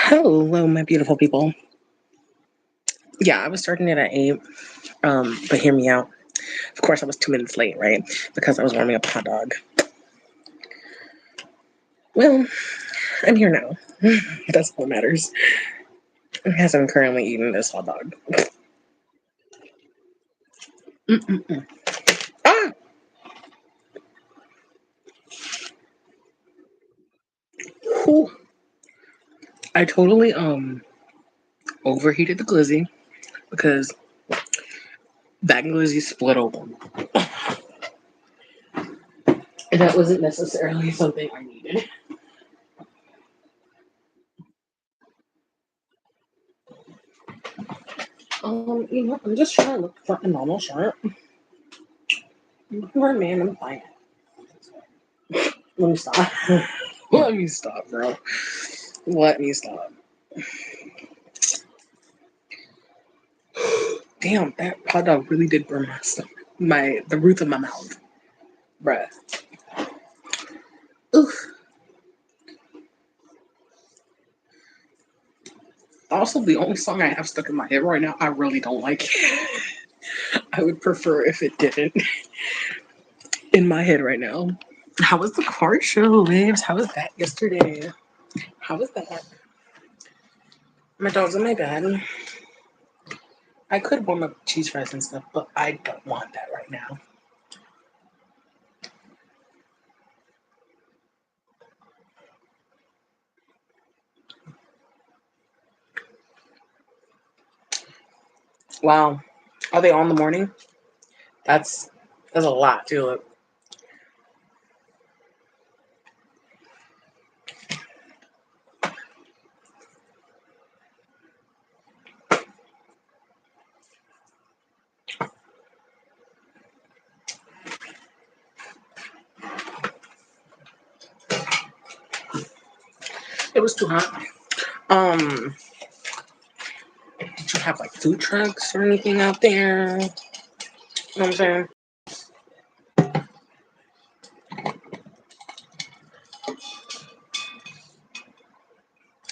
Hello, my beautiful people. Yeah, I was starting it at 8, but hear me out. Of course, I was 2 minutes late, right? Because I was warming up a hot dog. Well, I'm here now. That's what matters. As I'm currently eating this hot dog. Mm-mm-mm. Ah! Whew. I totally overheated the glizzy because that glizzy split open. And that wasn't necessarily something I needed. I'm just trying to look for a normal shirt. For a man, I'm fine. Let me stop. Let me stop, bro. Let me stop. Damn, that hot dog really did burn my stomach. The roof of my mouth. Bruh. Oof. Also, the only song I have stuck in my head right now, I really don't like. I would prefer if it didn't. In my head right now. How was the car show, babes? How was that yesterday? How was that? My dog's in my bed. I could warm up cheese fries and stuff, but I don't want that right now. Wow. Are they on in the morning? That's a lot to it. It was too hot. Um, did you have like food trucks or anything out there? You know what I'm saying?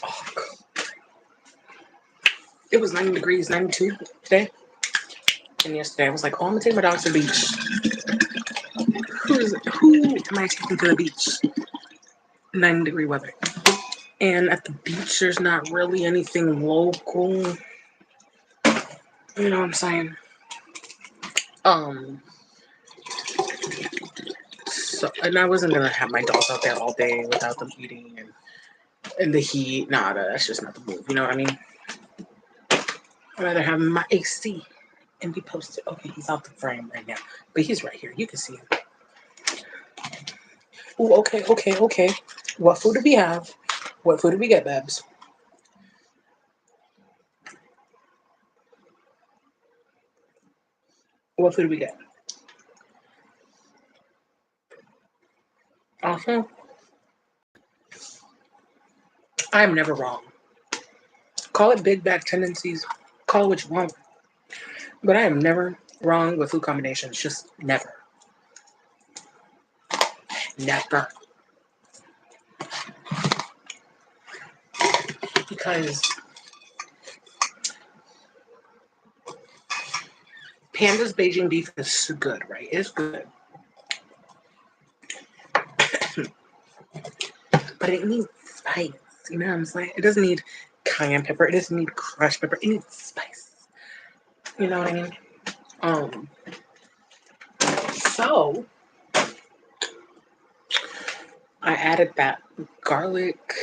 Oh, it was 90 degrees, 92 today. And yesterday I was like, oh, I'm gonna take my dog to the beach. Who am I taking to the beach? 90-degree weather. And at the beach, there's not really anything local. You know what I'm saying? Um, so, and I wasn't gonna have my dogs out there all day without them eating and the heat. Nah, that's just not the move. You know what I mean? I'd rather have my AC and be posted. Okay, he's out the frame right now, but he's right here. You can see him. Ooh, okay. What food do we have? What food do we get, Babs? What food do we get? Also, I'm never wrong. Call it big back tendencies. Call it what you want. But I am never wrong with food combinations. Just never. Never. Because Panda's Beijing beef is good, right? It's good. But it needs spice. You know what I'm saying? It doesn't need cayenne pepper. It doesn't need crushed pepper. It needs spice. You know what I mean? Um, so I added that garlic.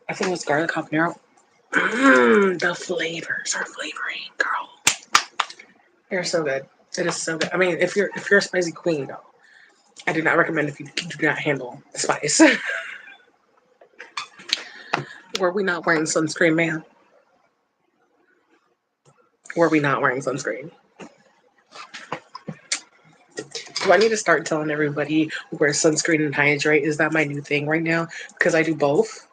I think it was garlic habanero. The flavors are flavoring, girl. They're so good. It is so good. I mean, if you're a spicy queen, though, I do not recommend if you do not handle the spice. Were we not wearing sunscreen, man? Were we not wearing sunscreen? Do I need to start telling everybody who wears sunscreen and hydrate? Is that my new thing right now? Because I do both.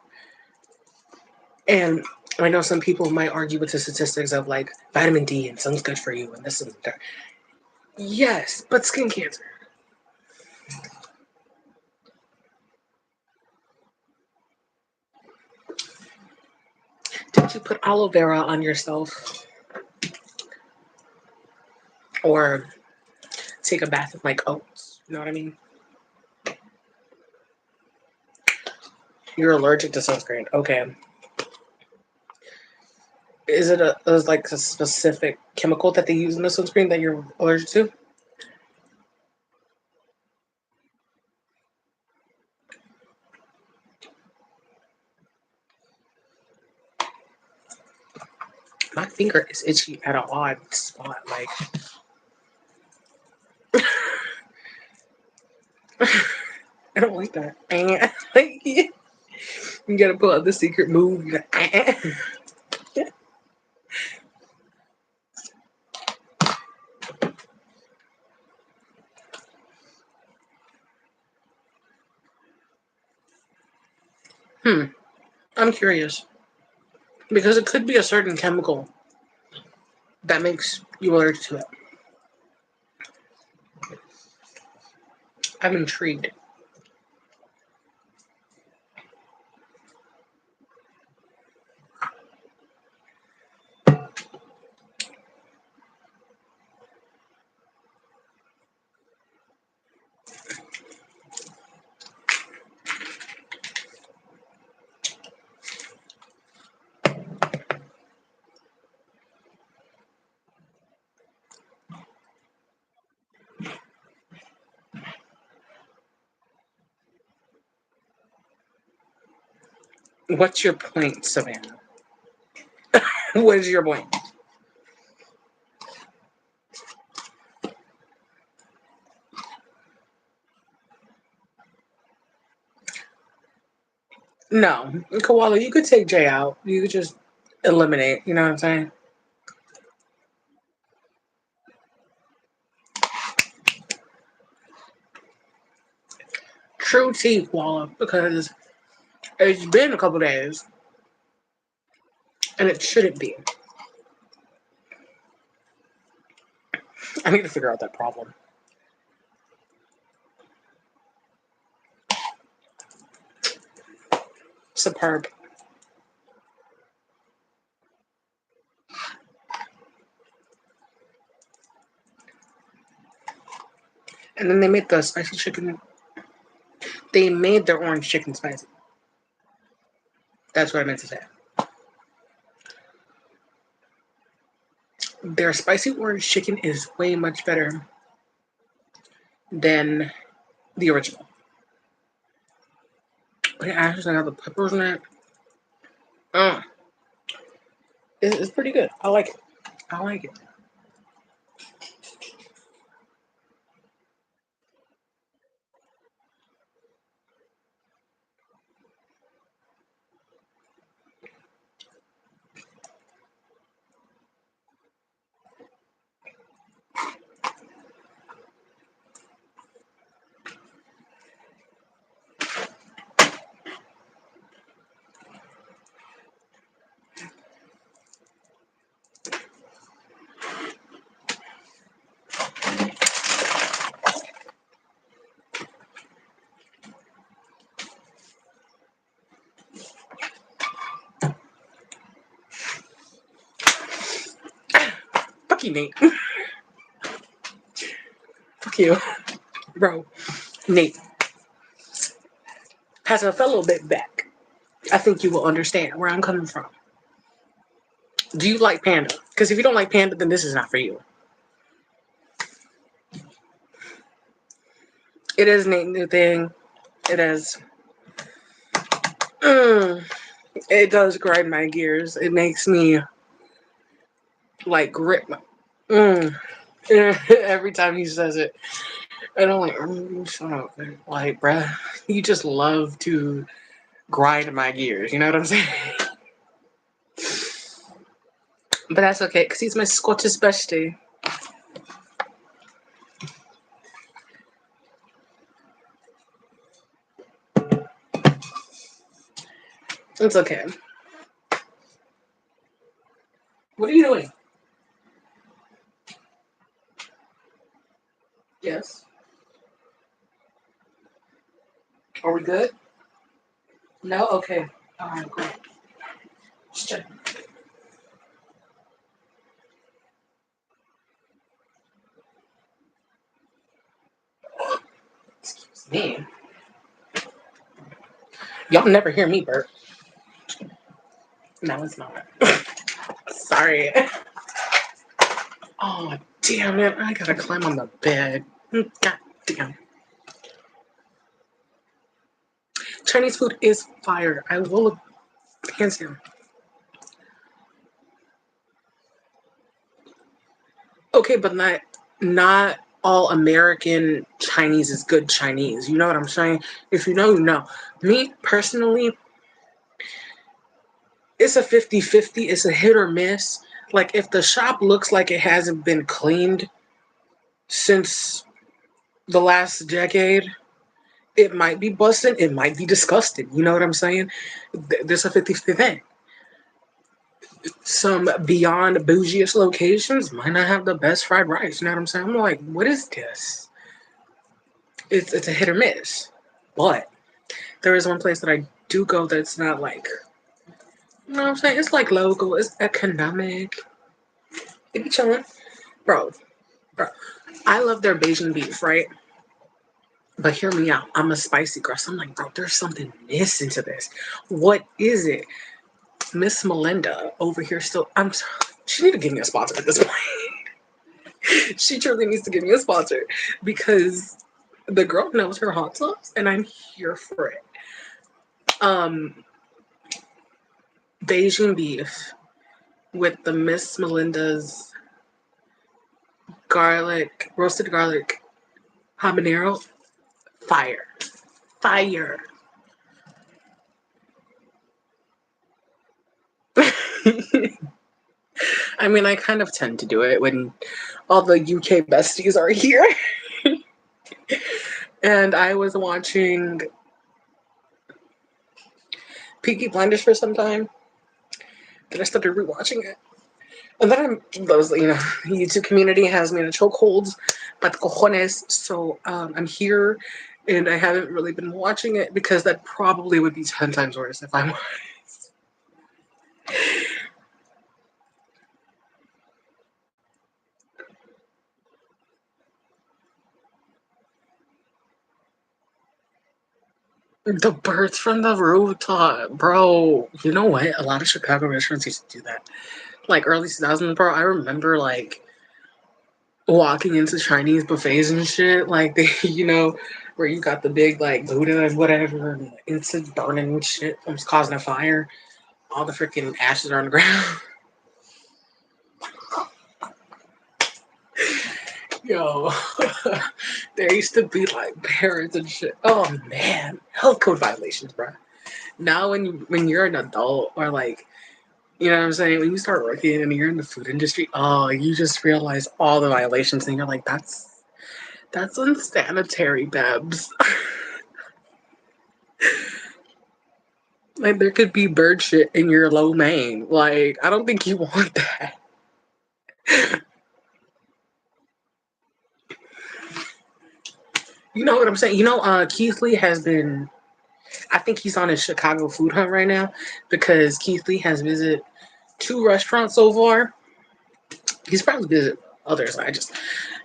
And I know some people might argue with the statistics of like vitamin D and sun's good for you and this and that. Yes, but skin cancer. don't you put aloe vera on yourself? Or take a bath with like oats. You know what I mean? You're allergic to sunscreen. Okay. Is it like a specific chemical that they use in the sunscreen that you're allergic to? My finger is itchy at an odd spot. Like, I don't like that. Like, you gotta pull out the secret move. I'm curious because it could be a certain chemical that makes you allergic to it. I'm intrigued. What's your point, Savannah? What is your point? No, Koala, you could take Jay out. You could just eliminate. You know what I'm saying? True tea, Koala, because it's been a couple days and it shouldn't be. I need to figure out that problem. Superb. And then they made the spicy chicken. They made their orange chicken spicy. That's what I meant to say. Their spicy orange chicken is way much better than the original. They actually have the peppers in it. Uh, it's pretty good. I like it. I like it. Fuck you, Nate. Fuck you. Bro, Nate. Has a fellow bit back. I think you will understand where I'm coming from. Do you like panda? Because if you don't like panda, then this is not for you. It is Nate's new thing. It is. Mm, it does grind my gears. It makes me like grip my. Mm, every time he says it, and I'm like, shut up. Like, bruh, you just love to grind my gears. You know what I'm saying? But that's okay, because he's my Scottish bestie. It's okay. What are you doing? Yes. Are we good? No? Okay. All right, great. Just checking. me. Y'all never hear me burp. No, it's not. Sorry. Oh, damn it. I gotta climb on the bed. God damn. Chinese food is fire. I will, hands down. Okay, but not all American Chinese is good Chinese. You know what I'm saying? If you know, you know. Me, personally, it's a 50-50. It's a hit or miss. Like, if the shop looks like it hasn't been cleaned since the last decade, it might be busting. It might be disgusting. You know what I'm saying? There's a 50-50 thing. Some beyond bougiest locations might not have the best fried rice. You know what I'm saying? I'm like, what is this? It's a hit or miss. But there is one place that I do go that's not like, you know what I'm saying? It's like local. It's economic. It be chilling. Bro, I love their Beijing beef, right? But hear me out. I'm a spicy girl. So I'm like, bro, there's something missing to this. What is it? Miss Melinda over here still. I'm sorry. She need to give me a sponsor at this point. She truly needs to give me a sponsor because the girl knows her hot sauce and I'm here for it. Um, Beijing beef with the Miss Melinda's roasted garlic habanero. Fire. Fire. I mean, I kind of tend to do it when all the UK besties are here. And I was watching Peaky Blinders for some time. Then I started rewatching it. And then YouTube community has me in a chokehold, but cojones. So I'm here, and I haven't really been watching it because that probably would be 10 times worse if I was. The birds from the rooftop, bro. You know what? A lot of Chicago restaurants used to do that. Like early 2000s, bro. I remember like walking into Chinese buffets and shit, like they, where you got the big like Buddha and whatever, and it's burning and shit, almost causing a fire. All the freaking ashes are on the ground. Yo, there used to be like parents and shit. Oh man, health code violations, bro. Now when you're an adult or like, you know what I'm saying, when you start working and you're in the food industry, oh, you just realize all the violations and you're like, that's unsanitary, Babs. Like there could be bird shit in your lo mein. Like I don't think you want that. You know what I'm saying? Keith Lee has been. I think he's on his Chicago food hunt right now because Keith Lee has visited 2 restaurants so far. He's probably visited others. I just,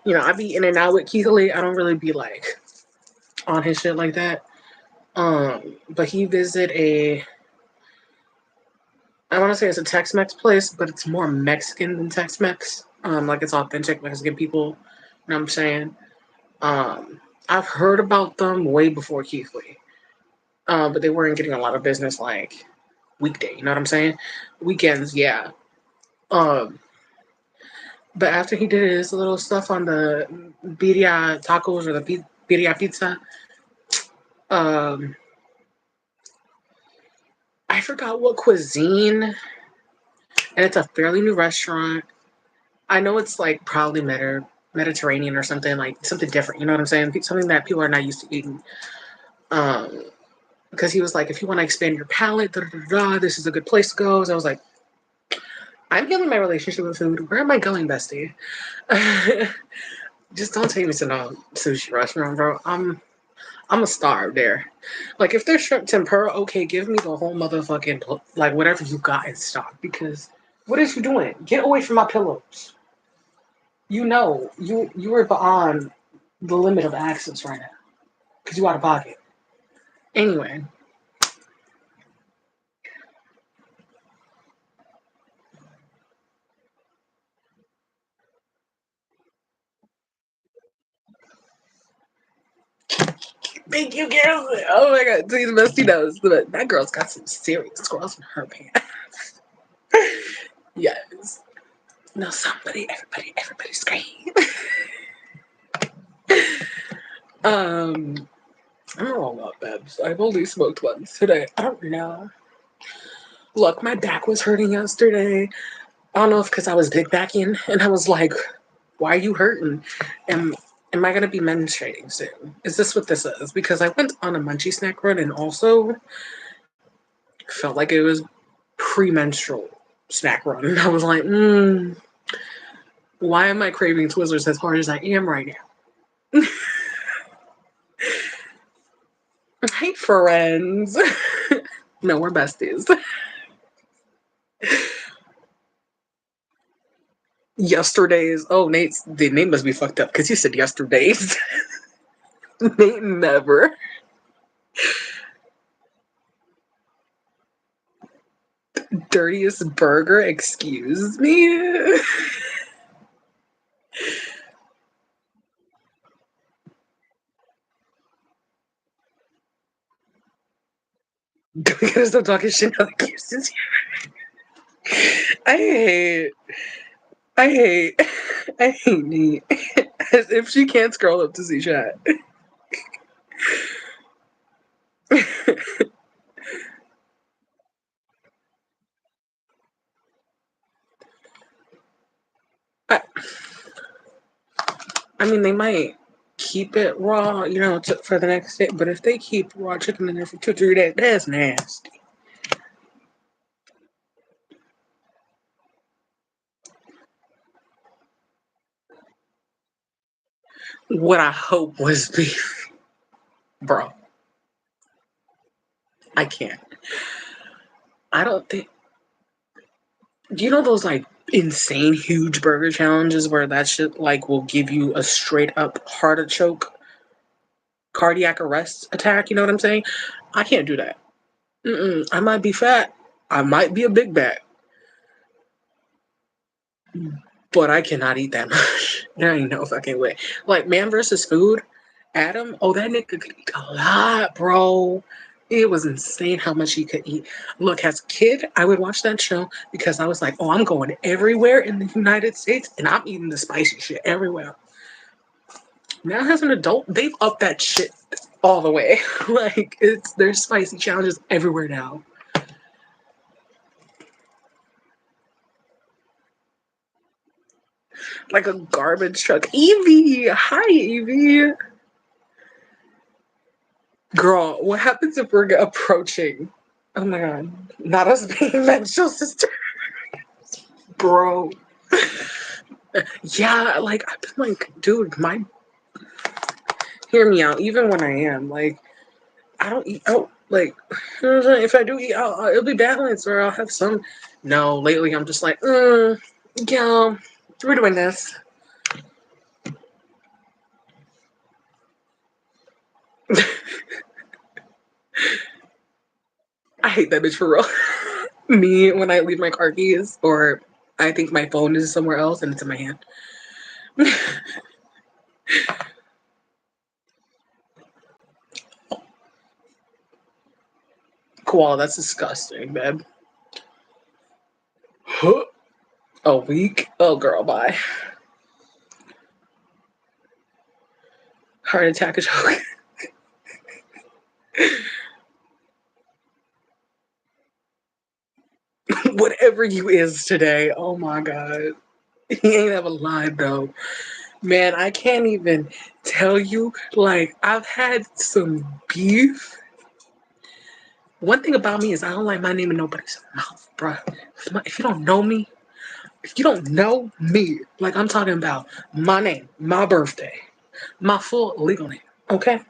I be in and out with Keith Lee. I don't really be like on his shit like that. But he visited I want to say it's a Tex-Mex place, but it's more Mexican than Tex-Mex. Like it's authentic Mexican people. You know what I'm saying? I've heard about them way before Keith Lee. But they weren't getting a lot of business like weekday. You know what I'm saying? Weekends, yeah. Um, but after he did his little stuff on the birria tacos or the birria pizza, um, I forgot what cuisine, and it's a fairly new restaurant. I know it's like probably Mediterranean or something like something different. You know what I'm saying? Something that people are not used to eating. Um, because he was like, if you want to expand your palate, this is a good place to go. So I was like, I'm healing my relationship with food. Where am I going, bestie? Just don't take me to no sushi restaurant, bro. I'm a starve there. Like if there's shrimp tempura, okay, give me the whole motherfucking like whatever you got in stock. Because what is you doing? Get away from my pillows. You are beyond the limit of access right now. because you out of pocket. Anyway, thank you, girl. Oh my god, see the best he knows. That girl's got some serious squirrels in her pants. Yes. No, everybody scream. um, I'm all about Babs. I've only smoked once today. I don't know. Look, my back was hurting yesterday. I don't know if because I was big backing, and I was like, "Why are you hurting? Am I gonna be menstruating soon? Is this what this is?" Because I went on a munchie snack run and also felt like it was premenstrual snack run. And I was like, why am I craving Twizzlers as hard as I am right now? Hey, friends. No, we're besties. Yesterday's. Oh, Nate's. The name must be fucked up because you said yesterday's. Nate never. Dirtiest burger? Excuse me? Because I'm talking shit now that Kirsten's here. I hate, I hate Nate. As if she can't scroll up to see chat. I, I mean, they might keep it raw, for the next day. But if they keep raw chicken in there for 2, 3 days, that's nasty. What I hope was beef, bro. I can't. I don't think. Do you know those like insane huge burger challenges where that shit like will give you a straight up heart choke, cardiac arrest attack? You know what I'm saying? I can't do that. I might be fat. I might be a big bat, but I cannot eat that much. There ain't no fucking way. Like Man versus Food, Adam. Oh, that nigga could eat a lot, bro. It was insane how much he could eat. Look, as a kid, I would watch that show because I was like, oh, I'm going everywhere in the United States and I'm eating the spicy shit everywhere. Now, as an adult, they've upped that shit all the way. Like, there's spicy challenges everywhere now. Like a garbage truck. Evie! Hi, Evie! Girl, what happens if we're approaching? Oh my god. Not us being menstrual sister. Bro. Yeah, like, I've been like, dude, hear me out. Even when I am, like, I don't eat out. Like, if I do eat out, it'll be balanced or I'll have some. No, lately I'm just like, yeah, we're doing this. I hate that bitch for real. Me, when I leave my car keys or I think my phone is somewhere else and it's in my hand. Koala, that's disgusting, babe. A week? Oh, girl, bye. Heart attack, a choke. Whatever you is today. Oh my god. He ain't ever lied though. Man, I can't even tell you. Like, I've had some beef. One thing about me is I don't like my name in nobody's mouth, bruh. If you don't know me, if you don't know me, like I'm talking about my name, my birthday, my full legal name, okay?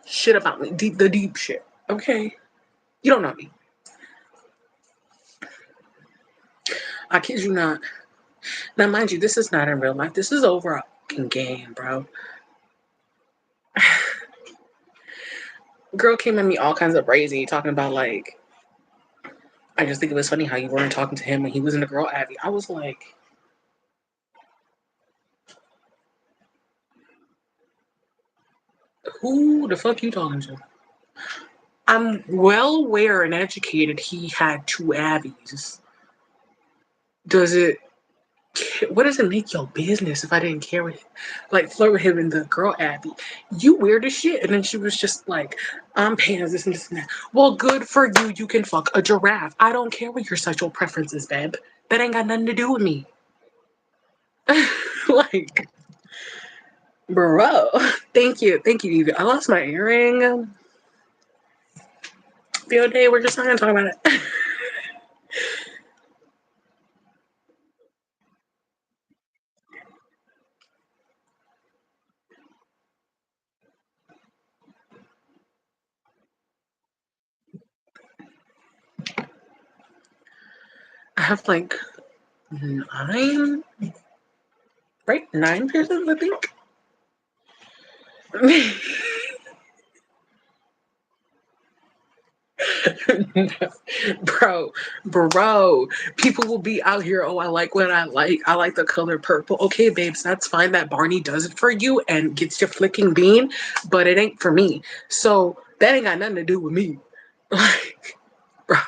Shit about me, the deep shit, okay? You don't know me. I kid you not. Now, mind you, this is not in real life. This is over a fucking game, bro. Girl came at me all kinds of brazy, talking about like, I just think it was funny how you weren't talking to him when he was in the girl Abby. I was like, who the fuck you talking to? I'm well aware and educated he had two Abbies. Does it, what does it make your business if I didn't care with, like, flirt with him and the girl Abby? You weird as shit. And then she was just like, I'm paying this and this and that. Well, good for you. You can fuck a giraffe. I don't care what your sexual preference is, babe. That ain't got nothing to do with me. Like, bro. Thank you. Thank you, Evie. I lost my earring the other day. We're just not gonna talk about it. I have like 9, right? 9 piercings, I think. bro, people will be out here. Oh, I like what I like. I like the color purple. Okay, babes, that's fine. That Barney does it for you and gets your flicking bean, but it ain't for me. So that ain't got nothing to do with me. Like, bro,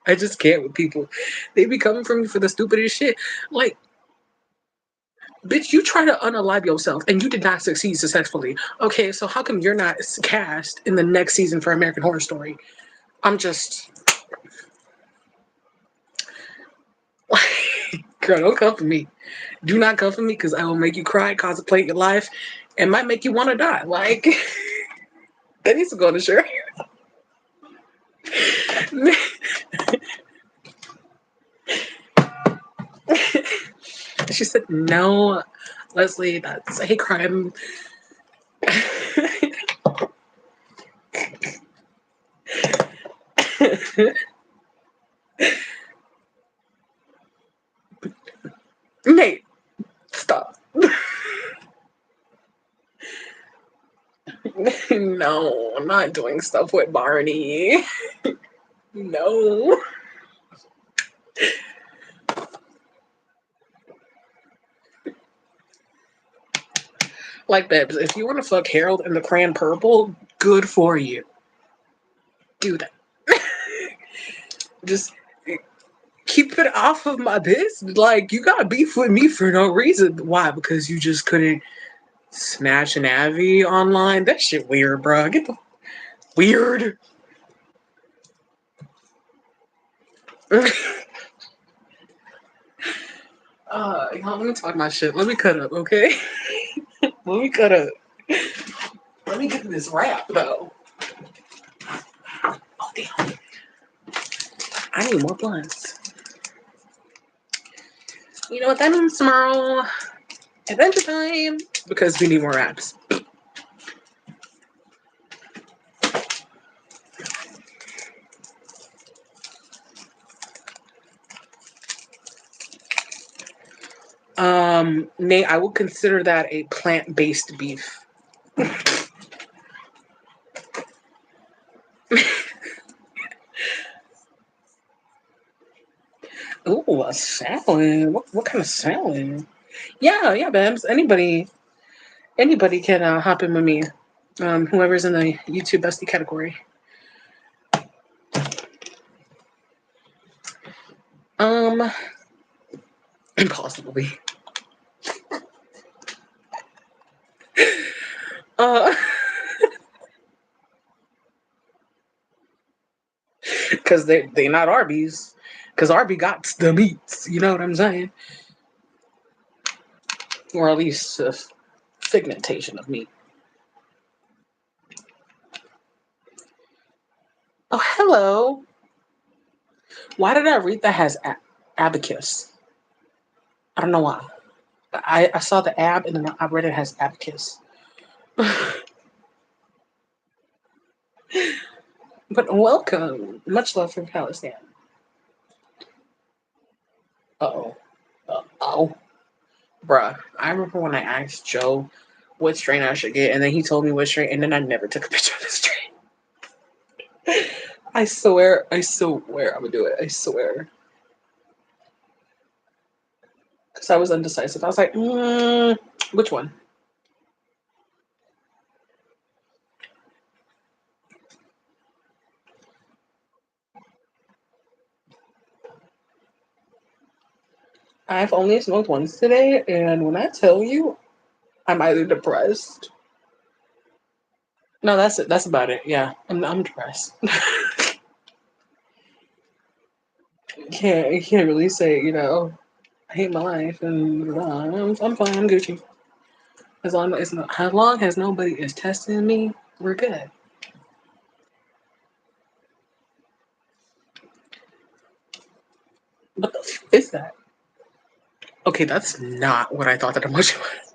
I just can't with people. They be coming for me for the stupidest shit. Like, bitch, you try to unalive yourself and you did not succeed successfully. Okay, so how come you're not cast in the next season for American Horror Story? I'm just, girl, don't come for me. Do not come for me because I will make you cry, contemplate your life, and might make you want to die. Like, that needs to go on the shirt. She said, no, Leslie, that's a hate crime. Nate, stop. No, I'm not doing stuff with Barney. No. Like, babes, if you want to fuck Harold in the crayon purple, good for you. Do that. Just keep it off of my business. Like, you got beef with me for no reason. Why? Because you just couldn't snatch an Abby online? That shit weird, bro. Get the weird. Y'all, let me talk my shit. Let me cut up, okay? Let me cut up. Let me get this rap, though. Oh, damn. I need more blunts. You know what that means tomorrow? Adventure time. Because we need more raps. Nate, I would consider that a plant-based beef. Ooh, a salad. What kind of salad? Yeah, babs. Anybody can hop in with me. Whoever's in the YouTube bestie category. Um, Impossibly. Uh, because they not Arby's. Because Arby got the meats. You know what I'm saying? Or at least a segmentation of meat. Oh, hello. Why did I read that has abacus? I don't know why. I saw the ab and then I read it has abacus. But welcome. Much love from Palestine. Uh-oh. Uh-oh. Bruh, I remember when I asked Joe what strain I should get, and then he told me what strain, and then I never took a picture of the strain. I swear I'm gonna do it. I swear. Because I was undecisive. I was like, which one? I've only smoked once today, and when I tell you, I'm either depressed. No, that's it. That's about it. Yeah, I'm depressed. You can't really say, I hate my life and I'm fine. I'm Gucci. As long as nobody is testing me, we're good. What the is that? Okay, that's not what I thought that emoji was.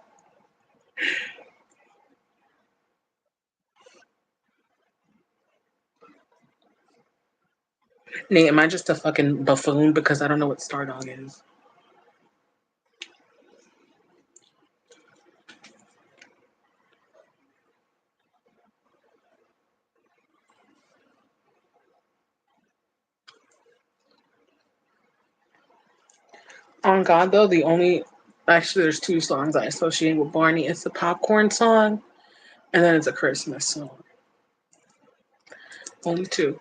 Nate, am I just a fucking buffoon because I don't know what Stardog is? On God, though, actually, there's two songs I associate with Barney. It's the popcorn song, and then it's a Christmas song. Only two.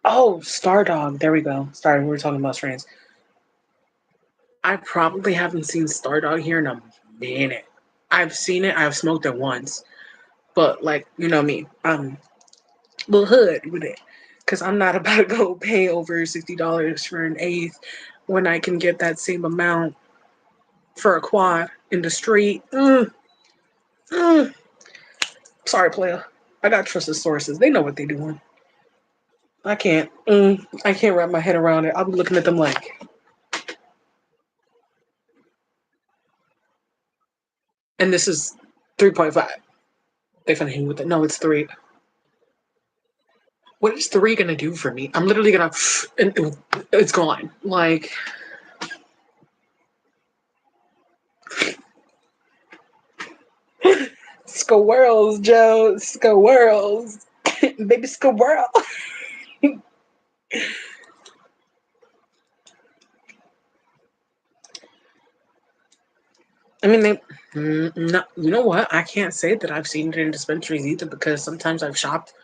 Oh, Stardog. There we go. Sorry, we were talking about strains. I probably haven't seen Stardog here in a minute. I've seen it. I've smoked it once, but like you know me, I'm a little hood with it because I'm not about to go pay over $60 for an eighth when I can get that same amount for a quad in the street. Mm. Sorry, player. I got trusted sources. They know what they're doing. I can't wrap my head around it. I'll be looking at them like, and this is 3.5. They finna hit me with it. No, it's three. What is three gonna do for me? I'm literally gonna, and it's gone. Like, squirrels, Joe, squirrels, baby squirrel. I mean, no, you know what? I can't say that I've seen it in dispensaries either because sometimes I've shopped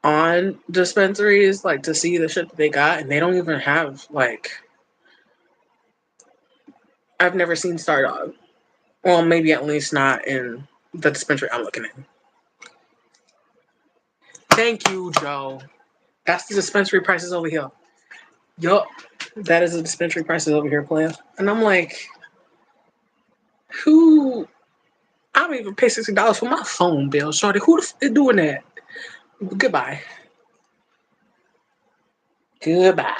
on dispensaries like to see the shit that they got, and they don't even have like. I've never seen Stardog. Well, maybe at least not in the dispensary I'm looking at. Thank you, Joe. That's the dispensary prices over here. Yup. That is the dispensary prices over here, player. And I'm like, who? I don't even pay $60 for my phone bill, shorty. Who the is doing that? Goodbye. Goodbye.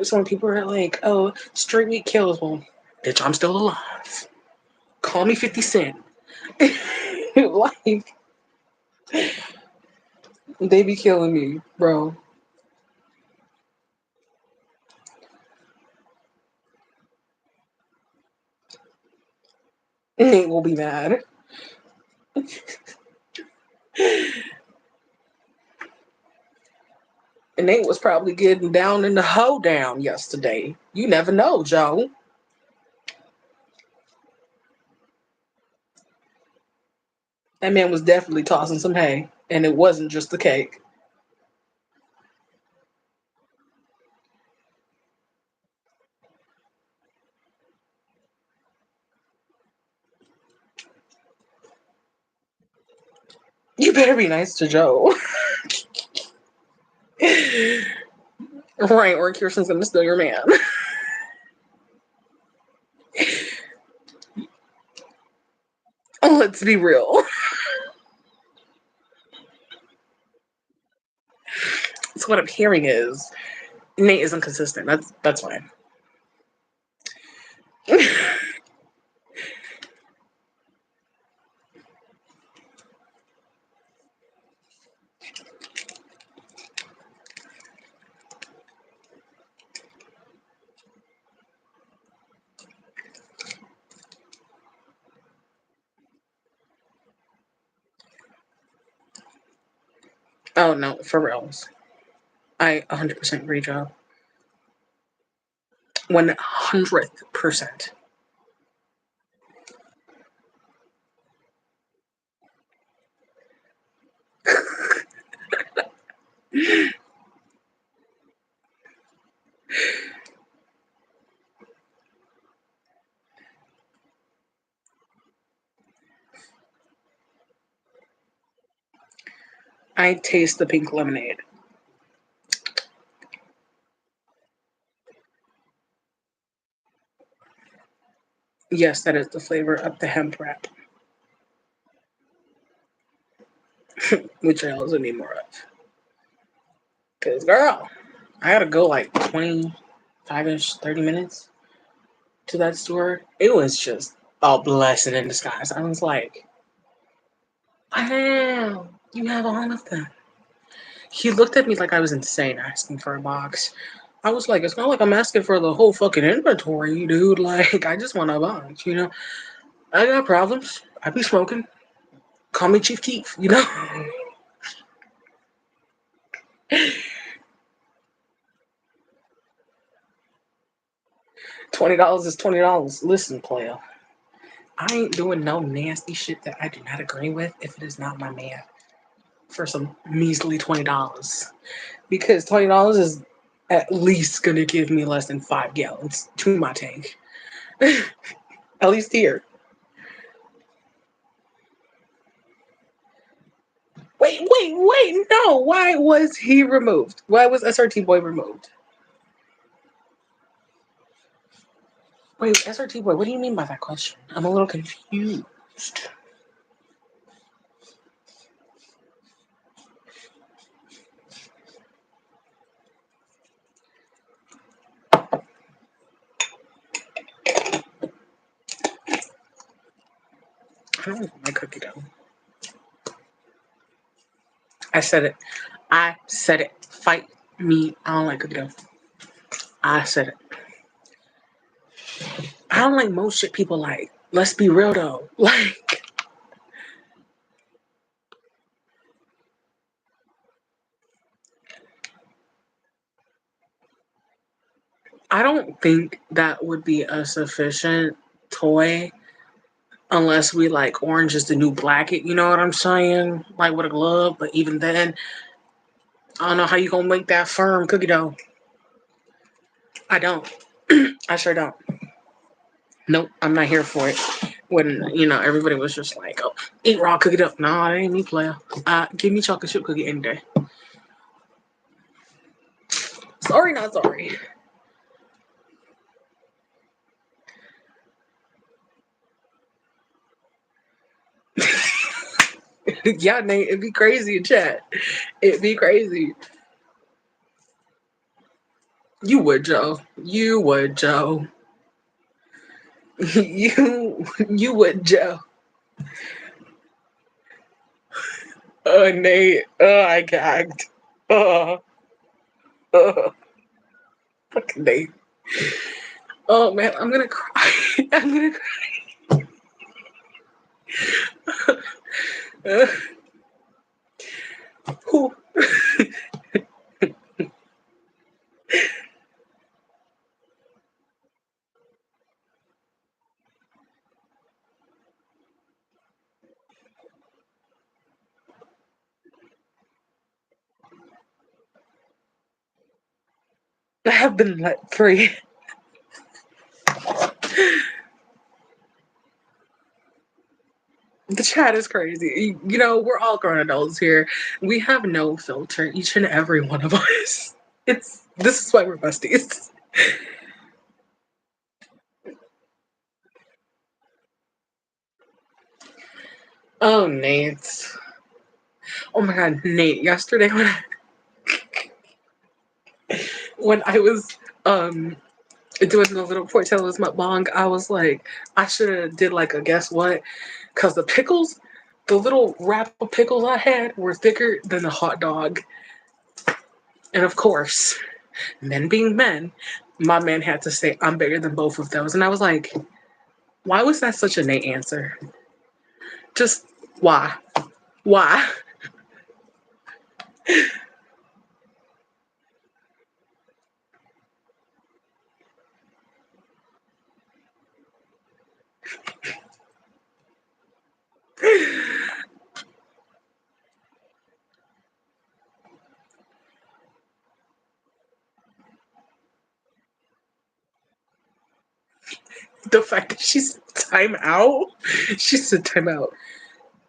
Some people are like, oh, straight meat kills. Well, bitch, I'm still alive. Call me 50 Cent. Like, they be killing me, bro. Nate will be mad. And Nate was probably getting down in the hoedown yesterday. You never know, Joe. That man was definitely tossing some hay, and it wasn't just the cake. You better be nice to Joe. Right, or Kirsten's gonna steal your man. Let's be real. So what I'm hearing is Nate isn't consistent. That's fine. Oh no, for reals. I 100% agree, Joe. 100%. I taste the pink lemonade. Yes, that is the flavor of the hemp wrap, which I also need more of. Because, girl, I gotta go like 25 ish, 30 minutes to that store. It was just a blessing in disguise. I was like, wow, you have all of them. He looked at me like I was insane asking for a box. I was like, it's not like I'm asking for the whole fucking inventory, dude. Like, I just want a box, you know? I got problems. I be smoking. Call me Chief Keef, you know? $20 is $20. Listen, player. I ain't doing no nasty shit that I do not agree with if it is not my man for some measly $20. Because $20 is at least gonna give me less than 5 gallons to my tank. At least here. Wait, no. Why was he removed? Why was SRT Boy removed? Wait, SRT Boy, what do you mean by that question? I'm a little confused. I don't like my cookie dough. I said it. I said it. Fight me. I don't like cookie dough. I said it. I don't like most shit people like. Let's be real though. Like, I don't think that would be a sufficient toy unless we like orange is the new black. You know what I'm saying? Like with a glove. But even then, I don't know how you gonna make that firm cookie dough. I don't. I sure don't. Nope, I'm not here for it. When everybody was just like, "Oh, eat raw cookie dough." No, that ain't me, player. Give me chocolate chip cookie any day. Sorry, not sorry. Yeah, Nate, it'd be crazy in chat. It'd be crazy. You would, Joe. You would, Joe. You would, Joe. Oh, Nate. Oh, I gagged. Oh, oh, fucking Nate. Oh man, I'm gonna cry. I'm gonna cry. Who? I have been let free. The chat is crazy. We're all grown adults here. We have no filter, each and every one of us. This is why we're besties. Oh, Nate. Oh my god, Nate. Yesterday when I was doing the little Portillo's mukbang, I was like, I should have did like a guess what, because the little wrap of pickles I had were thicker than the hot dog, and of course, men being men, my man had to say I'm bigger than both of those, and I was like, why was that such a Nate answer? Just why? Why? The fact that she's time out, she said time out.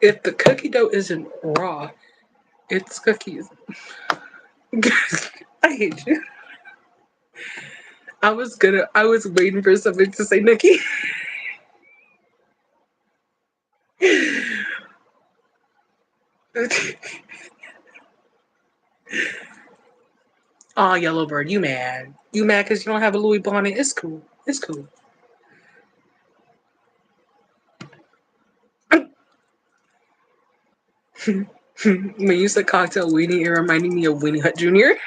If the cookie dough isn't raw, it's cookies. I hate you. I was waiting for somebody to say Nikki. Oh, Yellowbird, you mad? You mad because you don't have a Louis bonnet? It's cool. It's cool. When you said cocktail weenie, it reminded me of Weenie Hut Jr.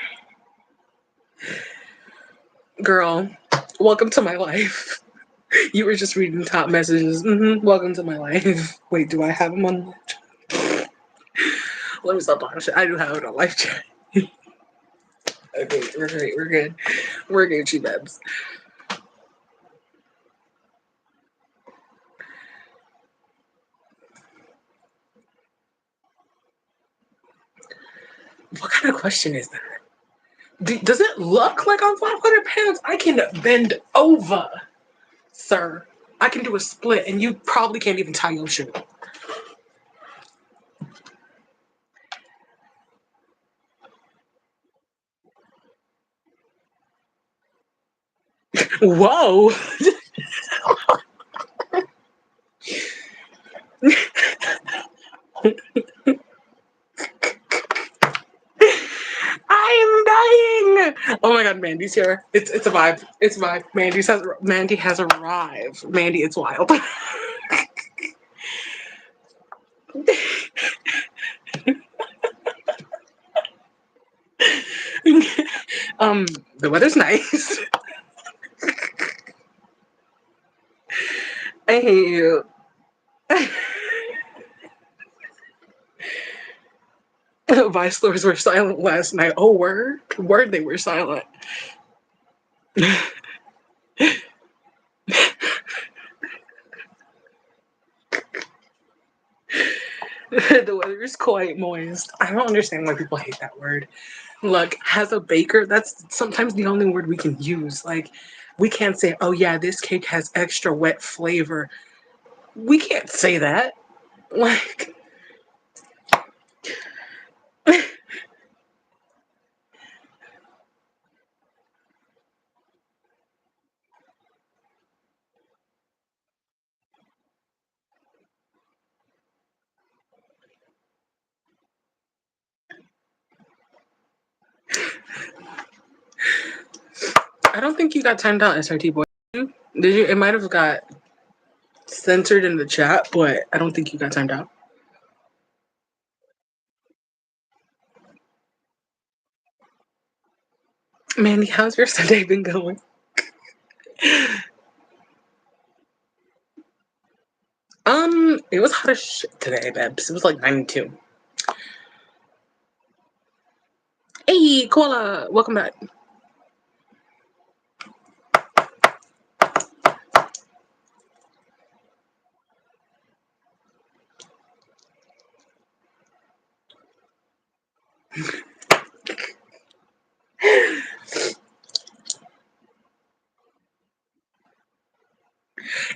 Girl, welcome to my life. You were just reading top messages. Welcome to my life. Wait, do I have them on live chat? Let me stop on shit. I do have it on live chat. Okay, we're great. We're good. We're Gucci Bebs. What kind of question is that? Does it look like I'm 500 pounds? I can bend over, sir. I can do a split, and you probably can't even tie your shoe. Whoa. I am dying. Oh my god, Mandy's here. It's a vibe. It's a vibe. Mandy has arrived. Mandy, it's wild. um, the weather's nice. I hate you. Vice stores were silent last night. Oh, word? Word, they were silent. The weather is quite moist. I don't understand why people hate that word. Look, as a baker, that's sometimes the only word we can use. Like, we can't say, oh, yeah, this cake has extra wet flavor. We can't say that. Like, I don't think you got timed out, SRT boy. Did you? It might have got censored in the chat, but I don't think you got timed out. Mandy, how's your Sunday been going? It was hot as shit today, Babs. It was like 92. Hey, Koala, welcome back.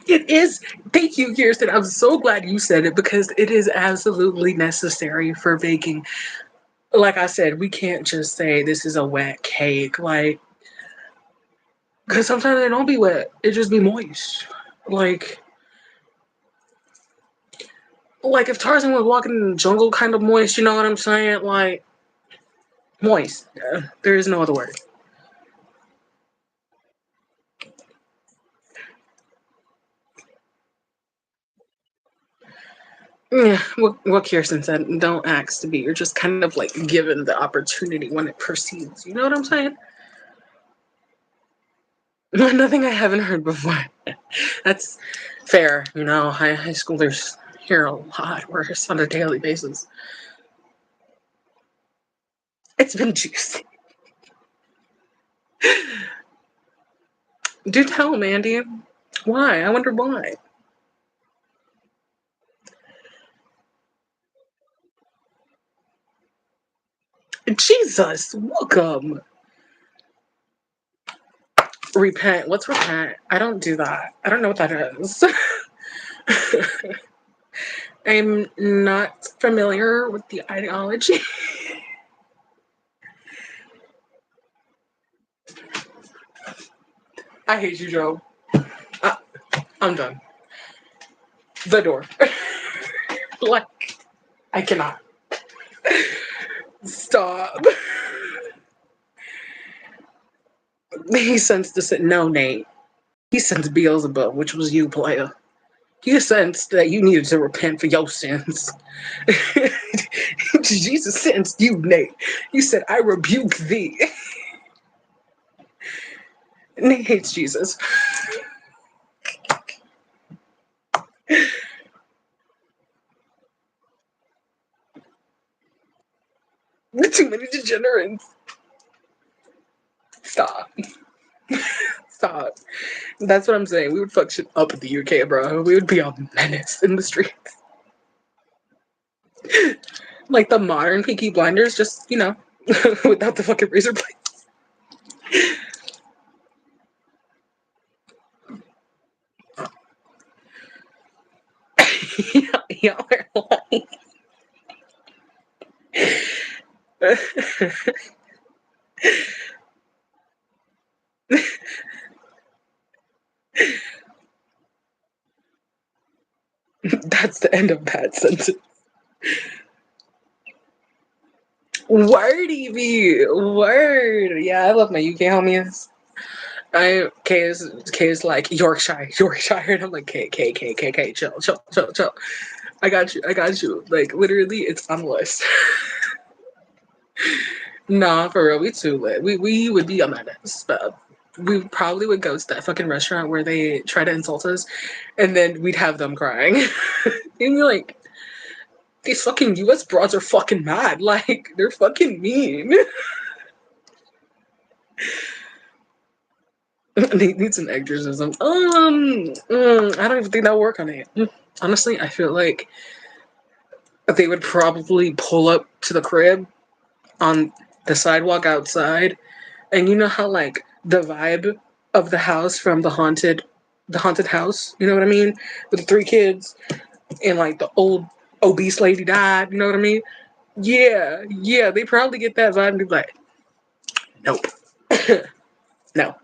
It is. Thank you, Kirsten. I'm so glad you said it because it is absolutely necessary for baking. Like I said, we can't just say this is a wet cake. Like, because sometimes it don't be wet. It just be moist. Like, like if Tarzan was walking in the jungle, kind of moist. You know what I'm saying? Like, moist. There is no other word. Yeah, what Kirsten said, don't ask to be. You're just kind of like given the opportunity when it proceeds. You know what I'm saying? Nothing I haven't heard before. That's fair. You know, high schoolers hear a lot worse on a daily basis. It's been juicy. Do tell, Mandy. Why? I wonder why. Jesus, welcome. Repent. What's repent? I don't do that. I don't know what that is. I'm not familiar with the ideology. I hate you, Joe. Uh, I'm done. The door. Like, I cannot. Stop. He sensed this. No, Nate. He sensed Beelzebub, which was you, player. He sensed that you needed to repent for your sins. Jesus sensed you, Nate. He said, I rebuke thee. Nate hates Jesus. Too many degenerates. Stop. Stop. That's what I'm saying. We would fuck shit up in the UK, bro. We would be a menace in the streets. Like the modern Peaky Blinders, just, without the fucking razor blade. Y'all are like. That's the end of that sentence. Wordy B. Word. Yeah, I love my UK homies. K is like Yorkshire, and I'm like K, chill. I got you. Like literally, it's on the list. Nah, for real, we too lit. We would be a menace, but we probably would go to that fucking restaurant where they try to insult us, and then we'd have them crying. And you're like, these fucking US broads are fucking mad. Like, they're fucking mean. They need some exorcism. I don't even think that'll work on it. Honestly, I feel like they would probably pull up to the crib on the sidewalk outside, and you know how like the vibe of the house from the haunted house, you know what I mean? With the three kids and like the old obese lady died, you know what I mean? Yeah, they probably get that vibe and be like, nope, no,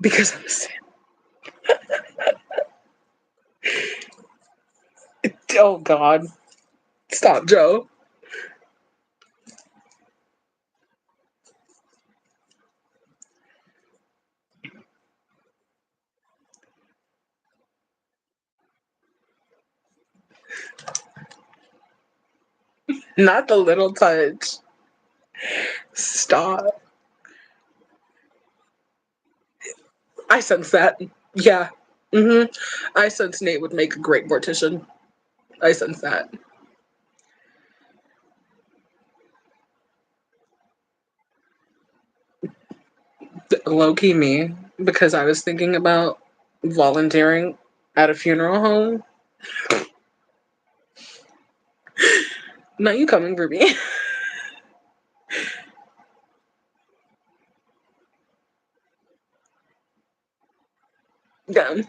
because I'm sick. Oh God, stop, Joe. Not the little touch. Stop. I sense that. Yeah. I sense Nate would make a great mortician. I sense that. Low key me, because I was thinking about volunteering at a funeral home. Now you coming for me? Yeah,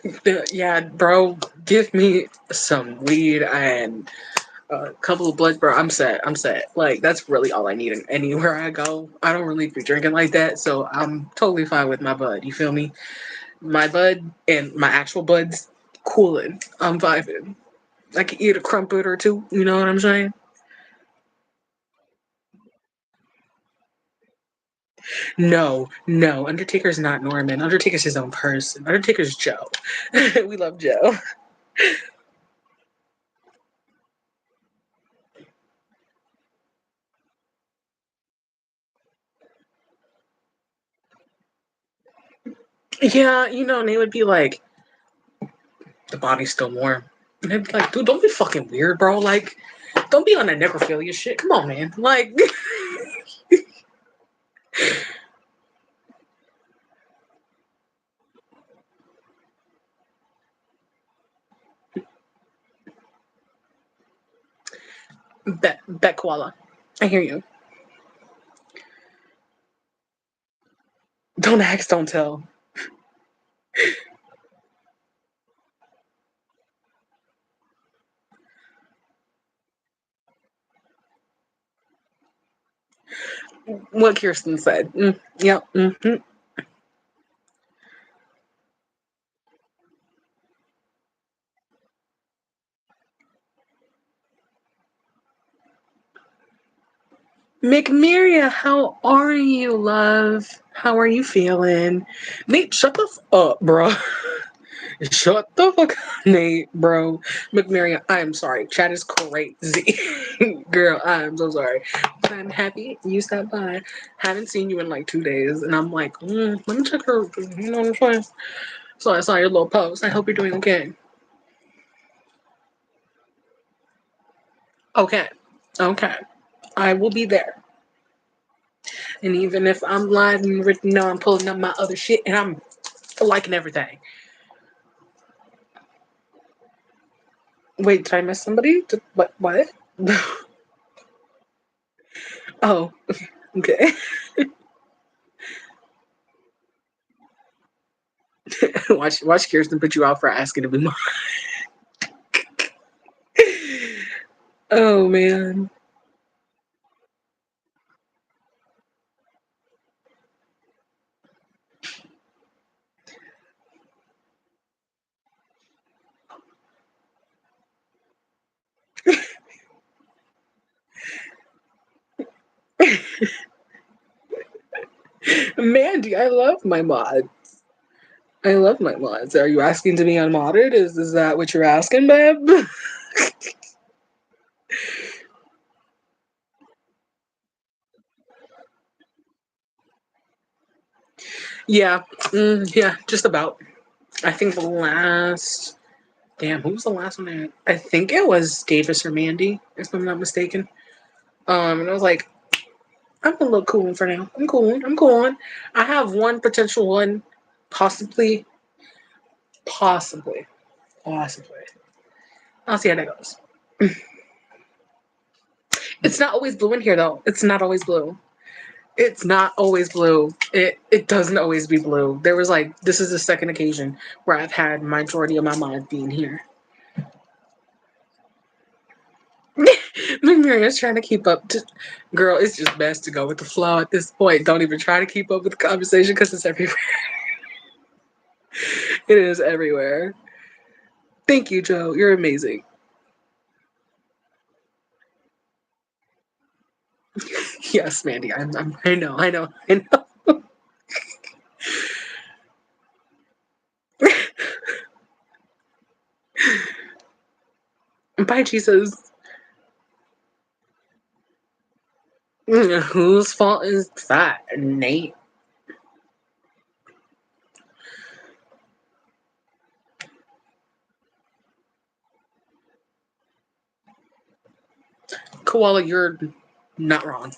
yeah, bro. Give me some weed and a couple of bloods, bro. I'm set. I'm set. Like that's really all I need anywhere I go. I don't really be drinking like that, so I'm totally fine with my bud. You feel me? My bud and my actual buds, cooling. I'm vibing. I can eat a crumpet or two. You know what I'm saying? No, no. Undertaker's not Norman. Undertaker's his own person. Undertaker's Joe. We love Joe. Yeah, and they would be like, the body's still warm. And they'd be like, dude, don't be fucking weird, bro. Like, don't be on that necrophilia shit. Come on, man. Like, bet koala. I hear you. Don't ask, don't tell. What Kirsten said. Yep. McMaria, how are you, love? How are you feeling? Nate, shut the up, bro. Shut the fuck up, Nate, bro. McMaria, I'm sorry. Chat is crazy. Girl, I'm so sorry. But I'm happy you stopped by. Haven't seen you in like 2 days. And I'm like, let me check her. You know what I'm saying? So I saw your little post. I hope you're doing okay. Okay. Okay. I will be there. And even if I'm live and written now, I'm pulling up my other shit and I'm liking everything. Wait, did I miss somebody? What? What? Oh, okay. watch Kirsten put you out for asking to be mom. Oh man. Mandy, I love my mod. I love my mods. Are you asking to be unmodded? Is that what you're asking, babe? Yeah. Yeah, just about. I think the last damn, who was the last one? I think it was Davis or Mandy, if I'm not mistaken. And I was like, I'm a little cool for now. I'm cool. I'm cool. I have one potential one, possibly, possibly, possibly. I'll see how that goes. It's not always blue in here though. It's not always blue. It's not always blue. It doesn't always be blue. There was like this is the second occasion where I've had majority of my mod being here. Maria's trying to keep up. Girl, it's just best to go with the flow at this point. Don't even try to keep up with the conversation because it's everywhere. It is everywhere. Thank you, Joe. You're amazing. Yes, Mandy. I know. I know. I know. Bye, Jesus. Whose fault is that, Nate? Koala, you're not wrong.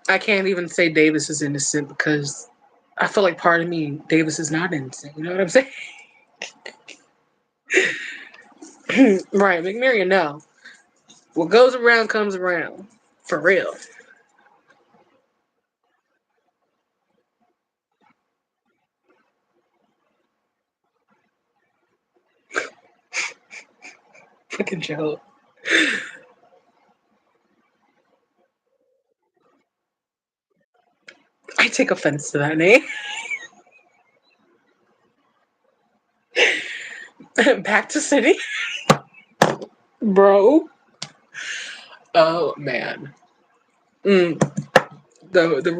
I can't even say Davis is innocent because I feel like part of me, Davis is not innocent. You know what I'm saying? Right, McMarion, no. What goes around comes around. For real. Fucking Joe. I take offense to that name. Back to city. Bro. Oh man. Mm, the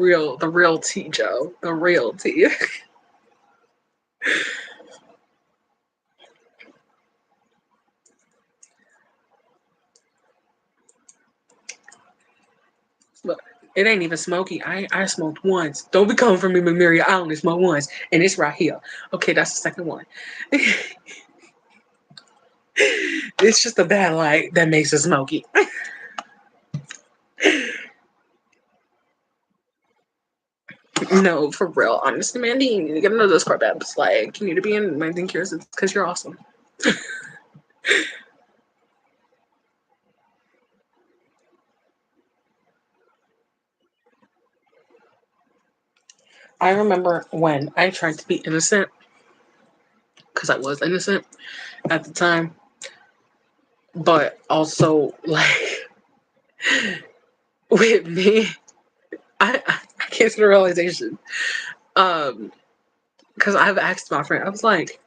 real T Joe. The real T. It ain't even smoky. I smoked once. Don't be coming for me, McMurray. I only smoked once, and it's right here. Okay, that's the second one. It's just a bad light that makes it smoky. No, for real. Honestly, Mandy, you need to get into those Corvettes. Like, you need to be in my Think Yours because you're awesome. I remember when I tried to be innocent because I was innocent at the time, but also like with me, I came to the realization because I've asked my friend, I was like,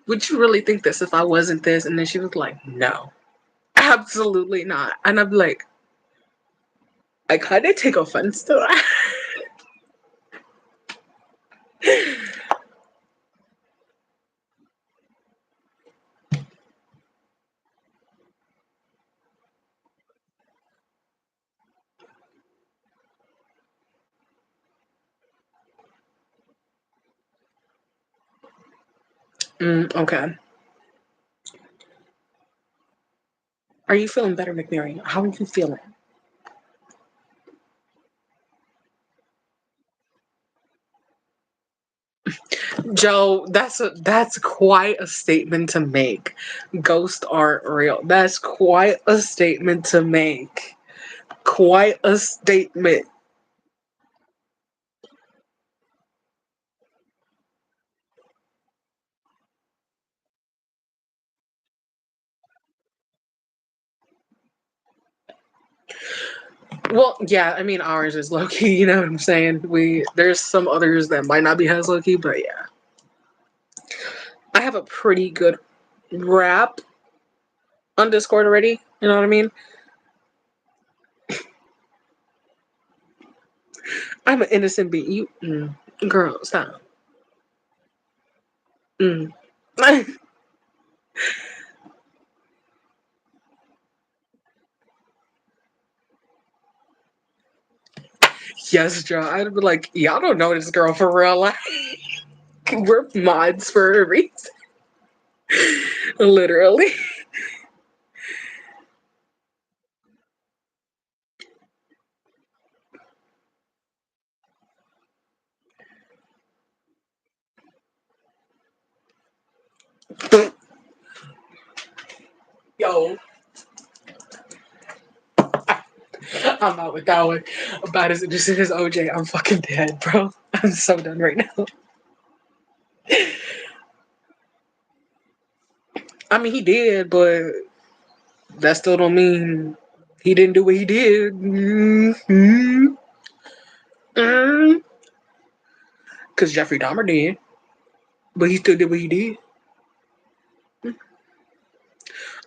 "Would you really think this if I wasn't this?" And then she was like, "No, absolutely not." And I'm like, I kind of take offense to that. Okay. Are you feeling better, McMary? How are you feeling? Joe, that's quite a statement to make. Ghosts aren't real. That's quite a statement to make. Quite a statement. Well, yeah, I mean ours is low key, you know what I'm saying? There's some others that might not be as low key, but yeah. I have a pretty good rap on Discord already, you know what I mean? I'm an innocent being. Girl, stop. Mm. Yes, Joe. I'd be like, y'all don't know this girl for real. Like, we're mods for a reason. Literally. Yo, I'm out with that one. About as interesting as OJ. I'm fucking dead, bro. I'm so done right now. I mean, he did, but that still don't mean he didn't do what he did. Because Jeffrey Dahmer did, but he still did what he did.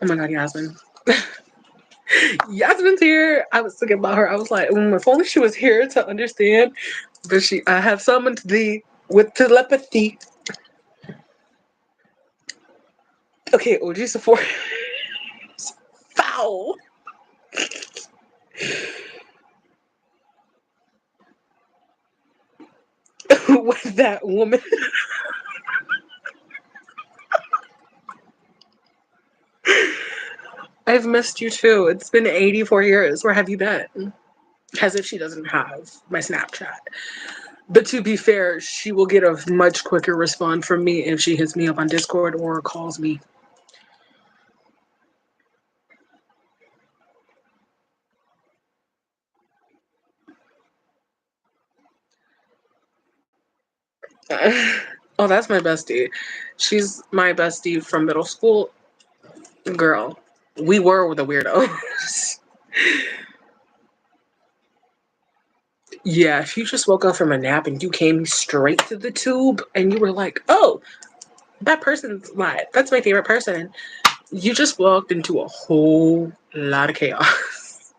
Oh my God, Yasmin. Yasmin's here. I was thinking about her. I was like, if only she was here to understand. But I have summoned thee with telepathy. Okay, OG Sephora. Foul. With that woman. I've missed you too. It's been 84 years. Where have you been? As if she doesn't have my Snapchat. But to be fair, she will get a much quicker response from me if she hits me up on Discord or calls me. Oh, that's my bestie. She's my bestie from middle school. Girl, we were the weirdos. Yeah, if you just woke up from a nap and you came straight to the tube and you were like, oh, that person's that's my favorite person. You just walked into a whole lot of chaos.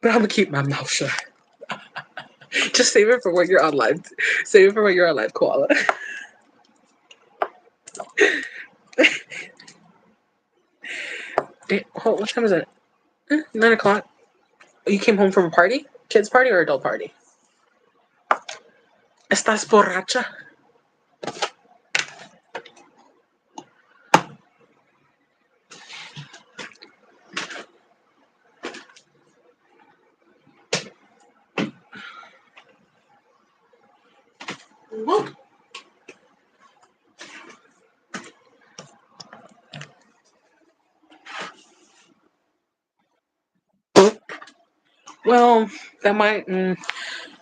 But I'm gonna keep my mouth shut. Just save it for when you're on live. Save it for when you're on live, koala. What time is it? 9 o'clock. You came home from a party? Kids party or adult party? ¿Estás borracha? Well, that might.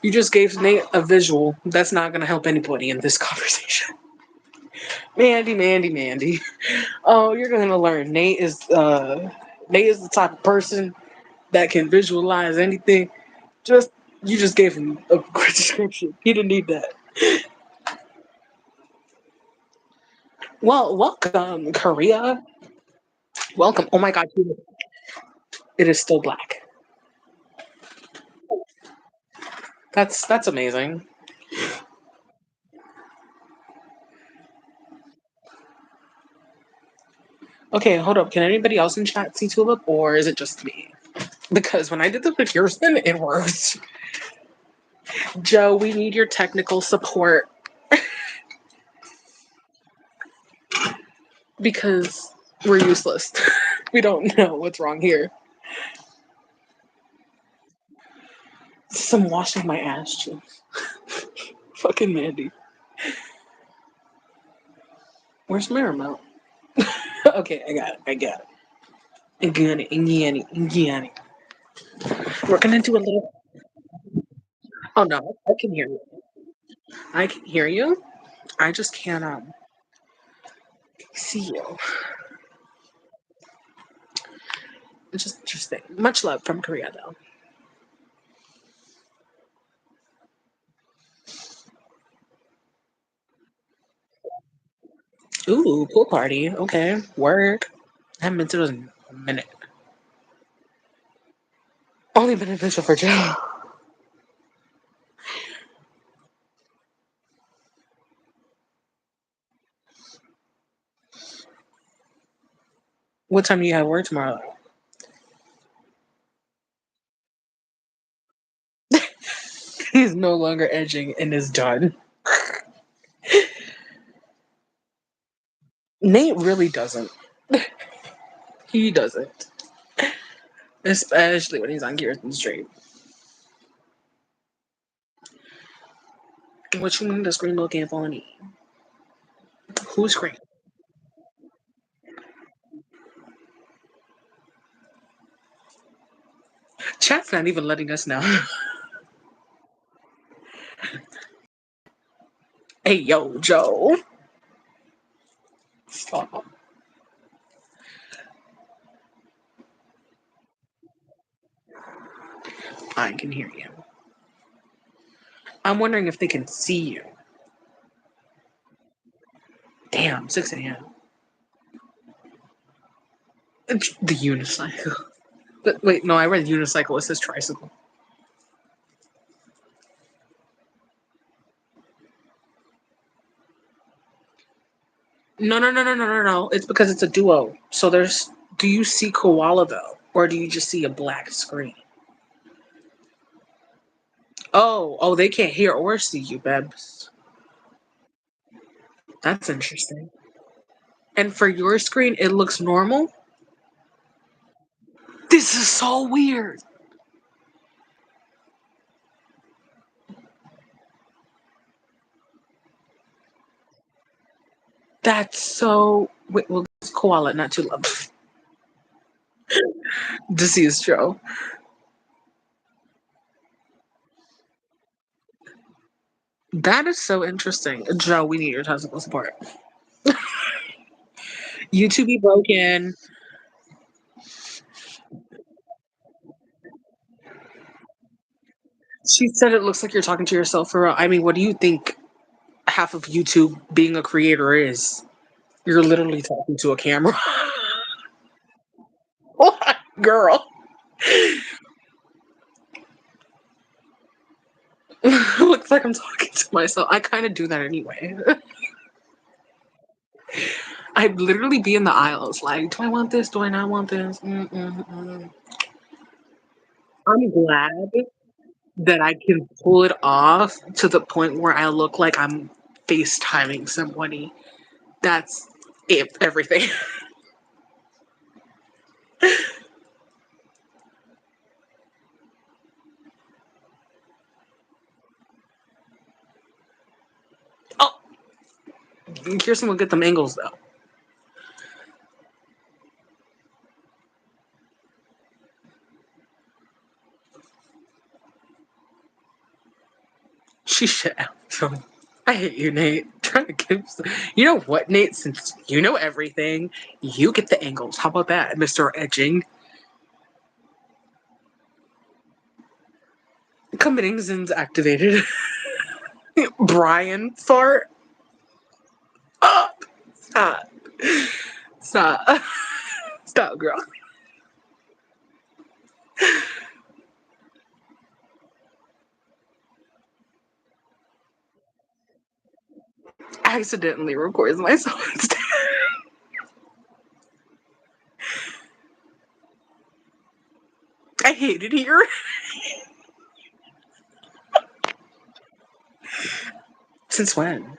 You just gave Nate a visual. That's not going to help anybody in this conversation. Mandy. Oh, you're going to learn. Nate is the type of person that can visualize anything. Just you just gave him a quick description. He didn't need that. Well, welcome, Korea. Welcome. Oh my God, it is still black. That's amazing. Okay, hold up. Can anybody else in chat see Tulip, or is it just me? Because when I did the comparison, it worked. Joe, we need your technical support because we're useless. We don't know what's wrong here. Some washing my ass cheeks. Fucking Mandy. Where's my remote? Okay, I got it. I got it. We're gonna do a little. Oh no, I can hear you. I can hear you. I just can't see you. It's just interesting. Much love from Korea though. Ooh, pool party. Okay, work. I haven't been to those in a minute. Only beneficial for Joe. What time do you have work tomorrow? He's no longer edging and is done. Nate really doesn't. He doesn't. Especially when he's on Kirsten's stream. What you mean the screen looking funny? Who's screen? Chat's not even letting us know. Hey yo, Joe. Stop. I can hear you. I'm wondering if they can see you. Damn, 6 a.m. The unicycle. But wait, no, I read unicycle. It says tricycle. No. It's because it's a duo. So there's. Do you see koala though, or do you just see a black screen? Oh, they can't hear or see you, Bebs. That's interesting. And for your screen, it looks normal. This is so weird. That's so. Wait, well, it's koala, not too love. Deceased Joe. That is so interesting. Joe, we need your technical support. YouTube be broken. She said it looks like you're talking to yourself for real. I mean, what do you think half of YouTube being a creator is? You're literally talking to a camera. What? Girl. Looks like I'm talking to myself. I kind of do that anyway. I'd literally be in the aisles like, do I want this? Do I not want this? Mm-mm-mm. I'm glad that I can pull it off to the point where I look like I'm FaceTiming somebody. That's it, everything. Oh, Kirsten will get them angles though. She should have. So, I hate you, Nate. Trying to give. You know what, Nate? Since you know everything, you get the angles. How about that, Mr. Edging? Committing sins activated. Brian fart. Oh, stop. Stop. Stop, girl. Accidentally records myself instead. I hate it here. Since when?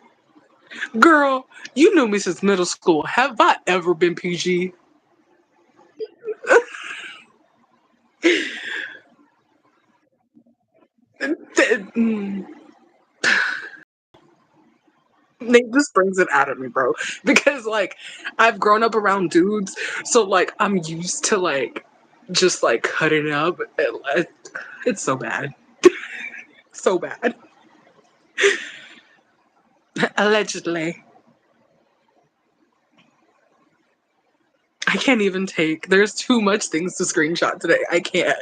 Girl, you knew me since middle school. Have I ever been PG? Mm. Nate just brings it out of me, bro. Because like I've grown up around dudes, so like I'm used to like just like cutting up. It's so bad, so bad. Allegedly, I can't even take. There's too much things to screenshot today. I can't.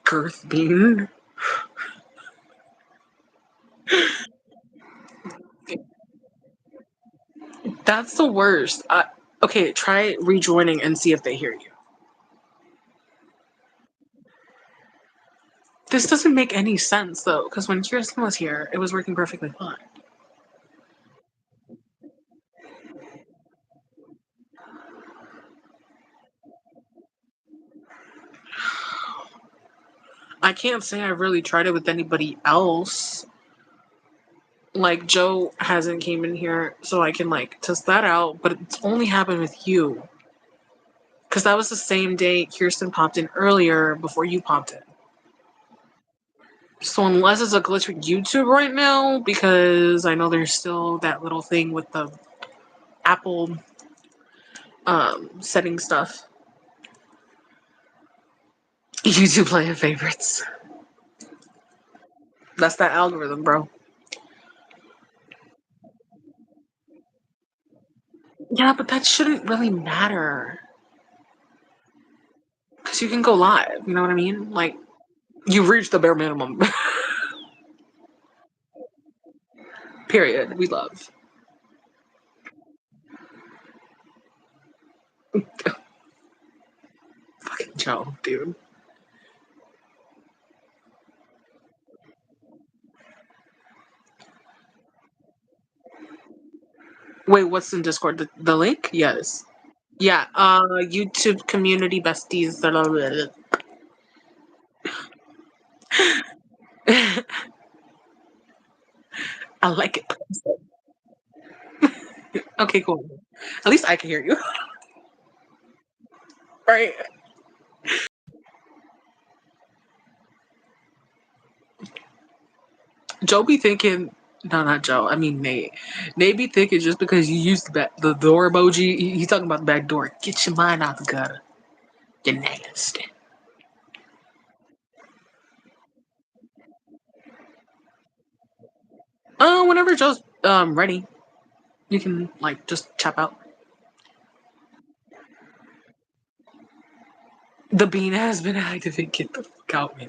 Girth bean. That's the worst. Okay, try rejoining and see if they hear you. This doesn't make any sense though, because when Kirsten was here, it was working perfectly fine. I can't say I really tried it with anybody else. Like Joe hasn't came in here, so I can like test that out. But it's only happened with you, because that was the same day Kirsten popped in earlier before you popped in. So unless it's a glitch with YouTube right now, because I know there's still that little thing with the Apple setting stuff. YouTube playing favorites. That's that algorithm, bro. Yeah, but that shouldn't really matter. Because you can go live, you know what I mean? Like, you've reached the bare minimum. Period. We love. Fucking Joe, dude. Wait, what's in Discord? The link? Yes. Yeah, YouTube community besties. I like it. Okay, cool. At least I can hear you. Right. Joe be thinking, no, not Joe. I mean Nate. Nate be thinking just because you used the door emoji, he's talking about the back door. Get your mind out the gutter. You're nasty. Whenever Joe's ready, you can like just chop out. The bean has been activated. Get the fuck out, man.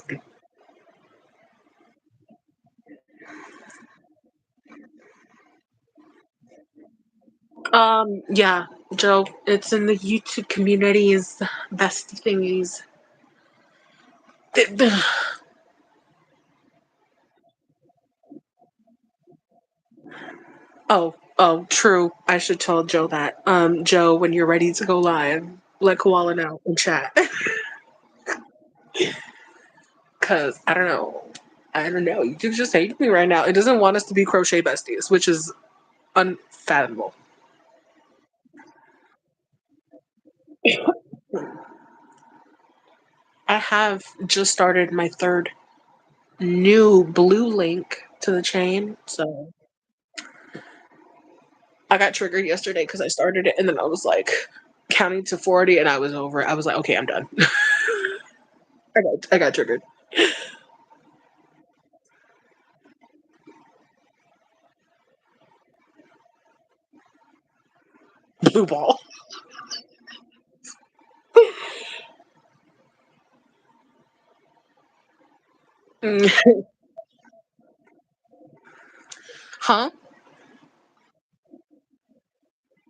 Yeah, Joe. It's in the YouTube community's best thingies. Oh, true. I should tell Joe that. Joe, when you're ready to go live, let Koala know in chat. Cause I don't know. I don't know. You just hate me right now. It doesn't want us to be crochet besties, which is unfathomable. I have just started my third new blue link to the chain. So I got triggered yesterday because I started it and then I was like counting to 40 and I was over. I was like, okay, I'm done. I got triggered. Blue ball. Huh?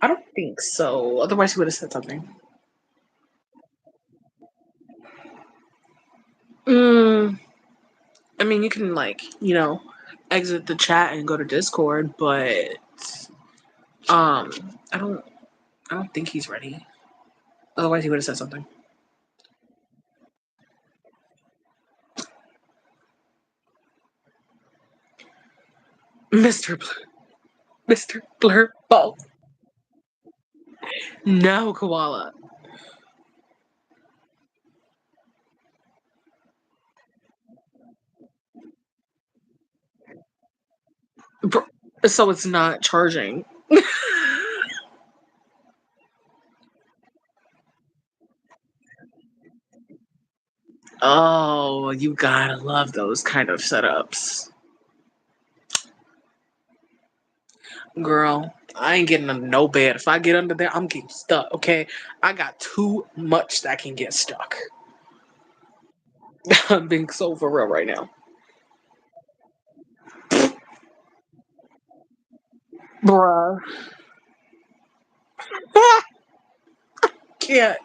I don't think so. Otherwise, he would have said something. Mm, I mean, you can exit the chat and go to Discord, but um, I don't. I don't think he's ready. Otherwise, he would have said something. Mister Mister Blurball. No, Koala. Bro, so it's not charging. Oh, you gotta love those kind of setups. Girl, I ain't getting under no bed. If I get under there, I'm getting stuck, okay? I got too much that can get stuck. I'm being so for real right now. Bruh. Can't.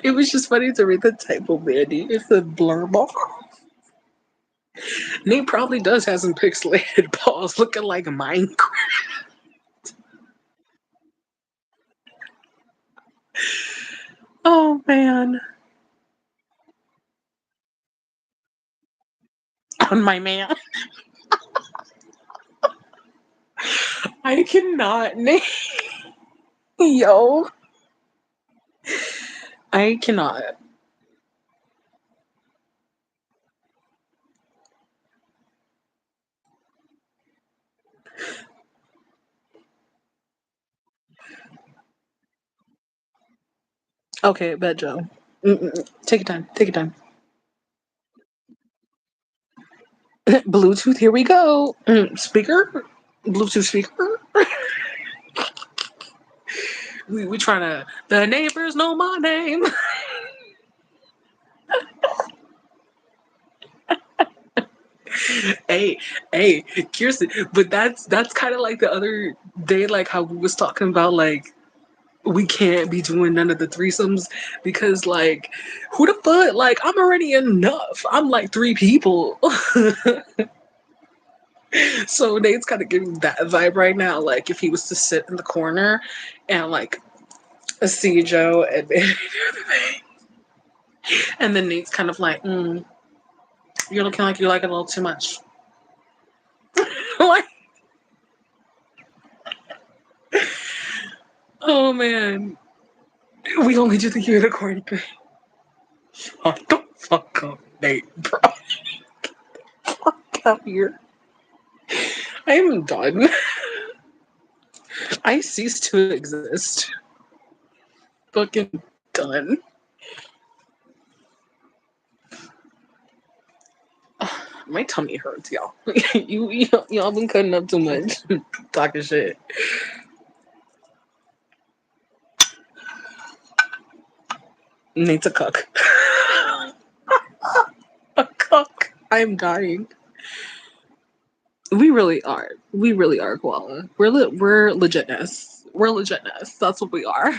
It was just funny to read the typo, Mandy. It's a blurb. Nate probably does have some pixelated paws looking like Minecraft. Oh, man. On my man. I cannot, Nate. Yo. I cannot. Okay, bet Joe. Mm-mm. Take your time. Take your time. Bluetooth, here we go. Speaker? Bluetooth speaker? We trying to. The neighbors know my name. hey, hey, Kirsten. But that's kind of like the other day, like how we was talking about, like we can't be doing none of the threesomes because, like, who the fuck? Like, I'm already enough. I'm like three people. So Nate's kind of giving that vibe right now. Like, if he was to sit in the corner and like see Joe and and then Nate's kind of like, you're looking like you like it a little too much. Like, oh man, we only do the unicorn thing. Shut the fuck up, Nate, bro. Fuck up here. I am done. I cease to exist. Fucking done. My tummy hurts, y'all. Y'all been cutting up too much, talking shit. Nate's a cook. A cook. I am dying. We really are. We really are koala. We're legitness. We're legitness. That's what we are.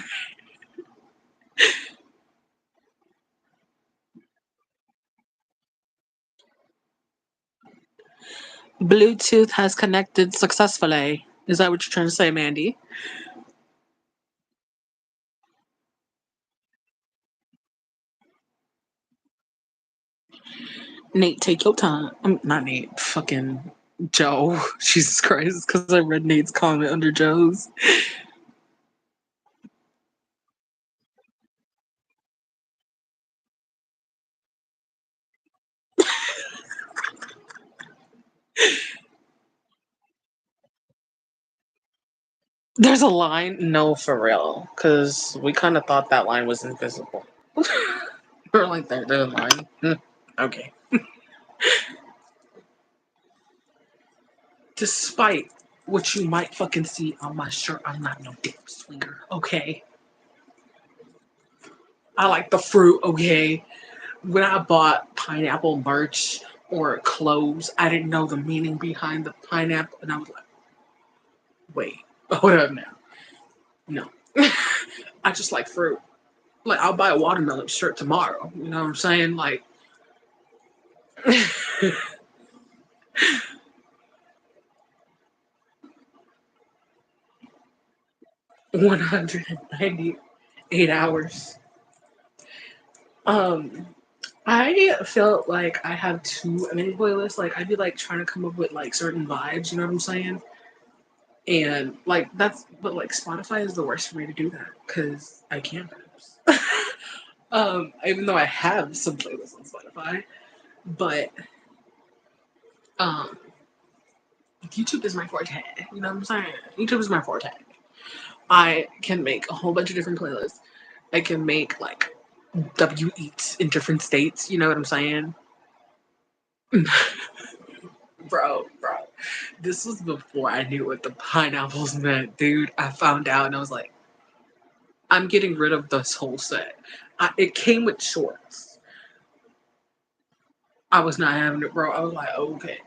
Bluetooth has connected successfully. Is that what you're trying to say, Mandy? Nate, take your time. Not Nate. Fucking Joe. Jesus Christ. Because I read Nate's comment under Joe's. There's a line? No, for real. Because we kind of thought that line was invisible. We're like, there's a line. Okay. Despite what you might fucking see on my shirt, I'm not no dick swinger. Okay. I like the fruit. Okay. When I bought pineapple merch or clothes, I didn't know the meaning behind the pineapple. And I was like, wait, hold up now. No. I just like fruit. Like, I'll buy a watermelon shirt tomorrow. You know what I'm saying? Like, 198 hours. Um, I felt like I have too many playlists. Like, I'd be like trying to come up with like certain vibes, you know what I'm saying? And like, but like, Spotify is the worst for me to do that because I can't. Even though I have some playlists on Spotify, but um, YouTube is my forte. You know what I'm saying? YouTube is my forte. I can make a whole bunch of different playlists. I can make like W eats in different states. You know what I'm saying? Bro. This was before I knew what the pineapples meant, dude. I found out and I was like, I'm getting rid of this whole set. It came with shorts. I was not having it, bro. I was like, okay.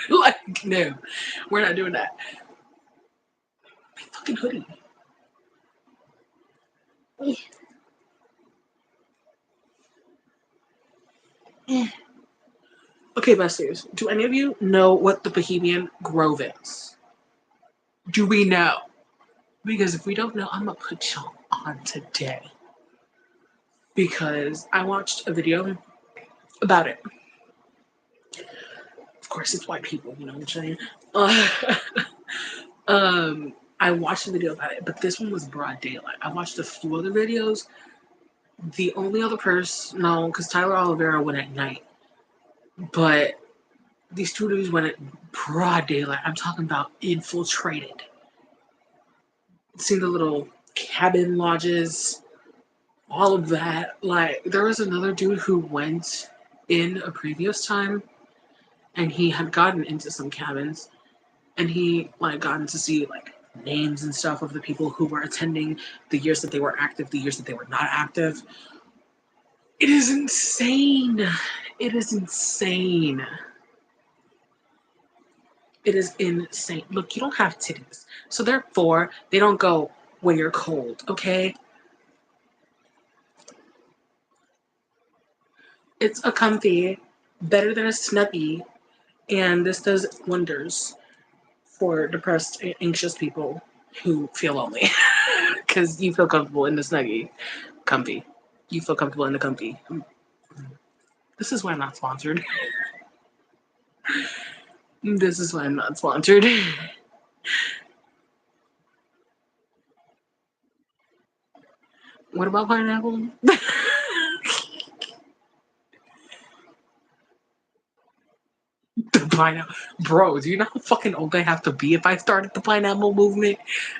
Like, no, we're not doing that. My fucking hoodie. Okay, besties, do any of you know what the Bohemian Grove is? Do we know? Because if we don't know, I'm gonna put y'all on today. Because I watched a video about it. Of course, it's white people, you know what I'm saying? Uh, I watched a video about it, but this one was broad daylight. I watched a few other videos. The only other person, no, because Tyler Oliveira went at night, but these two dudes went at broad daylight. I'm talking about infiltrated. See the little cabin lodges, all of that. Like, there was another dude who went in a previous time and he had gotten into some cabins and he like gotten to see like names and stuff of the people who were attending, the years that they were active, the years that they were not active. It is insane. It is insane. It is insane. Look, you don't have titties. So therefore, they don't go when you're cold, okay? It's a comfy, better than a snuggie, and this does wonders for depressed, anxious people who feel lonely. Because you feel comfortable in the snuggie. Comfy. You feel comfortable in the comfy. This is why I'm not sponsored. This is why I'm not sponsored. What about pineapple? The pineapple, bro. Do you know how fucking old I have to be if I started the pineapple movement?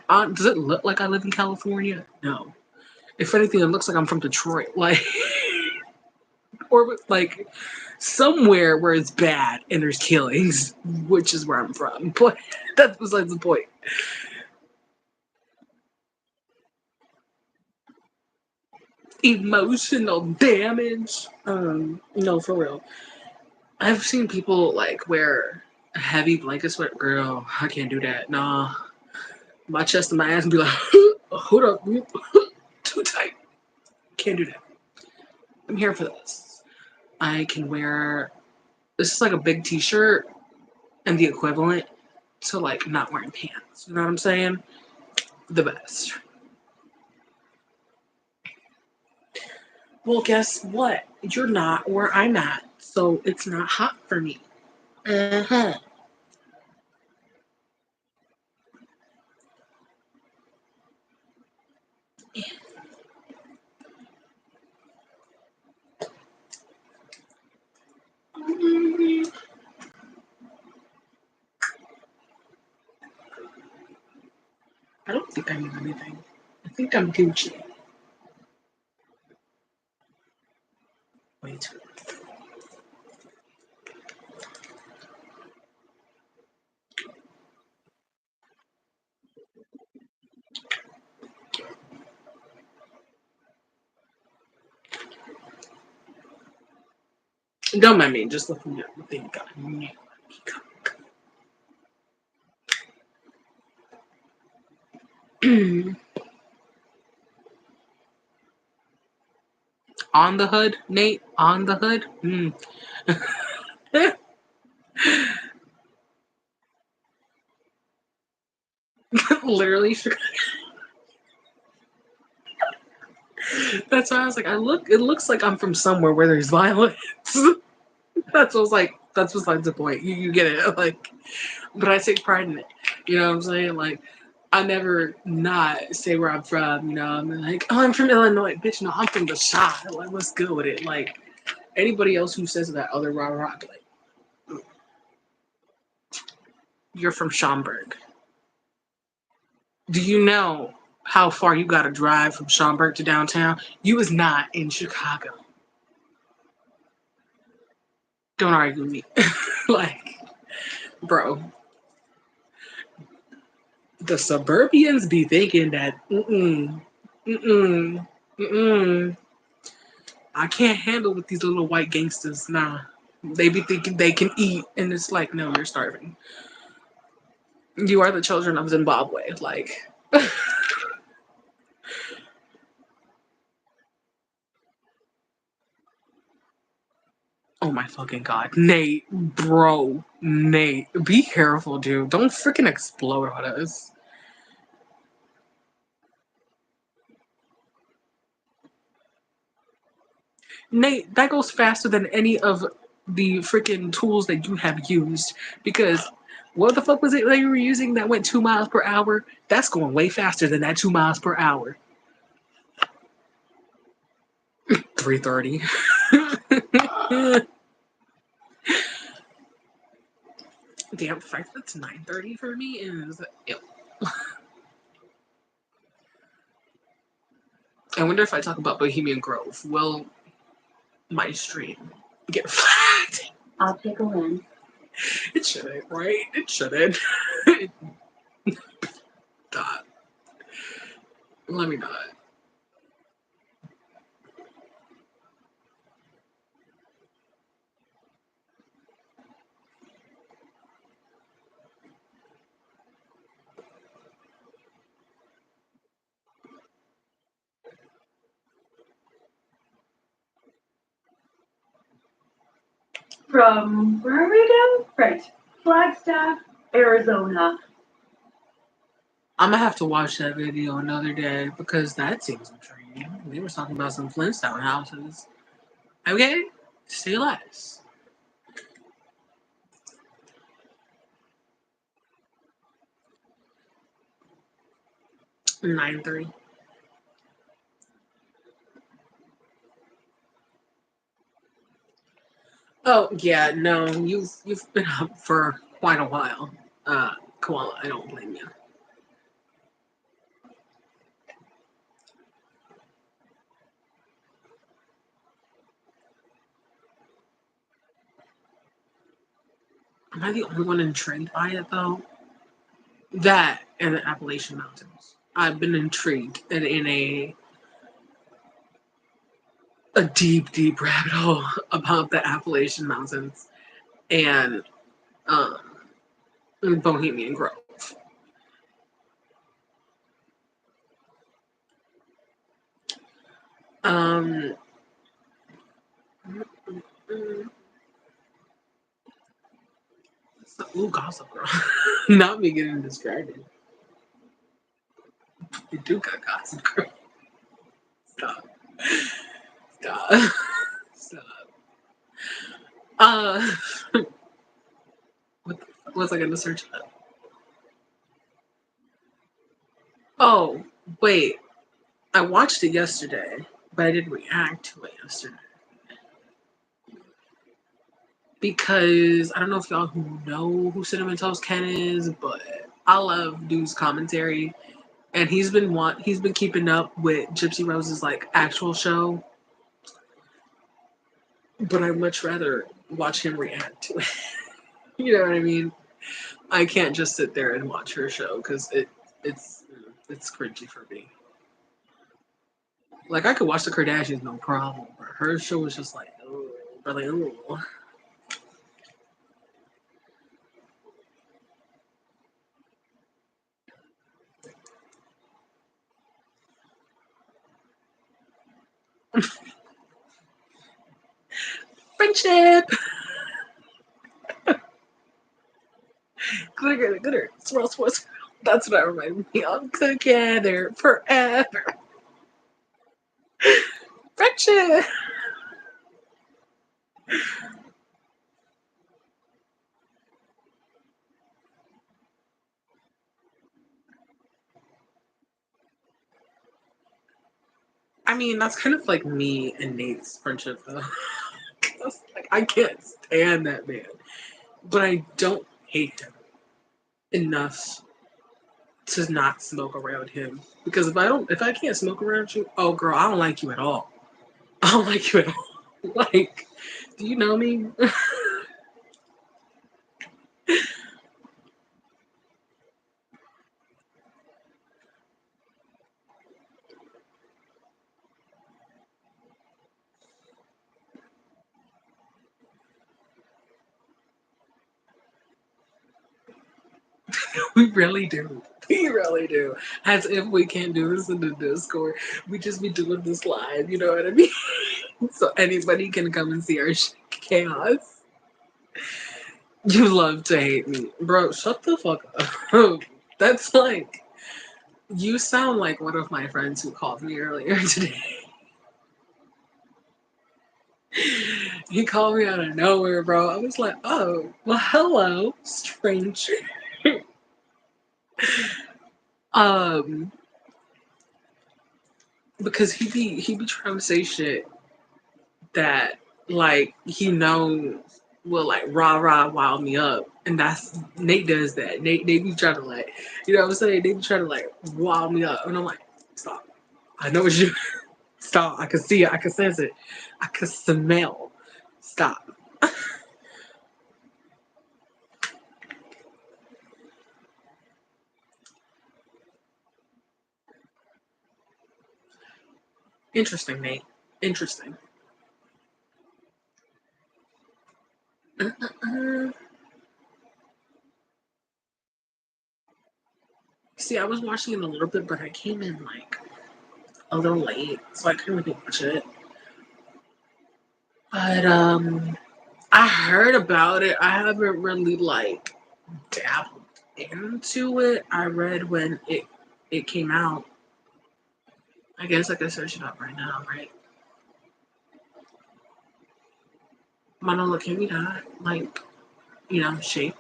Does it look like I live in California? No. If anything, it looks like I'm from Detroit, like, or like somewhere where it's bad and there's killings, which is where I'm from. But that's besides the point. Emotional damage. No, for real. I've seen people like wear a heavy blanket sweat. Girl, I can't do that. Nah, my chest and my ass and be like, hold up, too tight. Can't do that. I'm here for this. I can wear this is like a big t-shirt and the equivalent to like not wearing pants. You know what I'm saying? The best. Well, guess what? You're not where I'm at, so it's not hot for me. Uh-huh. Mhm. I don't think I need anything. I think I'm Gucci. Wait. Don't mind me, just looking at what they got. On the hood, Nate. On the hood. Literally, that's why I was like, I look. It looks like I'm from somewhere where there's violence. That's what's like. That's besides the point. You get it. Like, but I take pride in it. You know what I'm saying? Like, I never not say where I'm from. You know, I'm like, oh, I'm from Illinois, bitch. No, I'm from the shop. Like, what's good with it? Like, anybody else who says that other rah rah, like, you're from Schaumburg. Do you know how far you got to drive from Schaumburg to downtown? You was not in Chicago. Don't argue with me. Like, bro, the suburbians be thinking that, mm-mm, mm-mm. I can't handle with these little white gangsters. Nah. They be thinking they can eat, and it's like, no, you're starving. You are the children of Zimbabwe. Like, oh my fucking god. Nate, bro, Nate, be careful, dude. Don't freaking explode on us. Nate, that goes faster than any of the freaking tools that you have used. Because what the fuck was it that you were using that went 2 miles per hour? That's going way faster than that 2 miles per hour. 330. Damn, the fact that's 9:30 for me is ew. I wonder if I talk about Bohemian Grove, will my stream get flagged? I'll pick a win. It shouldn't, right? It shouldn't. God, let me not. From where are we again? Right. Flagstaff, Arizona. I'm gonna have to watch that video another day because that seems intriguing. They were talking about some Flintstone houses. Okay, say less. 9:30. Oh yeah, no, you've been up for quite a while. Koala, I don't blame you. Am I the only one intrigued by it though? That and the Appalachian Mountains. I've been intrigued in a a deep, deep rabbit hole about the Appalachian Mountains and um, Bohemian Grove. Um, ooh, Gossip Girl. Not me getting distracted. You do got Gossip Girl. Stop. Stop. Stop. Uh, what was I going to search up? Oh, wait. I watched it yesterday, but I didn't react to it yesterday. Because I don't know if y'all who know who Cinnamon Toast Ken is, but I love dude's commentary, and he's been keeping up with Gypsy Rose's like actual show, but I'd much rather watch him react to it. You know what I mean? I can't just sit there and watch her show because it's it's cringy for me. Like I could watch the Kardashians no problem, but her show was just like, oh, really, oh. Friendship, glitter, glitter, swirl, swirl, swirl. That's what I remind me of. Together forever, friendship. I mean, that's kind of like me and Nate's friendship, though. 'Cause, like, I can't stand that man, but I don't hate him enough to not smoke around him. Because if I can't smoke around you, oh girl, I don't like you at all. I don't like you at all. Like, do you know me? We really do. We really do. As if we can't do this in the Discord. We just be doing this live, you know what I mean? So anybody can come and see our chaos. You love to hate me. Bro, shut the fuck up. That's like, you sound like one of my friends who called me earlier today. He called me out of nowhere, bro. I was like, oh, well, hello, stranger. um, because he be trying to say shit that like he knows will like rah rah wild me up, and that's Nate does that. Nate be trying to like, you know what I'm saying? They be trying to like wild me up, and I'm like, stop. I know what you stop. I can see it. I can sense it. I can smell. Stop. Interesting, Nate. Interesting. Uh, See, I was watching it a little bit, but I came in like a little late, so I couldn't really watch it. But I heard about it. I haven't really like dabbled into it. I read when it came out. I guess I can search it up right now, right? Manolo, can we not like shake?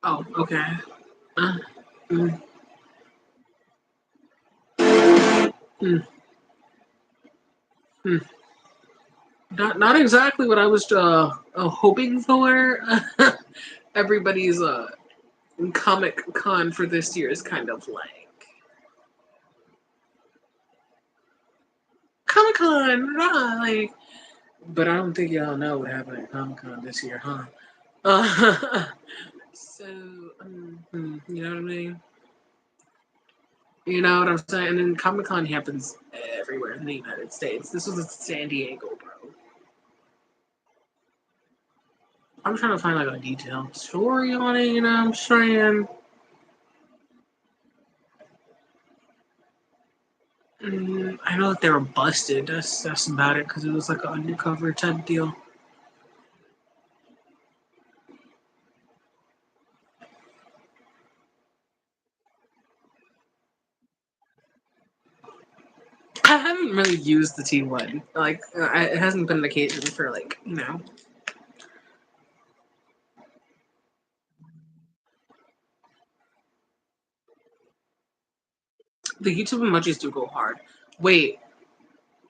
Oh, okay. Uh, mm, mm, mm. Not exactly what I was hoping for. Everybody's Comic Con for this year is kind of like Comic Con, like But I don't think y'all know what happened at Comic Con this year, huh? Uh, so, you know what I mean? You know what I'm saying? And then Comic Con happens everywhere in the United States. This was in San Diego, bro. I'm trying to find like a detailed story on it, you know what I'm saying? I know that they were busted. That's about it because it was like an undercover type deal. I haven't really used the T1. Like, it hasn't been an occasion for like, you know. The YouTube emojis do go hard. Wait,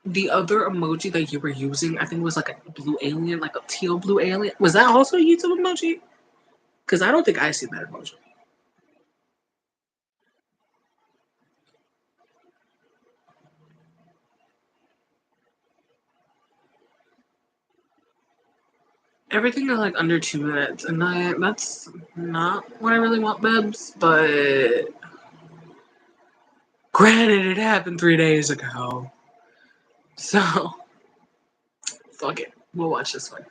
the other emoji that you were using, I think was like a blue alien, like a teal blue alien. Was that also a YouTube emoji? Because I don't think I see that emoji. Everything is like under 2 minutes, and that's not what I really want, Bebs. But granted, it happened 3 days ago, so fuck it. We'll watch this one.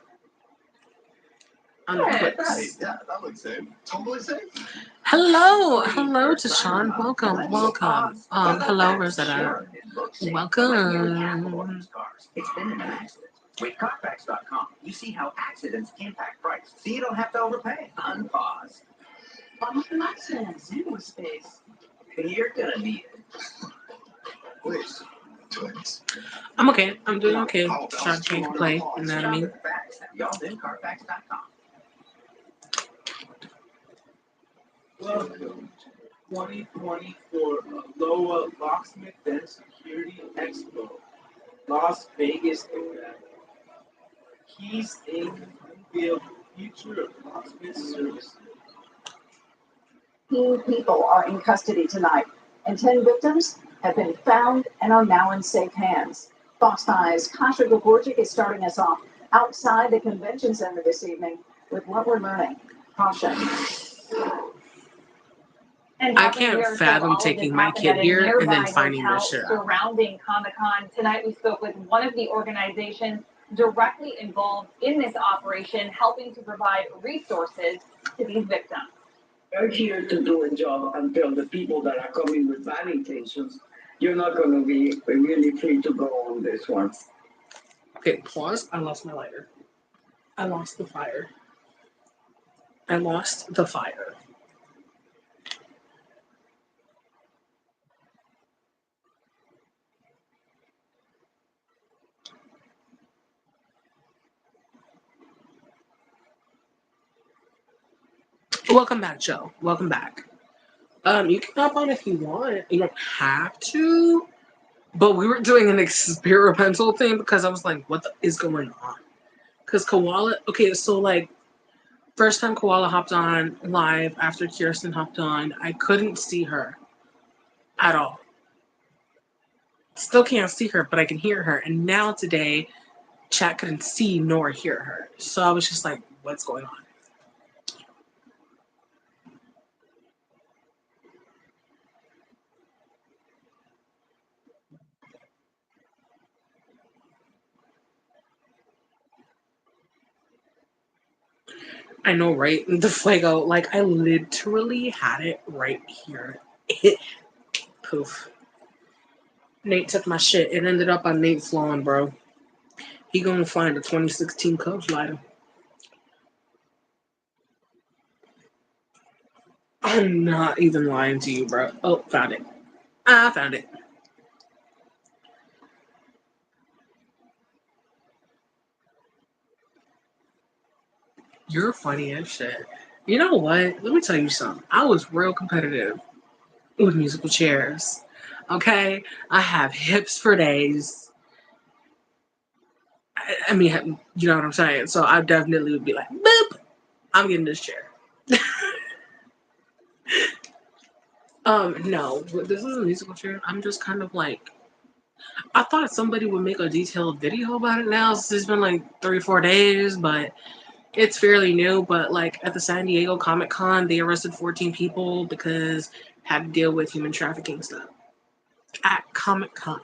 On Twix. Yeah, that looks safe. Totally safe. Hello to Sean. Welcome. Hello, Rosetta. Welcome. It's been in an accident. With Carfax.com, you see how accidents impact price, so you don't have to overpay. Unpause. I'm not saying zero space. You're gonna need it. Please. Twins. I'm okay. I'm doing okay. Trying to change play. You know what I mean? Y'all in Carfax.com. Welcome to 2024 Aloha Locksmith and Security Expo, Las Vegas, Nevada. Keys Inc. unveiled the future of locksmith services. 15 people are in custody tonight, and 10 victims have been found and are now in safe hands. Fox 5's Kasha Gaborchik is starting us off outside the convention center this evening with what we're learning. Kasha. I can't fathom taking my kid here and then finding this shit out. Surrounding Comic-Con tonight, we spoke with one of the organizations directly involved in this operation, helping to provide resources to these victims. We're here to do a job until the people that are coming with bad intentions, you're not going to be really free to go on this one. Okay, pause. I lost my lighter. I lost the fire. I lost the fire. Welcome back, Joe. Welcome back. You can hop on if you want. You don't have to. But we were doing an experimental thing because I was like, what is going on? Because Koala, okay, so like, first time Koala hopped on live after Kirsten hopped on, I couldn't see her at all. Still can't see her, but I can hear her. And now today, chat couldn't see nor hear her. So I was just like, what's going on? I know, right? The Fuego, like, I literally had it right here. Poof. Nate took my shit. It ended up on Nate's lawn, bro. He gonna find a 2016 Cubs lighter. I'm not even lying to you, bro. Oh, found it. I found it. You're funny as shit. You know what? Let me tell you something. I was real competitive with musical chairs. Okay? I have hips for days. I mean, you know what I'm saying? So I definitely would be like, boop, I'm getting this chair. No, this is a musical chair. I'm just kind of like, I thought somebody would make a detailed video about it now since it's been like 3 or 4 days, but it's fairly new. But like at the San Diego Comic Con, they arrested 14 people because had to deal with human trafficking stuff at Comic Con.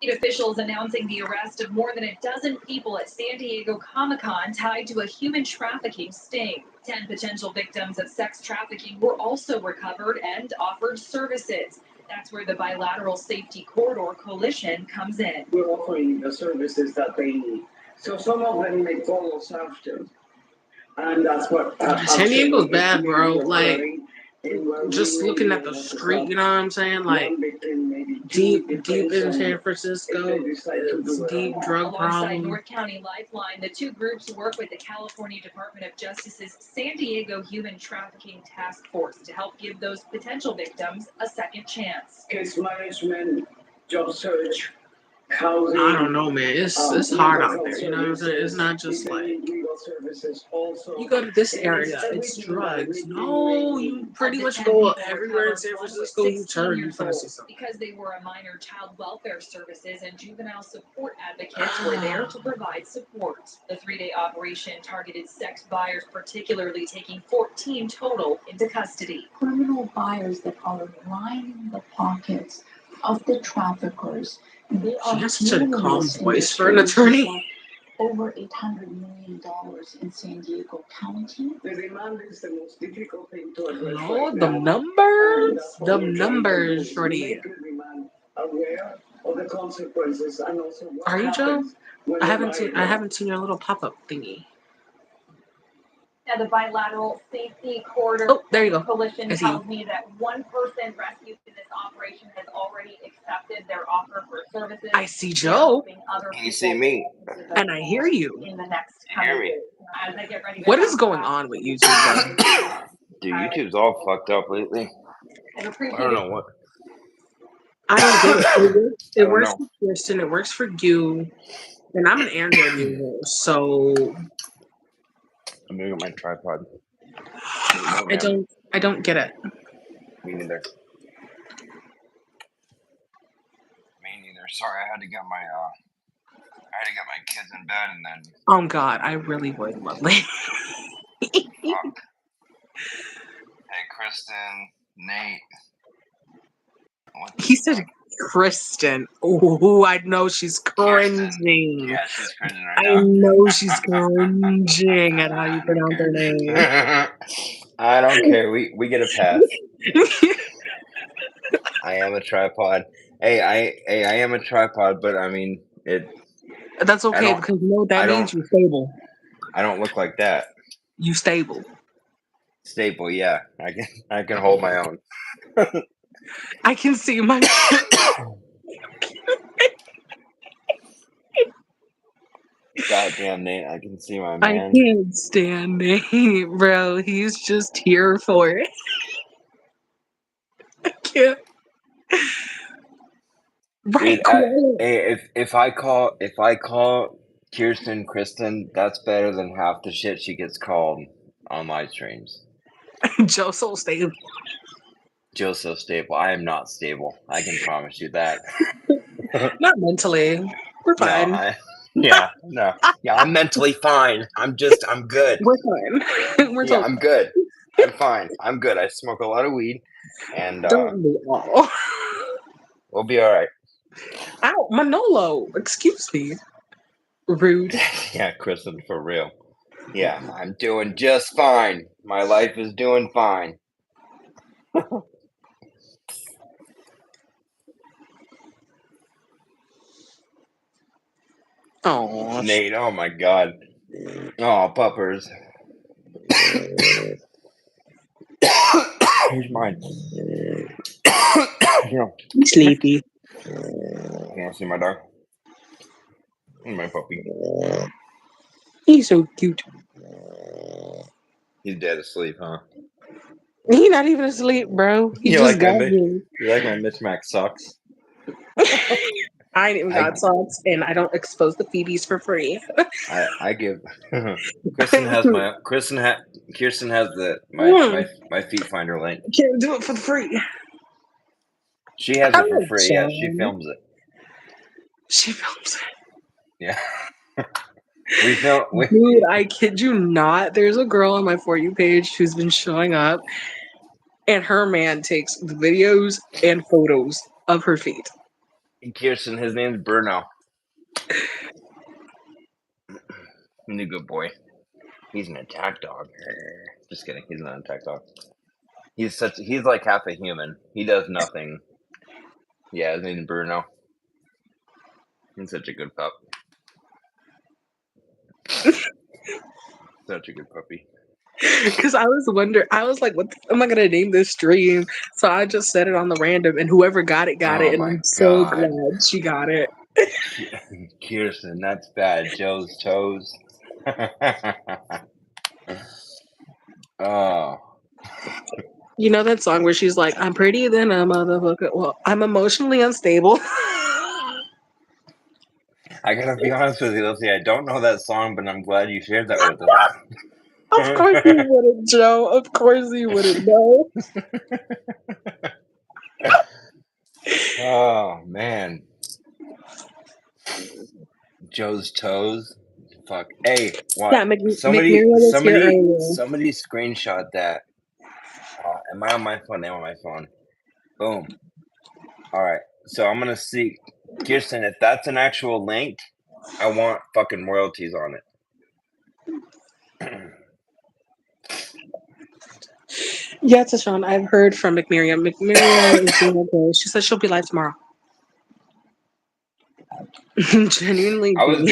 State officials announcing the arrest of more than a dozen people at San Diego Comic-Con tied to a human trafficking sting. 10 potential victims of sex trafficking were also recovered and offered services. That's where the Bilateral Safety Corridor Coalition comes in. We're offering the services that they need. So some of them may follow us after. And that's what San Diego's bad, bro. we're Like, running, and where we just really looking at the want to street, help you know what I'm saying? Like, one victim, maybe deep two, in depends on San if Francisco, they decide to it's do it or deep not. drug Alongside problem. North County Lifeline, the two groups work with the California Department of Justice's San Diego Human Trafficking Task Force to help give those potential victims a second chance. Case management, job search, housing. I don't know, man. It's hard out mental there. You know what I'm saying? It's not just if they like need legal services also. you go to this It's area, it's everything that drugs. we've been No, doing. you pretty Of the much 10 go people everywhere in recovered, San one was Francisco. You 16 turn, you years finna see old. something. Because they were a minor, child welfare services and juvenile support advocates were there to provide support. The 3-day operation targeted sex buyers, particularly taking 14 total into custody. Criminal buyers that are lining the pockets of the traffickers. They She are has such a calm humongous voice for an industry. attorney. Like over $800 million in San Diego County. The demand is the most difficult thing to address No, right the now. And numbers, that's what the we're trying to numbers, do. shorty. Make the demand aware of the consequences and also what Are you Joe? happens when I the haven't seen your little pop up thingy. Now, the Bilateral Safety Corridor Oh, there you go. Coalition I see you. tells me that one person rescued in this operation has already accepted their offer for services. I see They are Joe, hoping other Can you people see me? and I hear you. in the next You hear coming me? days. As I get ready to What is wrap going up, on with YouTube, bro? Dude, YouTube's all fucked up lately. I've I appreciated don't know what. I don't get it. I It don't works know. for Kirsten. It works for you, and I'm an Android user, so I'm gonna get my tripod. I don't get it. Me neither. Me neither. Sorry, I had to get my kids in bed and then Oh God, I really would, lovely. fuck. Hey, Kristen, Nate. What the He said fuck? Kristen. Oh, I know she's Kirsten. cringing. Yeah, she's cringing right I now. know she's cringing at how you pronounce her name. I don't care. We get a pass. I am a tripod. Hey, I am a tripod, but I mean it. That's okay because you know what that means? You're stable. I don't look like that. You stable. Stable, yeah. I can hold my own. I can see my. Goddamn, Nate, I can see my I man. can't stand Nate, bro. He's just here for it. I can't. Right, Dude, cool. hey, if I call Kirsten Kristen, that's better than half the shit she gets called on live streams. Joe so stable. Joe's so stable. I am not stable. I can promise you that. Not mentally. We're fine. I'm mentally fine. I'm good. We're fine. We're I'm good. I'm fine. I'm good. I smoke a lot of weed, and don't we all? we'll be all right. Ow, Manolo. Excuse me. Rude. Yeah, Kristen, for real. Yeah, I'm doing just fine. My life is doing fine. Oh, Nate, oh my God. Oh, puppers. Here's mine. he's sleepy. You want to see my dog? My puppy. He's so cute. He's dead asleep, huh? He's not even asleep, bro. He just got me. You like my Mismax socks? I ain't even got socks, and I don't expose the Phoebes for free. I give. Kirsten has my feet finder link. Can't do it for free. She has I it for like free. Yeah, she John. films it. She films it. Yeah. We film. Dude, I kid you not. There's a girl on my For You page who's been showing up, and her man takes the videos and photos of her feet. Kirsten, his name's Bruno. He's a good boy. He's an attack dog. Just kidding. He's not an attack dog. He's like half a human. He does nothing. Yeah, his name's Bruno. He's such a good pup. Such a good puppy. Because I was like, what am I going to name this stream? So I just set it on the random, and whoever got it, got it. Oh And my I'm so god. glad she got it. Kirsten, that's bad. Joe's toes. Oh. You know that song where she's like, I'm pretty than a motherfucker. Well, I'm emotionally unstable. I gotta be honest with you, Lucy. I don't know that song, but I'm glad you shared that with us. Of course you wouldn't, Joe. Of course you wouldn't know. Oh man. Joe's toes. Fuck. Hey, Yeah, what? McMuriel was here earlier. Somebody screenshot that. Am I on my phone? I'm on my phone. Boom. All right. So I'm gonna see, Kirsten. If that's an actual link, I want fucking royalties on it. Yeah, Tashawn, I've heard from McMuriel. McMuriel is doing okay. She said she'll be live tomorrow. Genuinely I was be.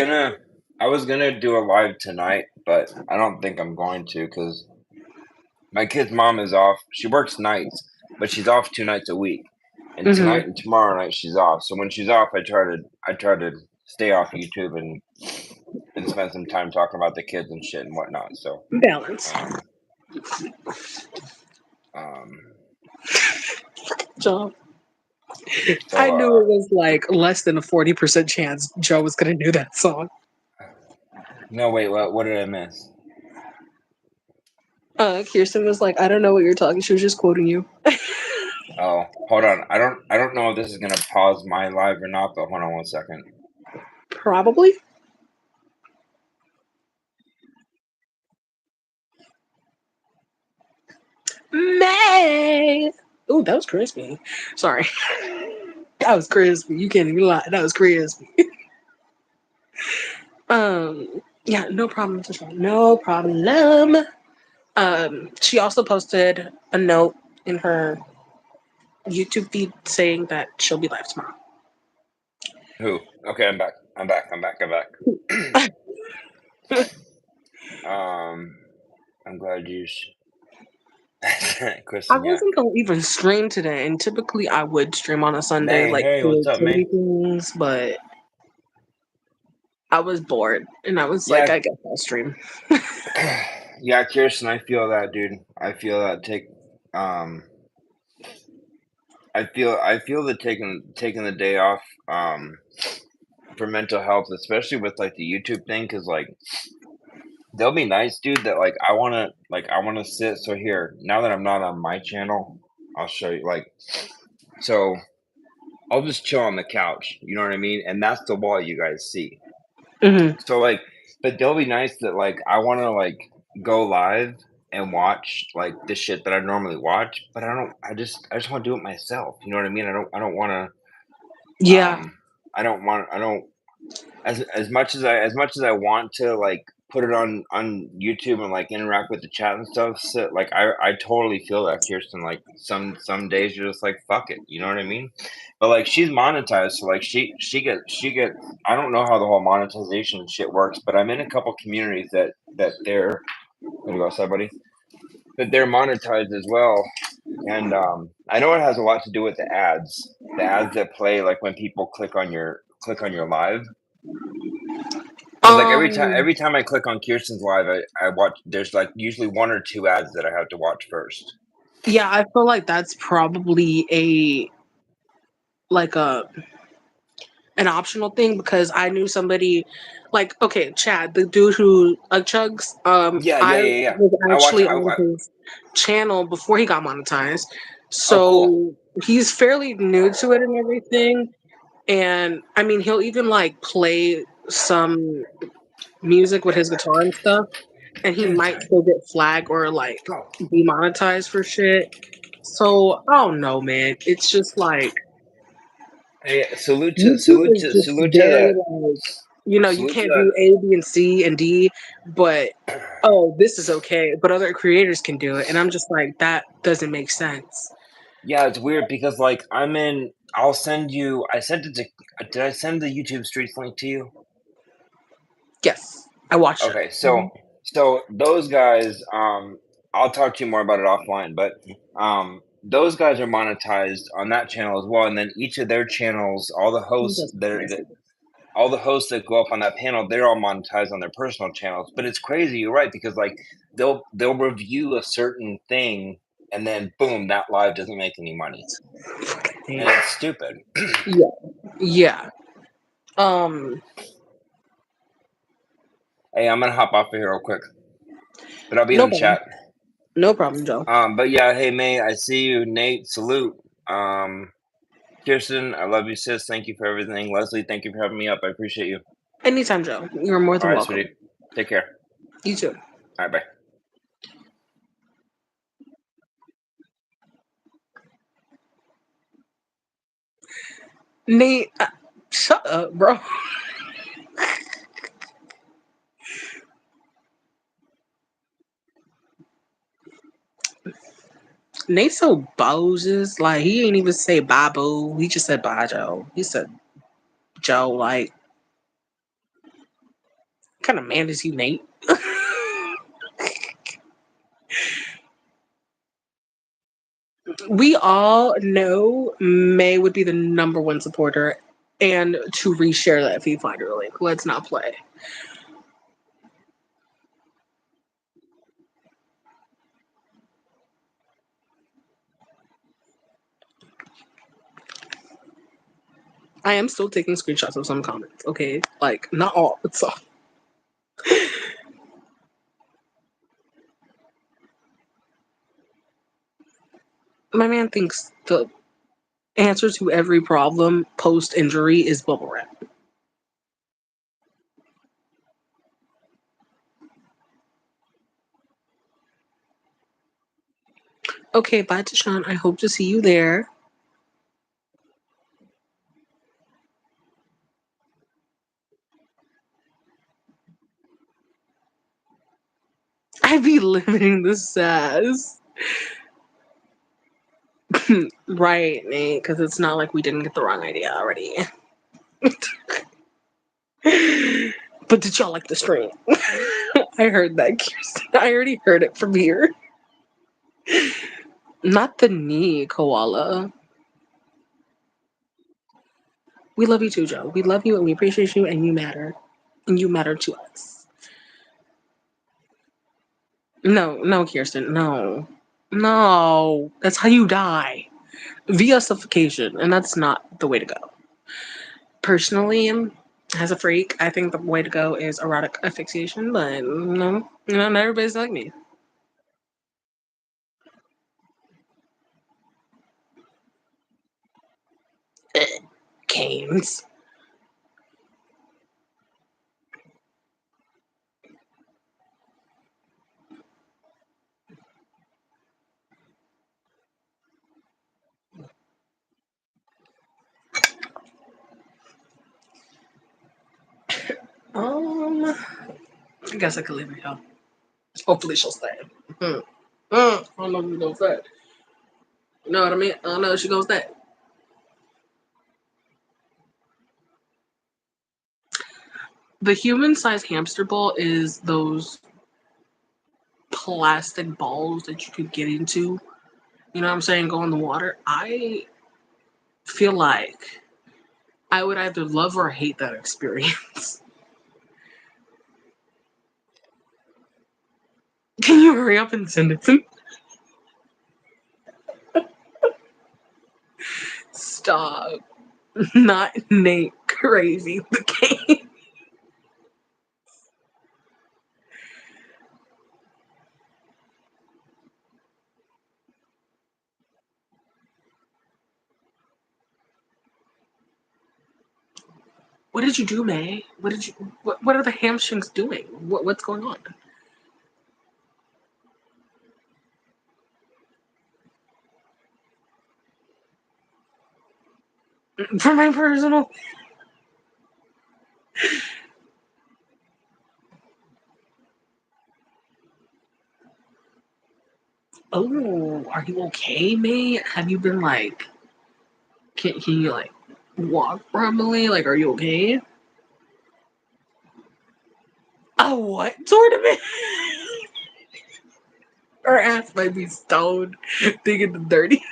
gonna do a live tonight, but I don't think I'm going to because my kid's mom is off. She works nights, but she's off 2 nights a week. And tonight and tomorrow night she's off. So when she's off, I try to stay off YouTube and spend some time talking about the kids and shit and whatnot. So Balance. Joe. So I knew it was like less than a 40% chance Joe was going to do that song. no, wait, what did I miss? Kirsten was like, I don't know what you're talking. She was just quoting you. Oh, hold on. I don't know if this is gonna pause my live or not, but hold on 1 second. Probably. May. Ooh, that was crispy. Sorry. That was crispy. You can't even lie. That was crispy. Yeah, no problem, Tashawn. No problem. She also posted a note in her YouTube feed saying that she'll be live tomorrow. Who? Okay, I'm back. I'm back. I'm glad you. Kristen, I wasn't gonna even stream today, and typically I would stream on a Sunday, May, like hey, what's up, May? things, but I was bored, and I was like, I guess I'll stream. Yeah, Kirsten, I feel that, dude. I feel that. I feel that taking the day off for mental health, especially with like the YouTube thing, because like they'll be nice, dude. That like I wanna sit. So here, now that I'm not on my channel, I'll show you. Like, so I'll just chill on the couch. You know what I mean? And that's the wall you guys see. Mm-hmm. So like, but they'll be nice that like I want to like go live and watch like the shit that I normally watch, but I don't. I just want to do it myself. You know what I mean? I don't want to. Yeah. I don't want. I don't. As much as I want to like put it on YouTube and like interact with the chat and stuff. So, like I totally feel that, Kirsten. Like some days you're just like fuck it. You know what I mean? But like she's monetized, so like she gets. I don't know how the whole monetization shit works, but I'm in a couple communities that they're gonna go outside, buddy. That they're monetized as well, and I know it has a lot to do with the ads that play like when people click on your live. Because like every time I click on Kirsten's live, I watch. There's like usually 1 or 2 ads that I have to watch first. Yeah, I feel like that's probably an optional thing because I knew somebody like Chad, the dude who chugs. Yeah. I was I watch. actually on his channel before he got monetized. Oh, cool. So he's fairly new to it and everything. And I mean, he'll even like play some music with his guitar and stuff, and he might still get flagged or like Go. demonetized for shit. So I don't know, man. It's just like Hey, YouTube is just salute to very the, like, you know, you salute to can't do A, B, and C and D, but that. oh, this is okay. But other creators can do it, and I'm just like, that doesn't make sense. Yeah, it's weird because like I'm in. I'll send you. I sent it to. Did I send the YouTube Streets link to you? Yes, I watched it. Okay, so those guys. I'll talk to you more about it offline, but those guys are monetized on that channel as well, and then each of their channels, all the hosts, all the hosts that go up on that panel, they're all monetized on their personal channels. But it's crazy, you're right, because like they'll review a certain thing, and then boom, that live doesn't make any money, and it's stupid. Yeah, yeah. Um, Hey, I'm gonna hop off of here real quick, but I'll be in no the problem. chat. No problem, Joe. But yeah, hey May, I see you. Nate, salute. Kirsten, I love you, sis. Thank you for everything. Leslie, thank you for having me up. I appreciate you. Anytime, Joe. You're more All than right, welcome. sweetie. Take care. You too. All right, bye. Nate, shut up, bro. Nate so bozes. Like, he ain't even say bye, boo. He just said bye, Joe. He said, Joe, like, what kind of man is you, Nate? We all know May would be the number one supporter and to reshare that feed finder link. Let's not play. I am still taking screenshots of some comments, okay? Like, not all, but some. My man thinks the answer to every problem post injury is bubble wrap. Okay, bye, Deshaun. I hope to see you there. I be limiting the sass. Right, Nate, because it's not like we didn't get the wrong idea already. But did y'all like the stream? I heard that, Kirsten. I already heard it from here. Not the knee, koala. We love you too, Joe. We love you and we appreciate you and you matter. And you matter to us. No, Kirsten, no. No. That's how you die. Via suffocation. And that's not the way to go. Personally, as a freak, I think the way to go is erotic asphyxiation, but no, not everybody's like me. Canes. I guess I could leave it here. Hopefully she'll stay. I don't know if she's gonna stay. You know what I mean? I don't know if she's gonna stay. The human-sized hamster ball is those plastic balls that you could get into. You know what I'm saying? Go in the water. I feel like I would either love or hate that experience. Can you hurry up and send it to me? Stop. Not Nate Crazy the game. What did you do, May? What are the hamstrings doing? What's going on? For my personal. Oh, are you okay, May? Have you been like? Can you like walk properly? Like, are you okay? A what tournament? Her ass might be stoned, thinking the dirty.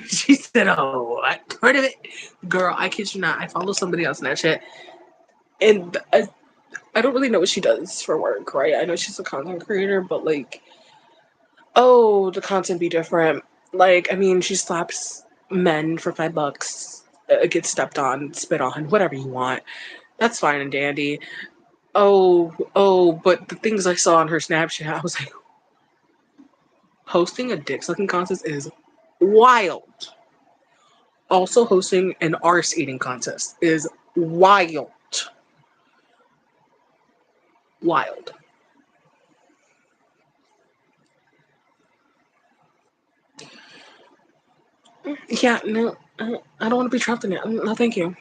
She said, "Oh, what tournament?" Girl, I kid you not. I follow somebody on Snapchat, and I don't really know what she does for work, right? I know she's a content creator, but like, oh, the content be different. Like, I mean, she slaps men for $5, gets stepped on, spit on, whatever you want. That's fine and dandy. Oh, but the things I saw on her Snapchat, I was like, hosting a dick sucking contest is wild. Also, hosting an arse eating contest is wild. Wild. Yeah, no, I don't want to be trapped in it. No, thank you.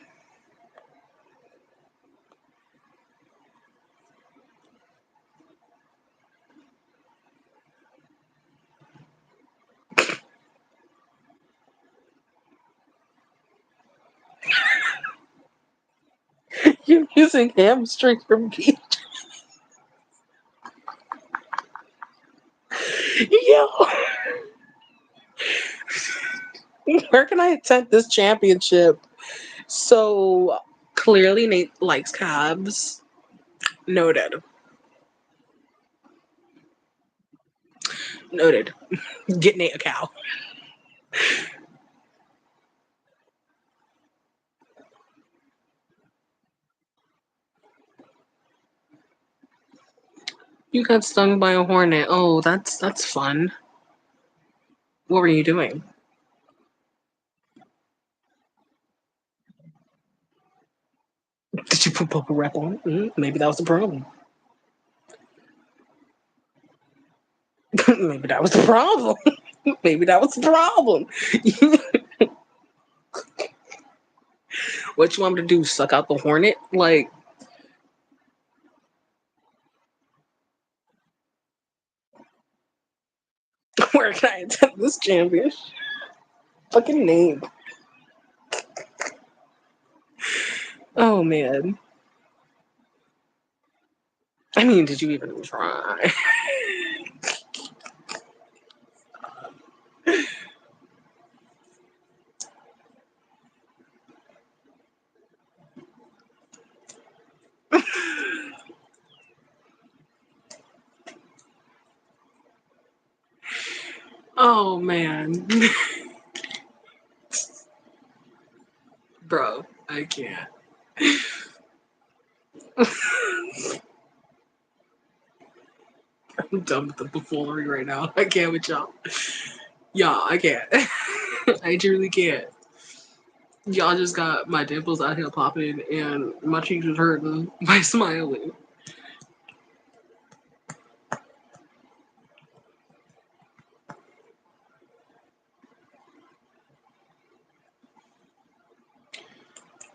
You're using hamstring for me. Yo, where can I attend this championship? So clearly, Nate likes cabs. Noted. Noted. Get Nate a cow. You got stung by a hornet. Oh, that's fun. What were you doing? Did you put bubble wrap on? Maybe that was the problem. Maybe that was the problem. Maybe that was the problem. What you want me to do? Suck out the hornet? Like, where can I attend this champion? Fucking name. Oh man. I mean, did you even try? Oh man. Bro, I can't. I'm done with the buffoonery right now. I can't with y'all. Y'all, I can't. I truly can't. Y'all just got my dimples out here popping and my cheeks is hurting by smiling.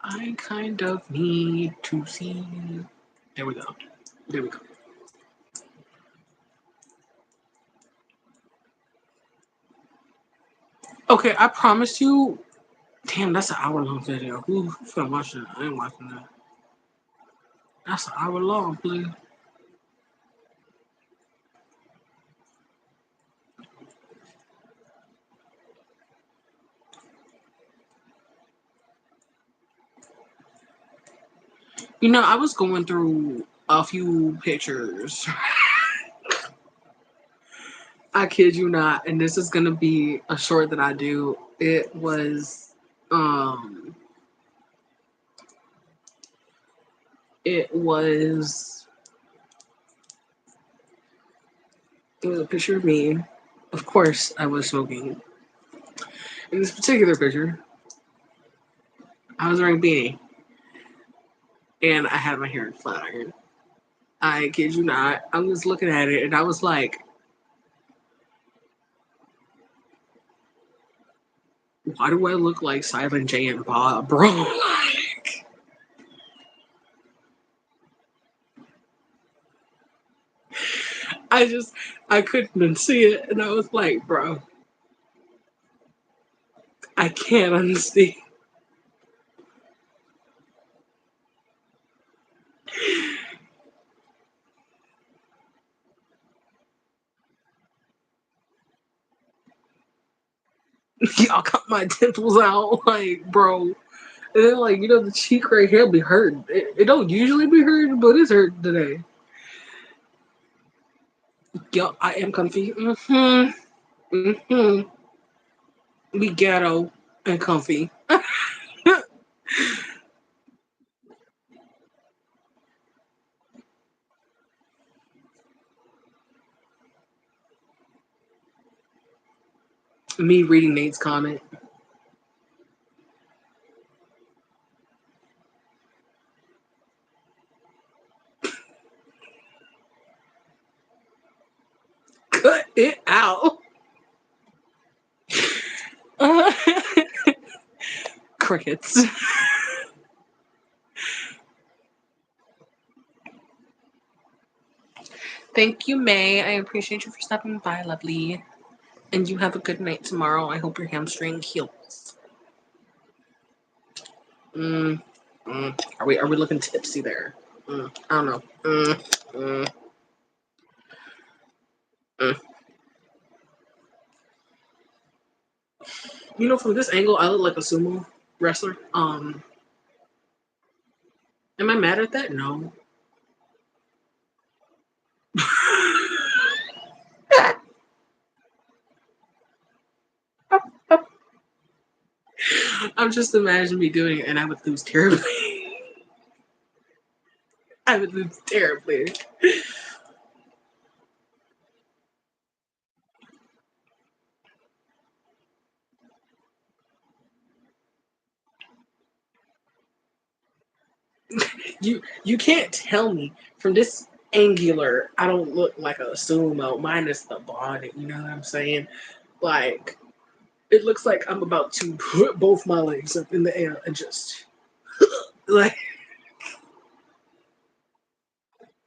I kind of need to see. There we go. There we go. Okay, I promise you. Damn, that's an hour long video. Who's gonna watch that? I ain't watching that. That's an hour long, please. You know, I was going through a few pictures. I kid you not, and this is gonna be a short that I do. Um it was it was a picture of me. Of course I was smoking. In this particular picture, I was wearing a beanie. And I had my hair in flat iron. I kid you not. I was looking at it and I was like, why do I look like Silent J and Bob, bro? Like, I couldn't unsee it. And I was like, bro, I can't unsee. Y'all cut my temples out. Like, bro. And then, like, the cheek right here be hurting. It don't usually be hurting, but it's hurting today. Yo, I am comfy. Be ghetto and comfy. Me reading Nate's comment. Cut it out. Crickets. Thank you, May. I appreciate you for stopping by, lovely. And you have a good night tomorrow. I hope your hamstring heals. Are we looking tipsy there? I don't know. Mm. From this angle, I look like a sumo wrestler. Am I mad at that? No. I'm just imagining me doing it, and I would lose terribly. I would lose terribly. You can't tell me from this angular I don't look like a sumo minus the body. You know what I'm saying? Like it looks like I'm about to put both my legs up in the air and just like.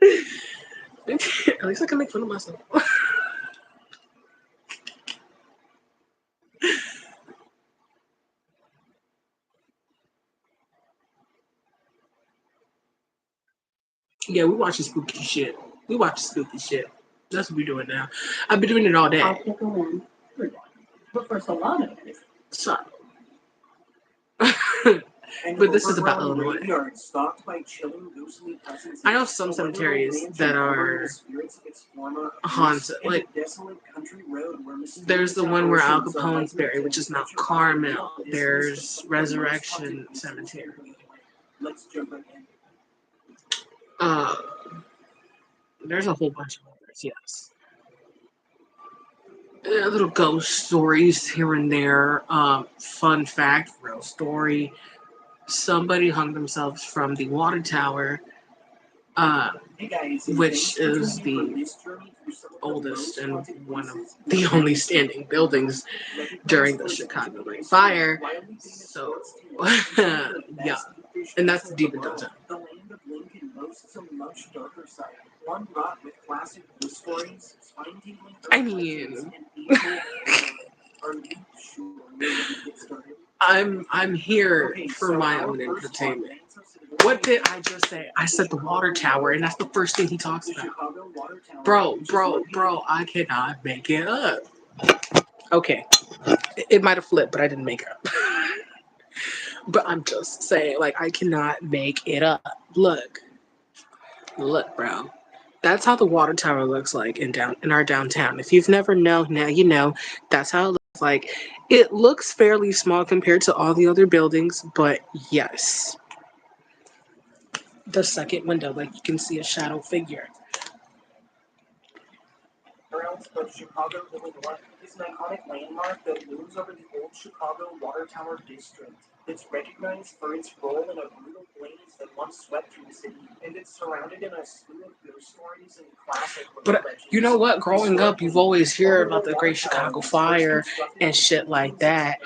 At least I can make fun of myself. Yeah, we watching spooky shit. We watching spooky shit. That's what we're doing now. I've been doing it all day. I'll pickle in for that. But for salami, So. But this is about Illinois. I know some cemeteries that are haunted. Like, there's the one where Al Capone's buried, which is Mount Carmel. There's Resurrection Cemetery. There's a whole bunch of others, yes. Little ghost stories here and there. Fun fact, real story. Somebody hung themselves from the water tower, which is the oldest and one of the only standing buildings during the Chicago Night Fire. So, yeah, and that's the Demon Downtown. The land of Lincoln boasts a much darker side. One wrought with classic ghost stories, spine-tingling. I mean, I'm here for my own entertainment. What did I just say? I said the water tower, and that's the first thing he talks about. Bro, I cannot make it up. Okay, it might have flipped, but I didn't make it up. But I'm just saying, like, I cannot make it up. Look, bro. That's how the water tower looks like in our downtown. If you've never known, now you know. That's how it looks like. It looks fairly small compared to all the other buildings, but yes. The second window, like you can see a shadow figure. is an iconic landmark that looms over the old Chicago Water Tower district. It's recognized for its role in a brutal blaze that once swept through the city, and it's surrounded in a slew of ghost stories and classic But legends. you know what? Growing up, you've always heard about the Great Chicago Fire and shit like that,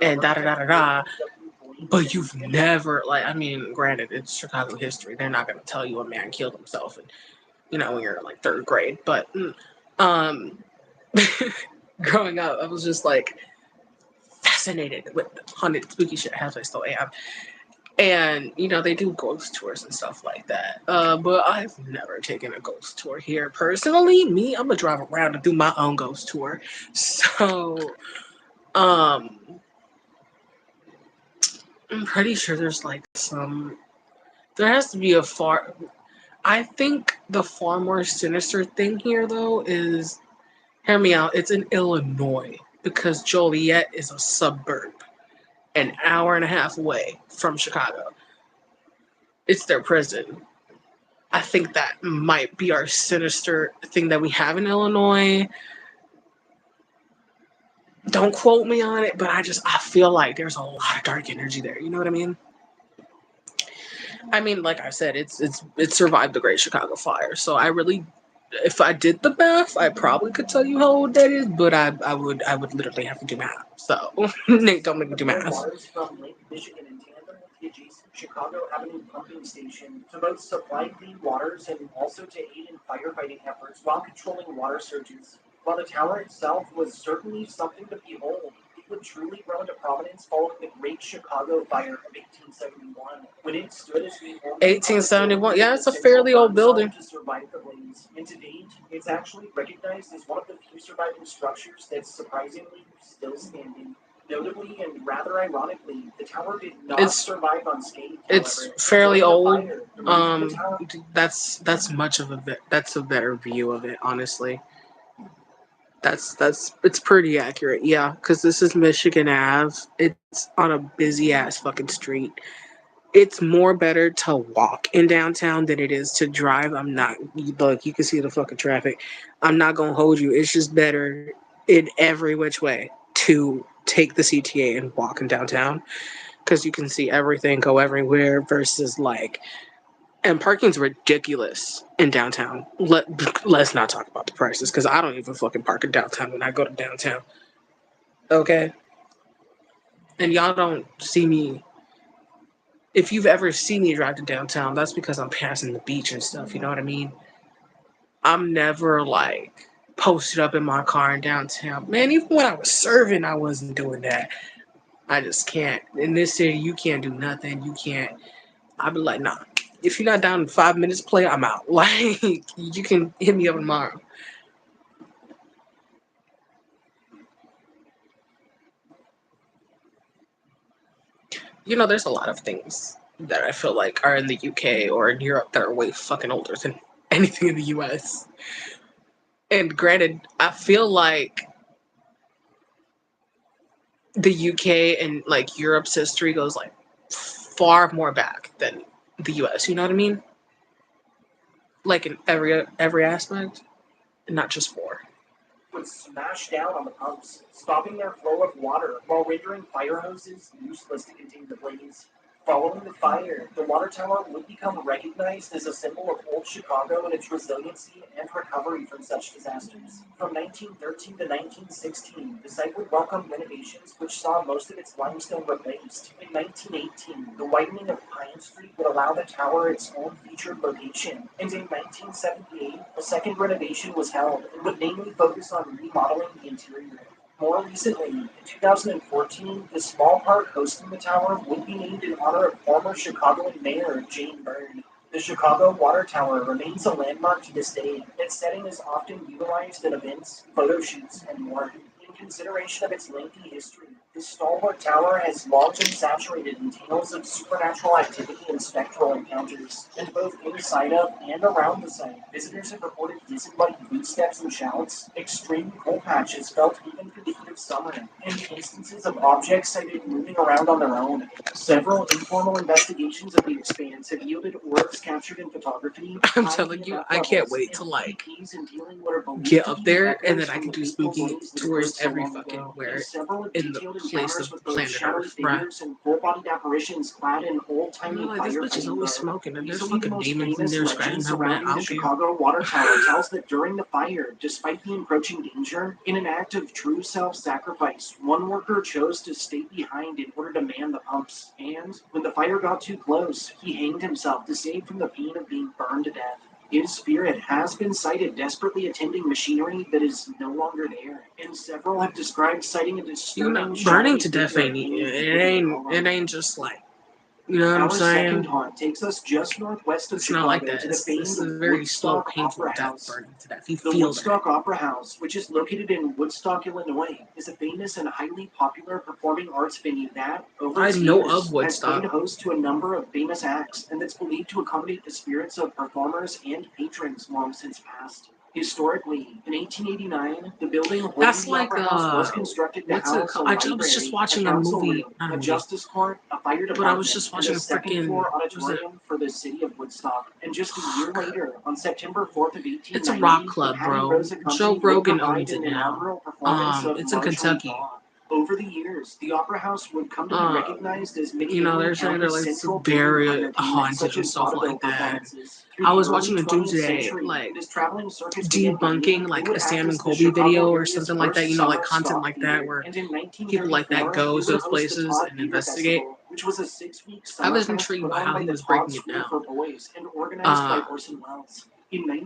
and da da da da da. But you've never, like, I mean, granted, it's Chicago history. They're not going to tell you a man killed himself, and when you're in like third grade. But um, growing up, I was just like fascinated with haunted, spooky shit. As I still am. And they do ghost tours and stuff like that. But I've never taken a ghost tour here personally. Me, I'm gonna drive around and do my own ghost tour. So, um, I'm pretty sure there's like some. There has to be a far. I think the far more sinister thing here, though, is, hear me out. It's in Illinois because Joliet is a suburb, an hour and a half away from Chicago. It's their prison. I think that might be our sinister thing that we have in Illinois. Don't quote me on it, but I feel like there's a lot of dark energy there. You know what I mean? I mean, like I said, it survived the Great Chicago Fire. So I really, if I did the math, I probably could tell you how old that is, but I would literally have to do math. So Nate, don't make me do math. Waters from Lake Michigan in tandem with the adjacent Chicago Avenue pumping station to both supply clean waters and also to aid in firefighting efforts while controlling water surges. While the tower itself was certainly something to behold, it would truly grow into prominence following the Great Chicago Fire of 1871, when it stood as the only 1871. Yeah, it's a fairly old building. To survive the blaze. And to date, it's actually recognized as one of the few surviving structures that's surprisingly still standing. Notably and rather ironically, the tower did not survive unscathed. It's fairly old. That's much of that's a better view of it, honestly. It's pretty accurate, yeah. Because this is Michigan Ave. It's on a busy ass fucking street. It's more better to walk in downtown than it is to drive. I'm not look. You can see the fucking traffic. I'm not gonna hold you. It's just better in every which way to take the CTA and walk in downtown because you can see everything, go everywhere. Versus like, and parking's ridiculous in downtown. Let's not talk about the prices because I don't even fucking park in downtown when I go to downtown. Okay, and y'all don't see me. If you've ever seen me drive to downtown, that's because I'm passing the beach and stuff. You know what I mean? I'm never like posted up in my car in downtown. Man, even when I was serving, I wasn't doing that. I just can't. In this city, you can't do nothing. You can't. I'd be like, nah. If you're not down in 5 minutes, play, I'm out. Like, you can hit me up tomorrow. There's a lot of things that I feel like are in the UK or in Europe that are way fucking older than anything in the US. And granted, I feel like the UK and like Europe's history goes like far more back than the US. You know what I mean? Like in every aspect, and not just war. Would smash down on the pumps, stopping their flow of water while rendering fire hoses useless to contain the blaze. Following the fire, the water tower would become recognized as a symbol of old Chicago and its resiliency and recovery from such disasters. From 1913 to 1916, the site would welcome renovations which saw most of its limestone replaced. In 1918, the widening of Pine Street would allow the tower its own featured location, and in 1978, a second renovation was held and would mainly focus on remodeling the interior. More recently, in 2014, the small park hosting the tower would be named in honor of former Chicagoan Mayor Jane Byrne. The Chicago Water Tower remains a landmark to this day. Its setting is often utilized in events, photo shoots, and more. In consideration of its lengthy history, this stalwart tower has long been saturated in tales of supernatural activity and spectral encounters, and both inside of and around the site, visitors have reported disembodied footsteps and shouts, extreme cold patches felt even through the heat of good summer, and instances of objects cited moving around on their own. Several informal investigations of the expanse have yielded orbs captured in photography. I'm telling you, I can't wait to like get up there and then I can do spooky tours every fucking where in the place of planet Earth, bruh. And full-bodied apparitions clad in old-timey I'm like, this bitch is always smoking and there's fucking demons in there scratching her back. I surrounding the don't care. Chicago water tower tells that during the fire, despite the encroaching danger, in an act of true self-sacrifice, one worker chose to stay behind in order to man the pumps. And when the fire got too close, he hanged himself to save from the pain of being burned to death. His spirit has been sighted desperately attending machinery that is no longer there, and several have described sighting a You disturbing know, burning shadowy to death figure ain't hanging it ain't just like, you know what I'm Our second saying? haunt takes us just northwest of It's Chicago not like that. to the This famed is a very slow, Woodstock painful Opera death, House. burning to death. You The feel that. Woodstock Opera House, which is located in Woodstock, Illinois, is a famous and highly popular performing arts venue that, over I its know years, of has Woodstock. played host to a number of famous acts, and that's believed to accommodate the spirits of performers and patrons long since passed. Historically, in 1889, the building holding That's the like, Opera House was constructed to what's it house a called? I was library, just a watching a council movie, room, not a a movie, justice court, a fire but I was department, just and watching a a second-floor freaking, was it? auditorium for the city of Woodstock. And just a year later, on September 4th of 1890, It's a rock club, the Patty bro. Rosa Company Joe would Rogan provide owns it an now. inaugural performance of It's in Marjorie Kentucky. Baugh. Over the years, the Opera House would come to be recognized as many You know, England they're saying they're County's like central very building entertainment, haunted such and as stuff vaudeville like that. performances. Through I the was early watching a 20th Doomsday, century, like, this traveling circus began debunking dating, like it would a Sam act and as the Colby Chicago video or area's something like that, first you know, like summer content stock like that theater. where And in people like that 1934, goes it would those host the places Todd and Theater investigate. Festival, which was a 6-week I summer was fest intrigued put by on how by he the was Todd breaking it School down. for Boys and organized by Orson Welles. In You know, he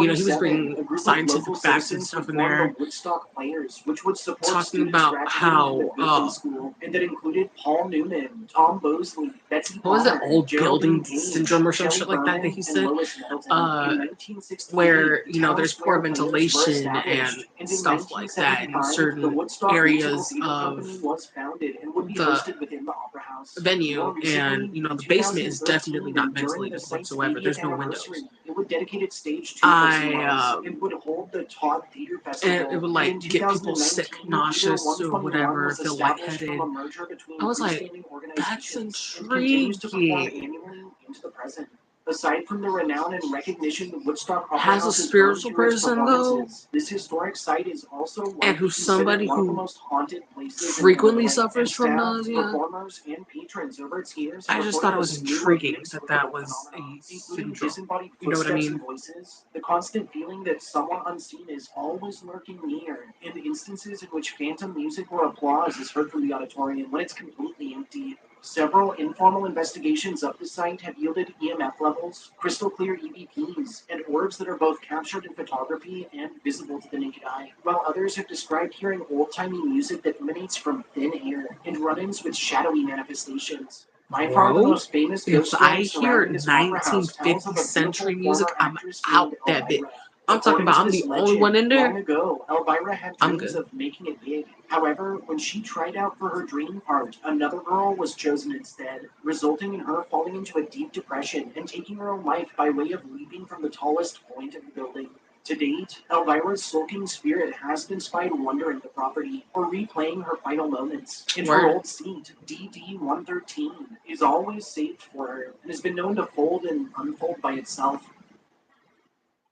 was 1947, bringing a group of scientific local facts and citizens stuff would in form there, the Woodstock Players, which would support talking students about graduating from the Goodman how, School, and that included Paul Newman, Tom Bosley, Betsy what was it, Palmer, old building Geraldine Page, syndrome or some Shelley shit like that Berman, he and said? Lois Middleton. In 1968, Where, you know, Town there's poor Square Players were ventilation and established, and in stuff like that in 1975, the certain Woodstock Musical areas Theater of Company was founded and would be the hosted within the Opera House. More venue, and recently, you know, in the basement is 2013, definitely not and during the ventilated site's whatsoever. 80th There's no anniversary, windows. it would dedicate its stage to Orson Welles I and would hold the Todd Theater and Festival. it would And in like get people 2019, sick, Theater nauseous, or 121 whatever, was feel established from lightheaded. a merger between I was like, freestanding that's organizations and continues to perform intriguing. annually into the present. Aside from the renown and recognition the Woodstock Opera Has a House has earned spiritual through its person though, performances, this historic site is also and widely who's considered somebody one of the who most haunted places in frequently Illinois. And suffers from staff, nausea. performers, and patrons over its years I have just thought reported it a was slew of intriguing that inexplicable that was phenomena, a including syndrome. disembodied You know what I footsteps mean? and voices, the constant feeling that someone unseen is always lurking near, and instances in which phantom music or applause is heard from the auditorium when it's completely empty. Several informal investigations of the site have yielded EMF levels, crystal clear EVPs, and orbs that are both captured in photography and visible to the naked eye, while others have described hearing old-timey music that emanates from thin air and run-ins with shadowy manifestations. By far the Bro, most famous if ghost I story hear surrounding this opera house tells 1950 of a century beautiful music, former I'm actress out named that bit. Elvira. I'm talking According about to I'm this the only one in legend, there. long ago, Elvira had I'm dreams good. of making it big. However, when she tried out for her dream part, another girl was chosen instead, resulting in her falling into a deep depression and taking her own life by way of leaping from the tallest point of the building. To date, Elvira's sulking spirit has been spied wandering the property or replaying her final moments. And her Word. old seat, DD-113, is always saved for her and has been known to fold and unfold by itself.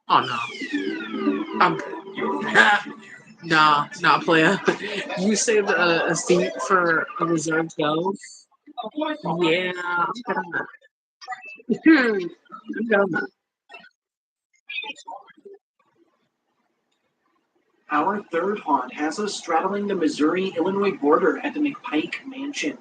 Oh no, I'm good. Nah, player. You saved a seat for a reserved ghost. Yeah, I'm gonna. I'm gonna. Our third haunt has us straddling the Missouri-Illinois border at the McPike Mansion.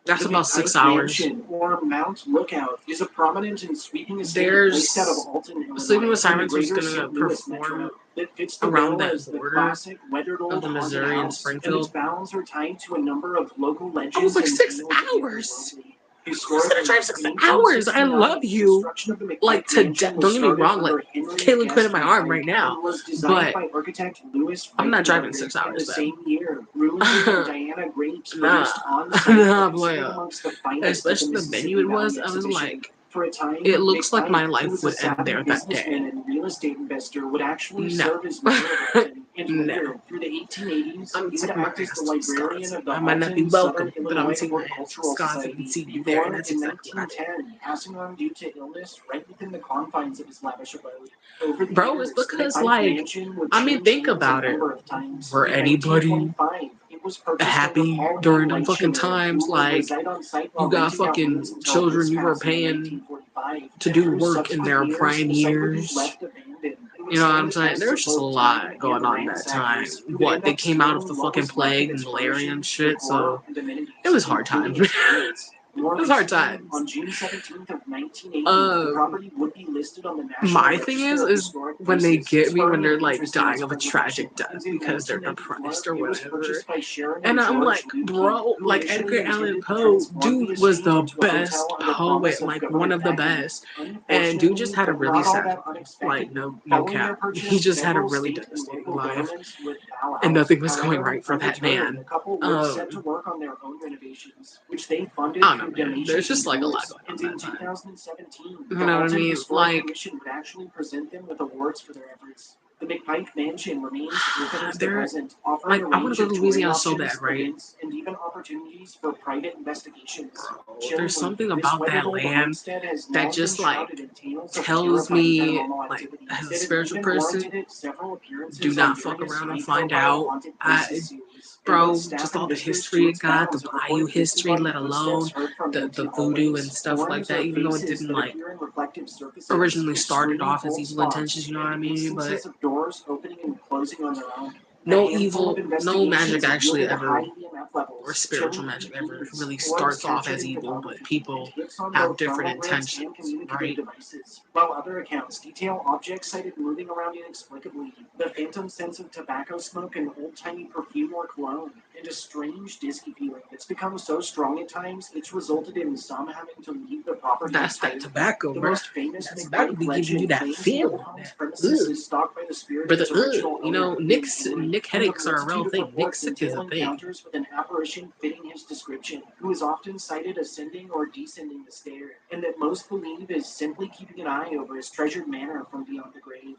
That's The about 6 McPike hours. Mansion, or Mount Lookout, is a prominent and sweeping estate There's placed out of Alton, Illinois, Sleeping with in the Sirens was greater gonna St. Louis perform metro that fits the around bill that as the border classic, weathered of old the haunted Missouri and house, and its Springfield. bounds are tied to a number of local I was legends like and 6 tales that make hours. locally. Who's gonna Historically, drive 6 in hours? I 1869, love you. construction of the Like McPike to Mansion death. was Don't get me started wrong. Like under Henry Kaylee quit in Guest my arm McPike right now, and was designed but by architect Louis I'm not driving Reichenberger. 6 In hours. the Then same year, Rulinger and Diana Grapes nah, produced on-site nah, are boy. considered amongst the finest at the Especially the venue Mississippi it was. Valley I was Exhibition. like, For a time, it looks like my McPike, who life was a would end savvy there that businessman day. and real estate investor, would actually No. serve as mayor of Alton. And No. later, through the 1880s, I'm he would taking my act as ass the to librarian Wisconsin. of the I might not be Alton welcome, Southern but I'm Illinois taking my ass to Horticultural Wisconsin and Society see you there, before, and that's in exactly what I did. 1910, passing on due to illness right within the confines of his lavish abode. Over the Bro, years, it's because, the like, mansion would I mean, change think hands a about it. number of times. Were In anybody 1925, it was purchased happy under Paul during E. them fucking Leichner, times? who would Like, reside on site while you got renting out rooms fucking until children his you were passing in paying 1945. to And do through work in their subsequent years, prime the site would be years. left abandoned. It would You know what I'm stand saying? as There's just a both lot time going and on that time. ransackers who would What, end they up came out of stealing the what fucking was left plague of and its malaria and furnishings, shit, decor, so and amenities, it was hard including times. its toilets. More It was hard recently, times. on June 17th of 1980, the property would be listed on the National My thing Register of is Historic when they Places, get me when spurring they're an like interest in its dying of a preservation. tragic death And in because they're 1994, depressed or it was whatever. purchased by Sharon And and I'm George like, Lukey, bro, who like initially Edgar Allan intended to Poe, transform the dude was estate the into a best hotel under poet, promise of like one government of the backing. best. And dude just Unfortunately, had a but really not all sad, that like unexpectedly, no following cap. their purchase, He just had a several really state and devastating local life, governments would bow and out. nothing was going However, right for in that return, man. the couple were set to work on their own renovations, which they funded I don't through know, man. There's donations just and like a lot tours. going And on in that time. 2017, You the know what I Alton mean? Historic Like, Commission would actually present them with awards for their efforts. The McPike Mansion remains open into the there, present, offering like, a I want range to go of to touring Louisiana so options, bad, right? events, and even opportunities for private investigations. Bro, there's Chillingly, something this about weathered that old land homestead has that long been just like shrouded in tales of tells terrifying me, paranormal like, activity as a that have spiritual even person, warranted it several do appearances on not fuck various around and find high-profile out. haunted places series. And Bro, both staff just and all the visitors to history it its got, the grounds have Bayou reported history, disembodied let footsteps alone heard from the ancient voodoo and hallways, stuff like forms that, or even though it faces didn't that like appear in reflective surfaces, originally started extreme off as cold evil spots, intentions, you know what I and mean? But instances of doors opening and closing on their own. no A handful of evil, no magic investigations have actually yielded ever, high EMF or levels, spiritual chilling magic ever EVPs, really orbs starts off captured as in evil, but photography, and people hits on have both different thermal grids and intentions, communicative right? devices, while other accounts detail objects sighted moving around inexplicably, the phantom sense of tobacco smoke and old-timey perfume or cologne, and a strange disky feeling that's become so strong at times it's resulted in some having to leave the property That's that entirely. tobacco, The bro. most famous That tobacco McPike be giving you legend that claims the old feeling, home's that premises ugh. is stalked by the spirit of Brother, its original you owner, know, David Healy, Nick who in a headaches are a real multitude of thing. Nick reports sick is entail a thing. encounters with an apparition fitting his description, who is often sighted ascending or descending the stair, and that most believe is simply keeping an eye over his treasured manor from beyond the grave.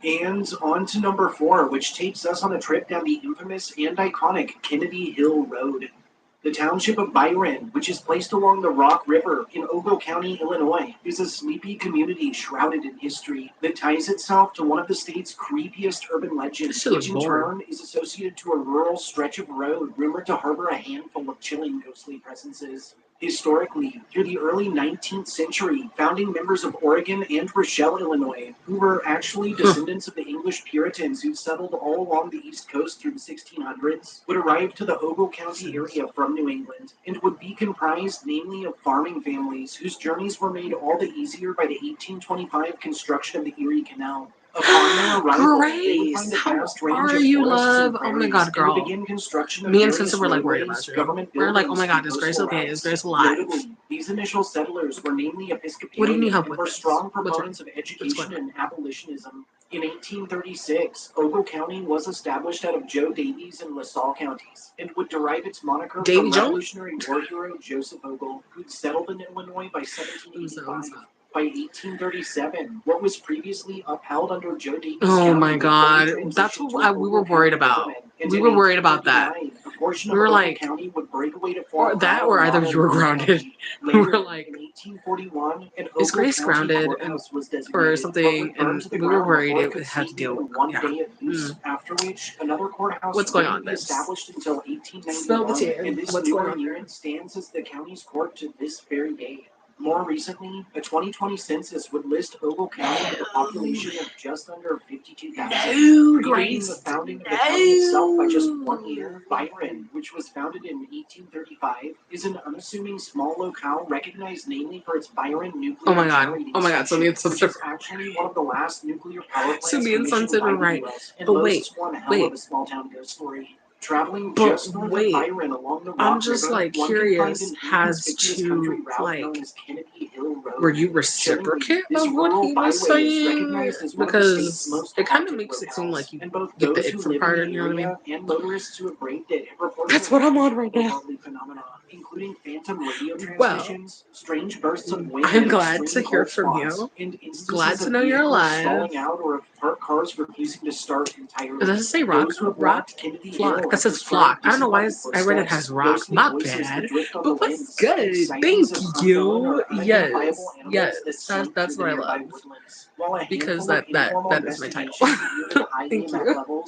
And on to number 4, which takes us on a trip down the infamous and iconic Kennedy Hill Road. The township of Byron, which is placed along the Rock River in Ogle County, Illinois, is a sleepy community shrouded in history that ties itself to one of the state's creepiest urban legends, Shit looks which in boring. turn is associated to a rural stretch of road rumored to harbor a handful of chilling ghostly presences. Historically, through the early 19th century, founding members of Oregon and Rochelle, Illinois, who were actually descendants of the English Puritans who settled all along the East Coast through the 1600s, would arrive to the Ogle County area from New England, and would be comprised mainly of farming families whose journeys were made all the easier by the 1825 construction of the Erie Canal. Upon their arrival, they would find Grace, a how vast range are of you, forests and love? Oh my prairies, god, and would girl. begin construction of Me and various Spencer were like worried roadways, about you. government We were like, oh buildings, my god, and is Grace postal okay? Is routes. Grace alive? Notably, these initial settlers were namely What do you need Episcopalian help and with, were Grace? strong What's wrong? proponents of What's going education on? and abolitionism. In 1836, Ogle County was established out of Joe Davies and LaSalle counties, and would derive its moniker Davy from Jones? Revolutionary War hero Joseph Ogle, who'd settled in Illinois by 1785. By 1837, what was previously upheld under Joe Davies Oh County my would fully god, that's transition what to we Ogle were worried County about. government, and We in were worried about that. 1839, a portion We of were Ogle like, County would break away to or form that, or either you were grounded. We Later, were like, in 1841, an is Ogle Grace County grounded and courthouse was or designated, but something? would burn And to the we were ground worried before it it could had see to deal even with, one yeah. day of use, after which another courthouse What's going wouldn't on, be babes? established until Spell the 1891, and tea. this What's going newer on there? unit stands as the county's court to this very day. More recently, a 2020 census would list Ogle County with a population of just under 52,000, No, predating Grace. the founding of the county itself by just 1 No. year. Byron, which was founded in 1835, is an unassuming small locale recognized mainly for its Byron nuclear Oh my god. generating Oh my god. So station, me and which Sunset. is actually one of the last nuclear power plants So me and commissioned Sunset by were the right. U.S. and But wait. boasts one hell Wait. of a small town ghost story. Traveling But just north of wait. Byron along the I'm Rock just River, like one can find curious an as inconspicuous country to route like known as Kennedy Hill were you reciprocate of what he was saying? Because it kind of makes it seem like you get the it from Carter, you know what I mean? And motorists who have braved it have reported That's what I'm on right now. otherworldly phenomena, including phantom radio Well, transmissions, strange bursts of wind, I'm and glad to extreme hear cold from spots, you. and instances Glad to of know you're vehicles alive. stalling out or of parked cars refusing to start entirely. Does it say rock? Those who have Rock? walked Kennedy Flock. Hill That says flock. I don't know why I read it as rock. My bad. But what's good? Thank you. Yes. Yes. That's what I love. Because that is my title. Thank you.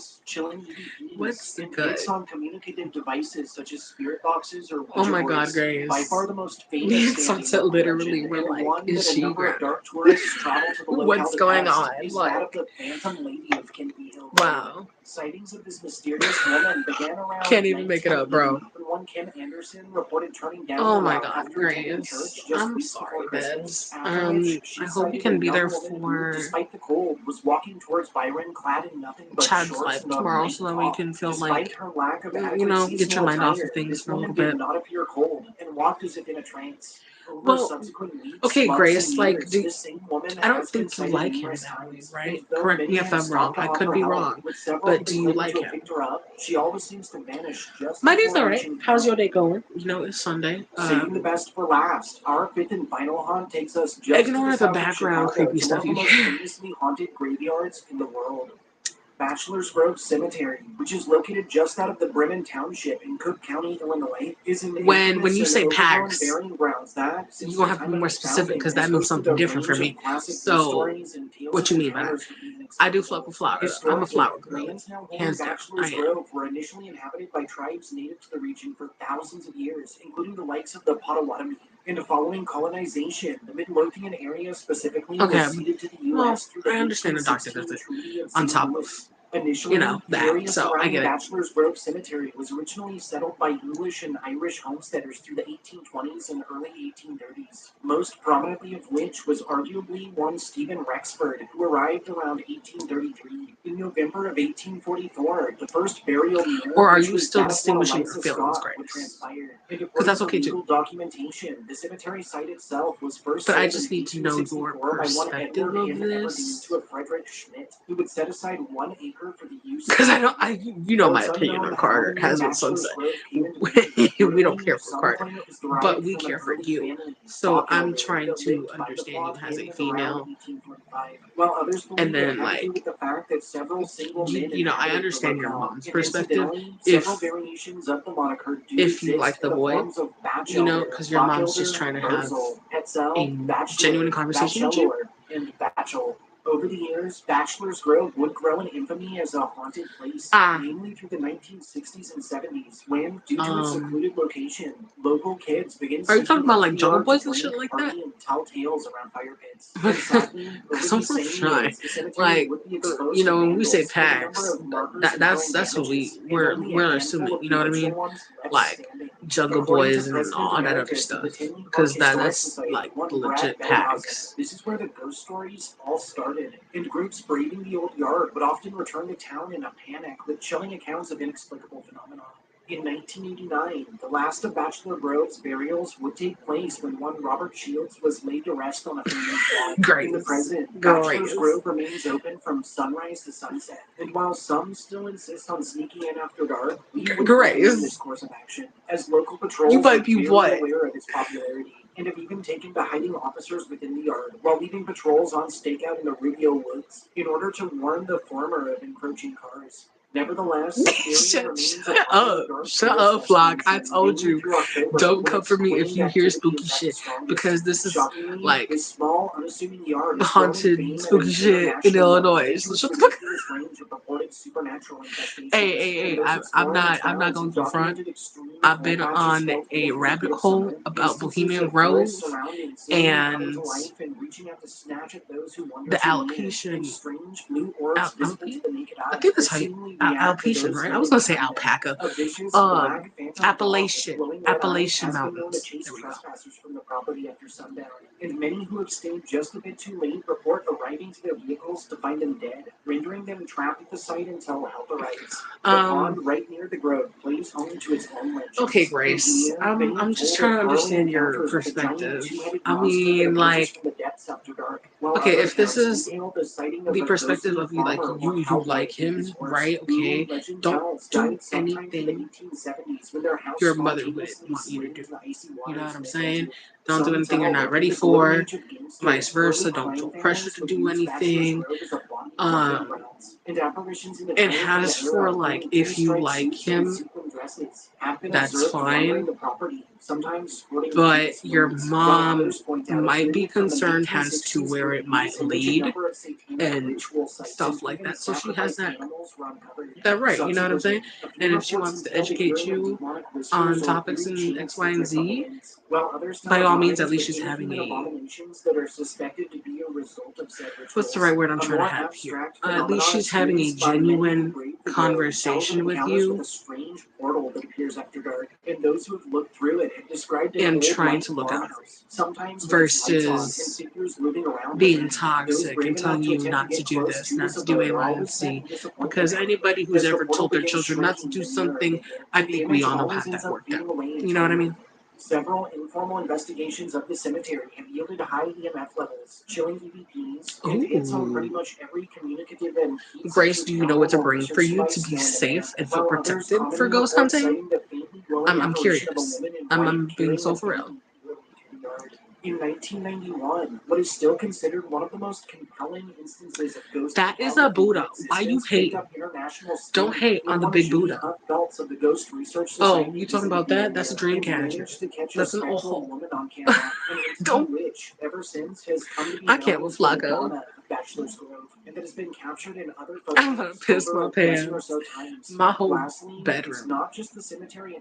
What's good? On communicative devices such as spirit boxes or Oh my God, Grace. by far the most Me famous and Sunset literally were like, is she grounded? dark tourists travel to the locale What's going to test on? is Like, that of the Phantom Lady of Kennedy Hill. wow. Sightings of this mysterious woman began around. Can't even make it up, bro. When one Kim Anderson reported turning down Oh the my route God, after attending Grace. church just I'm weeks sorry, before Christmas, Bebs. after which she I hope you cited can a be young there woman who, for despite the cold, was walking towards Byron clad in nothing but Chad's shorts life and a tomorrow light so that we top. can feel Despite like, her lack of you adequate know, get your seasonal mind off of attire, things this for a woman little did bit. not appear cold and walked as if in a trance. Over Well, subsequent weeks, okay, months, Grace, and like, years, do, this same woman I don't has been think you cited like him numerous that way, times, right? and though Correct many me if have I'm stopped wrong. to I could offer be help, wrong. with several But do you claiming like to have him? picked her up, she always seems to vanish just My day's before alright. reaching How's your town. day going? You know, it's Sunday. Saving the best for last, our fifth and final haunt takes us just to Ignore the the south of background Chicago creepy to one stuff of the you most hear. famously haunted graveyards in the world. Bachelor's Grove Cemetery, which is located just out of the Bremen Township in Cook County, Illinois, is an When infamous you and say overgrown PAX, burying grounds that, since you're the gonna have to time be of more its specific founding, because has that means hosted something a different for range me. of classic ghost So, stories and tales what of you mean by that? encounters with the I do fuck inexplicable. with flowers. I'm a flower girl. Lands now holding Hands down. Bachelor's I am. Grove were initially inhabited by tribes native to the region for thousands of years, including the likes of the Potawatomi. And following colonization, the Midlothian area specifically Okay. was ceded to the Well, U.S. through the I understand the doctor 1816 does it Treaty of on St. top of, Louis. Initially, you know, the that. area So, I surrounding get it. Bachelor's Grove Cemetery was originally settled by English and Irish homesteaders through the 1820s and early 1830s, most prominently of which was arguably one Stephen Rexford, who arrived around 1833. In November of 1844, the first burial near, Or are which you was still that of distinguishing Eliza your feelings, Scott, would Grace? transpire. And Because that's according okay to too. legal documentation, the cemetery site itself was first But I sold just in need to know your 1864 by one perspective Edward of M. Everdeen this. to a Frederick Schmidt, who would set aside 1 acre for the use Because of I know, you know my opinion on Carter, as with Sunset. We don't care for Carter, but we care for you. So I'm trying to understand you as a female. And then, like, you know, I understand your mom's perspective. If you like the boy, you know, because your mom's just trying to have a genuine conversation with you. And Batchel. Over the years, Bachelor's Grove would grow in infamy as a haunted place, mainly through the 1960s and 70s, when, due to its secluded location, local kids began Are you talking about like the Jungle yard Boys to and shit drink, like that? party, and tell tales around fire pits. And sadly, over So these same shy. years, the cemetery Like, would be exposed you know, to when we say vandals, and the number PAX, of markers that's and what damages, and we're only a handful assuming. of You know what I the mean? original ones left Like standing. Jungle According Boys to and President all that other Emeritus of stuff. the Tinley Park Because Historic that's Society, like one legit Brad PAX. Bellhausen. This is where the ghost stories all started, and groups braving the old yard would often return to town in a panic with chilling accounts of inexplicable phenomena. In 1989, the last of Bachelor Grove's burials would take place when one Robert Shields was laid to rest on a family plot. Great. In the present, Great. Bachelor's Grove remains open from sunrise to sunset, and while some still insist on sneaking in after dark, we wouldn't recommend this course of action, as local patrols You are might be very what? aware of its popularity, and have even taken to hiding officers within the yard, while leaving patrols on stakeout in the Rubio Woods, in order to warn the former of encroaching cars. Nevertheless, Shut up, Flock. I told you, don't come for me if you hear spooky shit, because this is like small, unassuming yard haunted spooky shit in Illinois. So shut the fuck up. Hey, I'm not going to front. I've been on a rabbit hole about Bohemian Grove and the alopecia. I think that's how you. Alpecian, right? I was gonna say alpaca. Appalachian Mountains. There we go. From the property after sundown, and many who have stayed just a bit too late report arriving to their vehicles to find them dead, rendering them trapped at the site until help arrives. The pond right near the grove plays home to its own legends. Okay, Grace. I'm just trying to understand your perspective. I mean, like, okay, if this is the perspective of you, like you like him, right? Okay, don't do anything your mother would want you to do. You know what I'm saying? Don't do anything you're not ready for. Vice versa. Don't feel pressure to do anything. And as for like, if you like him, that's fine. But your mom might be concerned as to where it might lead and stuff like that. So she has that right, you know what I'm saying? And if she wants to educate you on topics in X, Y, and Z, by all means, at least she's having a what's the right word I'm trying to have here? At least she's having a genuine conversation with you and trying to look out versus being toxic and telling you not to do this, not to do A, Y, and Z. Because anybody who's ever told their children not to do something, I think we all know how that worked out. You know what I mean? Several informal investigations of the cemetery have yielded high EMF levels, chilling EVPs, and hits on pretty much every communicative and Grace, do you know what to bring for you to be safe and feel protected for ghost hunting? I'm curious. I'm being so for real. In 1991, what is still considered one of the most compelling instances of ghost that is a Buddha. Why you hate? Don't hate on the big Buddha. Oh, you talking about that? That's a dream catcher. That's an oho. Don't. I can't with Flacco. I'm gonna piss my pants. My whole bedroom,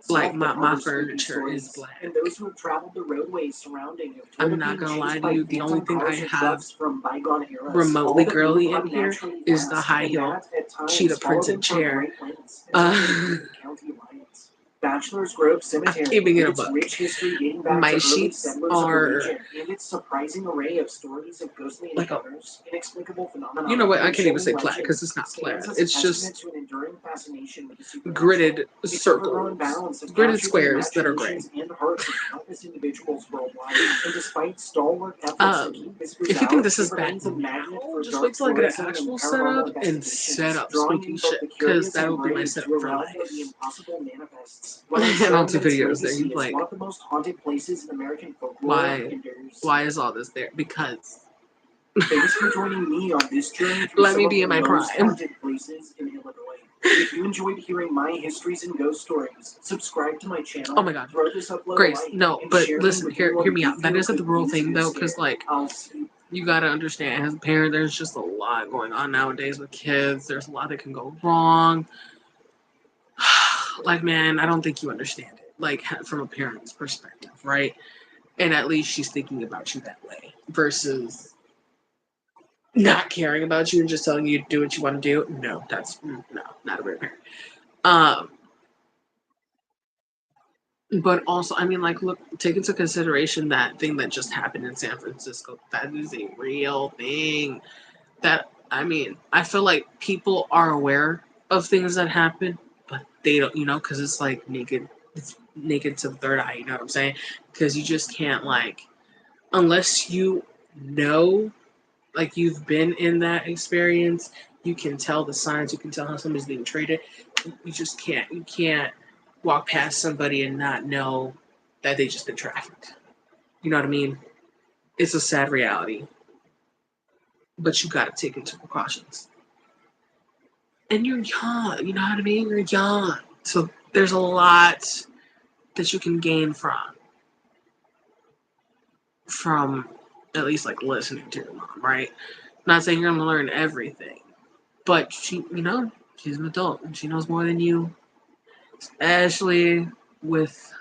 like my furniture, is black. I'm not gonna lie to you. The only thing I have remotely girly in here is the high heel cheetah printed chair. Bachelor's Grove Cemetery, I'm keeping it a buck. My my sheets are like a. You know what? I can't even say plaid because it's not plaid. It's just gridded circles, gridded squares that are gray. If you think this is bad now, just wait till I get an actual setup and set up speaking shit, because that will be my setup for life. And I'll do videos there. You'd like, why is all this there? Because thanks for joining me on this journey. Let me be in my prime. If you enjoyed hearing my histories and ghost stories, subscribe to my channel. Oh my god. Grace, no, but listen, hear me out. That isn't the real thing though, because like, you gotta understand, as a parent, there's just a lot going on nowadays with kids. There's a lot that can go wrong. Like, man, I don't think you understand it. Like, from a parent's perspective, right? And at least she's thinking about you that way versus not caring about you and just telling you to do what you want to do. No, that's no, not a great parent. But also, I mean, like, look, take into consideration that thing that just happened in San Francisco. That is a real thing. That, I mean, I feel like people are aware of things that happen, but they don't, because it's like it's naked to the third eye, you know what I'm saying? Because you just can't, like, unless you know, like, you've been in that experience, you can tell the signs, you can tell how somebody's being treated. You just can't. You can't walk past somebody and not know that they just been trafficked. You know what I mean? It's a sad reality. But you gotta take into precautions. And you're young, you know what I mean? You're young. So there's a lot that you can gain from at least like listening to your mom, right? Not saying you're gonna learn everything. But she's an adult and she knows more than you. Especially with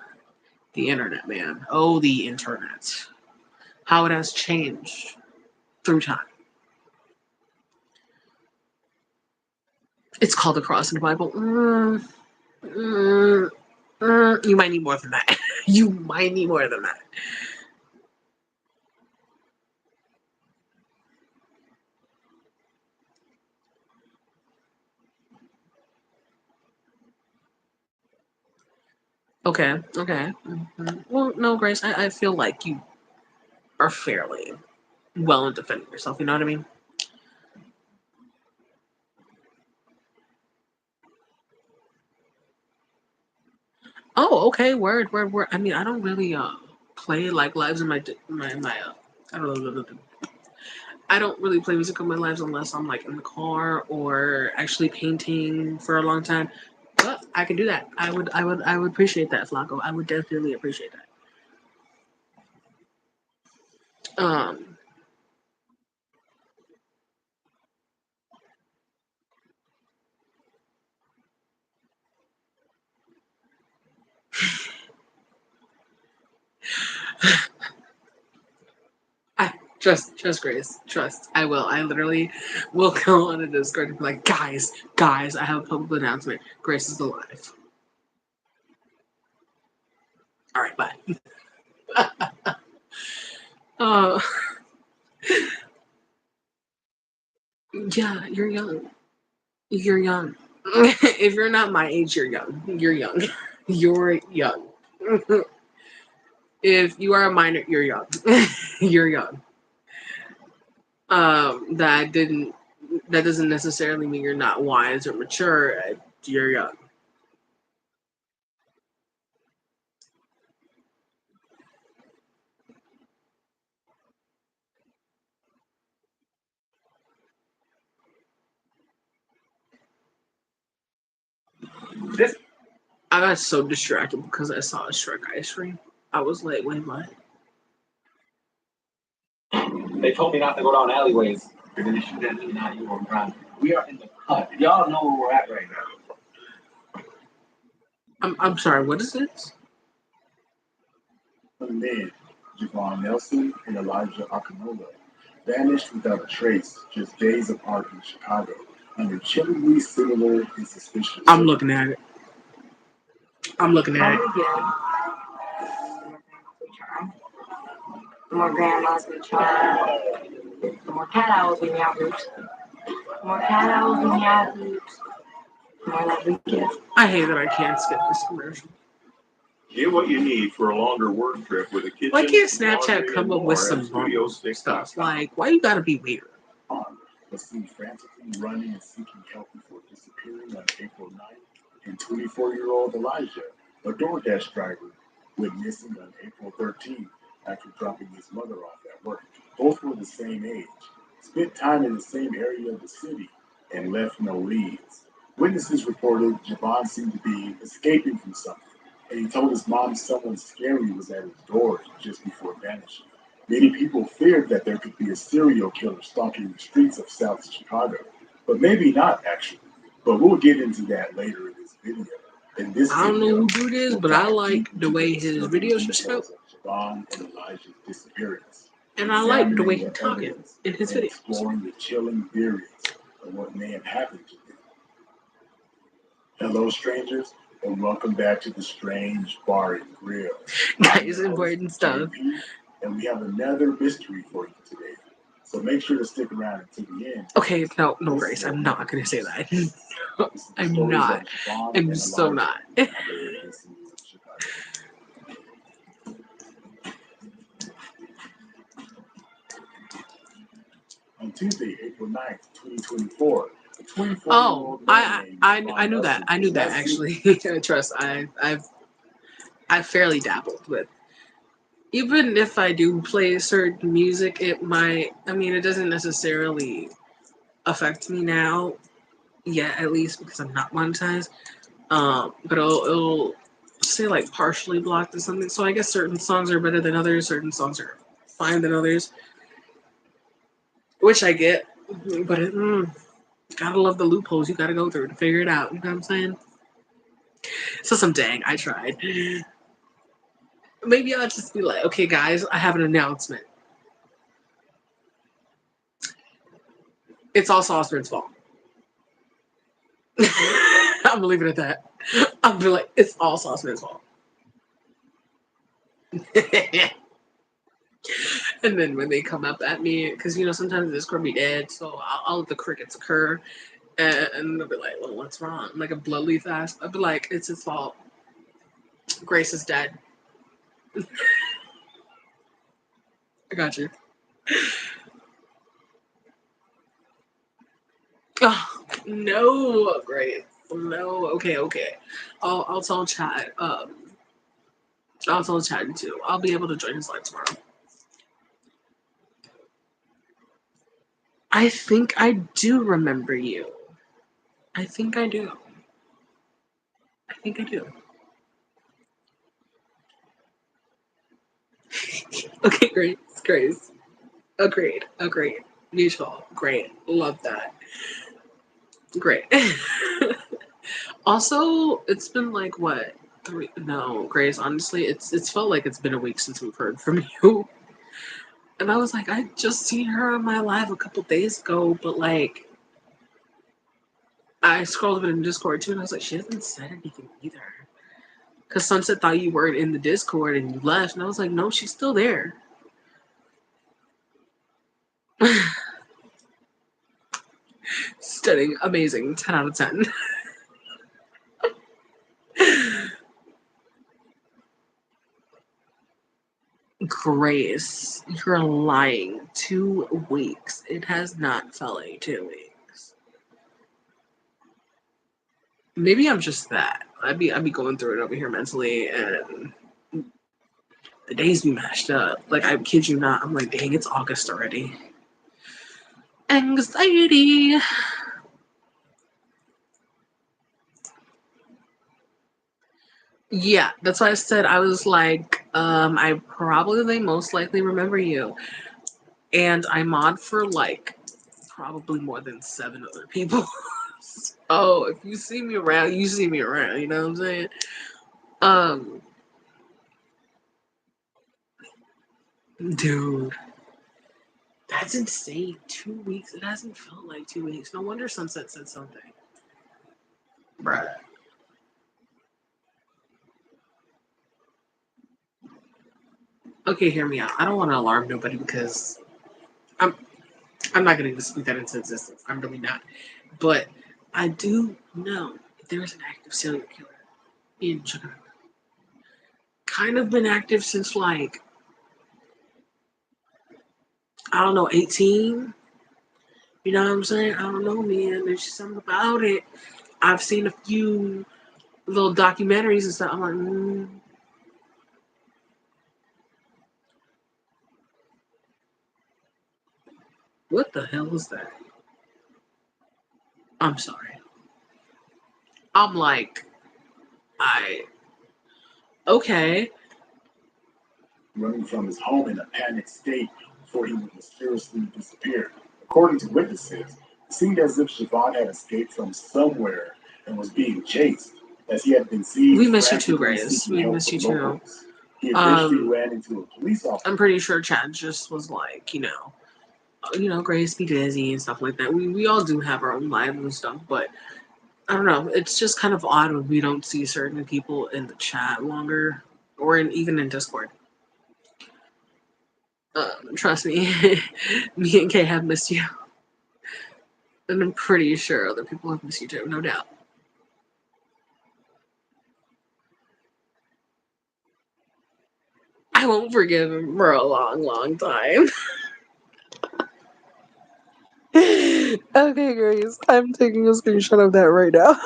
the internet, man. Oh, the internet. How it has changed through time. It's called a cross in the Bible. You might need more than that. You might need more than that. Okay, okay. Well, no, Grace, I feel like you are fairly well in defending yourself. You know what I mean? Oh, okay. Word, word, word. I mean, I don't really play like lives in my. I don't know. I don't really play music on my lives unless I'm like in the car or actually painting for a long time. But I can do that. I would appreciate that, Flacco. I would definitely appreciate that. I trust Grace. Trust. I will. I literally will go on a Discord and be like, guys, I have a public announcement. Grace is alive. All right, bye. Uh, yeah, you're young. You're young. If you're not my age, you're young. You're young. You're young. If you are a minor, you're young. You're young. That didn't. That doesn't necessarily mean you're not wise or mature. You're young. This I got so distracted because I saw a Shrek ice cream. I was like, wait, what? they told me not to go down alleyways. They're gonna shoot at me now. You won't run. We are in the cut. Y'all know where we're at right now. I'm sorry. What is this? Men, Javon Nelson and Elijah Akinola, vanished without a trace just days apart in Chicago under chillingly similar and suspicious I'm looking at it. I'm looking at it. The more grandmas we charm, the more cat owls we meow hoops, the more cat owls we meow hoops, the more love we give. I hate that I can't skip this commercial. Get what you need for a longer work trip with a kitchen. Why can't Snapchat laundry, come and up with more some at normal StudioStick.com. stuff? Like, why you gotta be weird? on, was seen frantically running and seeking help before disappearing on April 9th, and 24-year-old Elijah, a DoorDash driver, went missing on April 13th after dropping his mother off at work. Both were the same age, spent time in the same area of the city, and left no leads. Witnesses reported Javon seemed to be escaping from something, and he told his mom someone scary was at his door just before vanishing. Many people feared that there could be a serial killer stalking the streets of South Chicago, but maybe not actually. But we'll get into that later in this video. In this I don't know video, who do this, we'll but I dive like deep the into the way his disturbing videos are set up, details of Javon and Elijah's disappearance, and I like the way examining he the talking evidence, in his and videos. exploring the chilling theories of what may have happened to them. Hello, strangers, and welcome back to the Strange Bar and Grill. Guys, important stuff. JP, and we have another mystery for you today. So make sure to stick around until the end. Okay, no, This Grace, is I'm what not we gonna say that. This is the I'm stories not. of Javon I'm and so Elijah not. out there in the city of Chicago. On Tuesday, April 9th, 2024, a 24-year-old Oh, man named I Javon knew that. Nelson I knew was that last seen. actually. Trust, I've fairly dabbled with. Even if I do play certain music, it might. I mean, it doesn't necessarily affect me now, yet at least because I'm not monetized. But it'll say like partially blocked or something. So I guess certain songs are better than others. Certain songs are fine than others, which I get. But gotta love the loopholes you gotta go through to figure it out. You know what I'm saying? So some dang, I tried. Maybe I'll just be like, okay, guys, I have an announcement. It's all Sauceman's fault. I'm gonna leave it at that. I'll be like, it's all Sauceman's fault. And then when they come up at me, because sometimes this could be dead, so I'll let the crickets occur, and they'll be like, "Well, what's wrong?" Like a bloodleaf ass. I'll be like, "It's his fault. Grace is dead." I got you. Oh, no, Grace. No. Okay. I'll tell Chad. I'll tell Chad too. I'll be able to join his live tomorrow. I think I do remember you. I think I do. I think I do. Okay, Grace. Agreed. Mutual. Great. Love that. Great. Also, it's been like what? 3? No, Grace, honestly, it's felt like it's been a week since we've heard from you. And I was like, I just seen her on my live a couple days ago, but like I scrolled a bit in Discord too, and I was like, she hasn't said anything either. Because Sunset thought you weren't in the Discord and you left, and I was like, no, she's still there. Stunning, amazing, 10 out of 10. Grace, you're lying. 2 weeks. It has not felt like 2 weeks. Maybe I'm just that. I'd be going through it over here mentally, and the days be mashed up. Like I kid you not. I'm like, dang, it's August already. Anxiety. Yeah, that's why I said I was like, I probably most likely remember you, and I mod for like probably more than 7 other people. Oh, if you see me around, you see me around. You know what I'm saying? Um, dude, that's insane. 2 weeks. It hasn't felt like 2 weeks. No wonder Sunset said something, bruh. Okay, hear me out. I don't want to alarm nobody because I'm I'm not gonna speak that into existence. I'm really not. But I do know there is an active serial killer in Chicago. Kind of been active since like I don't know, 18. You know what I'm saying? I don't know, man. There's just something about it. I've seen a few little documentaries and stuff. I'm like, what the hell is that? I'm sorry. I'm like, I okay. Running from his home in a panicked state before he would mysteriously disappear. According to witnesses, it seemed as if Siobhan had escaped from somewhere and was being chased, as he had been seen We miss you too, frantically Grace. seeking We help miss you from too. locals. He eventually ran into a police officer. I'm pretty sure Chad just was like, Grace be busy and stuff like that. We all do have our own lives and stuff, but I don't know. It's just kind of odd when we don't see certain people in the chat longer, or even in Discord. Trust me, me and Kay have missed you, and I'm pretty sure other people have missed you too, no doubt. I won't forgive him for a long, long time. Okay, Grace, I'm taking a screenshot of that right now.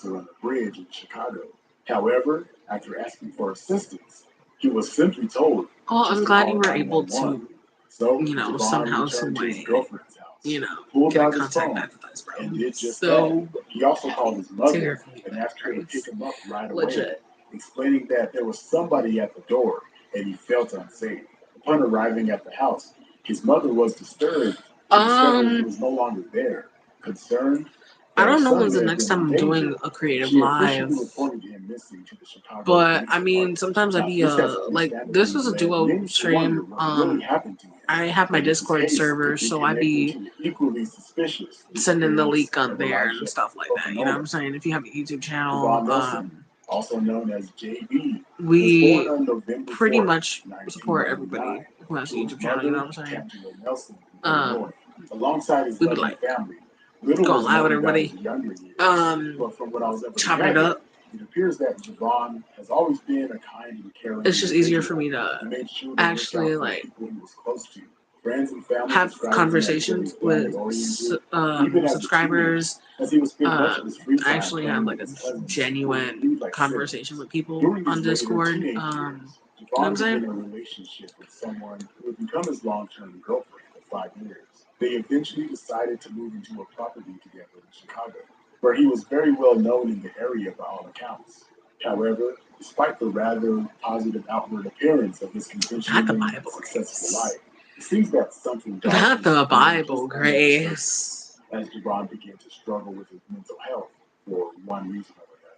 On the bridge in Chicago. However, after asking for assistance, he was simply told. Oh, just I'm to glad call you were able 911. to, So, somehow, returned some to his way, girlfriend's house, pulled get in out his contact phone, back with us, bro. and did just So that. He also called his to mother hear from you, and asked her to Grace. pick him up right away, Legit. explaining that there was somebody at the door and he felt unsafe. Upon arriving at the house, his mother was disturbed to discover he was no longer there. Concerned, I don't know son when's the may have next been time in I'm doing danger, a creative she officially live reported him been missing to the Chicago But Police I mean, Department. sometimes I'd Now, be this has like this understandably was a led duo many to wonder stream. what really happened to him. I have my Witnesses' Discord case server, could be so I'd connected be to the equally suspicious sending the disappearance leak on of there and Elijah stuff like that. You know what I'm Okanona. saying? If you have a YouTube channel, Javon Nelson, also known as JB, was born we on November pretty 4th, much support 1999, everybody who has a to his YouTube channel. You know mother, what I'm saying? Angela Nelson, in Um, Illinois. Alongside his we would loving like family, little go was live with known about his everybody, younger years. But from what I was able to chopping it gather, up. it appears that Javon has always been a kind and caring It's just easier for individual me who to made sure to look actually out for the like people he was close to. Friends and family have described him as very conversations with family-oriented, even as a teenager, subscribers. as he would spend much of his free I time actually have playing like with a his cousins who would genuine read like conversation siblings. with people During on his later Discord. teenage You know years, what I'm Javon saying? began a relationship with someone who would become his long-term girlfriend for 5 years. They eventually decided to move into a property together in Chicago, where he was very well known in the area by all accounts. However, despite the rather positive outward appearance of his Not the conventionally Bible successful grace. life, it seems that something dark Not was the brewing just Bible under the surface grace. as Javon began to struggle with his mental health for one reason or another.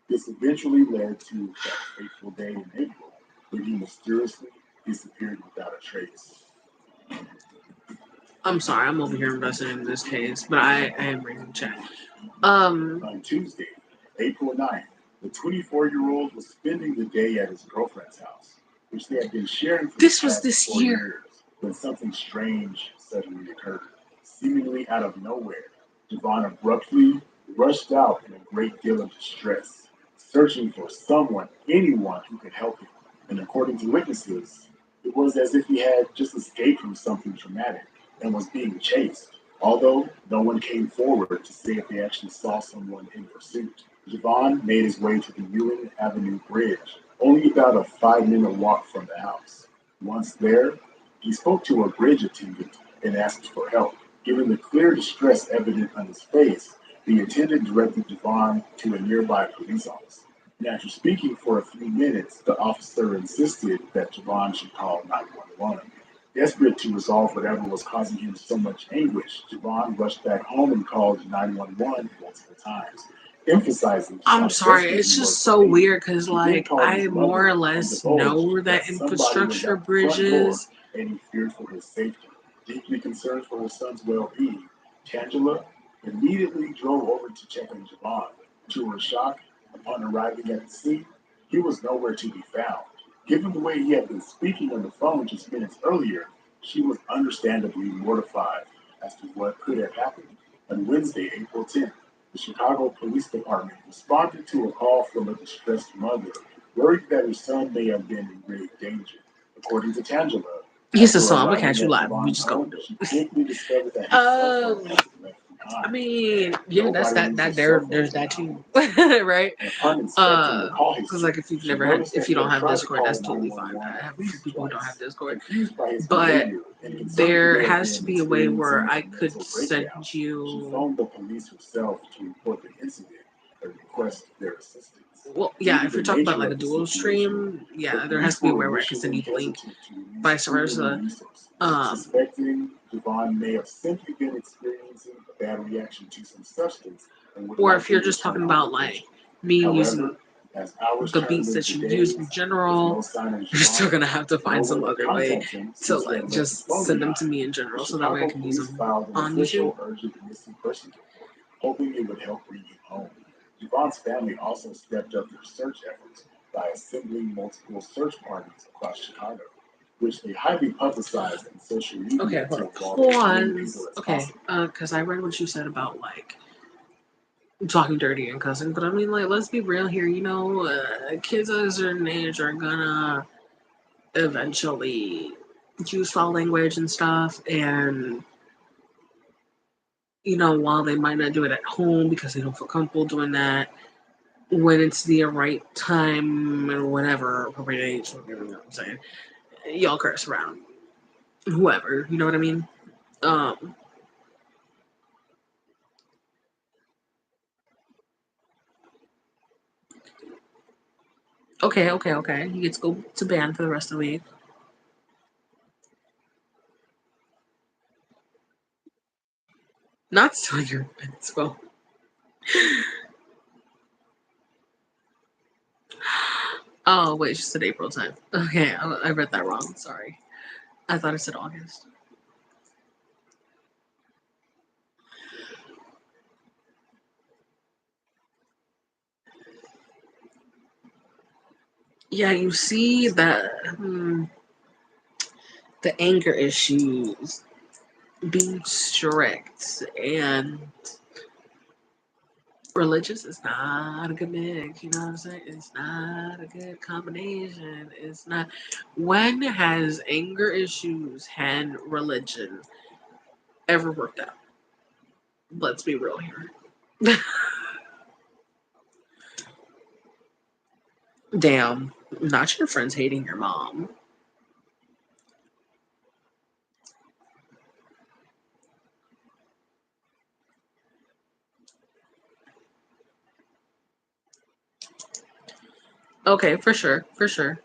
This eventually led to that fateful day in April when he mysteriously disappeared without a trace. I'm sorry, I'm over here investing in this case, but I am reading the chat. On Tuesday, April 9th, the 24-year-old was spending the day at his girlfriend's house, which they had been sharing for the This was past this 4 year. years, when something strange suddenly occurred. Seemingly out of nowhere, Devon abruptly rushed out in a great deal of distress, searching for someone, anyone who could help him. And according to witnesses, it was as if he had just escaped from something traumatic and was being chased. Although no one came forward to say if they actually saw someone in pursuit, Javon made his way to the Ewing Avenue Bridge, only about a 5-minute walk from the house. Once there, he spoke to a bridge attendant and asked for help. Given the clear distress evident on his face, the attendant directed Javon to a nearby police officer. And after speaking for a few minutes, the officer insisted that Javon should call 911. Desperate to resolve whatever was causing him so much anguish, Javon rushed back home and called 911 multiple times, emphasizing just I'm how sorry, desperate it's he was just for so aid. weird because, He then like, called I his more mother or and less divulged know that that somebody was infrastructure at the front door bridges. and he feared for his safety. Deeply concerned for her son's well-being, Tangela immediately drove over to check on Javon. To her shock, upon arriving at the scene, he was nowhere to be found. Given the way he had been speaking on the phone just minutes earlier, she was understandably mortified as to what could have happened. On Wednesday, April 10th, the Chicago Police Department responded to a call from a distressed mother, worried that her son may have been in grave danger. According to Tangela, He said, after "So I'm gonna arriving catch you at live. We Javon's just gonna home, do she it." quickly discovered that his cell phone had been left I behind. mean, yeah, that's Nobody that. uses cell phones There's that now. too, right? And upon inspecting the call Because history, like if you've she never had, noticed if that you he don't had have tried to Discord, call that's totally fine. 911 I at have a few least people who don't twice. have Discord, Confused by his but behavior and concerned he there may have has to been be a way where experiencing I a could mental send breakdown, she you. phoned the police herself to report the incident and request their assistance. Well, Due yeah, to if the you're talking about nature like a of the dual situation, stream, the yeah, there has police to be a were way where I can send initially you the link, hesitant to release vice too many versa. resources, Um, suspecting Javon may have simply been experiencing a bad reaction to some substance and would or if you're likely just return talking home about like eventually. me using However, as hours the turned beats that into you use days in with no general, sign of you're still Javon, gonna have to no find one some would other way contact him to since he like had left his just phone send them behind. to me in The general, so that way I Chicago can use police them filed an on YouTube. official urgent missing person report, hoping it would help bring him home. Javon's family also stepped up their search efforts by assembling multiple search parties across Chicago, which they highly publicized on social Okay, media hold to on. involve as many Pause. people as Okay, possible. because I read what you said about like talking dirty and cussing, but I mean, like, let's be real here. You know, kids at a certain age are gonna eventually use foul language and stuff, and you know, while they might not do it at home because they don't feel comfortable doing that, when it's the right time and whatever, appropriate age, whatever, you know what I'm saying, y'all curse around whoever, you know what I mean? Um, okay. You get to go to band for the rest of the week. Not still your well. Oh, wait, she said April 10th. Okay, I read that wrong. Sorry. I thought it said August. Yeah, you see that the anger issues, being strict, and religious is not a good mix. You know what I'm saying? It's not a good combination. It's not. When has anger issues and religion ever worked out? Let's be real here. Damn, not your friends hating your mom. Okay, for sure, for sure.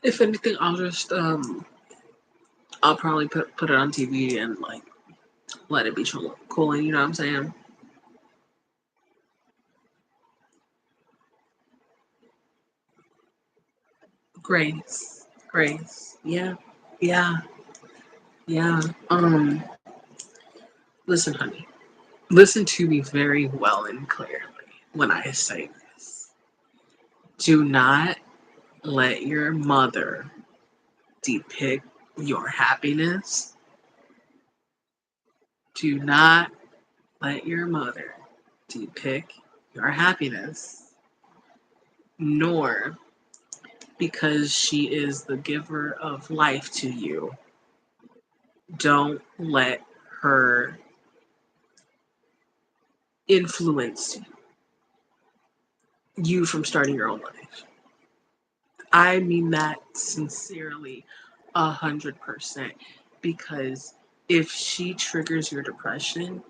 If anything, I'll probably put it on TV and like let it be cooling. You know what I'm saying? Grace, Grace. Yeah, yeah, yeah. Listen, honey. Listen to me very well and clearly when I say this. Do not let your mother depict your happiness. Do not let your mother depict your happiness, nor because she is the giver of life to you. Don't let her influence you from starting your own life. I mean that sincerely, 100%. Because if she triggers your depression,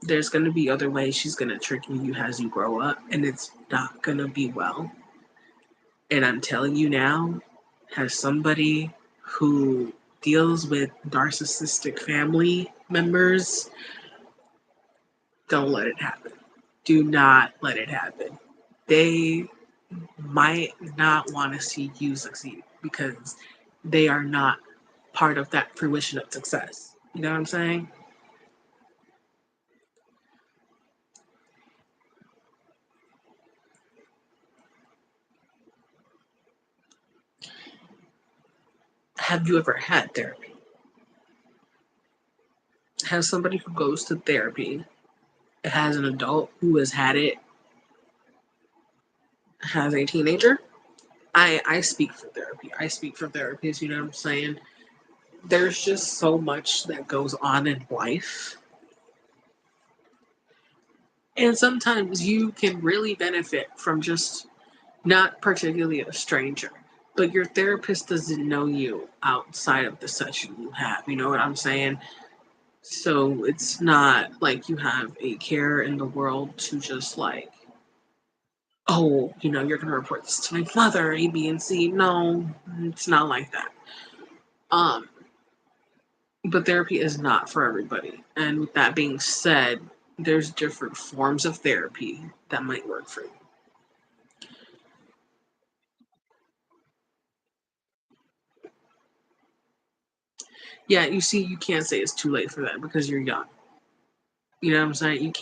there's going to be other ways she's going to trigger you as you grow up, and it's not going to be well. And I'm telling you now, as somebody who deals with narcissistic family members, don't let it happen. Do not let it happen. They might not want to see you succeed because they are not part of that fruition of success. You know what I'm saying? Have you ever had therapy? Has somebody who goes to therapy, has an adult who has had it, has a teenager? I speak for therapy. I speak for therapists, you know what I'm saying? There's just so much that goes on in life. And sometimes you can really benefit from just not particularly a stranger, but your therapist doesn't know you outside of the session you have. You know what I'm saying? So it's not like you have a care in the world to just like, oh, you're going to report this to my mother, A, B, and C. No, it's not like that. Um, but therapy is not for everybody. And with that being said, there's different forms of therapy that might work for you. Yeah, you see, you can't say it's too late for that because you're young. You know what I'm saying? You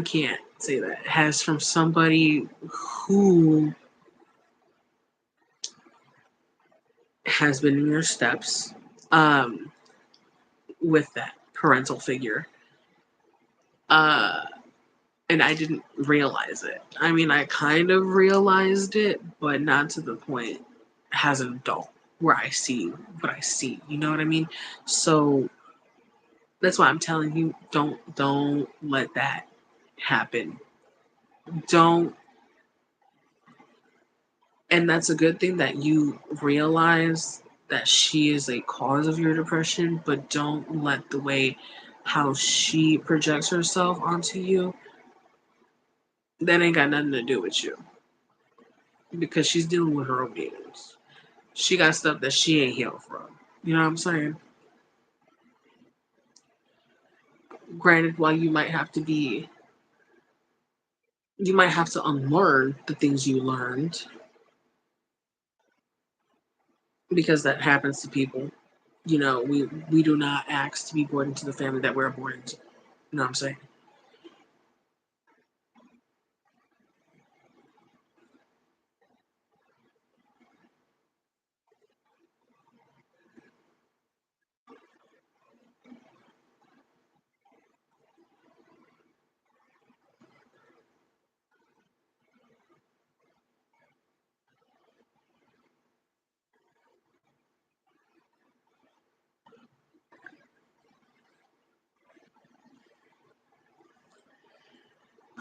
can't say that. It has from somebody who has been in your steps, um, with that parental figure. Uh, and I didn't realize it. I mean, I kind of realized it, but not to the point as an adult where I see what I see. You know what I mean? So that's why I'm telling you, don't let that happen. Don't. And that's a good thing that you realize that she is a cause of your depression, but don't let the way how she projects herself onto you, that ain't got nothing to do with you because she's dealing with her own demons. she got stuff that she ain't healed from. You know what I'm saying? Granted, while you might have to unlearn the things you learned because that happens to people. You know, we do not ask to be born into the family that we're born into. You know what I'm saying?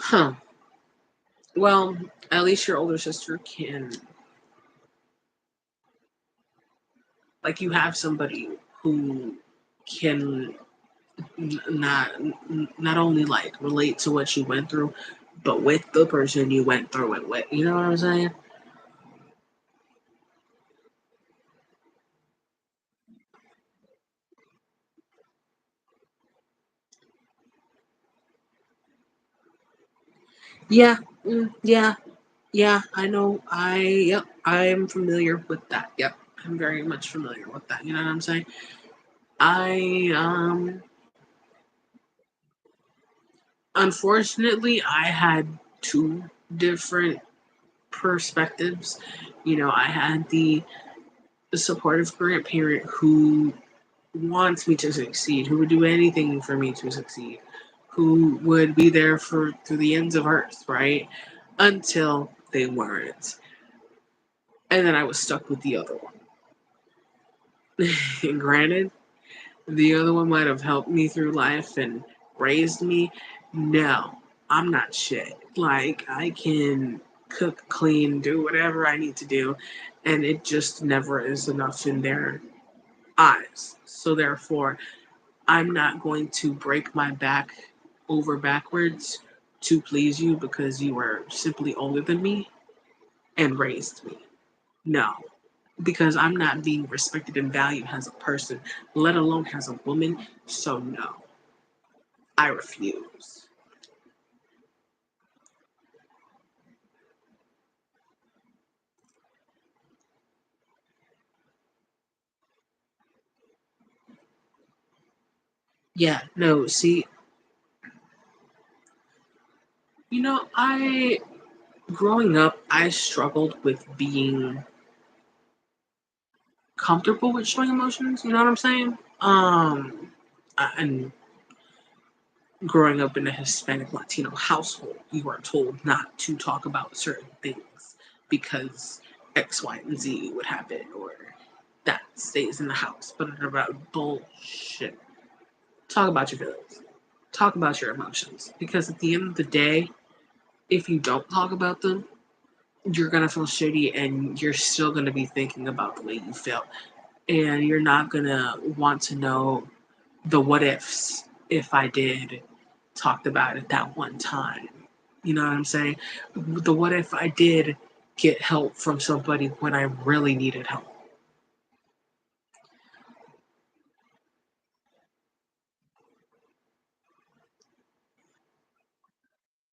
Huh. Well, at least your older sister can, like, you have somebody who can not not only like relate to what you went through, but with the person you went through it with. You know what I'm saying? Yeah, yeah, yeah. I know. Yep. I am familiar with that. Yep. I'm very much familiar with that. You know what I'm saying? I unfortunately I had two different perspectives. You know, I had the supportive grandparent who wants me to succeed, who would do anything for me to succeed, who would be there for through the ends of earth, right? Until they weren't. And then I was stuck with the other one. And granted, the other one might have helped me through life and raised me. No, I'm not shit. Like, I can cook, clean, do whatever I need to do, and it just never is enough in their eyes. So, therefore, I'm not going to break my back over backwards to please you because you are simply older than me and raised me. No, because I'm not being respected and valued as a person, let alone as a woman. So, no, I refuse. Yeah, no, see, growing up, I struggled with being comfortable with showing emotions. You know what I'm saying? And growing up in a Hispanic Latino household, you are told not to talk about certain things because X, Y, and Z would happen, or that stays in the house. But it's about bullshit. Talk about your feelings. Talk about your emotions. Because at the end of the day, if you don't talk about them, you're gonna feel shitty and you're still gonna be thinking about the way you felt. And you're not gonna want to know the what ifs if I did talked about it that one time. You know what I'm saying? The what if I did get help from somebody when I really needed help?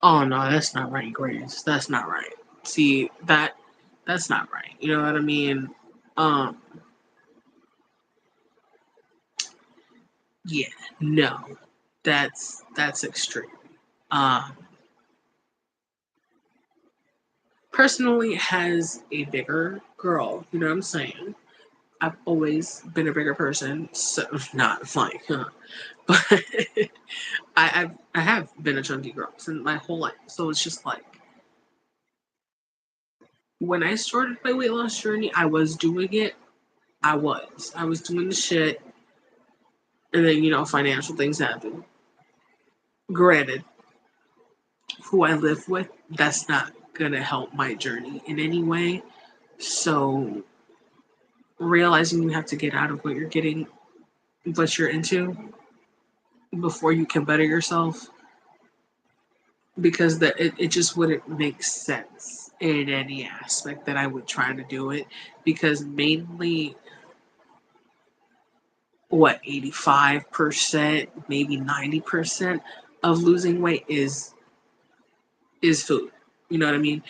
Oh no, that's not right, Grace. That's not right. See that's not right. You know what I mean? Um, yeah, no, that's extreme. Um, personally, has a bigger girl. You know what I'm saying? I've always been a bigger person, so not like, but I have been a chunky girl since my whole life. So it's just like when I started my weight loss journey, I was doing it. I was doing the shit, and then financial things happen. Granted, who I live with, that's not gonna help my journey in any way. So realizing you have to get out of what you're into before you can better yourself, because it just wouldn't make sense in any aspect that I would try to do it, because mainly what 85%, maybe 90% of losing weight is food. You know what I mean?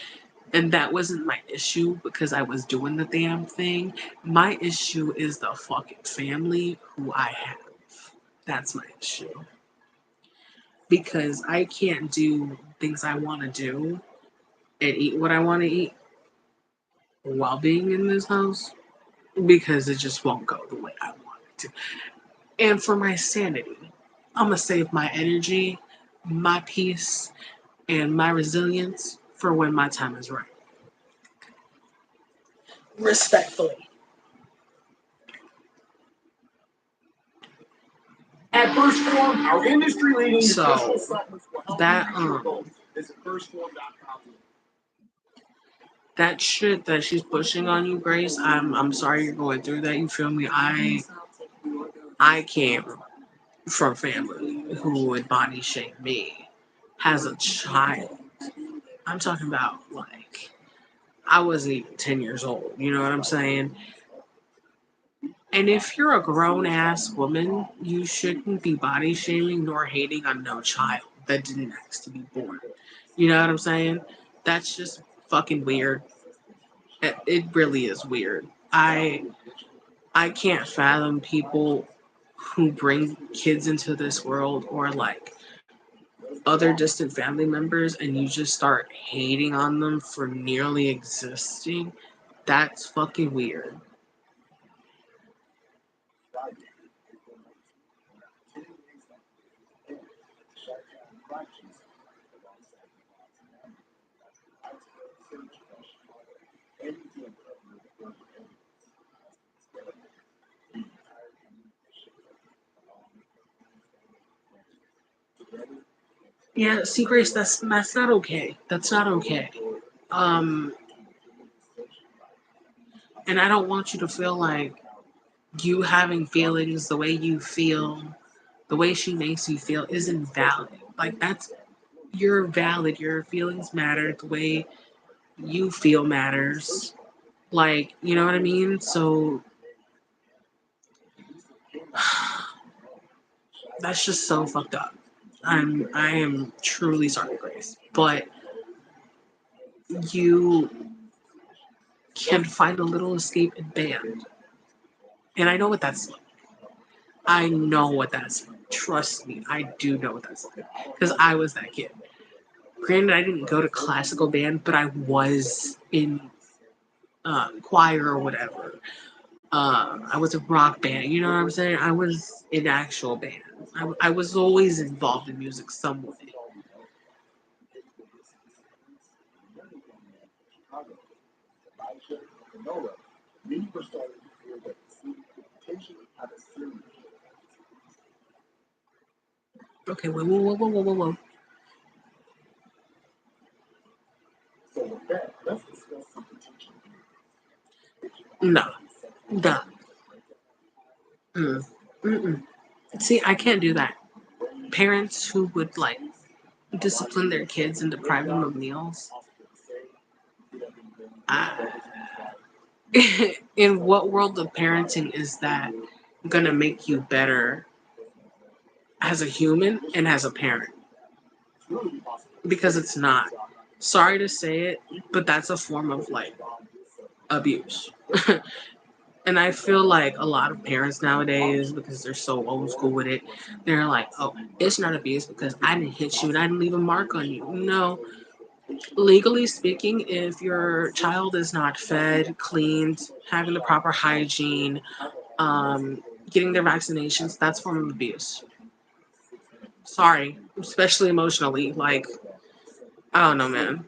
And that wasn't my issue because I was doing the damn thing. My issue is the fucking family who I have. That's my issue. Because I can't do things I want to do and eat what I want to eat while being in this house because it just won't go the way I want it to. And for my sanity, I'm going to save my energy, my peace, and my resilience for when my time is right. Respectfully. At First Form, our industry-leading So, nutritional supplements will help that, you reach your goals. Visit firstform.com. That shit that she's pushing on you, Grace, I'm sorry you're going through that. You feel me? I came from family who would body shame me as a child. I'm talking about like I wasn't even 10 years old. You know what I'm saying? And if you're a grown ass woman, you shouldn't be body shaming nor hating on no child that didn't ask to be born. You know what I'm saying? That's just fucking weird. It really is weird. I can't fathom people who bring kids into this world or like other distant family members and you just start hating on them for nearly existing. That's fucking weird. Yeah, see, Grace, that's not okay. That's not okay. Um, and I don't want you to feel like you having feelings the way you feel, the way she makes you feel, isn't valid. Like that's you're valid. Your feelings matter. The way you feel matters. Like you know what I mean. So that's just so fucked up. I am truly sorry, Grace, but you can find a little escape in band, and I know what that's like. I know what that's like. Trust me, I do know what that's like because I was that kid. Granted, I didn't go to classical band, but I was in choir or whatever. I was a rock band. You know what I'm saying? I was in actual band. I was always involved in music some way. Many were starting to fear that the city could potentially have a serious. Okay, whoa. So with that, let's discuss some potential. No, no. Mm. Mm-mm. See, I can't do that. Parents who would like discipline their kids and deprive them of meals. Uh, in what world of parenting is that gonna make you better as a human and as a parent? Because it's not. Sorry to say it, but that's a form of like abuse. And I feel like a lot of parents nowadays, because they're so old school with it, they're like, oh, it's not abuse because I didn't hit you and I didn't leave a mark on you. No, legally speaking, if your child is not fed, cleaned, having the proper hygiene, getting their vaccinations, that's a form of abuse. Sorry, especially emotionally. Like, I don't know, man.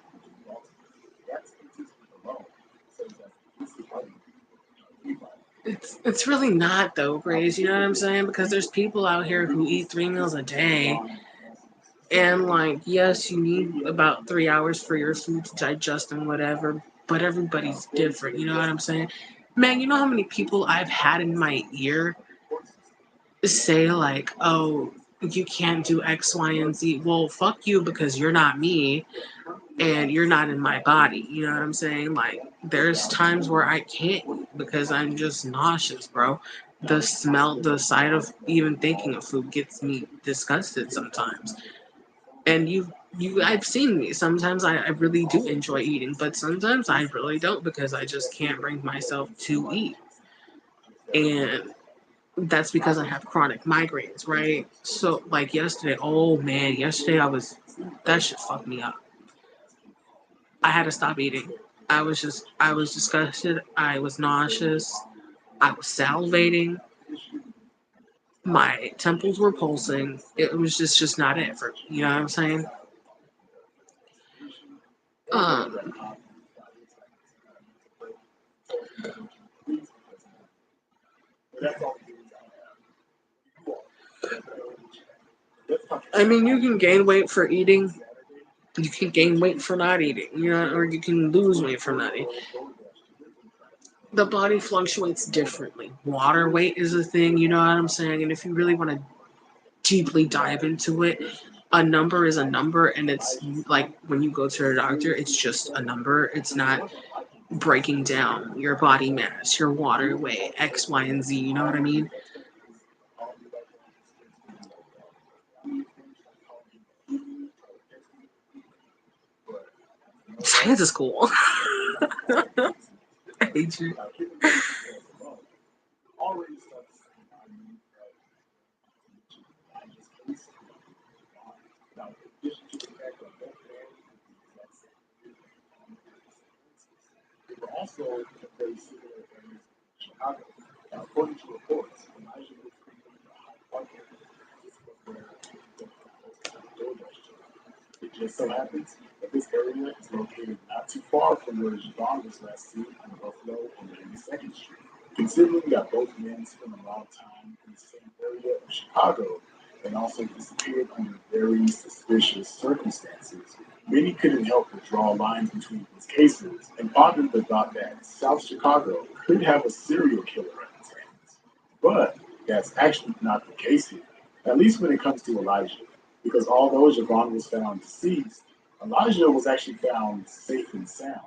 It's really not though, Grace. You know what I'm saying? Because there's people out here who eat 3 meals a day, and like, yes, you need about 3 hours for your food to digest and whatever. But everybody's different. You know what I'm saying? Man, you know how many people I've had in my ear say like, "Oh, you can't do X, Y, and Z." Well, fuck you because you're not me. and you're not in my body. You know what I'm saying? Like, there's times where I can't eat because I'm just nauseous, bro. The smell, the sight of even thinking of food gets me disgusted sometimes. And I've seen me. Sometimes I really do enjoy eating, but sometimes I really don't because I just can't bring myself to eat. And that's because I have chronic migraines, right? So, like yesterday, oh man, yesterday that shit fucked me up. I had to stop eating. I was disgusted. I was nauseous. I was salivating. My temples were pulsing. It was just not it for me. You know what I'm saying? Um, I mean, you can gain weight for eating. You can gain weight for not eating. You know, or you can lose weight from not eating. The body fluctuates differently. Water weight is a thing. You know what I'm saying? And if you really want to deeply dive into it, a number is a number, and it's like when you go to a doctor, it's just a number. It's not breaking down your body mass, your water weight, X, Y, and Z. You know what I mean? Science is cool. I hate you. It just so happens that this area is located not too far from where Javon was last seen on Buffalo and 92nd Street. Considering that both men spent a lot of time in the same area of Chicago and also disappeared under very suspicious circumstances, many couldn't help but draw lines between these cases and pondered the thought that South Chicago could have a serial killer at its hands. But that's actually not the case here, at least when it comes to Elijah, because although Javon was found deceased, Elijah was actually found safe and sound.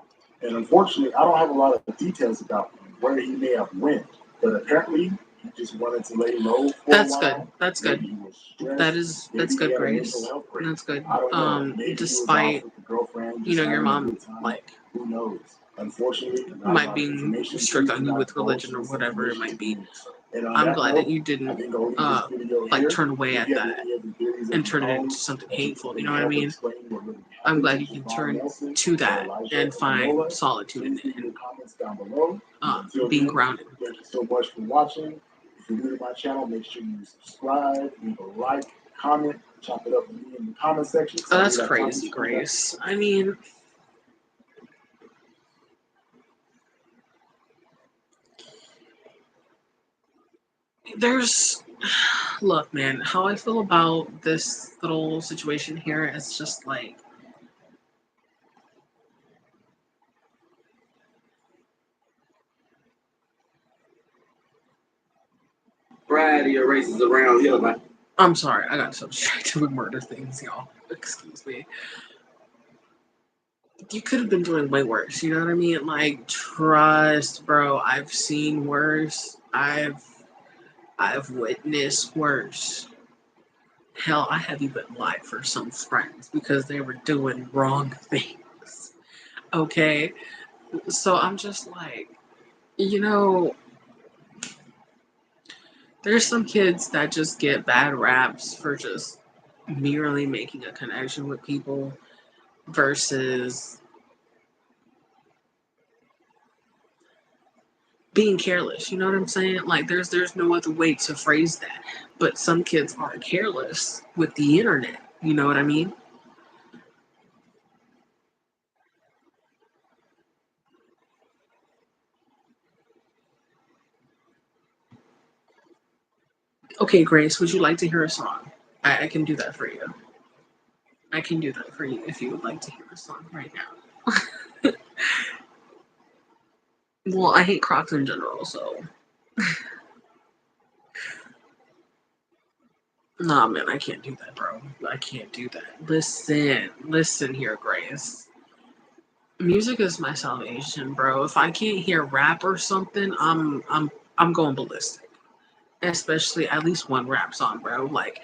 And unfortunately, I don't have a lot of details about where he may have went, but apparently he just wanted to lay low for a That's good. while. That's Maybe good. he was stressed. That's Maybe he good, had a mental Grace. health break. That's good. I don't know. Maybe he was off Despite with the girlfriend, you just know your having a mom good time. like Who knows? Unfortunately, not a might lot of being information. strict Please do on you not with divulge religion or this whatever it information might to be. humans. And on I'm that glad that note, you I didn't think I'll leave this video like here. turn away If at you have that any other theories of and your turn it into own something that you think hateful. You may know what I help mean? explain what really I'm happened glad to you can Javon turn Nelson to or that Elijah and find Enola, solitude in please it leave your and comments down below. And until being then, grounded. thank you so much for watching. If you're new to my channel, make sure you subscribe, leave a like, comment, chop it up with me in the comment section. Oh, I that's read our crazy, comments from that. Grace. I mean, there's look, man, how I feel about this little situation here is just like Variety of races around here, man. I'm sorry, I got so distracted with murder things, y'all. Excuse me. You could have been doing way worse, you know what I mean? Like, trust, bro. I've seen worse. I've witnessed worse. Hell, I have even lied for some friends because they were doing wrong things. Okay? So I'm just like, you know, there's some kids that just get bad raps for just merely making a connection with people versus being careless. You know what I'm saying? Like there's no other way to phrase that. But some kids are careless with the internet. You know what I mean? Okay, Grace, would you like to hear a song? I can do that for you. I can do that for you if you would like to hear a song right now. Well, I hate Crocs in general, so nah, man, I can't do that, bro. I can't do that. Listen here, Grace. Music is my salvation, bro. If I can't hear rap or something, I'm going ballistic. Especially at least one rap song, bro. Like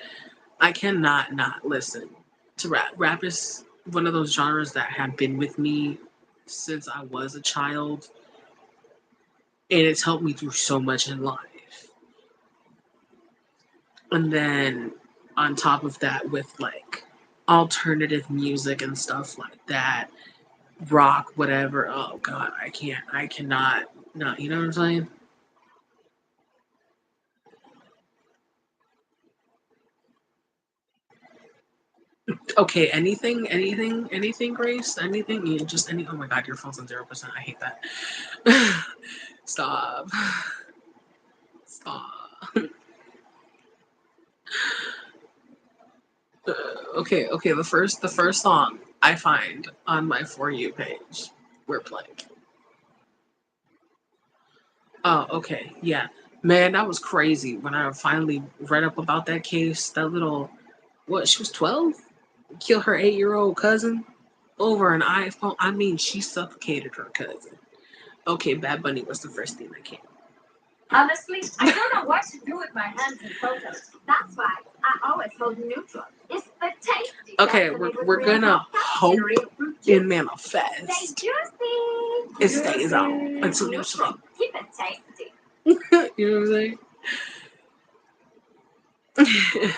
I cannot not listen to rap. Rap is one of those genres that have been with me since I was a child, and it's helped me through so much in life. And then on top of that, with like alternative music and stuff like that, rock, whatever. Oh God, I cannot, not. You know what I'm saying? Okay, anything, Grace, anything, yeah, just any. Oh my God, your phone's on 0%. I hate that. Stop, stop. Uh, okay. The first song I find on my For You page, we're playing. Oh, okay, yeah, man, that was crazy when I finally read up about that case. That little, what? She was 12. Kill her 8-year-old cousin over an iPhone. I mean, she suffocated her cousin. Okay, Bad Bunny was the first thing that came. Honestly, I don't know what to do with my hands in photos. That's why I always hold neutral. It's the tasty. Okay, we're gonna hope it manifests. Stay juicy. It stays on until you sleep. Keep it tasty. You know what I'm saying?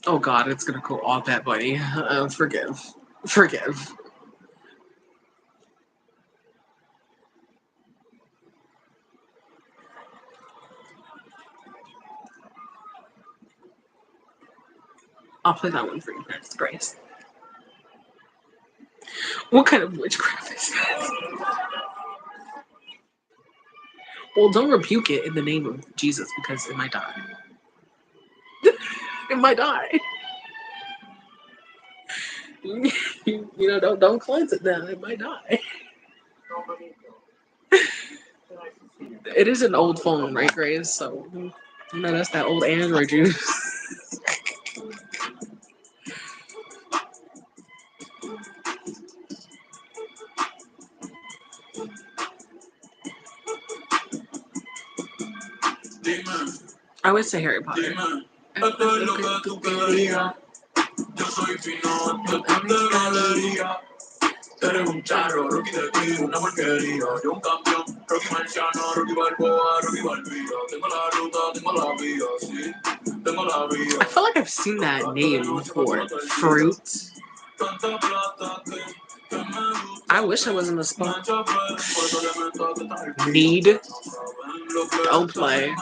Oh God, it's gonna go all Bad Bunny. Forgive. I'll play that one for you next, Grace. What kind of witchcraft is this? Well, don't rebuke it in the name of Jesus because it might die. It might die. Don't cleanse it now. It might die. It is an old phone, right, Grace? So that's that old Android juice. I would say Harry Potter. Eres un charro, Rocky de tiro, una porquería. Yo un campeón, Rocky Marciano, Rocky Balboa, Rocky Balbía. Tengo la ruta, tengo la vía, sí, tengo la vía. I feel like I've seen that name before. Fruit. I wish I was in the spot. Need. Don't play.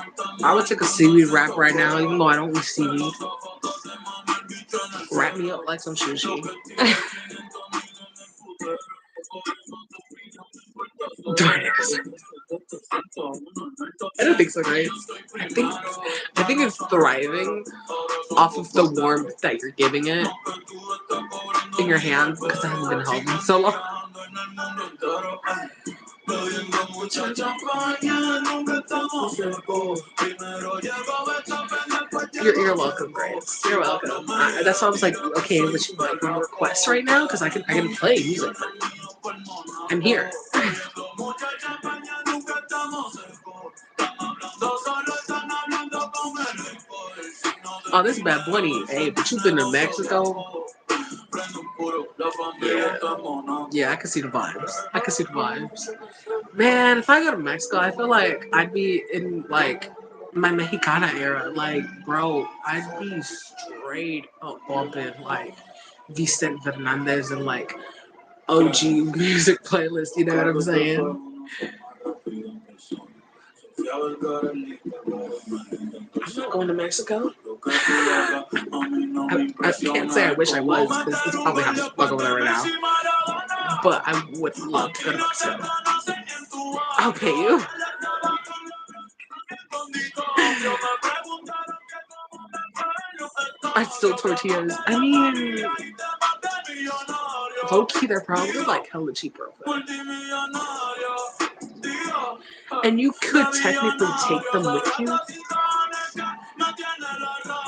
I would take a seaweed wrap right now, even though I don't eat seaweed. Wrap me up like some sushi. Darn it. I don't think so, right? I think it's thriving off of the warmth that you're giving it in your hands because it hasn't been held in so long. You're welcome, Grace. You're welcome. That's why I was like, okay, which like request right now because I can play music. I'm here. Oh, this is Bad Bunny. Hey, but you've been to Mexico? Yeah, I can see the vibes. I can see the vibes. Man, if I go to Mexico, I feel like I'd be in like my Mexicana era. Like, bro, I'd be straight up bumping like Vicente Fernandez and like OG music playlist. You know what I'm saying? I'm not going to Mexico. I can't say I wish I was because it's probably hot as fuck over there right now. But I would love to go to Mexico. I'll pay you. I'd still tortillas. I mean, low key, they're probably like hella cheaper. And you could technically take them with you.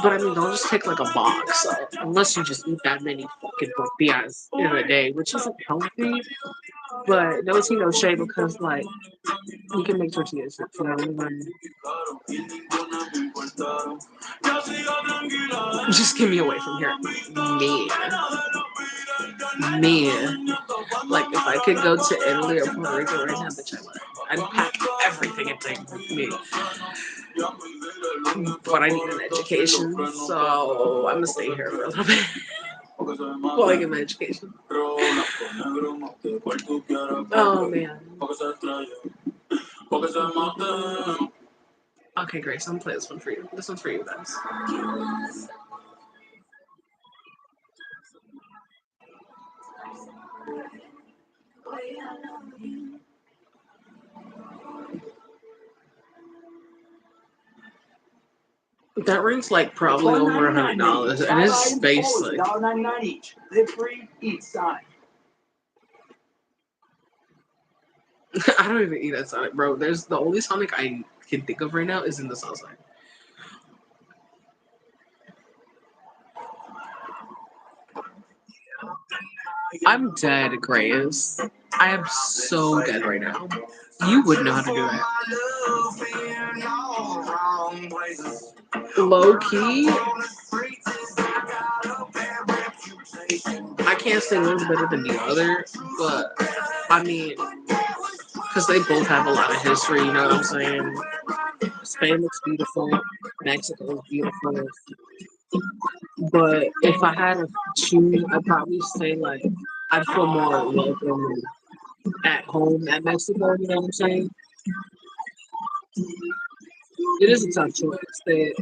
But I mean, they'll just take like a box, so unless you just eat that many fucking tortillas in a day, which isn't healthy. But no tea, no shade because like you can make tortillas. You know what I mean? Just get me away from here, me, me. Like if I could go to Italy or Puerto Rico right now, bitch, I would. I'd pack everything and take with me. But I need an education, so I'm gonna stay here for a little bit while I get my education. Oh man. Okay, Grace, I'm gonna play this one for you. This one's for you guys. That rings like probably over $100, and it's basic. $1.99 each. Live free, eat Sonic. I don't even eat at Sonic, bro. There's the only Sonic I can think of right now is in the South Side. I'm dead, Grace. I am so dead right now. You wouldn't know how to do that. Low key, I can't say one's better than the other, but I mean, because they both have a lot of history, you know what I'm saying? Spain looks beautiful, Mexico is beautiful. But if I had to choose, I'd probably say like I'd feel more welcome at home at Mexico, you know what I'm saying? It is a tough choice. The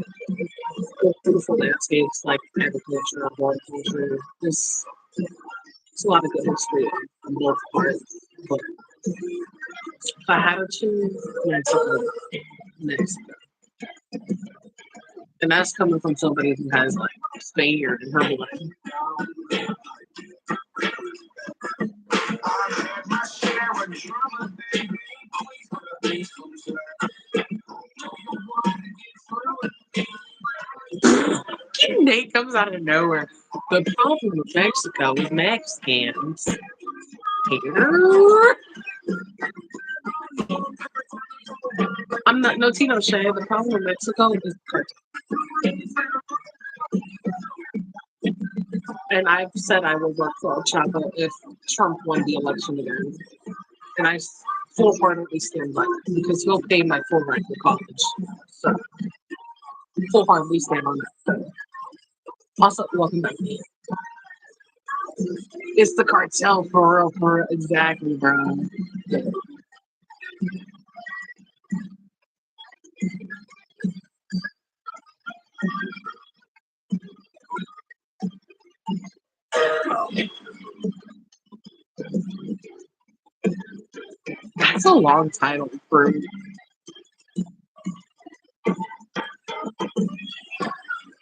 beautiful landscapes like agriculture, horticulture. There's a lot of good history on both parts. But if I had to choose, Mexico. And that's coming from somebody who has like Spaniard in her blood. Nate comes out of nowhere. The problem with Mexico is Mexicans. I'm not no Tino Shay. The problem with Mexico is and I've said I will work for El Chapo if Trump won the election again. And I full-heartedly stand by it because he'll pay my full rent for college. So full-heartedly stand on that. Also, welcome back. It's the cartel for real, exactly, bro. That's a long title for.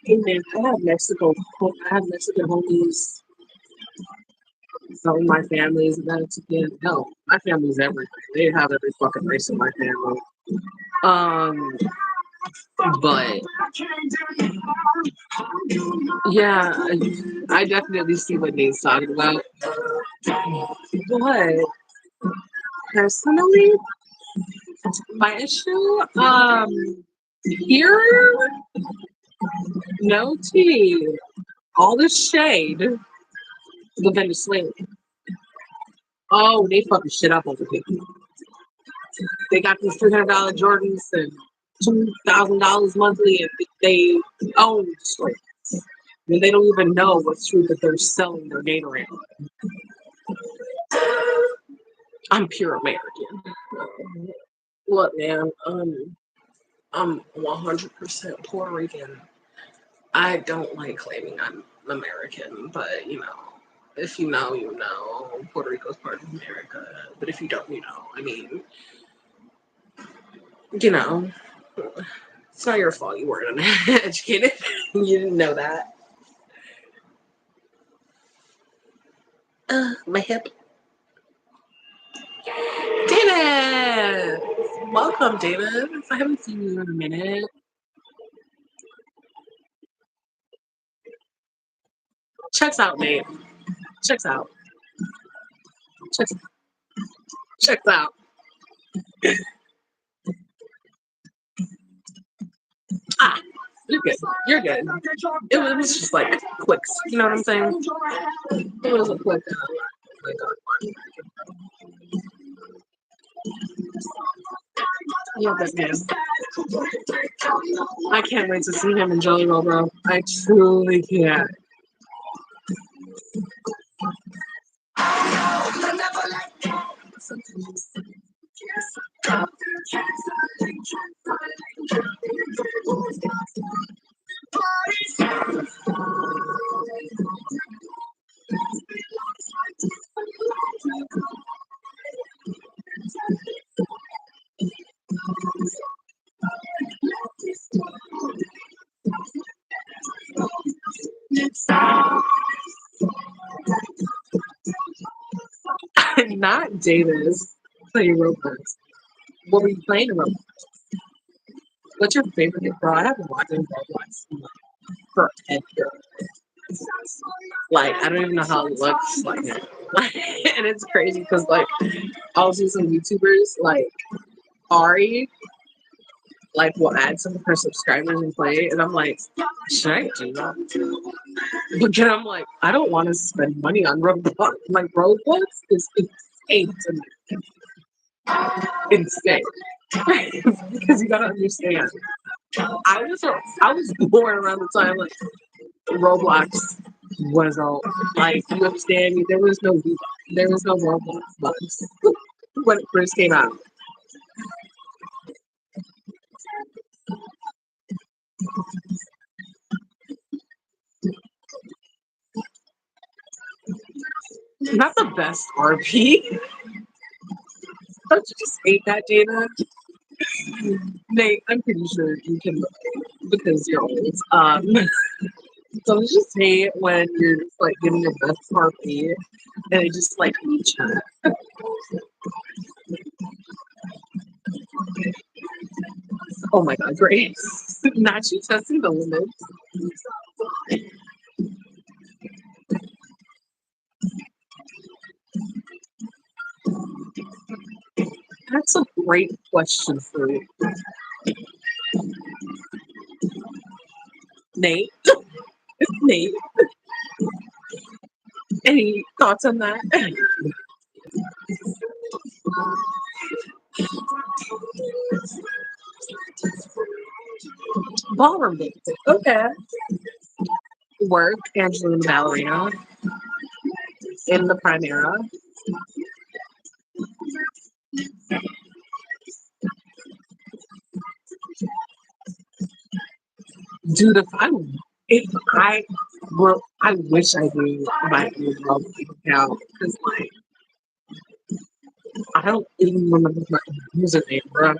Hey man, I have Mexican homies. Some of my family is Mexican. No, my family's everything. They have every fucking race in my family. Um, but yeah, I definitely see what Nate's talking about. But personally, my issue, here, no tea, all the shade, the Venezuelan. Oh, they fucking shit up over here. They got these $300 Jordans and $2,000 monthly, and they own the store. And they don't even know what's true that they're selling their Gatorade. I'm pure American. Look, man, I'm 100% Puerto Rican. I don't like claiming I'm American, but you know, if you know, you know. Puerto Rico's part of America, but if you don't, you know. I mean, you know, it's not your fault you weren't educated. You didn't know that. My hip. David! Welcome, David. I haven't seen you in a minute. Checks out, Nate. Checks out. Checks out. Ah, you're good. You're good. It was just like clicks. You know what I'm saying? It was a click. I love that man. I can't wait to see him in Jelly Roll, bro. I truly can't. Not Davis. Playing Roblox. What were you playing Roblox? What's your favorite game? Bro, I haven't watched any Roblox in, like, forever. Like, I don't even know how it looks like. And it's crazy because, like, I'll see some YouTubers, like Ari, like, will add some of her subscribers and play, and I'm like, should I do that? But then I'm like, I don't want to spend money on Roblox. Like, Roblox is insane to me. Insane. Because you gotta understand. I was born around the time like Roblox was all like, you understand, there was no Roblox bugs when it first came out. Not the best RP. Don't you just hate that, Dana? Nate, I'm pretty sure you can because you're old. Don't you just hate when you're just like getting your best RP and it just like each other. Oh my god, Grace. Not you testing the limits. That's a great question for you. Nate. Nate. Any thoughts on that? Ballroom dancing. Okay. Work, Angelina Ballerina in the Primera. Dude, if I were, I wish I knew my own account because like I don't even remember my username, bro.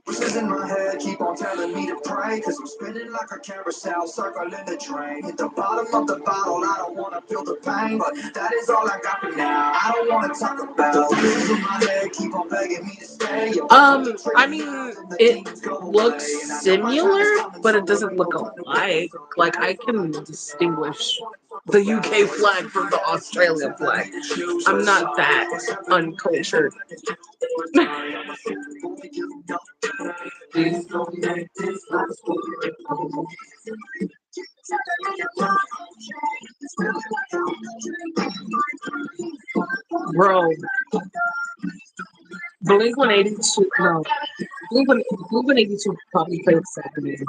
Voices in my head keep on telling me to pray, cause I'm spinning like a carousel, circling the drain. Hit the bottom of the bottle, I don't wanna feel the pain, but that is all I got for now. I don't wanna talk about the voices in my head keep on begging me to stay. I mean, it looks similar, but it doesn't look alike. Like I can distinguish the UK flag from the Australian flag. I'm not that uncultured. Bro, Blink 182, no. Blink 182 probably played Saturdays.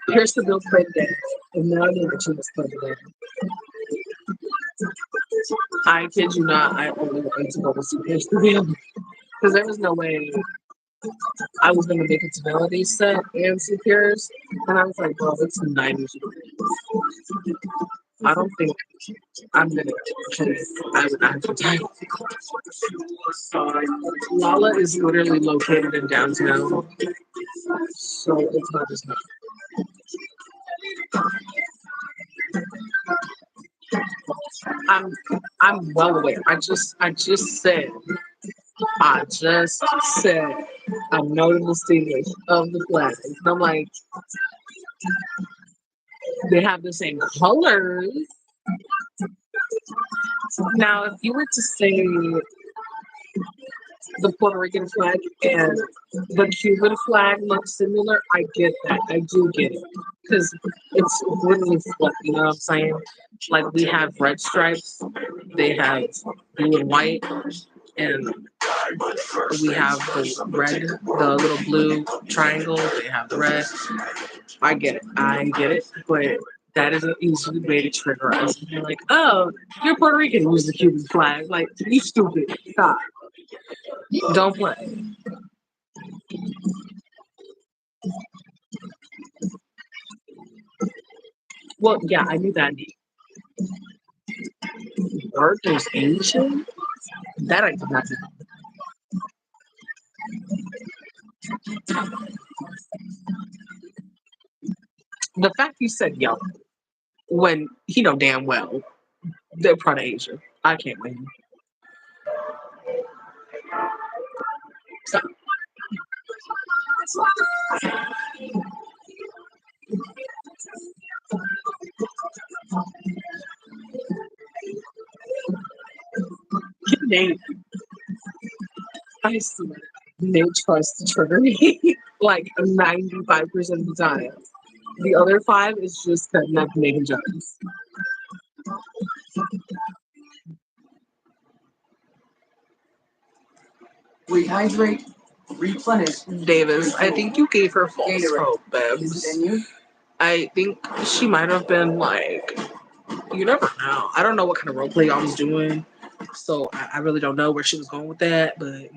Pierce the Bill played there, and now I know that you was playing there. I kid you not, I only wanted to go to see Pierce the Bill because there was no way I was going to make it to Melody's set and see Pierce. And I was like, bro, it's 90s. I don't think I'm going to because I would not have time. Lala is literally located in downtown, so it's not as much. I'm I'm well aware. I just said I just said I know the distinguish of the flags. And I'm like, they have the same colors. Now, if you were to say the Puerto Rican flag and the Cuban flag look similar, I get that. I do get it. Because it's literally what, you know what I'm saying? Like we have red stripes, they have blue and white, and we have the red, the little blue triangle, they have the red. I get it. I get it. But that is an easy way to trigger us. You're like, oh, you're Puerto Rican, use the Cuban flag. Like, you stupid. Stop. Don't play. Well, yeah, I knew that. Art is ancient? That I did not know. The fact you said yellow when he know damn well they're part of Asia. I can't win. Stop. They, I swear, they trust to trigger me like 95% of the time. The other five is just cutting up making jokes. Rehydrate, replenish. Davis, I think you gave her false hope, Babs. Continue. I think she might have been like, you never know. I don't know what kind of role play I was doing, so I really don't know where she was going with that. But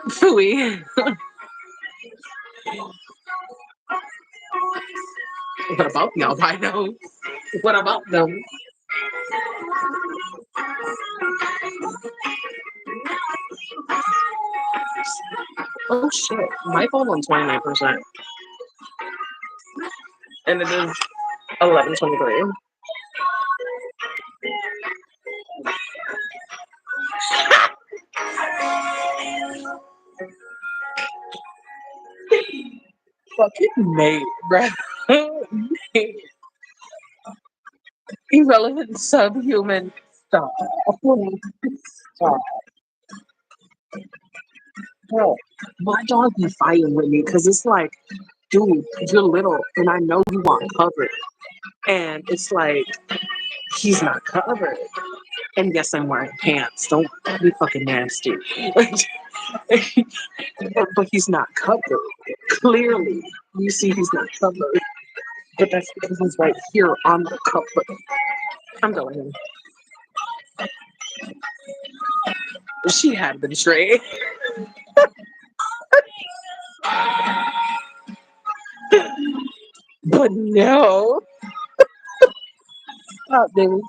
Phooey. What about the albino? What about them? Oh shit, my phone on 29%, and it is 11:23. Fucking Nate, bruh. Irrelevant subhuman stuff. Stop. Bro, my dog be fighting with me because it's like, dude, you're little and I know you want covered. And it's like, he's not covered. And yes, I'm wearing pants. Don't be fucking nasty. But he's not covered. Clearly, you see he's not covered. But that's because he's right here on the cover. I'm going. She had been straight. But no. Stop, David.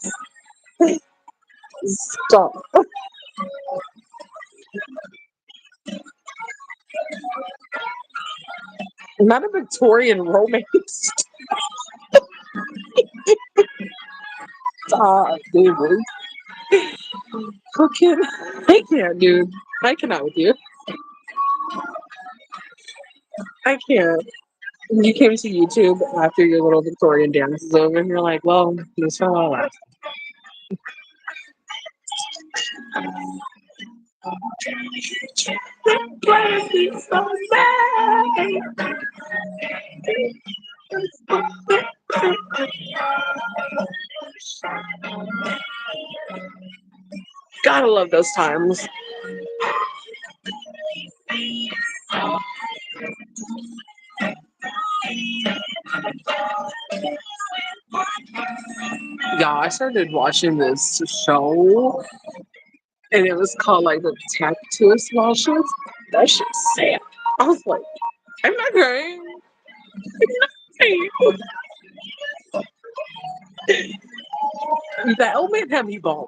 Stop. Not a Victorian romance. Stop, David. Okay. I can't, dude. I cannot with you. I can't. You came to YouTube after your little Victorian dance is over, and you're like, well, this for all last. Gotta love those times. Y'all, I started watching this show, and it was called like the Tattooist Lashes. That shit's sad. I was like, I'm not crying. That old man had me balling.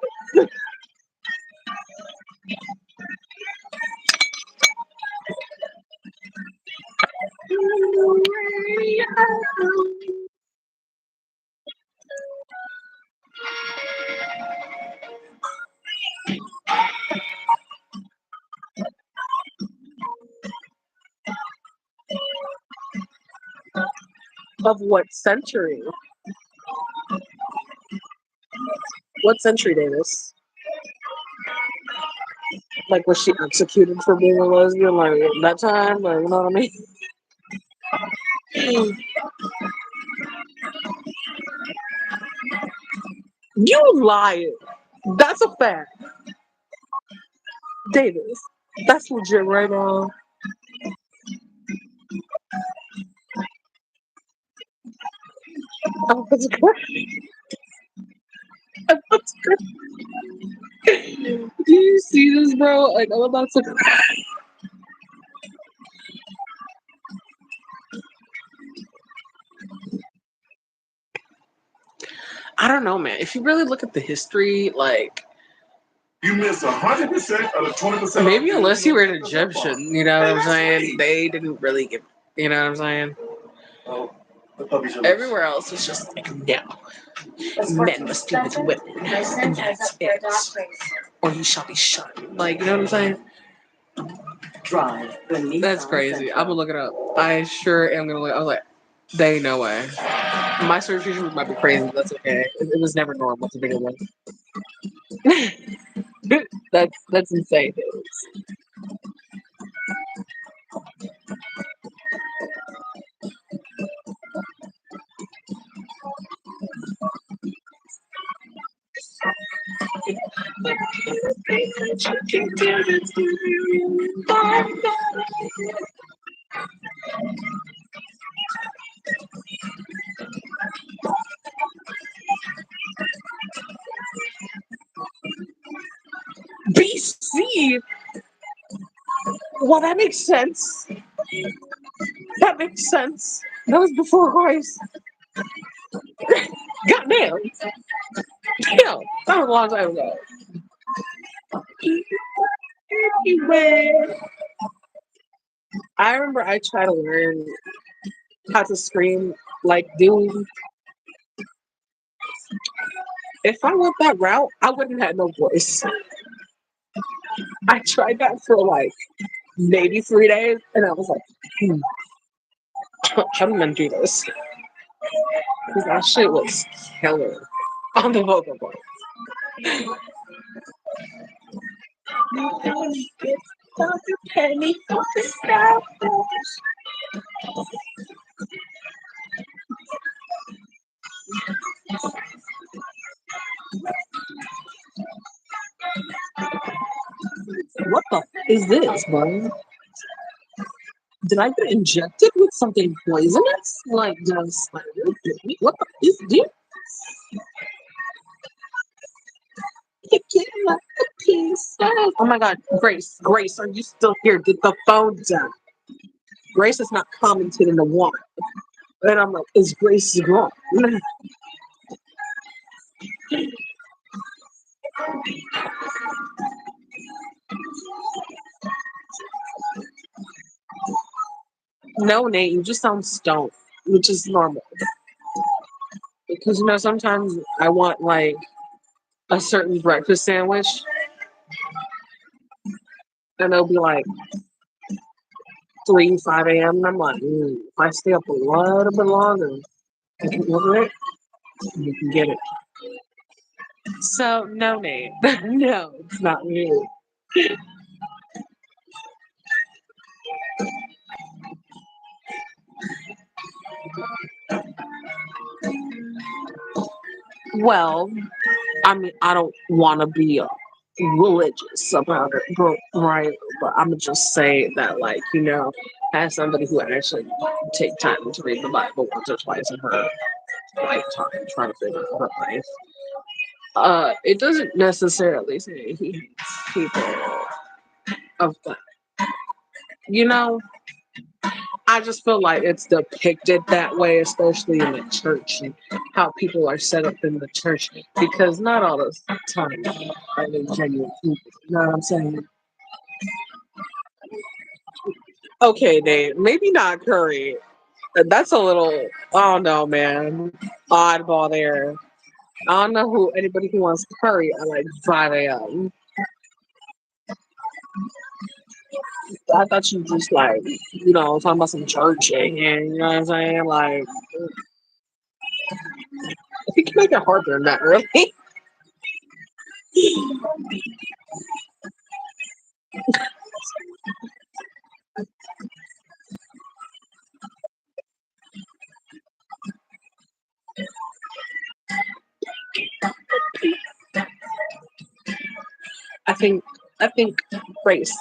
Of what century? What century, Davis? Like, was she executed for being a lesbian? Like, that time? Like, you know what I mean? You lying. That's a fact. Davis. That's legit right now. I'm about to cry. I'm about to cry. Do you see this, bro? Like, I'm about to cry. I don't know, man. If you really look at the history, like, You miss 100% of the 20%. maybe unless you were an Egyptian, you know what I'm saying? They didn't really give, you know what I'm saying? Oh, the puppies are Everywhere else is just like, no. Men must be with women. And that's it. Or you shall be shot. Like, you know what I'm saying? Drive. That's crazy. I'm gonna look it up. I sure am gonna look. I was like, they ain't no way. My search history might be crazy, but that's okay. It was never normal to begin with. That's insane. BC. Well, that makes sense. That makes sense. That was before Christ. Goddamn. Yeah, that was a long time ago. Anyway, I remember I tried to learn how to scream like dude. If I went that route, I wouldn't have no voice. I tried that for like maybe 3 days, and I was like, how do men do this? Because that shit was killer on the vocal cord. What the is this, bro? Did I get injected with something poisonous? Like, did I spider bit me? What the is this? Oh my god, Grace, Grace, are you still here? Get the phone down. Grace is not commenting in the one. And I'm like, is Grace gone? No, Nate, you just sound stoned, which is normal. Because you know, sometimes I want like a certain breakfast sandwich, and it'll be like 3, 5 a.m. And I'm like, if I stay up a little bit longer, I can order it. You can get it. So no, Nate, no, it's not you. Well, I mean, I don't want to be religious about it, but right. But I'm gonna just say that, like, you know, as somebody who actually take time to read the Bible once or twice in her lifetime, trying to figure out her life, it doesn't necessarily say he hates people of that. You know, I just feel like it's depicted that way, especially in the church and how people are set up in the church, because not all the time are they genuine people. You know what I'm saying? Okay, Dave, maybe not Curry. That's a little, oh no, man, oddball there. I don't know who anybody who wants curry at like 5 a.m. I thought you just like, talking about some church shit, and you know what I'm saying? Like, I think you make it harder than that, really. I think, I think Grace,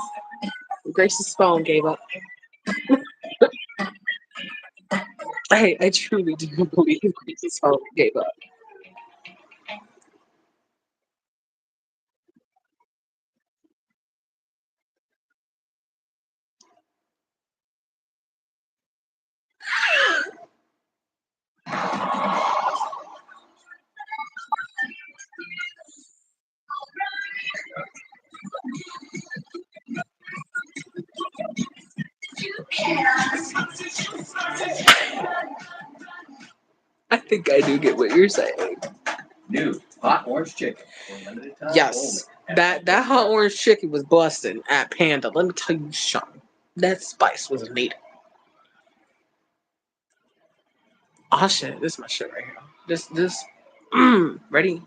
Grace's phone gave up. I truly do believe Grace's phone gave up. I think I do get what you're saying. New hot orange chicken for limited time Yes, only. that hot orange chicken was busting at Panda. Let me tell you something. That spice was needed. Oh shit, this is my shit right here. This. Ready?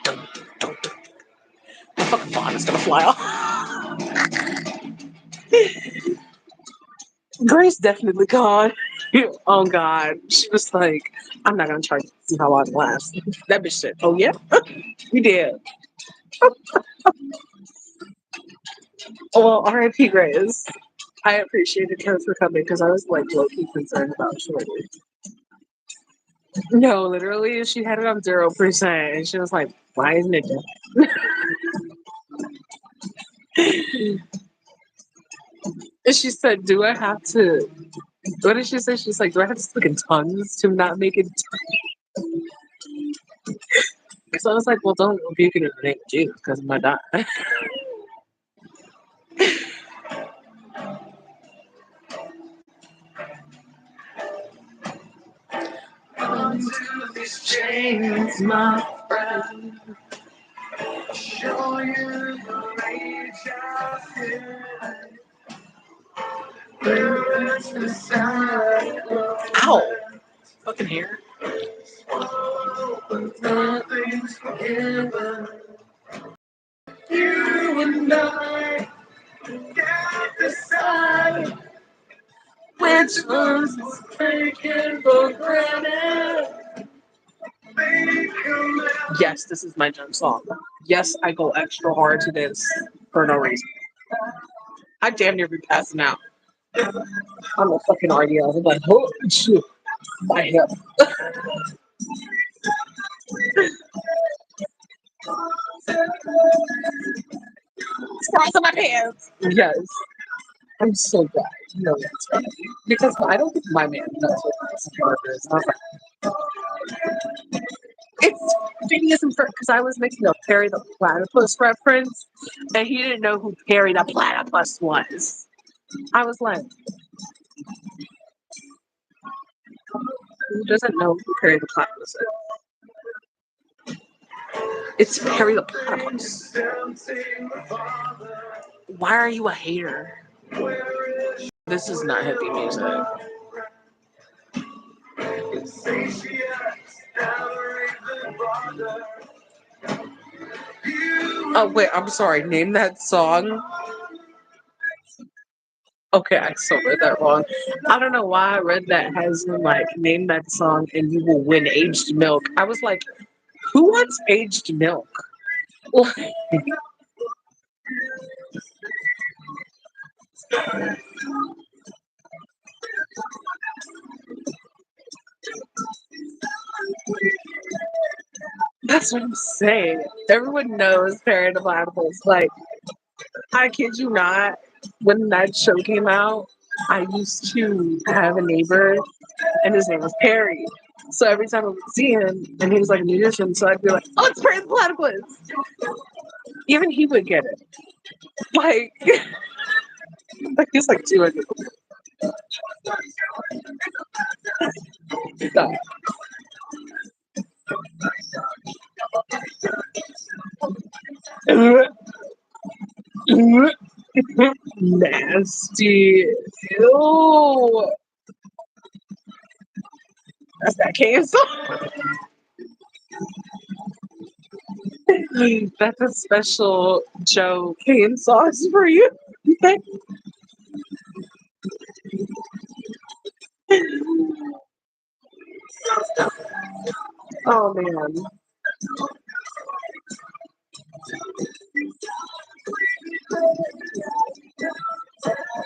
Dun, dun, dun. My fucking phone is gonna fly off. Grace definitely gone. Oh god, she was like, "I'm not gonna try to see how long it lasts." That bitch said, "Oh yeah, we did." Oh, well, R.I.P. Grace. I appreciated her for coming because I was like low key concerned about Shorty. No, literally, she had it on 0%, and she was like, "Why isn't it done?" And she said, "Do I have to?" What did she say? She's like, "Do I have to speak in tongues to not make it?" So I was like, "Well, don't rebuke it in the name of Jesus, because I'm not dying." Undo these chains, my friend. Show you the rage I feel. There is the side. Ow! Fucking hair. But nothing's forgiven. You and I can't decide which one's taken for granted. Yes, this is my jump song. Yes, I go extra hard to this for no reason. I damn near be passing out. I'm a fucking RDL. I'm like, oh shit, my hip. Slice on my pants. Yes, I'm so glad. You know that's right. Because I don't think my man knows what this character is. I was like, it's Phineas and Ferb because I was making a Perry the Platypus reference, and he didn't know who Perry the Platypus was. I was like, who doesn't know who Perry the Platypus is? It's Perry the Platypus. Why are you a hater? This is not hippie music. Oh wait, I'm sorry. Name that song. Okay, I still read that wrong. I don't know why I read that as in like name that song and you will win aged milk. I was like, who wants aged milk? That's what I'm saying. Everyone knows Perry the Platypus. Like, I kid you not, when that show came out, I used to have a neighbor and his name was Perry. So every time I would see him and he was like a musician, so I'd be like, oh, it's Perry the Platypus. Even he would get it. Like, like he's like 200. Stop. Nasty. Ew. That's that cancer. That's a special Joe cane sauce for you. Oh man.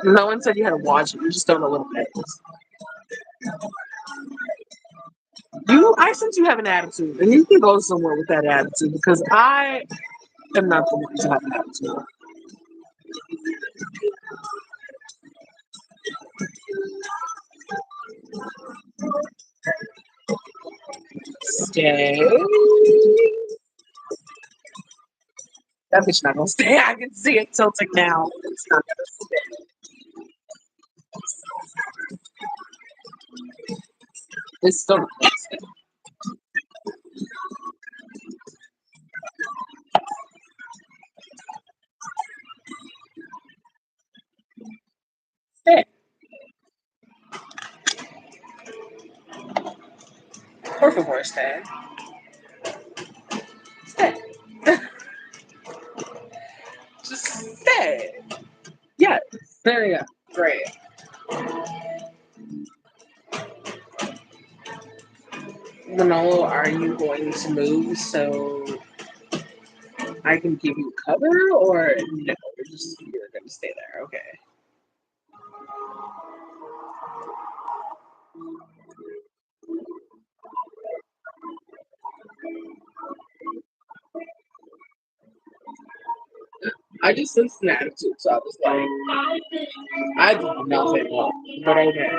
No one said you had to watch it. You just don't know what it is. I sense you have an attitude, and you can go somewhere with that attitude because I am not the one to have an attitude. Stay. That bitch not gonna stay. I can see it tilting now. It's not gonna stay. It's still not gonna stay. Stay. Por favor, stay. Stay. Just stay. Yes. There you go. Great. Manolo, are you going to move so I can give you cover, or no? You're gonna stay there. Okay. I just sensed an attitude, so I was like, I did nothing wrong, but okay.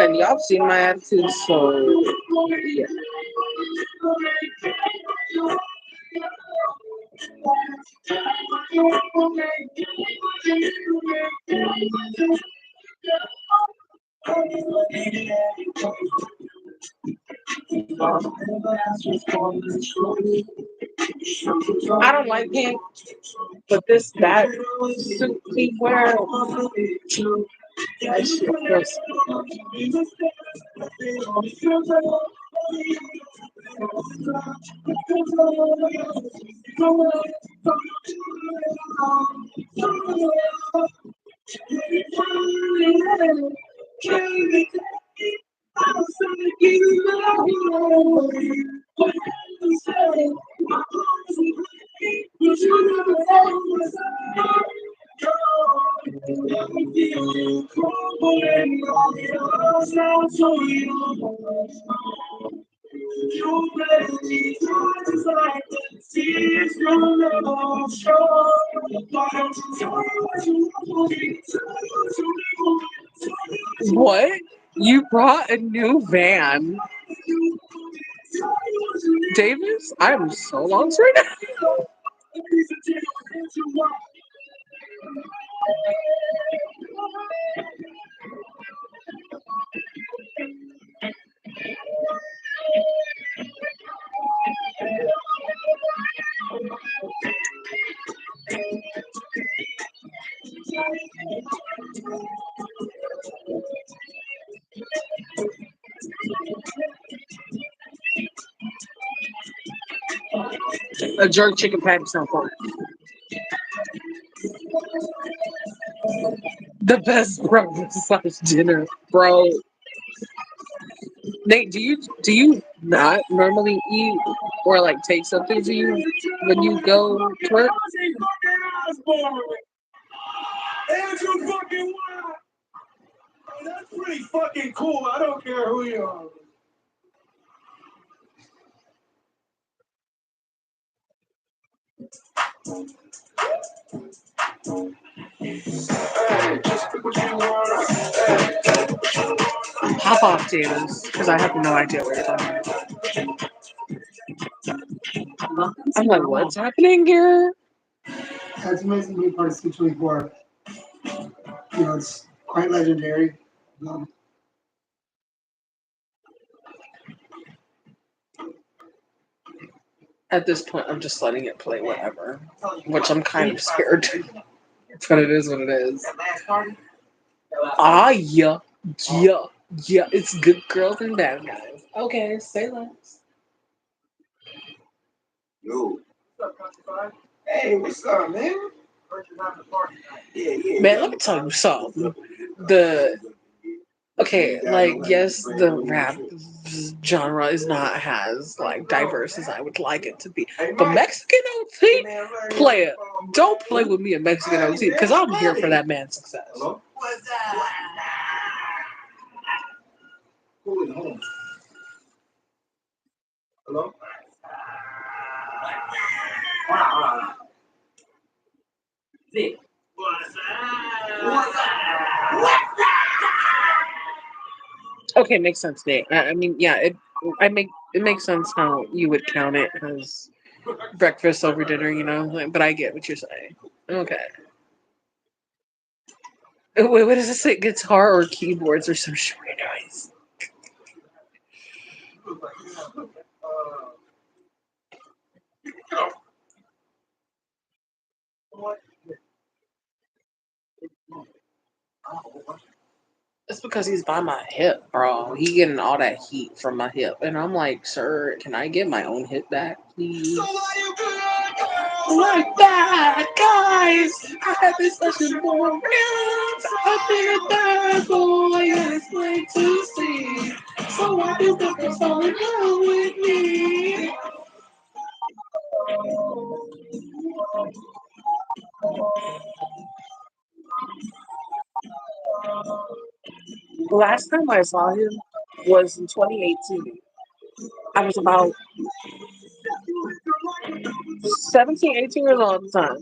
And y'all have seen my attitude, so yeah. I don't like pink, but that suit he wear, that shit was. What? You brought a new van. Davis, I'm so lost right now. A jerk chicken patty sound fun. The best breakfast dinner, bro. Nate, do you not normally eat or like take something to you when you go to work? Andrew fucking Wild. That's pretty fucking cool. I don't care who you are. Hop off, Davis, because I have no idea what you're talking about. I'm like, what's happening here? It's amazing to be part of 624. It's quite legendary. At this point, I'm just letting it play whatever, which I'm kind of scared. But it is what it is. Ah, yeah, yeah, yeah. It's good girls and bad guys. Okay, say less. Yo. Hey, what's up, man? Yeah. Man, let me tell you something. Like yes, the rap genre is not as like diverse as I would like it to be. But Mexican OT, play it. Don't play with me in Mexican OT because I'm here for that man's success. Hello? Who is home? Hello? Wow. Vic. What's up? Okay, makes sense, Nate. I mean, yeah, it makes sense how you would count it as breakfast over dinner, you know. But I get what you're saying. Okay. Wait, what does it say? Guitar or keyboards or some shit noise? It's because he's by my hip, bro. He getting all that heat from my hip, and I'm like, sir, can I get my own hip back, please? Like that, guys. I have been searching for real. I've been a bad boy, and it's plain to see. So why do people fall in love with me? Last time I saw him was in 2018. I was about 17, 18 years old at the time.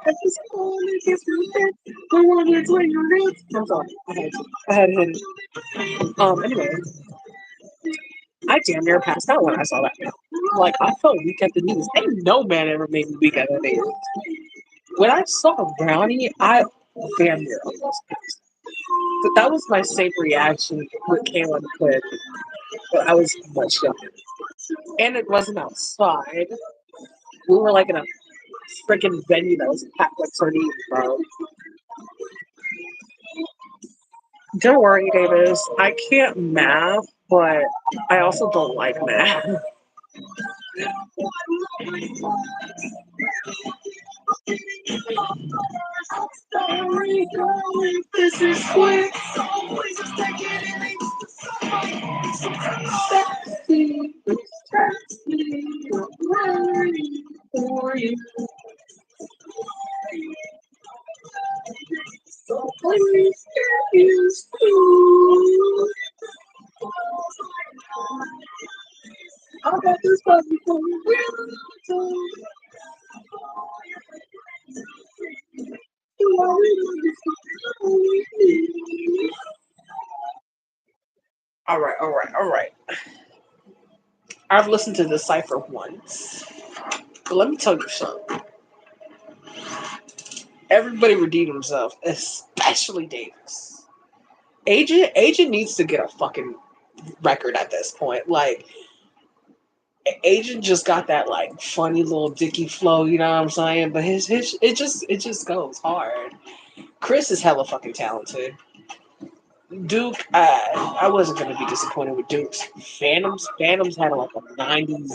I just wanna kiss you back. I wanna twist your lips. I'm sorry. I had to hit it. Anyway, I damn near passed out when I saw that man. Like, I felt weak at the knees. Ain't no man ever made me weak at the knees. When I saw Brownie, I damn near almost passed. But that was my same reaction with Kayla Quinn. But I was much younger. And it wasn't outside. We were like in a freaking venue that was packed like sardines, bro. Don't worry, Davis. I can't math, but I also don't like math. This is quick. For you. So please get used to. I got this puppy for real. All right. I've listened to the cipher once, but let me tell you something. Everybody redeemed himself, especially Davis. Agent needs to get a fucking record at this point. Like, Agent just got that like funny little dicky flow, you know what I'm saying? But his it just goes hard. Chris is hella fucking talented. Duke, I wasn't gonna be disappointed with Duke's. Phantoms had like a '90s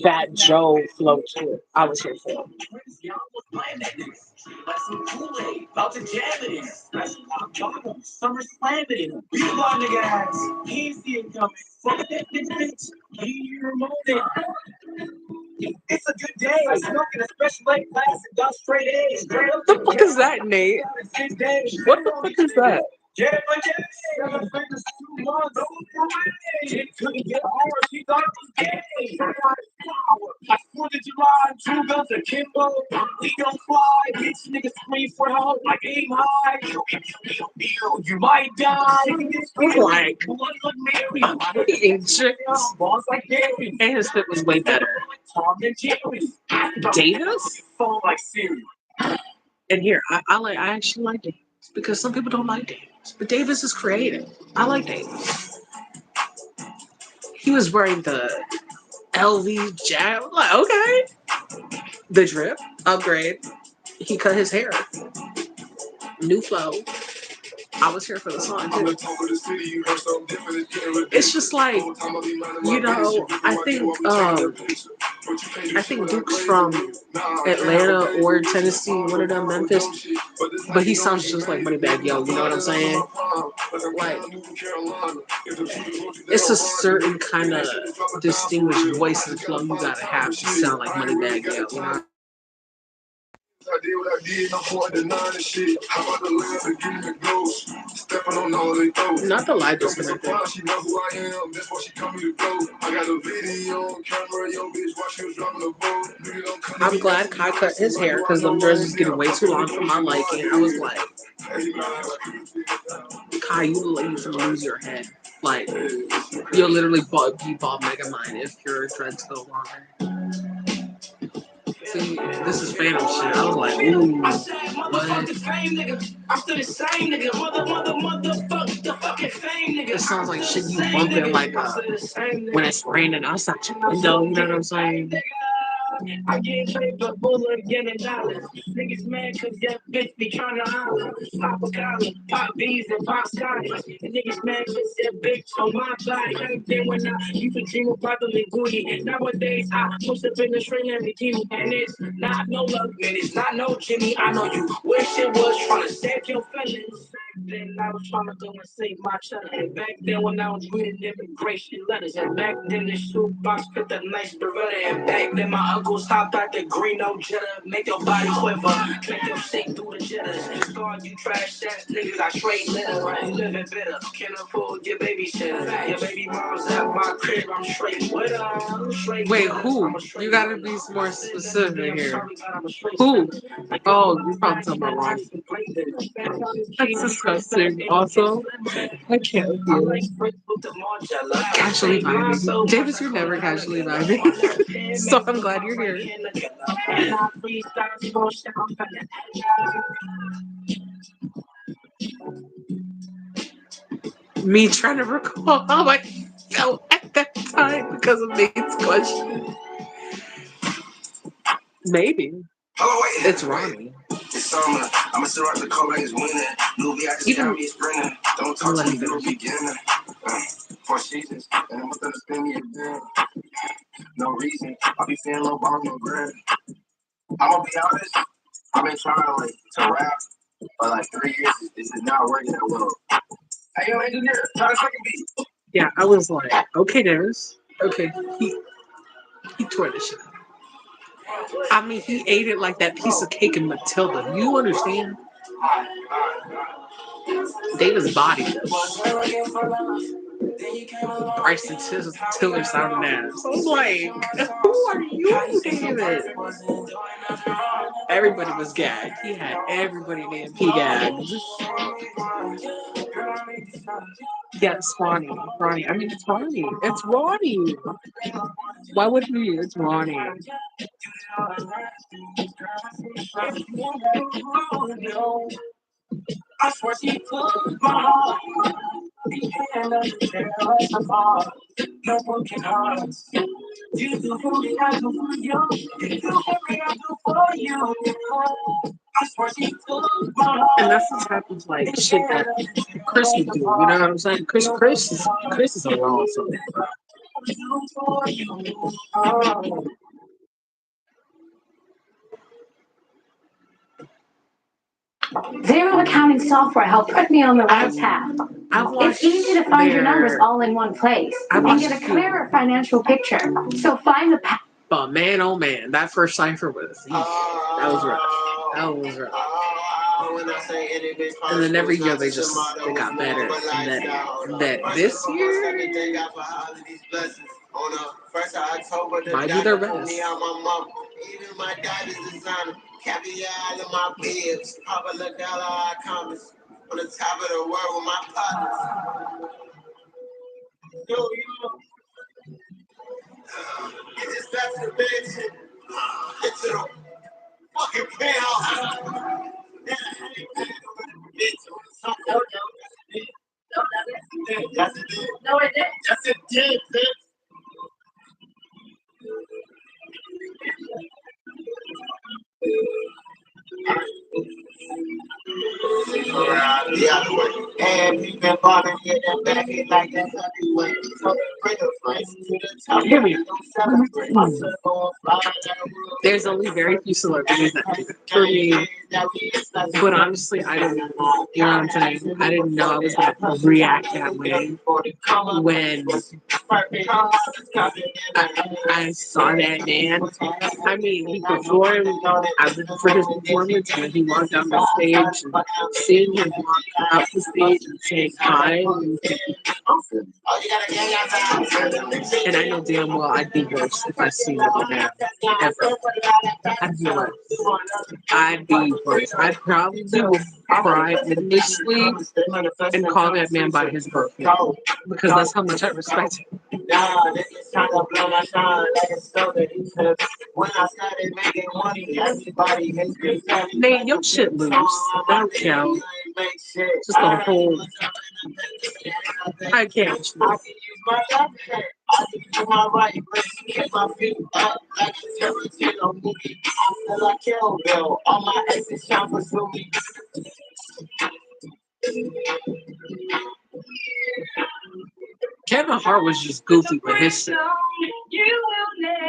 Fat Joe flow to it. I was here for it. Like some Kool-Aid, about to jam it in. Special on bottom, summer slamming it. You blind nigga ass, he ain't see it coming. Fuck that bitch, he remote. It's a good day. I smoke in a special ed class and got straight A's. What the fuck is that, Nate? What the fuck is that? Yeah, but yeah, 7 fingers, 2 months, she couldn't get hard, she thought it was gay. I swear that you lied, 2 guns akimbo, we don't fly, bitch niggas scream for help like aim high. You might die. Like, Agent. Boss like Gary. And his fit was way better. Tom and Jerry. Davis? Phone like Siri. And here, I actually like Davis because some people don't like Davis, but Davis is creative. I like Davis. He was wearing the LV jack. I'm like, okay. The drip upgrade. He cut his hair. New flow. I was here for the song too. It's just like, you know, I think Duke's from Atlanta or Tennessee, one of them, Memphis, but he sounds just like Moneybagg Yo. You know what I'm saying? Like, it's a certain kind of distinguished voice and flow you gotta have to sound like Moneybagg Yo. You know? I did what I did, I'm for the shit. How about the lens and give me the ghost? Stepping on all they throws. Not the light disconnected. She know who I am, that's why she come me to go. I got a video on camera, yo bitch, while she was dropping the boat. I'm glad Kai cut his hair because them dreads is getting way too long for my liking. I was like, Kai, you look like you finna lose your head. Like, you'll literally be Bob Megamind if your dreads go longer. See, this is Phantom shit. I was like, ooh, what? It sounds like shit you bumping like when it's raining outside your window. You know what I'm saying? I get paid for bullet getting dollars. Niggas mad cause that bitch be trying to holler. Pop a collar, pop bees and pop scotties. And niggas mad cause that bitch on my body. Back then when I used to dream about the linguini. Nowadays I must have been a string Lamborghini. And it's not no luck, man, it's not no Jimmy. I know you wish it was trying to save your feelings. Then I was trying to go and save my cheddar. And back then when I was reading immigration letters. And back then the shoebox fit the nice Beretta. And back then my uncle stopped at the green old Jetta. Make your body quiver. Make your shake through the jitters. God, you trash ass niggas, I straight litter. You living bitter. Can't afford your babysitter. Your baby mom's at my crib, I'm straight with her. Wait, who? You gotta be more specific here. Who? Oh, you probably talking about Ronnie. That's disgusting. Also, I can't with you. Casually vibing. Davis, you're never casually vibing. So I'm glad you're here. Me trying to recall how I felt at that time because of Nate's question. Maybe. It's Ronnie. It's summer. I'ma sit right the car like it's winter. Movie I just got me a sprinter. Don't talk to me, you're a beginner. 4 seasons, and I'm gonna spend me again. No reason. I'll be feeling low on no grin. I'm gonna be honest. I've been trying to rap for like 3 years. This is not working that well. Hey, yo, engineer, try to second beat. Yeah, I was like, okay, Davis. Okay, he tore this shit. I mean, he ate it like that piece of cake in Matilda. You understand? Davis body. Bryson Tiller sounding ass. I was like, who are you, David? Everybody was gagged. He had everybody named P gagged. Yeah, it's Ronnie. Ronnie. I mean, it's Ronnie. It's Ronnie. Why would he? It's Ronnie. I swear she took my heart. No one can hurt. You do for me, I do for you. You do for me, I do for you. I swear she took my heart. And that's the type of like shit that Chris would do. You know what I'm saying? Chris is a raw soul. Zero accounting software helped put me on the right path. It's easy to find your numbers all in one place and get a clearer financial picture. So find the path. But man, oh man, that first cipher was that was rough. That was rough. And then every year they got better and better. That this year might be their best. Even my dad is designer. Caviar in my bibs. Papa look out all comments. On the top of the world with my partners. Yo. Get this back to the bed. Get to the fucking penthouse. No, it didn't. Yes, it did, bitch. out of the alleyway. And we been bothering get them back in like that heavyweight. So bring a friends to the top. Hear me. There's only very few celebrities that do that for me. But honestly, I didn't know. You know what I'm saying? I didn't know I was going to react that way when I saw that man. I mean, he performed. I rooted for his performance, and then he walked down the stage, and seeing him walk out the stage and saying hi. And I know damn well I'd be worse if I seen him again. Ever. I'd be worse. I'd be worse. I'd probably would cry endlessly and call that man by his birth name because that's how much I respect him. Man, your shit loose. I don't count. Just the whole. I can't. Kevin Hart was just goofy with his shit.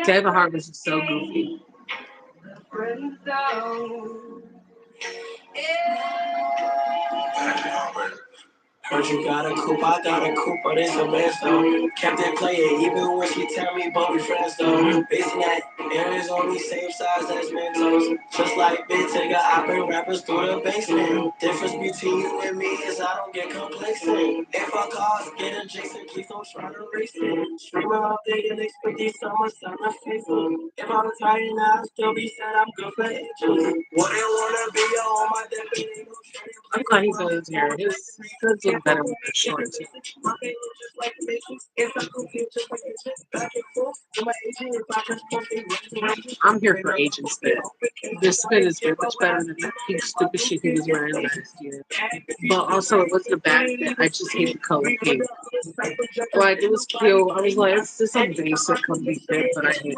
Kevin Hart was just so goofy. Heard you got a coupe, I got a coupe, but it's a mess though. Kept it playing, even when she tell me both we friends though. Basing that, areas on the same size as Mentos. Just like Big Tigger, I bring rappers through the basement. Difference between you and me is I don't get complacent. If I cause, get adjacent, please don't try to race it. Streaming all day and expect these summer faithful. If I'm tired now, I still be sad, I'm good for ages. Wouldn't wanna be on my deathbed. I'm glad he's always here. His dreads look better with the shorts. I'm here for Agent Spit. This spit is way much better than that pink stupid shit he was wearing last year. But also, it wasn't a bad fit. I just hate the color pink. Like, it was cute. I was like, it's just a basic comfy fit, but I hate it.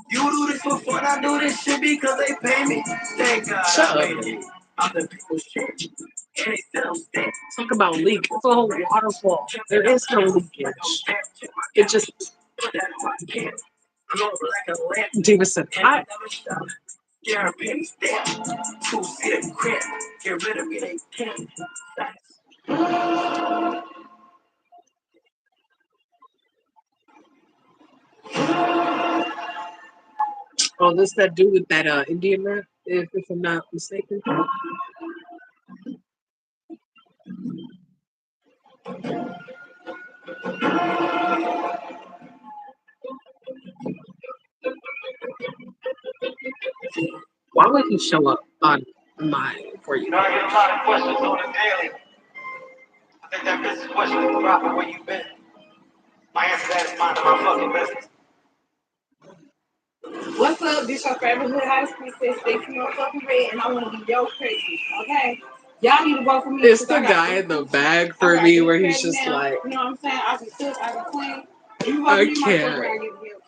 You do this for fun, I do this shit because they pay me. Thank God. Shut up. Other people's shit. Talk about leak. It's a whole waterfall. There is no leakage. It just. Davis said, I. Get rid of me, they can't. Oh, this that dude with that Indian rap, if I'm not mistaken. Why would he show up on my for you? You know, I get a lot of questions on the daily. I think that business question is proper where you been. My answer to that is mind my fucking business. What's up? This your favorite hood house princess, Stacy motherfucking red, and I want to be your princess, okay? Y'all need to vote for me. It's the guy in the bag for me where he's just now. like, You know what I'm saying? I be cook, I be clean. You I vote for me, can't. motherfucker, I get the bill.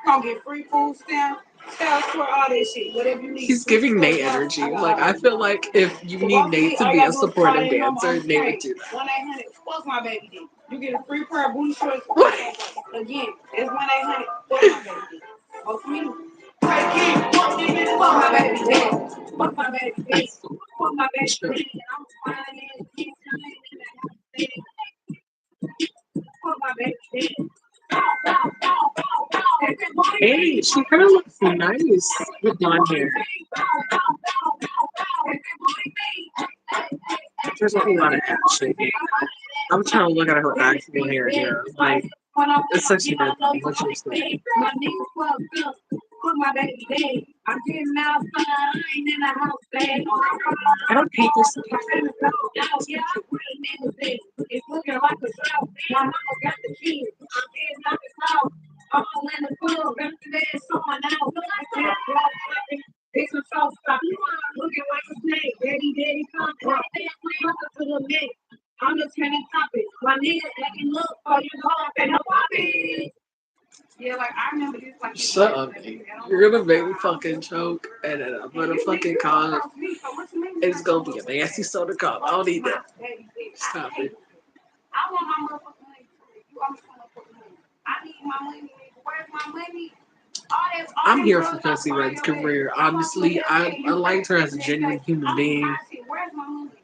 Gonna get free food stamp, sales for all this shit, whatever you need. He's giving Nate energy. Like, I feel like if you need Nate to be a supporting dancer, Nate would do that. 1-800, fuck my baby dick. You get a free pair of booty shorts. Again, it's 1-800, fuck my baby dick. Vote for me. Fuck my baby dick. Fuck my baby dick. Fuck my baby dick. I'm fine. Fuck my baby dick. Hey, she kind of looks nice with blonde hair. There's a whole lot of action. I'm trying to look at her actual hair here. Like, it's such a good thing. What you say? I don't hate this. It's looking like a drought. My mama got the keys. I'm in the club. There's someone else. It's a soft stop. Looking like a snake. Daddy, come. To the neck. I'm the trending topic. My nigga acting look for you go up in the poppy. Yeah, like I remember this. Like Shut up, Nate. You're gonna make me fucking choke, and then I'm gonna fucking cough. It's gonna be a nasty soda cough. I don't need that. Stop it. I want my motherfucking money. You want my motherfucking money? I need my money. Where's my money? I'm here for Kelsey Red's career. Honestly, I liked her as a genuine human being.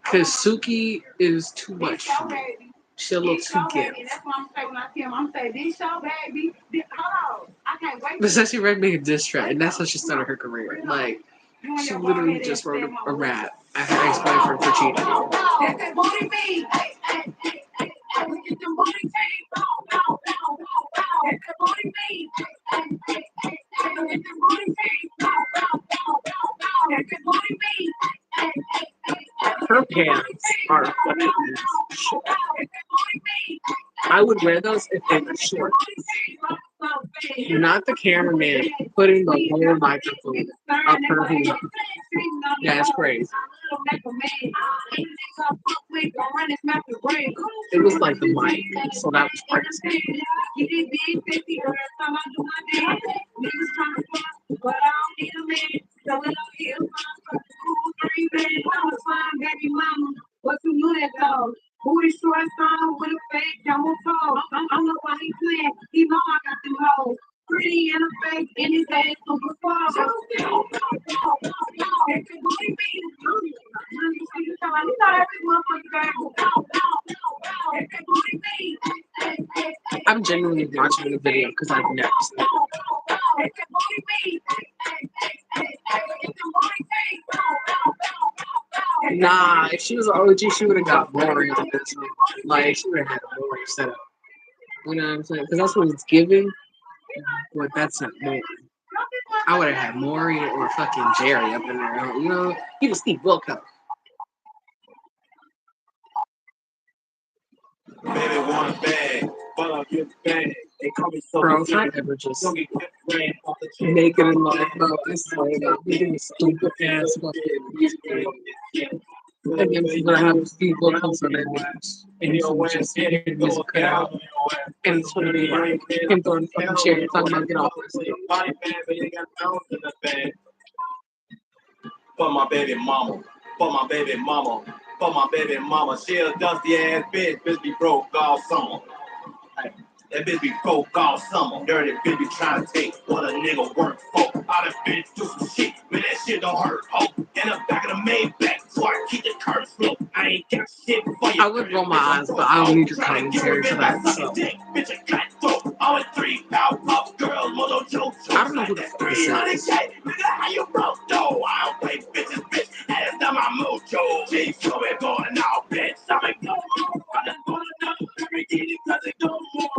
Because Suki is too much for me. She's a little too gift. That's what I'm saying when I see him. I'm saying, this show, baby. Hold on. I can't wait. But Sexy Red made a diss track, and that's how she started her career. Like, she literally just wrote a rap at her ex-boyfriend for cheating. Her pants are fucking short. I would wear those if they were short. Not the cameraman putting the whole microphone up her hood. That's crazy. It was like the mic, so that was crazy. What you knew that though? Booty short song with a fake camel toe. I know why he playing. He know I got them hoes. Pretty in a fake in his ass super far. I'm genuinely watching the video because I've never seen it. Nah, if she was an OG, she would have got more into this. Like, she would have had a more setup. You know what I'm saying? Because that's what it's giving, but that's not more. I would have had Maury or fucking Jerry up in there. You know, even Steve Wilkos. Baby want a bag, but I'll get the bag. They call me so. Bro, if I ever just make it in life, bro, I swear that we do stupid ass fucking music video. And then we're gonna have Steve Wilkos on that bitch. And he's gonna just get his music cut out. And it's gonna be like him throwing the fucking chair talking about get off my sleep. For my baby mama, for my baby mama, for my baby mama. She a dusty ass bitch, bitch be broke all summer. That bitch be broke all summer. Dirty bitch be trying to take what a nigga work for. All that bitch do some shit, man, that shit don't hurt. Oh, in the back of the main back, so I keep the curves slow. I ain't got shit for you. I would roll my eyes, but I don't need your commentary for that, so. Bitch, I got throat. All in 3 power puff girls, moto joke. I don't know who the fuck this is. Nigga, how you broke though? I don't play bitches, bitch. That is not my mojo. Jeez, so we're going out, bitch. I'm a go. I just wanna know every kitty cause it go more.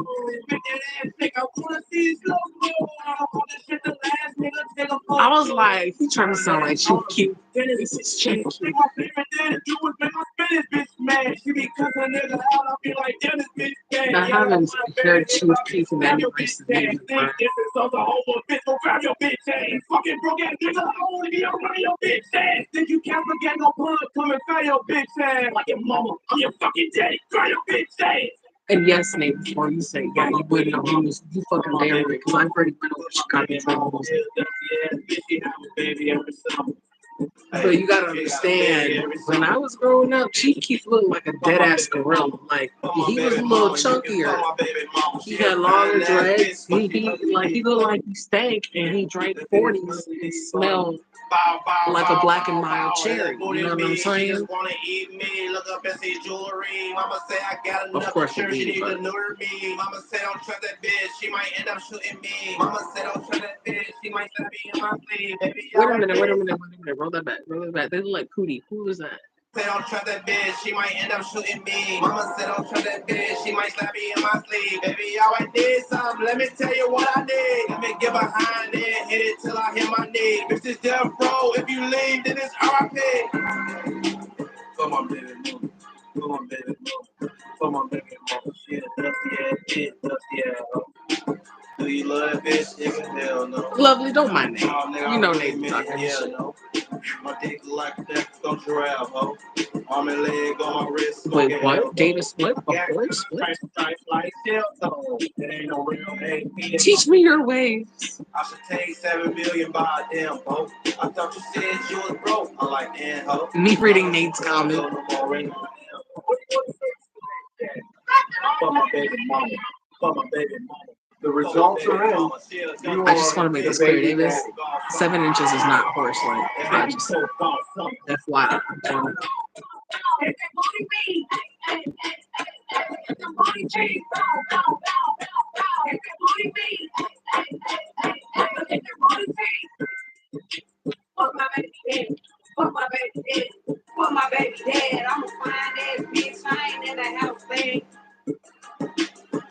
Bitch, that ass nigga, I wanna see it slow mo. I don't want this shit to last, nigga. Take a photo. I was like, he trying to sound like Chief Keef. This is Chief Keef. I haven't heard Chief Keef in any recent music. Grab your bitch ass. Fucking broke ass nigga. I wanna be around your bitch ass. Think you can't forget no blood coming from your bitch ass. Like your mama. I'm your fucking daddy. Grab your bitch ass. And yes, Nate, before you say, yeah, you wouldn't know who was you fucking damn right, because I've already been over Chicago. But you gotta understand, when I was growing up, Chief Keef looked like a dead ass gorilla. Like he was a little chunkier. He had longer dreads. He looked like he stank, and he drank 40s and smelled like a black and mild cherry. You know what I'm saying? Of course it did, but Mama said don't trust that bitch, she might end up shooting me. Mama said don't trust that bitch, she might stab me in my sleeve. Wait a minute. Roll that back. They look like Cootie. Who was that? Say don't trust that bitch, she might end up shooting me. Mama said don't trust that bitch, she might slap me in my sleeve. Baby, y'all I did something, let me tell you what I did. Let me get behind it, hit it till I hit my knee. If this death row, if you leave, then it's RIP. For my baby mama, for my baby mama, for my baby mama. She a dusty ass bitch, dusty ass hoe. Do you love that bitch? Nigga, hell no. Lovely, don't mind Nate. You know Nate's talking shit. No. My dick like a neck on giraffe, ho. Arm and leg on my wrist. Wait, what? Davis, what? A horse? What? Teach me your way. I should take 7 million by a damn boat. I thought you said you was broke. I like damn ho. Me reading Nate's comment. For my baby mama. For my baby mama. The results are in. I just want to make this clear, Davis. 7 inches is not horse length. I just FYI. Fuck my baby dead. Fuck my baby dead. Fuck my baby dead. I'm a fine ass bitch. I ain't in the house, man.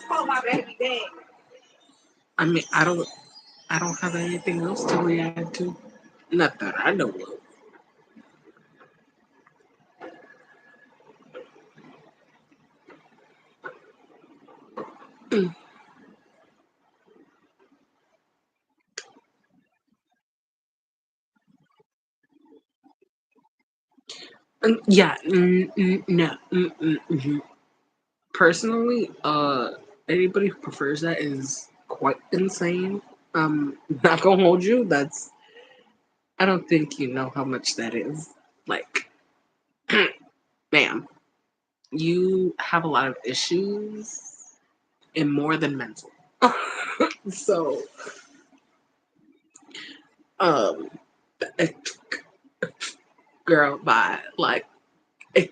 Fuck my baby dead. I mean, I don't have anything else to react to. Not that I know of. Yeah, no. Mhm. Personally, anybody who prefers that is quite insane. Not gonna hold you. I don't think you know how much that is. Like, ma'am, you have a lot of issues and more than mental. So, um, girl, bye. Like,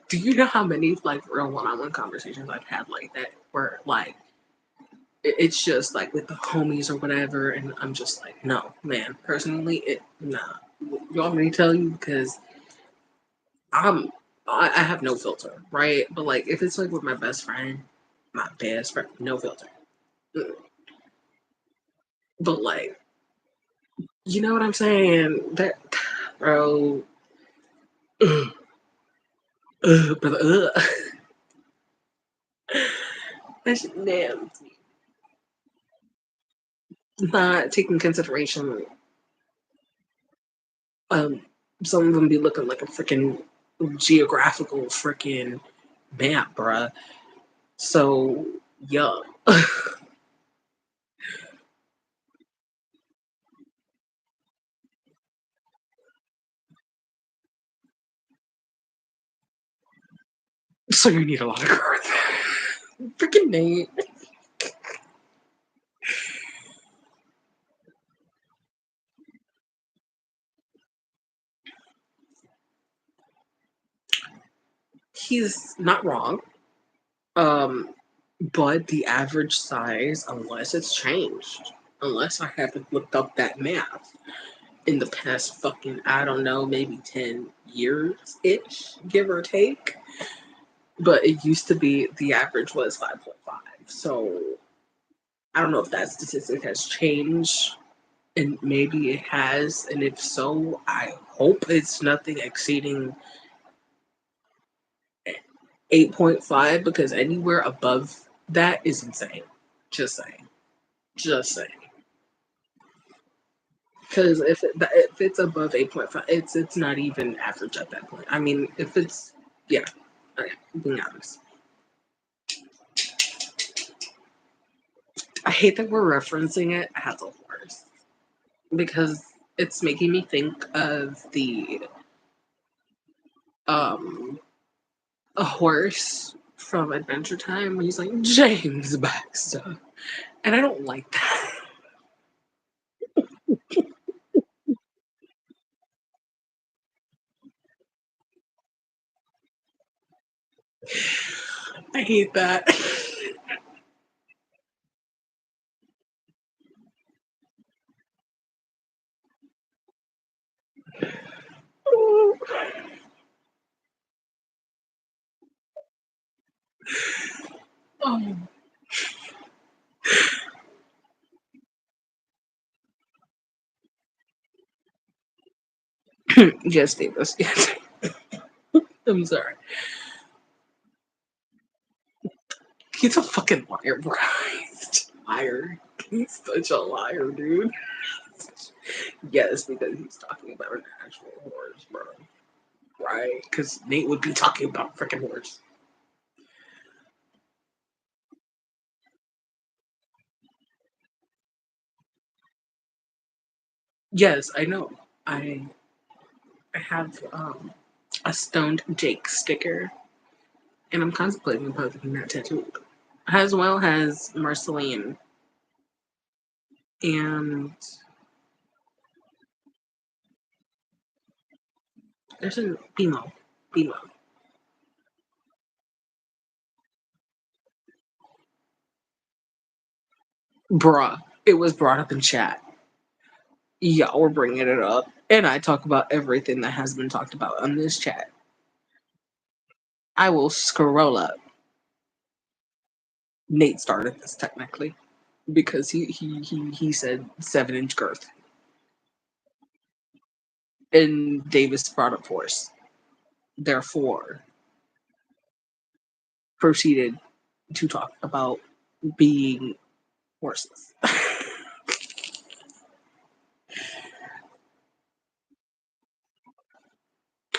do you know how many like real one-on-one conversations I've had like that where like it's just like with the homies or whatever, and I'm just like, no, man. Personally, nah. You want me to tell you because I have no filter, right? But like if it's like with my best friend, no filter. Mm. But like, you know what I'm saying? That, bro. Brother, that's damn. Not taking consideration. Um, some of them be looking like a freaking geographical freaking map, bruh. So, yeah. So you need a lot of growth. Freaking Nate. He's not wrong. Um, but the average size, unless it's changed, unless I haven't looked up that math in the past fucking, I don't know, maybe 10 years ish, give or take. But it used to be the average was 5.5. So I don't know if that statistic has changed, and maybe it has. And if so, I hope it's nothing exceeding 8.5 because anywhere above that is insane. Just saying. Just saying. Because if it's above 8.5, it's not even average at that point. I mean, if it's yeah, okay, being honest. I hate that we're referencing it as a horse because it's making me think of the a horse from Adventure Time when he's like James Baxter, and I don't like that. I hate that. Oh. Yes, Davis. Yes. I'm sorry. He's a fucking liar, bro. He's a liar. He's such a liar, dude. Yes, because he's talking about actual horrors, bro. Right? Because Nate would be talking about freaking horrors. Yes, I know. I I have a stoned Jake sticker, and I'm contemplating putting that tattoo, as well as Marceline and there's a BMO. BMO. Bruh, it was brought up in chat. Y'all were bringing it up, and I talk about everything that has been talked about on this chat. I will scroll up. Nate started this technically because he said 7-inch girth, and Davis brought up force. Therefore, proceeded to talk about being horses.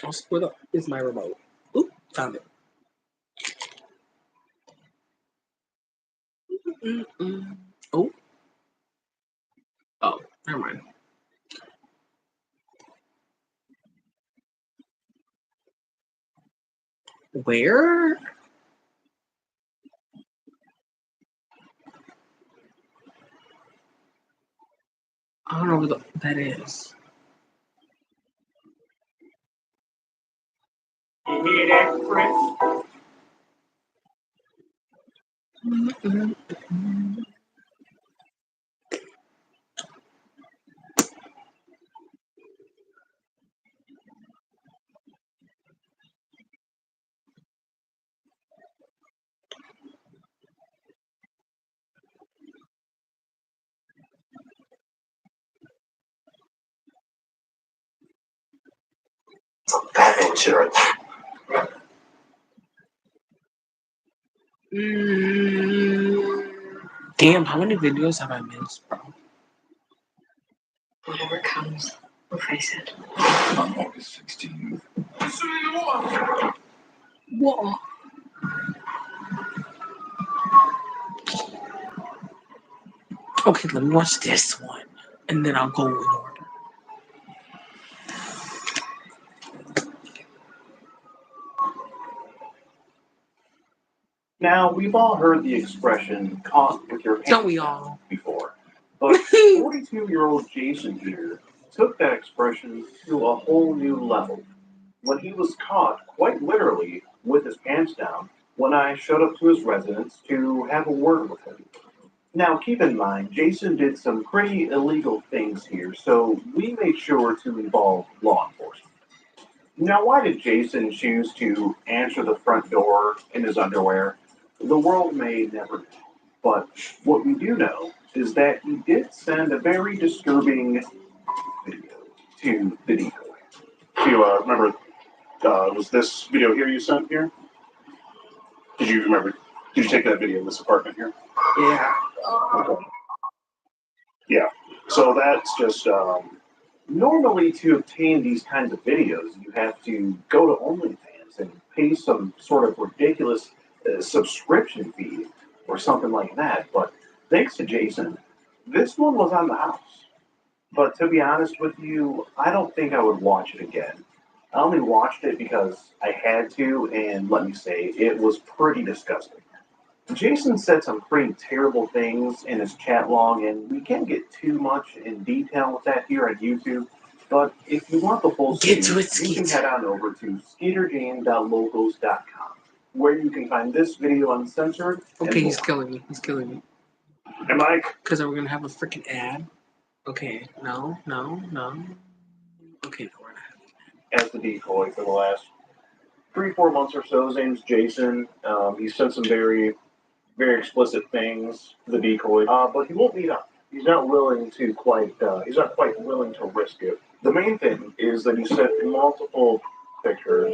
I'll split up. Is my remote? Oop, found it. Mm-mm. Oh, oh, never mind. Where? I don't know what that is. You hear that, Chris? That insurance. Mm, damn, how many videos have I missed, bro? Whatever comes, we'll face it. I'm August 16th. Whoa. Okay, let me watch this one, and then I'll go in order. Now, we've all heard the expression caught with your Don't pants we down all? before, but 42-year-old Jason here took that expression to a whole new level when he was caught, quite literally, with his pants down when I showed up to his residence to have a word with him. Now, keep in mind, Jason did some pretty illegal things here, so we made sure to involve law enforcement. Now, why did Jason choose to answer the front door in his underwear? The world may never know. But what we do know is that he did send a very disturbing video to the decoy. Do you remember, was this video here you sent here? Did you remember, did you take that video in this apartment here? Yeah. Yeah. So that's just, Normally, to obtain these kinds of videos, you have to go to OnlyFans and pay some sort of ridiculous subscription fee or something like that. But thanks to Jason, this one was on the house. But to be honest with you, I don't think I would watch it again. I only watched it because I had to, and let me say, it was pretty disgusting. Jason said some pretty terrible things in his chat log, and we can't get too much in detail with that here on YouTube. But if you want the full Get to scoop, it, you can Skeet. head on over to skeeterjane.locals.com, where you can find this video uncensored. Okay, he's killing me. He's killing me. hey Mike, Because we're gonna have a freaking ad. Okay, no. Okay, no, we're not. As the decoy for the last 3-4 months or so. His name's Jason. He said some very very explicit things to the decoy, but he won't meet up. He's not willing to quite. He's not quite willing to risk it. The main thing is that he sent multiple pictures,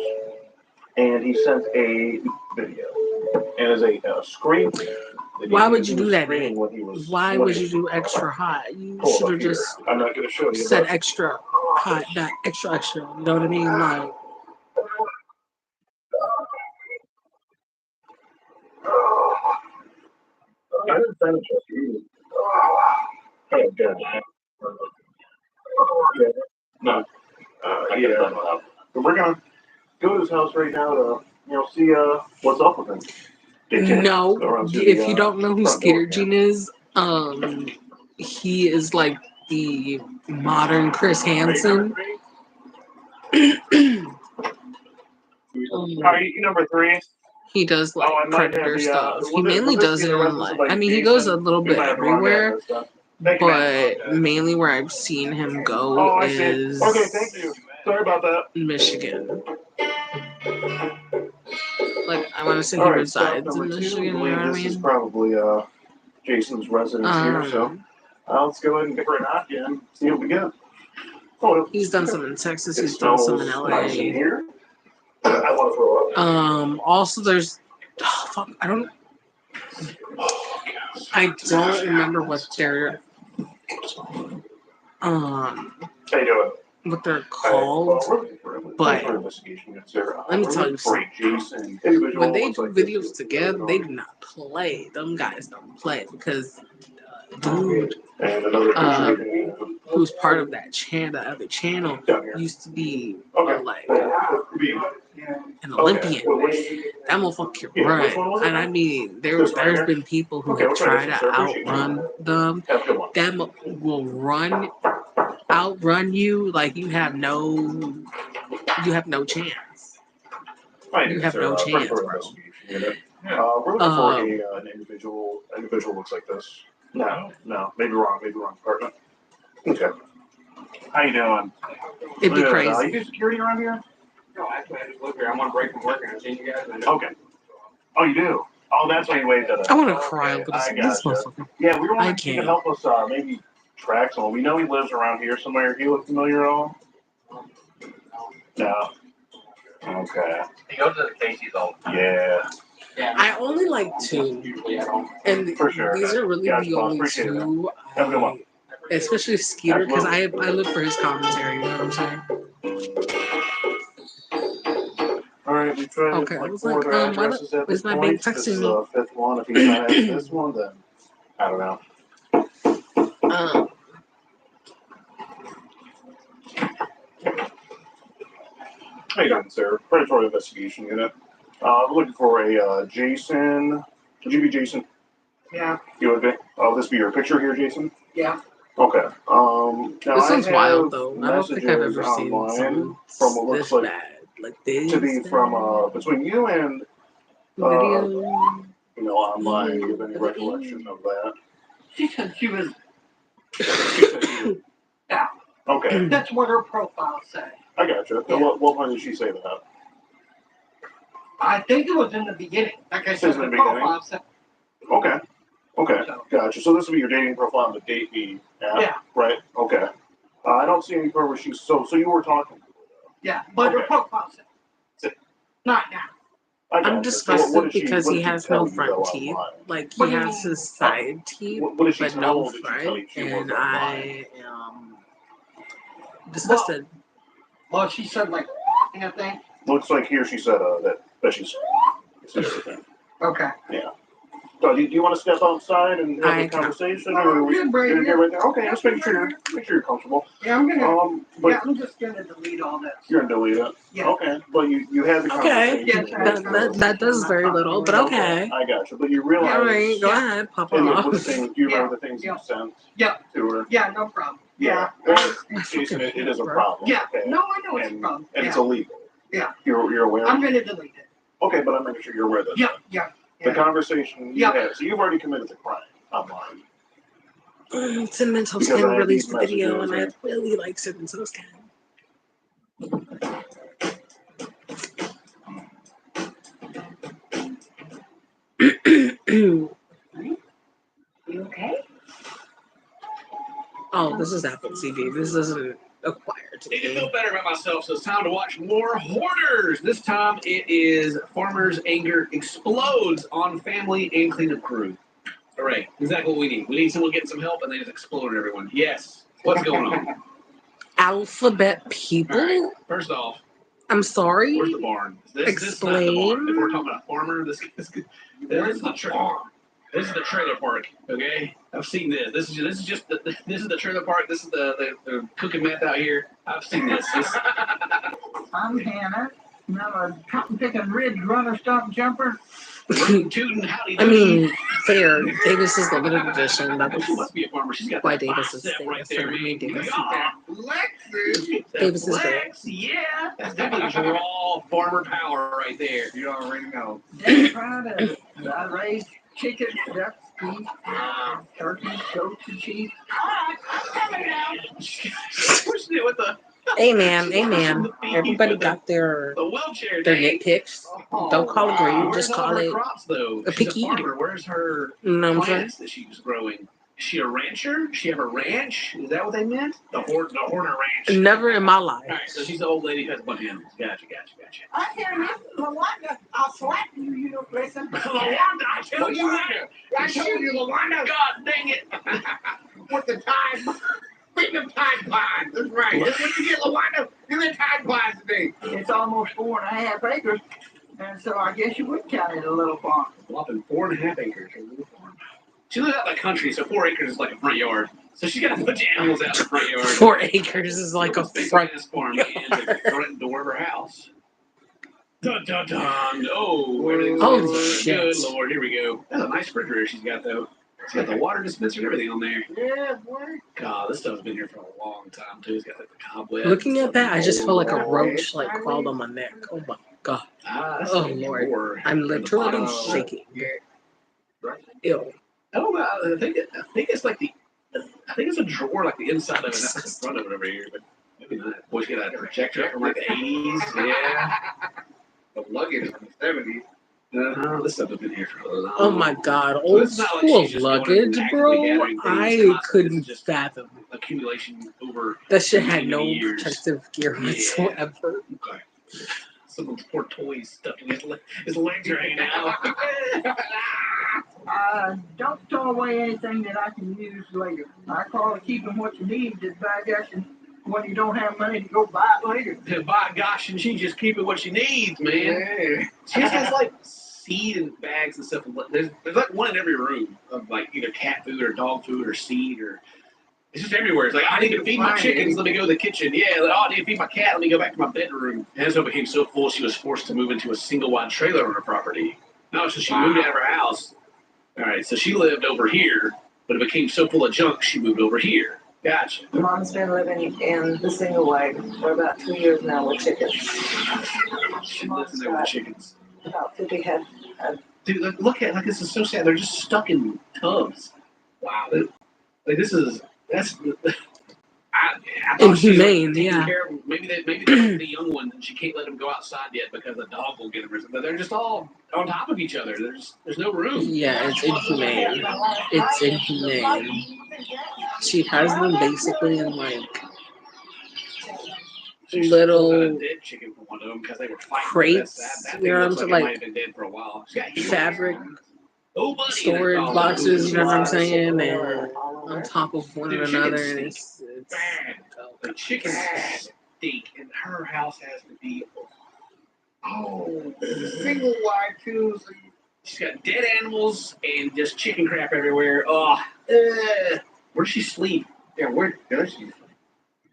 and he sent a video, and as a screen. Why would you do that, Nate? Why would you do extra hot? You should have just I'm not going to show you. said extra hot, not extra extra. You know what I mean? Like, I didn't send it to you. Oh, good. No. Yeah. But we're gonna go to his house right now to, see what's up with him. no. Go around to If the, you don't know who front door Skeeter here. Gene is, he is like the modern Chris Hansen. You number 3? He does like I might Predator have the, stuff. He will mainly this does be it the in reference like, of, like, I mean, he Jason? goes a little We bit might have the wrong everywhere, address, though. Thank you, man. but mainly where I've seen him go Oh, I see. is Okay, thank you. Sorry about that. Michigan. Like, I want to say he All right, stop resides number in 2. I Michigan, you know believe what I this is mean? probably Jason's residence here, so let's go ahead and give her a knock and see what we get. Oh, He's done some in Texas, it he's done some in smells nice in LA. here. I want to throw up. Also there's, I don't remember what they're, How you doing? what they're called, but let me tell you something. When they do videos together, they do not play. Them guys don't play because dude, who's part of that channel, the other channel, used to be like an Olympian. That motherfucker can run, and I mean, there's been people who have tried to outrun them. That will outrun you like you have no chance. You have no chance, bro. We're looking for an individual. Individual looks like this. No, maybe wrong department. Okay. How you doing? It'd be crazy. You do security around here? No, actually, I just live here. I'm on break from work and I've seen you guys. Okay. Oh, you do? Oh, that's why you waved at us. I want to cry over I this gotcha. motherfucker. Yeah, we were wondering I if you could can't. help us maybe track someone. We know he lives around here somewhere. Do you look familiar at all? No. Okay. He goes to the Casey's all the time. Yeah. I only like 2, and For sure. these are really Gotcha, the boss. only Appreciate 2. Have a good one. Especially Skeeter, because I look for his commentary. You know what I'm saying? All right, we tried Okay, I like was 4 like, other addresses at this where's my point. bank This is texting the 5th one. If he's not at this one, then I don't know. How you doing, sir? Predatory Investigation Unit. We're looking for a Jason. Would you be Jason? Yeah. You would be? Oh, this be your picture here, Jason? Yeah. Okay. Now this sounds wild, though. I don't think I've messages ever seen online something from what looks this like bad. Like this. to be from between you and Video. online. Do you have any recollection of that? She said she was. She said you. Yeah. Okay. That's what her profile said. I gotcha. Yeah. What point did she say that? I think it was in the beginning. Like I said, In the the beginning? profile said. Okay. Okay. So. Gotcha. So this will be your dating profile on the date me app? Yeah. Right. Okay. I don't see any part where she's so you were talking to her though. Yeah, but her Okay. profile said. Not now. I gotcha. I'm So what disgusted did she- because what he did she has tell no you, front though, teeth. online? Like, What he do you has mean? his side teeth, What did she but tell no you? Did she tell front. you she And was online? I am disgusted. Well, she said like, I think. Looks like here she said that she's. Okay. Yeah. So do you want to step outside and have I a cannot. conversation, No, or I'm we good, Brady. gonna get right there? Okay, just making sure you're comfortable. Yeah, I'm gonna. But Yeah, I'm just gonna delete all this. you're gonna delete it. Yeah. Okay, but you had the Okay. conversation. That does very little, but okay. I got you, but you realize. All right, go ahead, pop And off. what the things, do you remember the things you sent to her? Yeah, no problem. Yeah. Jason, it is a problem. Yeah. Okay? No, I know it's a problem. And it's Yeah. illegal. Yeah. You're aware? I'm gonna delete it. Okay, but I'm making sure you're aware of this. Yeah. The conversation you had, so you've already committed the crime online. Cinnamon Toast Because Can I have released these the video, and I messages really like Cinnamon Toast Can. You okay? Oh, this is Apple TV. This doesn't acquire Need to TV. feel better about myself, so it's time to watch more Hoarders. This time it is Farmers' Anger Explodes on Family and Cleanup Crew. Hooray. Exactly what we need. We need someone getting some help and they just explode everyone. Yes. What's going on? Alphabet people? All right. First off, I'm sorry? where's the barn? This is not the barn. If we're talking about a farmer, this is the This is the trailer park, okay? I've seen this. This is the trailer park. This is the cooking meth out here. I've seen this. I'm Hannah. I'm a cotton picking ridge runner, stop jumper. Tootin' howdy I mean, fair. Davis is limited edition. She must be a farmer. She's got why that Davis is bicep right Davis. there, I mean, Davis is Lexus. Davis is great. Flex, yeah. That's definitely raw farmer power right there. You already know. Damn proud of it. I raised chickens, ducks, geese, turkeys, goats, and sheep. Pushing it with the. Amen. Everybody got their nitpicks. Don't call it greed. Just call it crops, though? a picky eater. Where's her plants that she was growing? Is she a rancher? Does she have a ranch? Is that what they meant? The Horner Ranch. Never in my life. All right, so she's the old lady who has a bunch of animals. Gotcha. I hear you, Lawanda. I'll slap you. You don't listen. Lawanda, I told you that. I told you, Lawanda. God dang it. With the Tide. Bring them Tide Pods. That's right. That's what you get, Lawanda. Give me Tide Pods today. It's almost 4.5 acres, and so I guess you would count it a little farm. Whopping 4.5 acres. A little farm. She lives out in the country, so 4 acres is like a front yard. So she got a bunch of animals out in the front yard. 4 acres is like a front farm and the front door of her house. Dun dun dun! Oh, everything's holy shit! Good Lord, here we go. That's a nice refrigerator she's got though. She's got the water dispenser and everything on there. Yeah, boy. God, this stuff's been here for a long time too. It's got like the cobwebs. Looking at that, I just felt like a roach like crawled on my neck. Oh my god! Oh Lord, I'm literally shaking. Ew. I don't know. I think it's like I think it's a drawer, like the inside of it, not the front of it over here. But maybe not. Boy, she got a projector from like the 80s. Yeah. The luggage from the 70s. This stuff has been here for a long time. Oh my god, old school luggage, bro. I couldn't fathom. Accumulation over. That shit had no protective gear whatsoever. Okay. Someone's poor toys stuck in his legs right now. Don't throw away anything that I can use later. I call it keeping what you need, just by guessing when you don't have money to go buy it later. By gosh, and she's just keeping what she needs, man. Yeah. She just has like seed and bags and stuff. There's like one in every room of like either cat food or dog food or seed or. It's just everywhere. It's like, I need to feed my chickens. Let me go to the kitchen. Yeah, I need to feed my cat. Let me go back to my bedroom. And so it became so full, she was forced to move into a single-wide trailer on her property. No, so she moved out of her house. All right, so she lived over here, but it became so full of junk, she moved over here. Gotcha. Mom's been living in the single wide for about 2 years now with chickens. She lives in there with chickens. About 50 head. Dude, look at this is so sad. They're just stuck in tubs. Wow. Like this is. That's inhumane, yeah. Maybe they're the young ones, and she can't let them go outside yet because the dog will get them. But they're just all on top of each other. There's no room. Yeah, it's inhumane. It's inhumane. She has them basically in like little chicken for one of them because they were fighting. Crates, that you know, looks to like it like might have been dead for a while. fabric storage boxes, you know what I'm saying, and on top of one another, and it's the chicken steak in her house has to be single wide too. So she's got dead animals and just chicken crap everywhere. Where'd she sleep? Yeah, where does she sleep?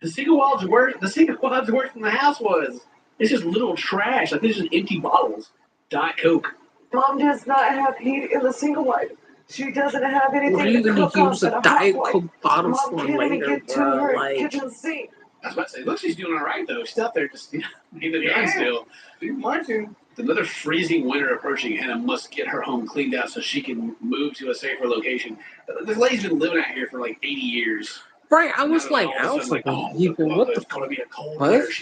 The single wild's worse. The single wild's worse than the house was. It's just little trash. Like there's just empty bottles. Diet Coke. Mom does not have heat in the single wide. She doesn't have anything what are you to gonna cook use up a in Diet hot Coke bottle Mom for can't even later, get to bro? her Like, kitchen sink. I was about to say, look, she's doing all right though. She's out there just getting it done still. She's munching. Another freezing winter approaching. Hannah must get her home cleaned out so she can move to a safer location. This lady's been living out here for like 80 years. Right, I was like, Alpha people, what the fuck? What? Is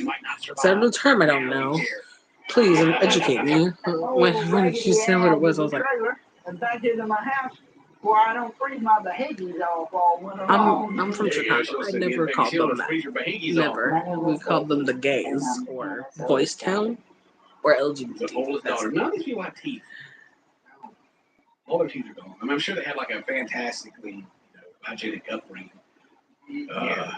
that a new term? I don't know. Please educate me. When she said what it was, I was like, and back into my house where I don't freeze my behaviors off all winter long. I'm from Chicago. I never called them that. Never. We called them the gays, or Boys Town, or LGBT. None of these people have teeth. All their teeth are gone. I mean, I'm sure they had like a fantastically hygienic upbringing. Yeah.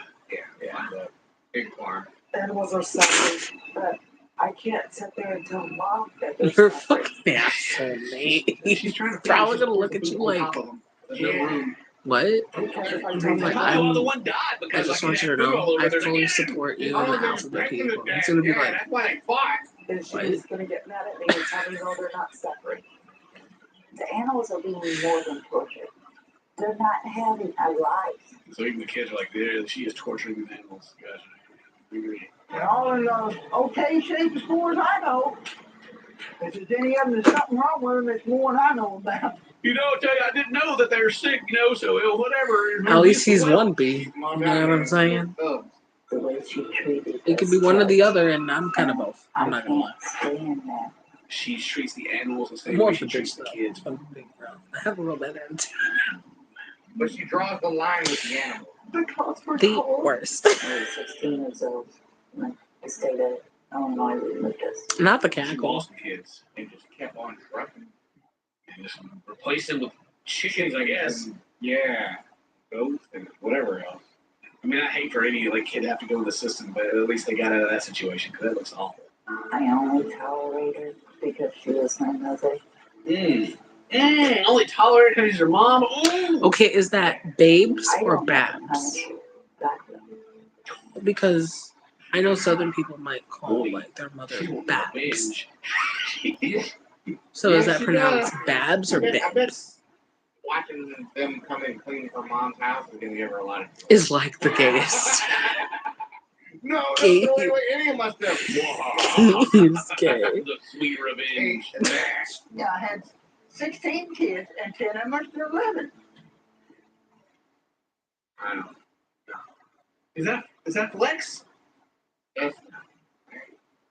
Big farm. Animals are selfish, but I can't sit there and tell mom that they're You're a selfish. fucking asshole, mate. She's trying to Probably gonna look at you like, what? I'm like, the one died I because just like, want you to food all know, over I there. fully Yeah. support you Oh, and the they're alphabet expecting people. it. It's gonna be Yeah, like, that's why they fought. Then she What? was going to get mad at me and tell me, no, they're not separate. The animals are being more than tortured. They're not having a life. So even the kids are like, there, she is torturing the animals. Gotcha. We agree. They're all in okay shape as far as I know. If there's any of them, there's something wrong with them, it's more than I know about. You know, I tell you, I didn't know that they were sick, so whatever. at least he's one B. You know what I'm saying? The way she treated It could be one or the other, and I'm kind of both. I'm not gonna lie. stand that. She treats the animals the same More way of she a treats bitch the though. kids. I have a real bad attitude. But she draws the line with the animals. Because we're The told. worst. I was 16 years old when I stayed at Illinois with Lucas. Not the She cackle. lost the kids They just kept on trucking. and just replaced them with chickens, I guess. Yeah. Goats and whatever else. I mean, I hate for any like kid to have to go to the system, but at least they got out of that situation because that looks awful. I only tolerate her because she was my mother. Only tolerate because she's your mom. Ooh. Okay, is that babes I or don't have to babs? punish you. Back then. Because I know Southern people might call Boy, like their mother she will babs. binge. So is Yeah, that she pronounced does. babs or I bet babes? watching them come and clean her mom's house is gonna give her a lot of joy. Is like the gayest. No, that's Gay. the only way any of my stuff. He's gay. The sweet revenge. Yeah, I had 16 kids and 10 of them are still living. I know. Is that flex? Yes.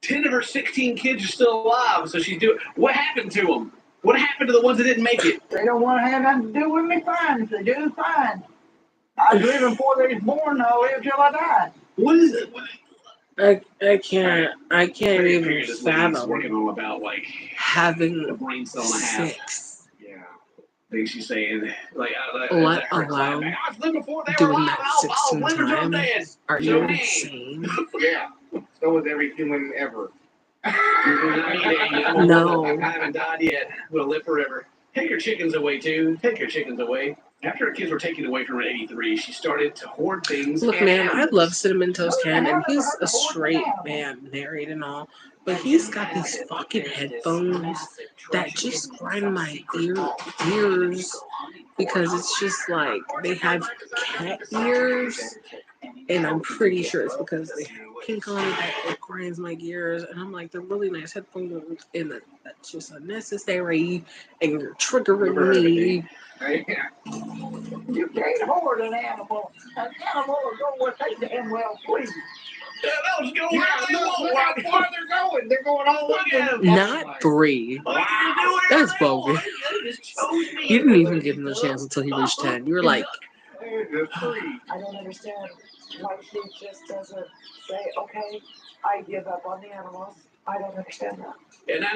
10 of her 16 kids are still alive, so she's doing. What happened to them? What happened to the ones that didn't make it? They don't want to have nothing to do with me, fine. If they do, fine. I was living before they was born, I'll live till I die. What is it? I can't even Period is what he's working fathom on about like having a brain cell and a half. 6. Yeah. I think she's saying like Let her alone clapback. I was living before they were doing alive. that I'll 16 live until I'm dead. times. Are So, you hey. insane? Yeah. So was every human ever. No. I haven't died yet. We'll live forever. Take your chickens away too. Take your chickens away. After her kids were taken away from her in '83, she started to hoard things. Look, and man, I animals. love Cinnamon Toast Ken, and he's a straight man, married and all. But he's got these fucking headphones that just grind my ears because it's just like they have cat ears, and I'm pretty sure it's because they have pink on it that it grinds my gears. And I'm like, they're really nice headphones, and that's just unnecessary, and you're triggering me. You can't hoard an animal. An animal will go where they damn well please. Yeah, they'll just go Yeah, wherever they look want. how far they're going. They're going all over. Not 3. That's bogus. You didn't even give him a chance until he reached 10. You were like, I don't understand why she just doesn't say, okay, I give up on the animals. I don't understand that. And now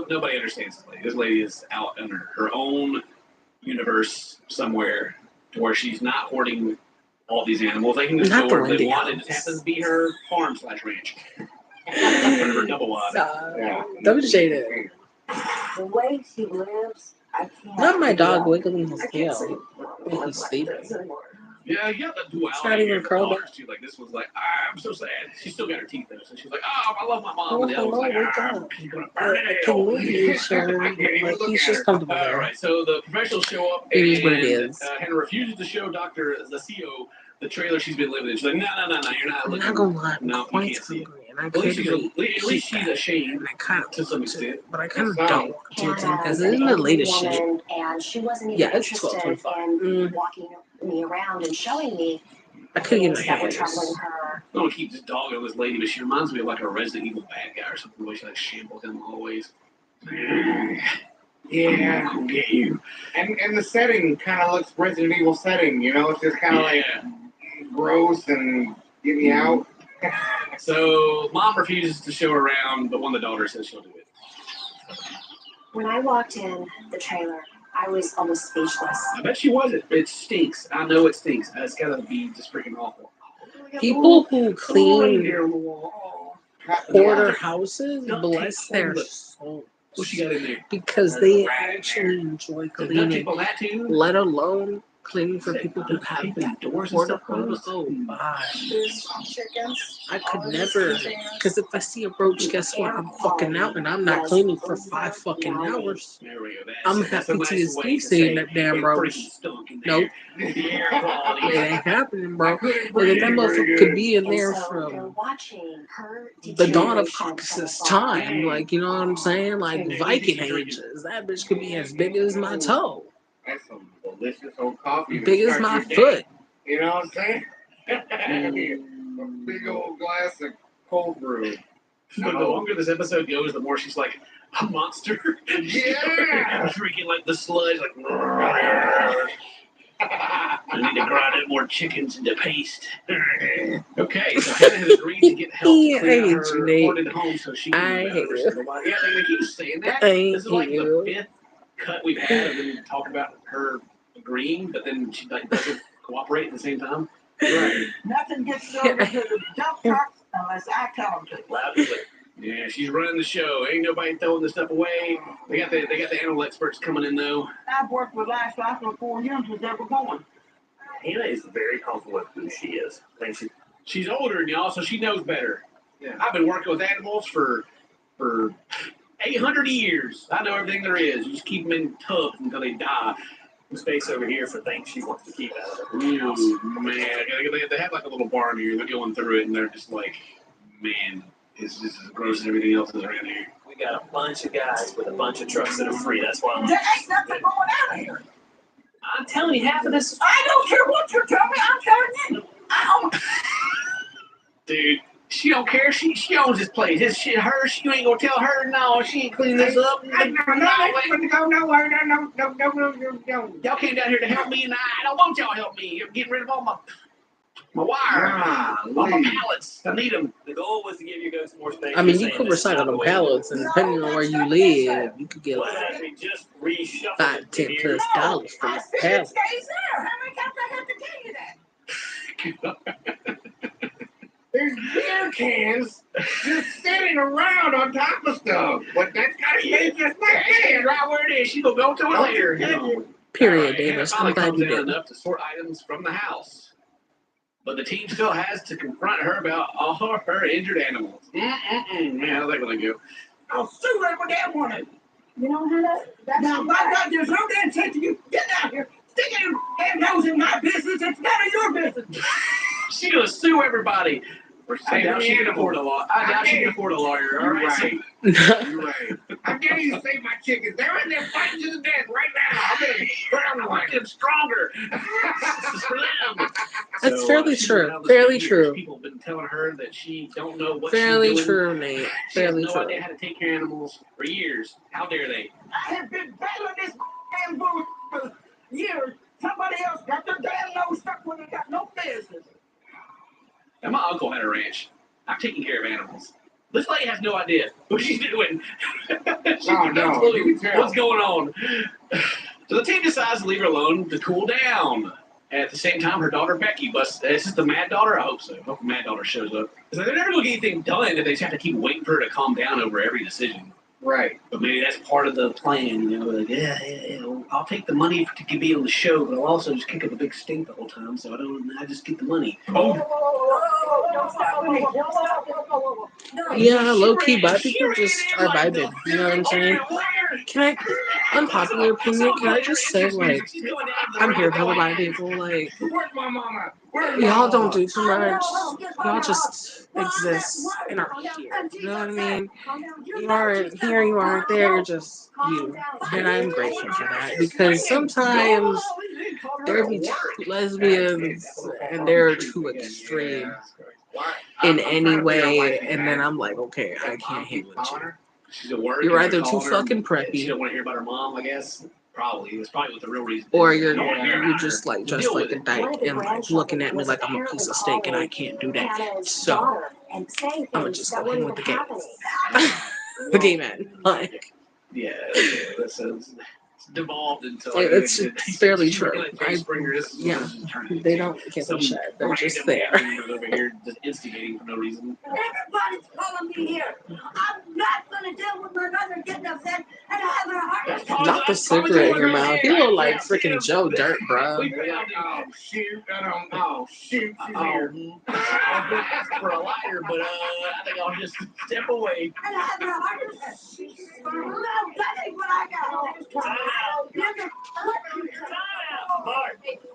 nobody understands this lady. This lady is out in her own universe somewhere to where she's not hoarding all these animals. They can just Not go the wherever they Wendy want. It just happens to be her farm/ranch. Her double wide. don't shade it. The way she lives, I can't. Not my dog do that. wiggling his I can't see tail when he's sleeping. Yeah, the duality. It's not even of curled daughters, too. Like this was like, I'm so sad. She still got her teeth though, so she's like, I love my mom. And the other was like, she's gonna burn in Can hell. we sir? Like, he's just comfortable All there. right, so the professionals show up, It is and what it is. Hannah refuses to show Dr. Zacio the trailer she's been living in. She's like, no, you're not I'm looking. not gonna lie, I'm No, you quite can't see it. hungry, and I At least could she's ashamed and I kind of to some extent. but I kind of don't want to because it isn't the latest shit. And she wasn't even Yeah, it's interested 12:25. in walking me around and showing me I could get my things that were hair troubling her. I don't want to keep this dog on this lady, but she reminds me of like a Resident Evil bad guy or something. The way she like shambles down the hallways. Yeah. I'll get you. And the setting kind of looks Resident Evil setting, you know? It's just kind of like gross and get me out. So mom refuses to show her around, but one of the daughters says she'll do it. When I walked in the trailer, I was almost speechless. I bet she wasn't. It stinks. I know it stinks. It's gotta be just freaking awful. People who clean Reindeer on the wall. hoarder houses, Duct bless tape their holding the- souls. What she got in there? Because they actually enjoy Duct cleaning, tape on that too? let alone cleaning for people who have Tape been the doors and hoarder stuff closed. homes. Oh my. There's chickens. I could never, because if I see a roach, guess what? I'm fucking out, and I'm not cleaning for 5 fucking hours. There we go. I'm That's a happy to nice way escape to seeing say that damn it roach. freaking stunk in Nope, there. The air quality. it ain't happening, bro. And then breathe that very motherfucker good. could be in And there so you're from watching her the dawn of deterioration from Caucasus afar. time, like, you know what I'm saying? Like Viking ages. That bitch could be as big as my toe, That's some delicious old coffee. to big as start my your day. foot. You know what I'm saying? I mean, a big old glass of cold brew. The longer this episode goes, the more she's like a monster. Yeah. Freaking like the sludge, like. I need to grind up more chickens into paste. Okay, so Hannah has agreed to get help to Yeah, clean out I her hate you, Nate. haunted home so she can I do hate better. you. So nobody- Yeah, they keep saying that. I This is like hate the you. 5th cut we've had of them talking about her agreeing, but then she like doesn't cooperate at the same time. Right. Nothing gets delivered to the dump trucks unless I tell them to. Loud and clear. Yeah, she's running the show. Ain't nobody throwing this stuff away. They got the animal experts coming in though. I've worked with livestock for 4 years since they were born. Hannah is very comfortable with who she is. I think She's older than y'all, so she knows better. Yeah. I've been working with animals for 800 years. I know everything there is. You just keep them in tubs until they die. space over here for things she wants to keep out of her house. Ooh, man, they have like a little barn here. They're going through it, and they're just like, man, it's just as gross as everything else is around here. We got a bunch of guys with a bunch of trucks that are free. That's why I'm. There ain't nothing going out here. I'm telling you, half of this. I don't care what you're telling me. I'm telling you. Dude, she don't care. She owns this place. This shit hers. You ain't gonna tell her no. She ain't cleaning this up. No, nowhere. No. Y'all came down here to help me, and I don't want y'all to help me. You're getting rid of all my wire, all my pallets. I need them. The goal was to give you guys more space. I mean, you could recycle them pallets, and depending on where you live, you could get like just reshuffle $5, $10 plus dollars for the pallet. Stays there. How many times I have to tell you that? There's beer cans just sitting around on top of stuff. But that's gotta stay just like Hey, that. right where it is. She gonna go to it later. Period, Davis. Finally I'm glad comes you down did. enough to sort items from the house. But the team still has to confront her about all her injured animals. Man, how's that gonna go? I'll sue every damn one of you. You know how that's now, by God, there's no damn sense to you. Get down here. Stick your damn nose in my business. It's none of your business. She's gonna sue everybody. I doubt she can afford a lawyer. I doubt she Okay. can afford a lawyer. All You're right. right. You're right. I'm getting to save my chickens. They're in there fighting to the death right now. I'm gonna crown I one. make them stronger. This is for them. That's So, fairly she's true. been out this Fairly years. true. People have been telling her that she don't know what Fairly she's doing. true, Nate. She has Fairly no true. idea how to take care of animals for years. How dare they? I have been battling this damn bull for years. Somebody else got their damn nose stuck when they got no business. And my uncle had a ranch. I'm taking care of animals. This lady has no idea what she's doing. She Oh, has no, clue you can tell. what's going on. So the team decides to leave her alone to cool down. At the same time, her daughter Becky busts. Is this the Mad Daughter? I hope so. I hope the Mad Daughter shows up. So they're never going to get anything done if they just have to keep waiting for her to calm down over every decision. Right. But maybe that's part of the plan, you know. Like, yeah, I'll take the money to be on the show, but I'll also just kick up a big stink the whole time, so I just get the money. Yeah, low key, black people just are vibing. You know what I'm saying? Can I, unpopular opinion, can I just say, like, I'm here for the black people, like, Where's my mama? Where's my y'all don't mama? do too much. Y'all just exist and are here. You know what I mean? You aren't here, you aren't there, you're just you. And I'm grateful for that because sometimes there be two lesbians and they're too extreme in any way, and then I'm like, okay, I can't hang with you. She's at work. You're and they're either too calling her. fucking She preppy, don't want to hear about her mom, I guess. Probably. That's probably what the real reason is. or you're Yeah. just like dressed Deal like with a it. dyke and like looking at me like I'm a piece of steak and I can't do that. So I'm gonna just go hang with the gays. The gay men, like. Yeah, that sounds. devolved into It's fairly true. Springers. Yeah, they don't give a shit. They're just there. Over here just instigating for no reason. Everybody's calling me here. I'm not gonna deal with my mother getting upset and having a heart attack. Not the cigarette in your mouth. You look like freaking Joe Dirt, bro. Oh shoot! Oh shoot! She's here. I've been asked for a lighter, but I think I'll just step away. And having a heart attack. No, that ain't what I got.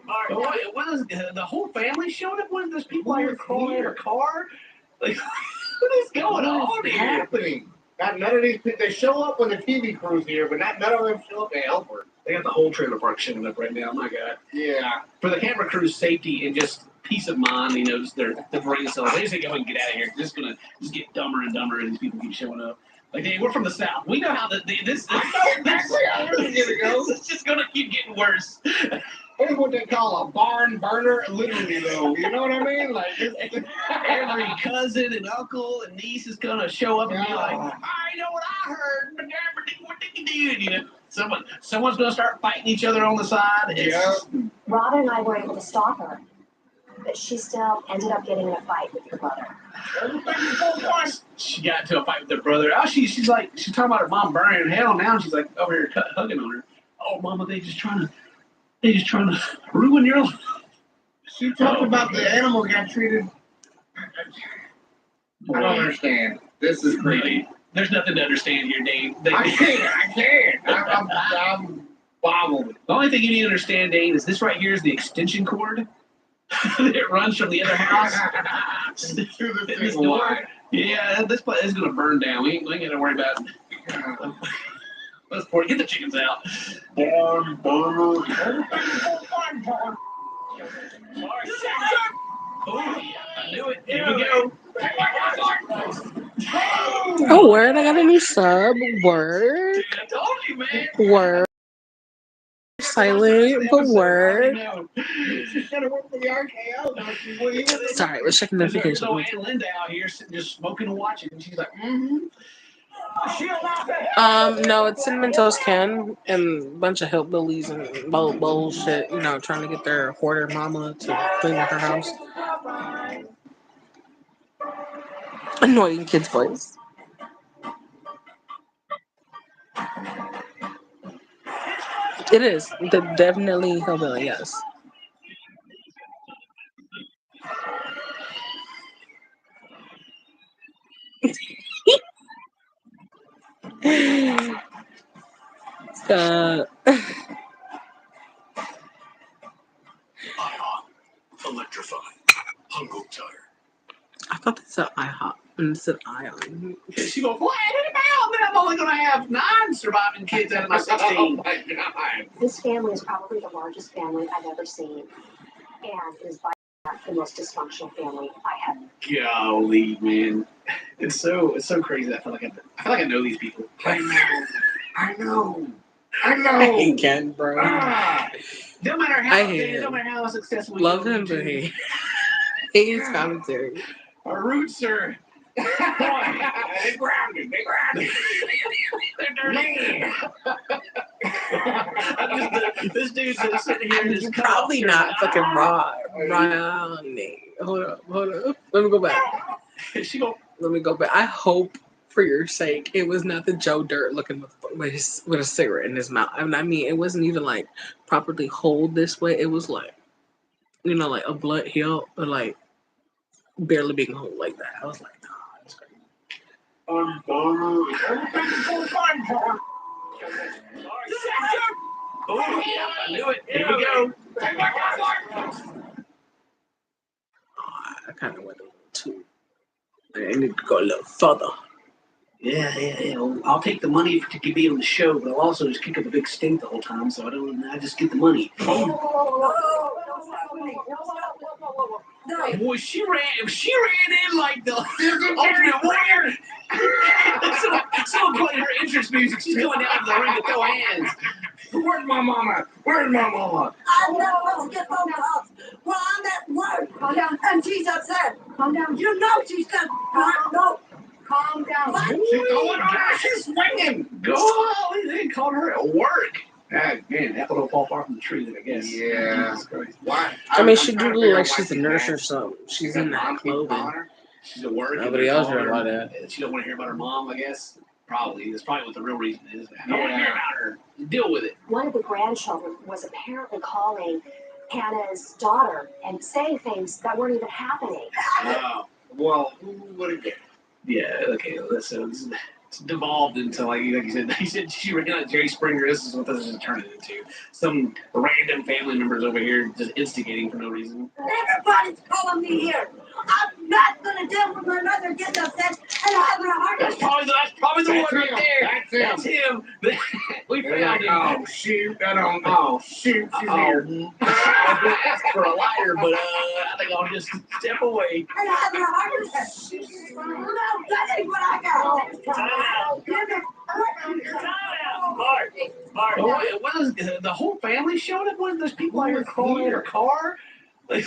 Mark. What is the whole family showed up? When there's people out here crawling in a car? Like, what is going on here? Happening? None of these people. They show up when the TV crew's here, but none of them show up to help her. They got the whole trailer park showing up right now. My God. Yeah. For the camera crew's safety and just peace of mind, just their brain cells. They just say, go and get out of here. It's gonna just get dumber and dumber, and these people keep showing up. Like, hey, we're from the South. We know how this is just gonna keep getting worse. What is what they call a barn burner? Literally, though. You know what I mean? Like, every cousin and uncle and niece is gonna show up and be like, I know what I heard. You know, someone's gonna start fighting each other on the side. Yeah. Robin and I were able to stop her, but she still ended up getting in a fight with your brother. She got into a fight with her brother. Oh, she's talking about her mom burning in hell now. And she's like over here hugging on her. Oh, mama, they just trying to ruin your life. She talked about the animal got treated. I don't understand. This is crazy. There's nothing to understand here, Dave. I can't. I'm boggled. The only thing you need to understand, Dave, is this right here is the extension cord that runs from the other house to this door. Yeah, this place is gonna burn down. We ain't gonna worry about it. Let's get the chickens out. Barn. Oh, I knew it. Here we go. Oh, word! I got a new sub. Word. I told you, man. Word. Silent, but word. She should have worked for the RKO. Sorry, I was checking notifications. There's Aunt Linda out here just smoking and watching, and she's like, No, it's Cinnamon Toast Ken and a bunch of hillbillies and bullshit, trying to get their hoarder mama to clean up her house. Annoying kids' voice. It is. They're definitely hillbilly, yes. Electrifying. Hungo tire. I thought they said IHOP and it said Ion. She goes, what? I'm only going to have 9 surviving kids out of my 16. Oh my God. This family is probably the largest family I've ever seen, and is by far the most dysfunctional family I have. Golly, man, it's so crazy. I feel like I know these people. I know. I hate Ken, bro. No matter how successful. Love him, but he hates commentary. Our roots are. They grounded. They're dirty. This dude's sitting here. You're probably not fucking Ronnie. Hold up. Let me go back. Let me go back. I hope, for your sake, it was not the Joe Dirt looking with a cigarette in his mouth. I mean, it wasn't even like properly hold this way. It was like, like a blood heel, or like barely being hold like that. I was like, nah, that's crazy. Oh, I knew it. Here we go. I kind of went a little too. I need to go a little further. Yeah. I'll take the money to be on the show, but I'll also just kick up a big stink the whole time, so I just get the money. Boy, she ran in like the Ultimate Warrior. Someone played her entrance music. She's going down to the ring to throw hands. Where's my mama? I know, let's get phone calls. Well, I'm at work. Calm down. And she's upset. Calm down. You know she's upset. No. Calm down. She's going on. She's swinging. Go. They called her at work. Man, apple don't fall far from the tree, then I guess. Yeah. Jesus Christ. Why? I mean, I'm she do trying to look figure like out why she's a she nurse or asked. something. She's That in that mom keep clothing. calling her? She's at work. Nobody else heard about that. And she don't want to hear about her mom, I guess. Probably. That's probably what the real reason is. I don't want to Yeah. hear about her. Deal with it. One of the grandchildren was apparently calling Hannah's daughter and saying things that weren't even happening. Oh, well, who would have guessed? Yeah, okay, it's devolved into, like you said, he said she ran out Jerry Springer. This is what this is turning into. Some random family members over here just instigating for no reason. Everybody's calling me here. I'm not gonna deal with my mother getting upset and having a heart That's attack. probably the That's one right him. there. That's him. That's him. We They're found like, him. oh, shoot, I don't know. Shoot, she's here. I've been asked for a liar, but I think I'll just step away. And having a heart attack. No, that ain't what I got. Mark. What is the whole family showed up? What are those people out here crawling in a car? Like,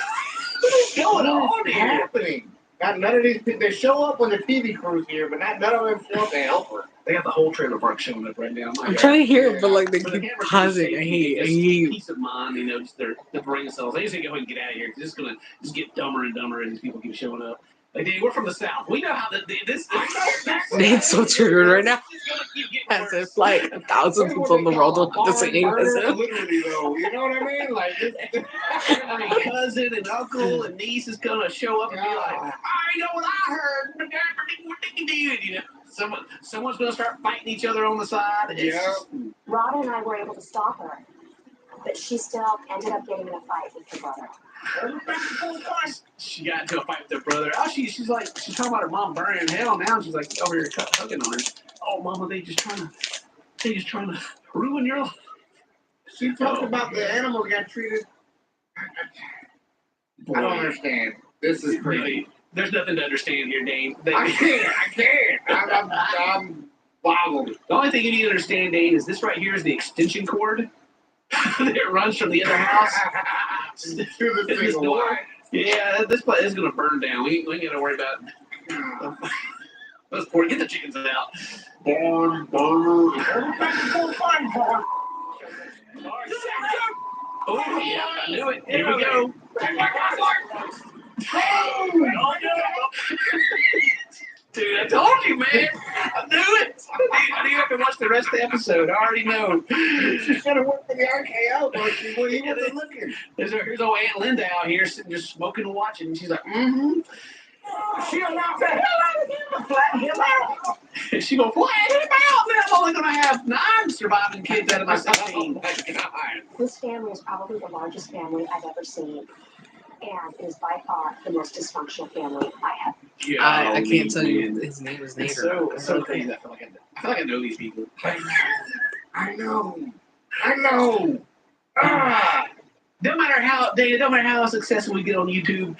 what's going on What is here? happening? None of these people, they show up when the TV crew's here, but none of them show up to help her. They got the whole trailer park showing up right now. I'm trying to hear it, but like they For the keep camera pausing. crew I safety, hate. peace of mind, just their brain cells. They just need to go ahead and get out of here. It's just gonna get dumber and dumber as these people keep showing up. Like, dude, we're from the South. We know how this. Nate's so triggered right now. It's gonna keep getting As worse. if like 1,000 people in the world don't have the same as him. Literally, though. You know what I mean? Like, Every cousin and uncle and niece is gonna show up and be like, I know what I heard. You know, someone's gonna start fighting each other on the side. Rhoda and I were able to stop her, but she still ended up getting in a fight with her brother. She got into a fight with her brother. Oh, she's talking about her mom burning in hell now. She's like over here hugging on her. Oh, mama, they just trying to ruin your life. she talked about the animals got treated. I don't understand. This is crazy. There's nothing to understand here, Dane. I can't. I'm boggled. The only thing you need to understand, Dane, is this right here is the extension cord that runs from the other house to the this single door. line. Yeah, this place is gonna burn down. We ain't gotta worry about it. Let's get the chickens out. Barn. Oh yeah, I knew it. Here we go. Dude, I told you, man. I knew it. I knew I could watch the rest of the episode. I already know. She should have worked for the RKO, but she wasn't looking. Here's old Aunt Linda out here sitting just smoking and watching, and she's like, mm-hmm. She'll knock the hell out of him and flatten him out. She gonna flatten him out, man. I'm only gonna have 9 surviving kids out of my 16. This family is probably the largest family I've ever seen, and is by far the most dysfunctional family I have. Yeah, I can't tell you his name is Nate. It's so crazy. I feel like I know these people. I know. No matter how successful we get on YouTube,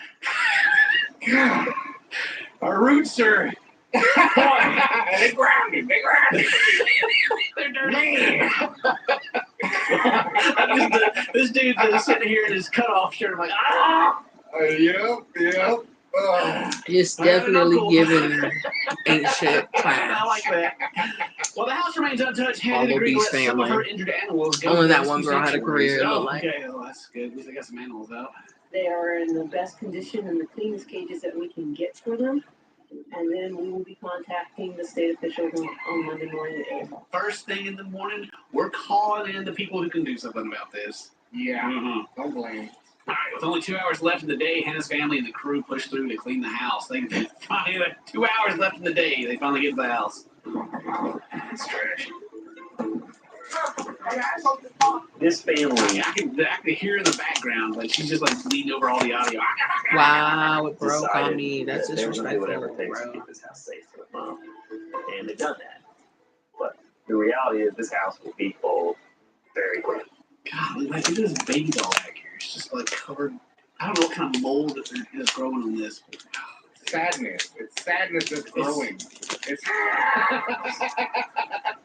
our roots are. They grounded. They're dirty. This dude's sitting here in his cutoff shirt. I'm like, ah! Yep. It's definitely giving ain't shit I class. like that. Well, the house remains untouched. All Hannah the agreed to Beast let some of family. her injured animals go. Only to that rescue one girl had a sanctuaries. career, it Oh, looked like. okay. Well, that's good. At least they got some animals out. They are in the best condition and the cleanest cages that we can get for them. And then we will be contacting the state officials on Monday morning at 8 o'clock. First thing in the morning, we're calling in the people who can do something about this. Yeah. Don't blame. All right, with only 2 hours left in the day, Hannah's family and the crew pushed through to clean the house. They finally, 2 hours left in the day, they finally get to the house. It's trash. This family, I can hear in the background, like she's just like leaning over all the audio. Wow, it broke on me. That's they were gonna do whatever disrespectful, it takes to bro. keep this house safe for the mom, and they've done that. But the reality is, this house will be full very quick. God, like look at this baby doll back here. It's just like covered. I don't know what kind of mold that is growing on this. Sadness. It's sadness that's growing.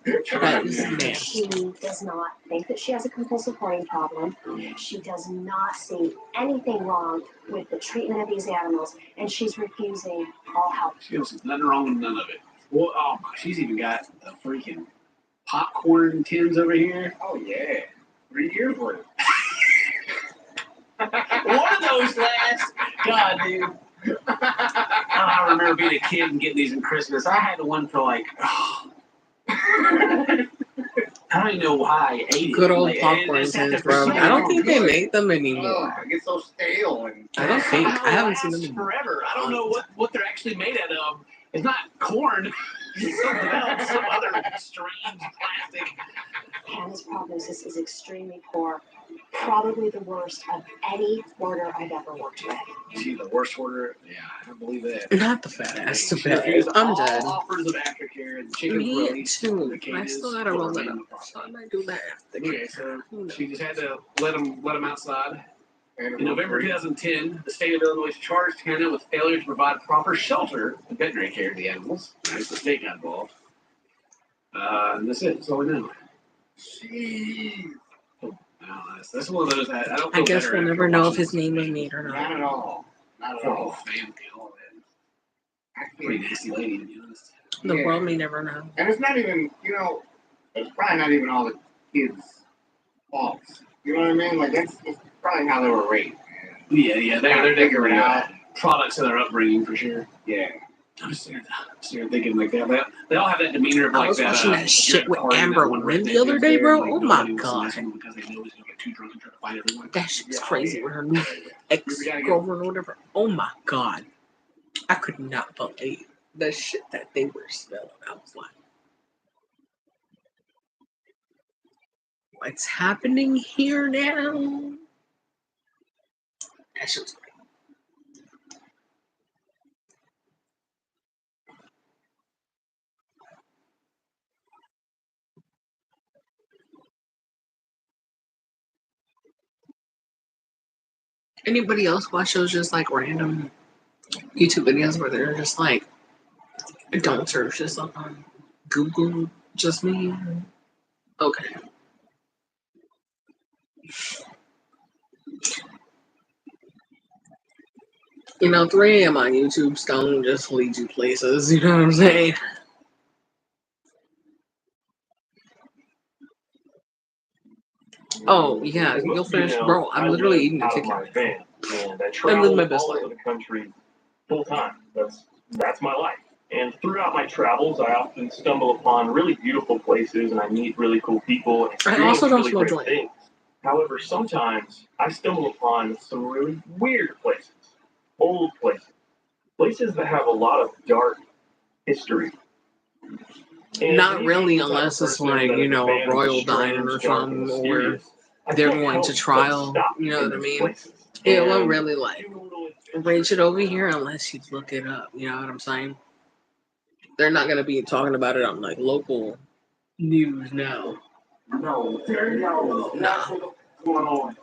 That is nasty. She does not think that she has a compulsive hoarding problem. She does not see anything wrong with the treatment of these animals, and she's refusing all help. She goes, nothing wrong with none of it. Well, oh my, she's even got the freaking popcorn tins over here. Oh yeah. 3 years worth. One of those last. God, dude. I remember being a kid and getting these in Christmas. I had one for like. I don't even know why I ate it. Good old Like, popcorn it sat there tins, for bro. so I don't long. think they make them anymore. Oh, it gets so stale and. I don't think. I haven't seen them Lasts anymore. forever. I don't know what they're actually made out of. It's not corn. It's something else. Some other strange plastic. Hannah's prognosis is extremely poor. Probably the worst of any order I've ever worked with. See, the worst order? Yeah, I don't believe that. Not the fat ass She to bed. refused I'm all dead. offers of aftercare. The chickens were Me released too. from the I cages. still gotta will roll it remain up. on the property. So I might do that. Okay, so she just had to let them outside. In November 2010, the state of Illinois charged Hannah with failure to provide proper shelter and veterinary care to the animals. As the state got involved. And that's it. That's all we know. Jeez. Wow, that's one of those that I don't feel I guess better we'll after never know if watching his name was made or Not not. at all. Not at Poor all. whole family, all that. Pretty nasty lady, to be honest. The Yeah. world may never know. And it's not even, it's probably not even all the kids' faults. You know what I mean? Like, it's probably how they were raised. Yeah, they're figure it definitely out. products of their upbringing for sure. Yeah. I'm just sitting there thinking like that. They all have that demeanor of I like was that. watching that if shit you're at a with party and that Amber one Wynn redneck the other is day, there, bro. like, Oh nobody my wants to mess god. with them because they know he's gonna get too drunk and try to fight everyone. That shit's Yeah, crazy yeah. with her new ex-girlfriend or whatever. Oh my god. I could not believe the shit that they were smelling. I was like, what's happening here now? That shit was crazy. Anybody else watch those just like random YouTube videos where they're just like, don't search this up on Google, just me? Okay. You know, 3 a.m. on YouTube don't just lead you places, you know what I'm saying? Oh, yeah, As most you'll of you finish. know, Bro, I'm I literally live eating a out Kit of my Kat. van, and I I'm travel living my best all life. over the country full time. That's my life. And throughout my travels, I often stumble upon really beautiful places, and I meet really cool people and I experience also don't really smoke great joint. things. However, sometimes I stumble upon some really weird places, old places that have a lot of dark history. And Not me really, being the type of unless it's person like, that you is know, a fan of the royal strange, dining or dark, and something, or mysterious, I they're can't going help to but trial, stop you know in what I these mean? places. It won't And really like reach it over here unless you look it up, you know what I'm saying? They're not gonna be talking about it on like local news now. No, Terry, no. That's what's going on.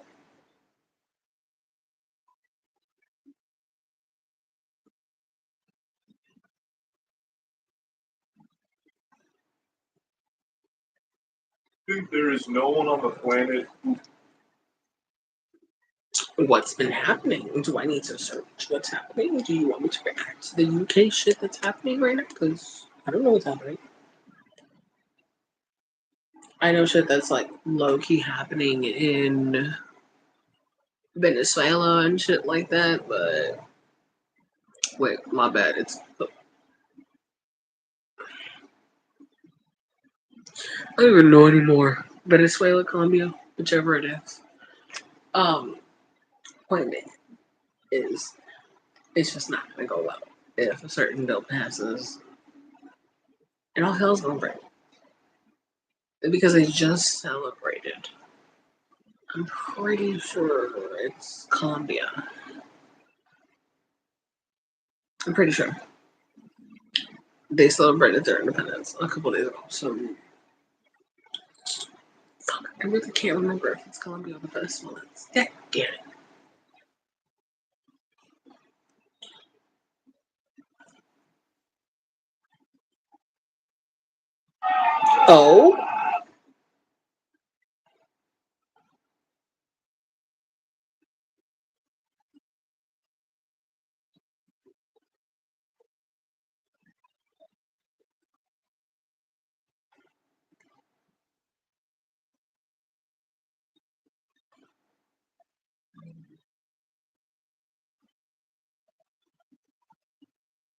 I think there is no one on the planet who What's been happening? Do I need to search what's happening? Do you want me to react to the UK shit that's happening right now? Because I don't know what's happening. I know shit that's like low key happening in Venezuela and shit like that, but wait, my bad. I don't even know anymore. Venezuela, Colombia, whichever it is. Point is, it's just not gonna go well if a certain bill passes, and all hell's gonna break because they just celebrated. I'm pretty sure it's Colombia. I'm pretty sure they celebrated their independence a couple days ago. So, fuck, I really can't remember if it's Colombia or the festival. It's that damn it. Oh,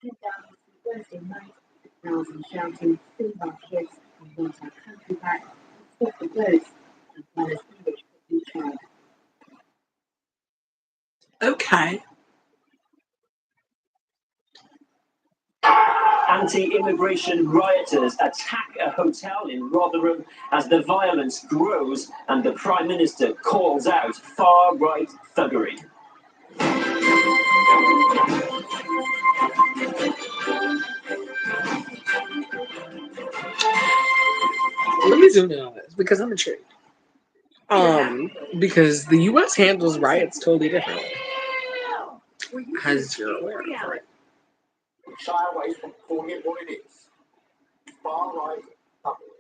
Head down to Thursday night, crowds and shouting, "Save our kids, we want our country back, stop the boats," as well as English football chant. Okay. Anti-immigration rioters attack a hotel in Rotherham as the violence grows and the Prime Minister calls out far-right thuggery. Let me zoom in on this because I'm intrigued. Because the U.S. handles riots totally differently, as you're aware of, right? Shy away from calling it what it is. Far right public.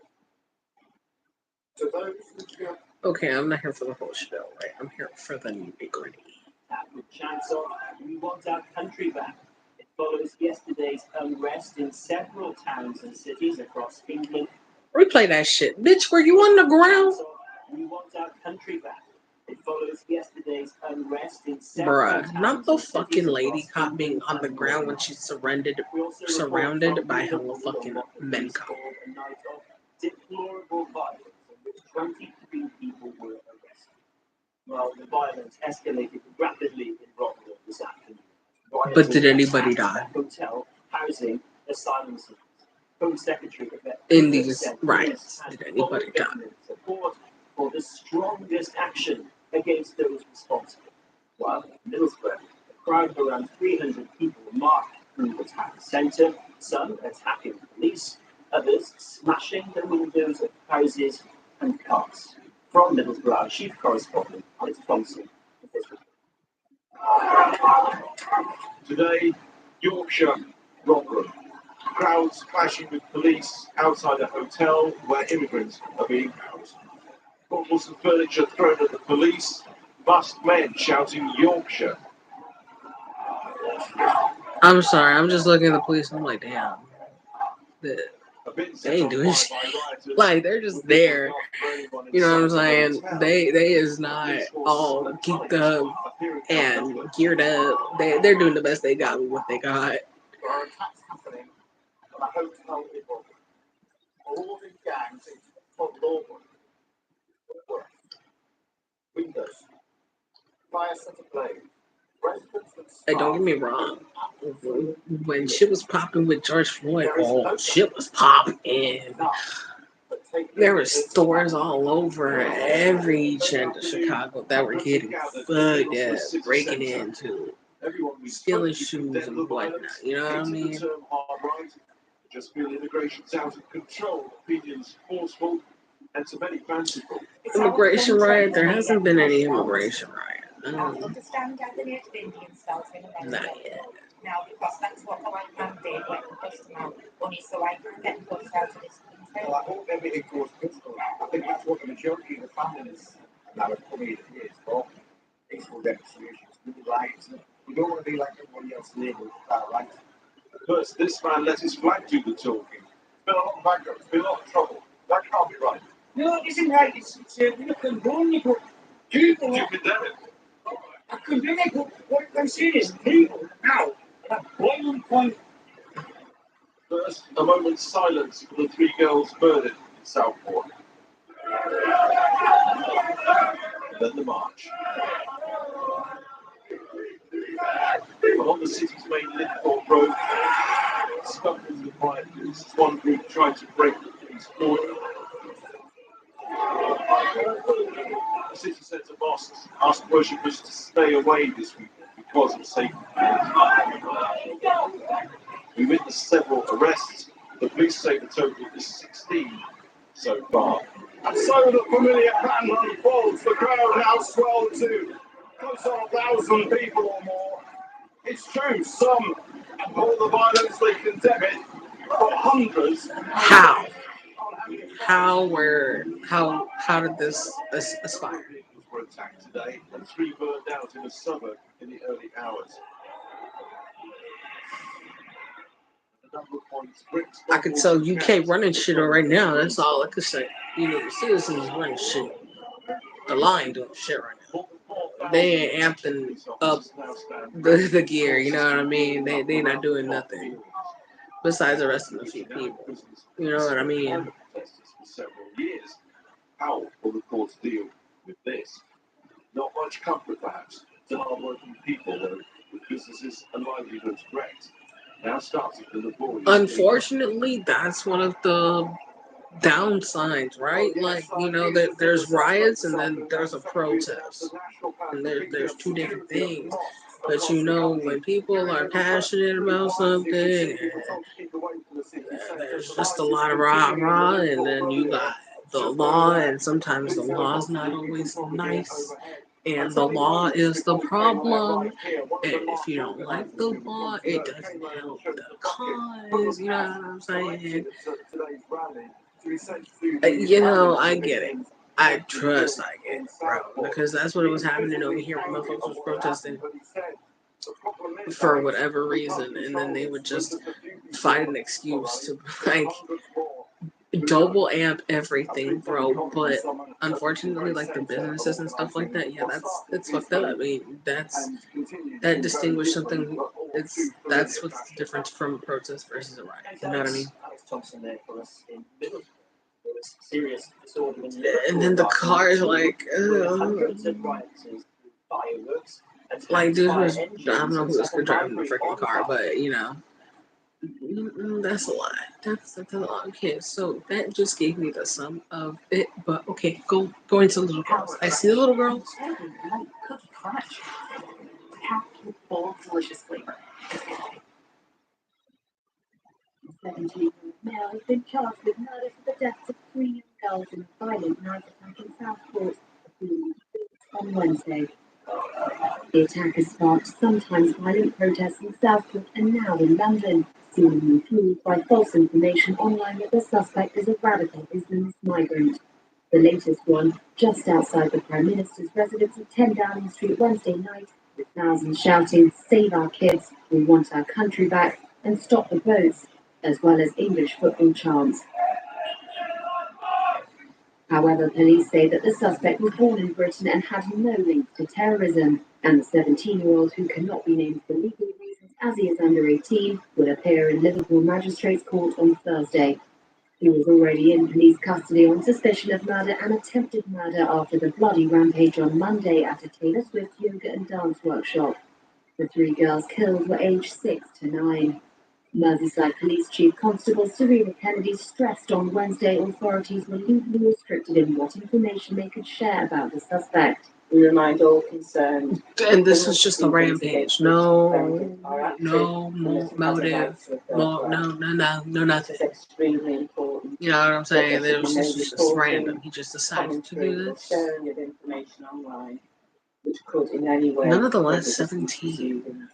To those who feel Okay, I'm not here for the whole spiel, right? I'm here for the nitty-gritty. With chants of "We want our country back." It follows yesterday's unrest in several towns and cities across England. Replay that shit. Bitch, were you on the ground? We want our country back. It follows yesterday's unrest in several Bruh, not the towns and fucking cities lady across caught being England on the and ground when Wales. she's We also report surrounded from by England hella fucking what the men police cop. called a night of deplorable violence in which 23 people were arrested. Well, the violence escalated rapidly in Rotherham this afternoon. But did anybody Rioters die? attacked a hotel housing asylum seekers. Home Secretary In Peter these said riots, police had did full anybody die? government support for the strongest action against those responsible. While in Middlesbrough, a crowd of around 300 people marched through the town centre, some attacking police, others smashing the windows of houses and cars. From Middlesbrough, our chief correspondent, Alex Thompson, with this report. Today, Yorkshire, Rotherham. Crowds clashing with police outside a hotel where immigrants are being housed. Bottles and furniture thrown at the police. Masked men shouting Yorkshire. I'm sorry, I'm just looking at the police and I'm like, damn. They ain't doing shit. Like, they're just there. You know what I'm saying? They is not all geeked up and geared up. They're doing the best they got with what they got. there are attacks happening at a hotel in Rotherham. Marauding gangs in Todd Lawwood. Windows. Fire set ablaze. Residents and Hey, don't get me wrong. When shit was popping with George Floyd, shit was popping. There were stores all over every end of Chicago that were getting fucked up, breaking into, stealing shoes and whatnot. You know what I mean? Just feel immigration's out of control, opinions forceful, and to many fanciful. Immigration riot? There hasn't been any immigration riot. Understand that the native Indians felt in Not yet. now because that's what the white man did when he pushed them out, only so I can get pushed out of this country. Well, I hope everything goes peaceful. I think that's what the majority of the families that are coming here is for. Peaceful demonstrations, good rights. We don't want to be like everybody else labelled right. First, this man let his flag do the talking. It's been a lot of backup, it's been a lot of trouble. That can't be right. No, it isn't right. It's we can only put people. You condemn it. I condemn it, but what I'm saying is people now at boiling point. First, a moment's silence for the 3 girls murdered in Southport. Then the march. Along the city's main Linford Road, scuffles with rioters. One group tried to break the police cordon. The city centre mosques asked worshippers to stay away this weekend because of safety. We witnessed several arrests. The police say the total is 16 so far. And so the familiar pattern unfolds. The crowd now swelled to close on 1,000 people or more. It's true, some abhor the violence, they condemn it, but hundreds. How? How did this aspire? Were attacked today and 3 burned out in a suburb in the early hours. A number of points, bricks, I could tell UK running shit right now. That's all I could say. You know, the citizens running shit. The line doing shit right now. they ain't amping up the gear. You know what I mean? They not doing nothing besides arresting a few people. You know what I mean? How will the courts deal with this? Not much comfort, perhaps, to hard-working people with businesses and livelihoods wrecked. Now starting to the board. Unfortunately, that's one of the downsides, right? Like, you know, that there's riots and then there's a protest. And there's two different things. But you know, when people are passionate about something, and there's just a lot of rah-rah, and then you got the law, and sometimes the law's not always nice. And the law is the problem. And if you don't like the law, it doesn't help the cause. You know what I'm saying? You know, I get it. I trust I get it, bro. Because that's what was happening over here when motherfuckers was protesting for whatever reason. And then they would just find an excuse to, like, double amp everything, bro. But unfortunately, like the businesses and stuff like that, yeah, it's fucked up. I mean, that distinguishes something. That's what's the difference from a protest versus a riot. You know what I mean? And then the car is like, like dude was, I don't know who was driving the freaking car, but you know. That's a lot. That's a lot. Okay, so that just gave me the sum of it. But okay, go into little girls. I see the little girls. Cookie crunch. Packed with bold, delicious flavor. 17-year-old male has been charged with murder for the deaths of 3 young girls in a violent night attack in Southport on Wednesday. The attack has sparked sometimes violent protests in Southport and now in London, seemingly fueled by false information online that the suspect is a radical Islamist migrant. The latest one, just outside the Prime Minister's residence at 10 Downing Street Wednesday night, with thousands shouting, "Save our kids, we want our country back," and "Stop the boats," as well as English football chants. However, police say that the suspect was born in Britain and had no link to terrorism, and the 17-year-old, who cannot be named for legal reasons as he is under 18, will appear in Liverpool Magistrates Court on Thursday. He was already in police custody on suspicion of murder and attempted murder after the bloody rampage on Monday at a Taylor Swift yoga and dance workshop. The 3 girls killed were aged 6 to 9. Merseyside Police Chief Constable Serena Kennedy stressed on Wednesday authorities were legally restricted in what information they could share about the suspect. We remind all concerned. And this was just a rampage. No motive. No, nothing. Extremely important. You know what I'm saying? This was just random. He just decided to do this. Sharing of information online, which could in any way. None of the last 17.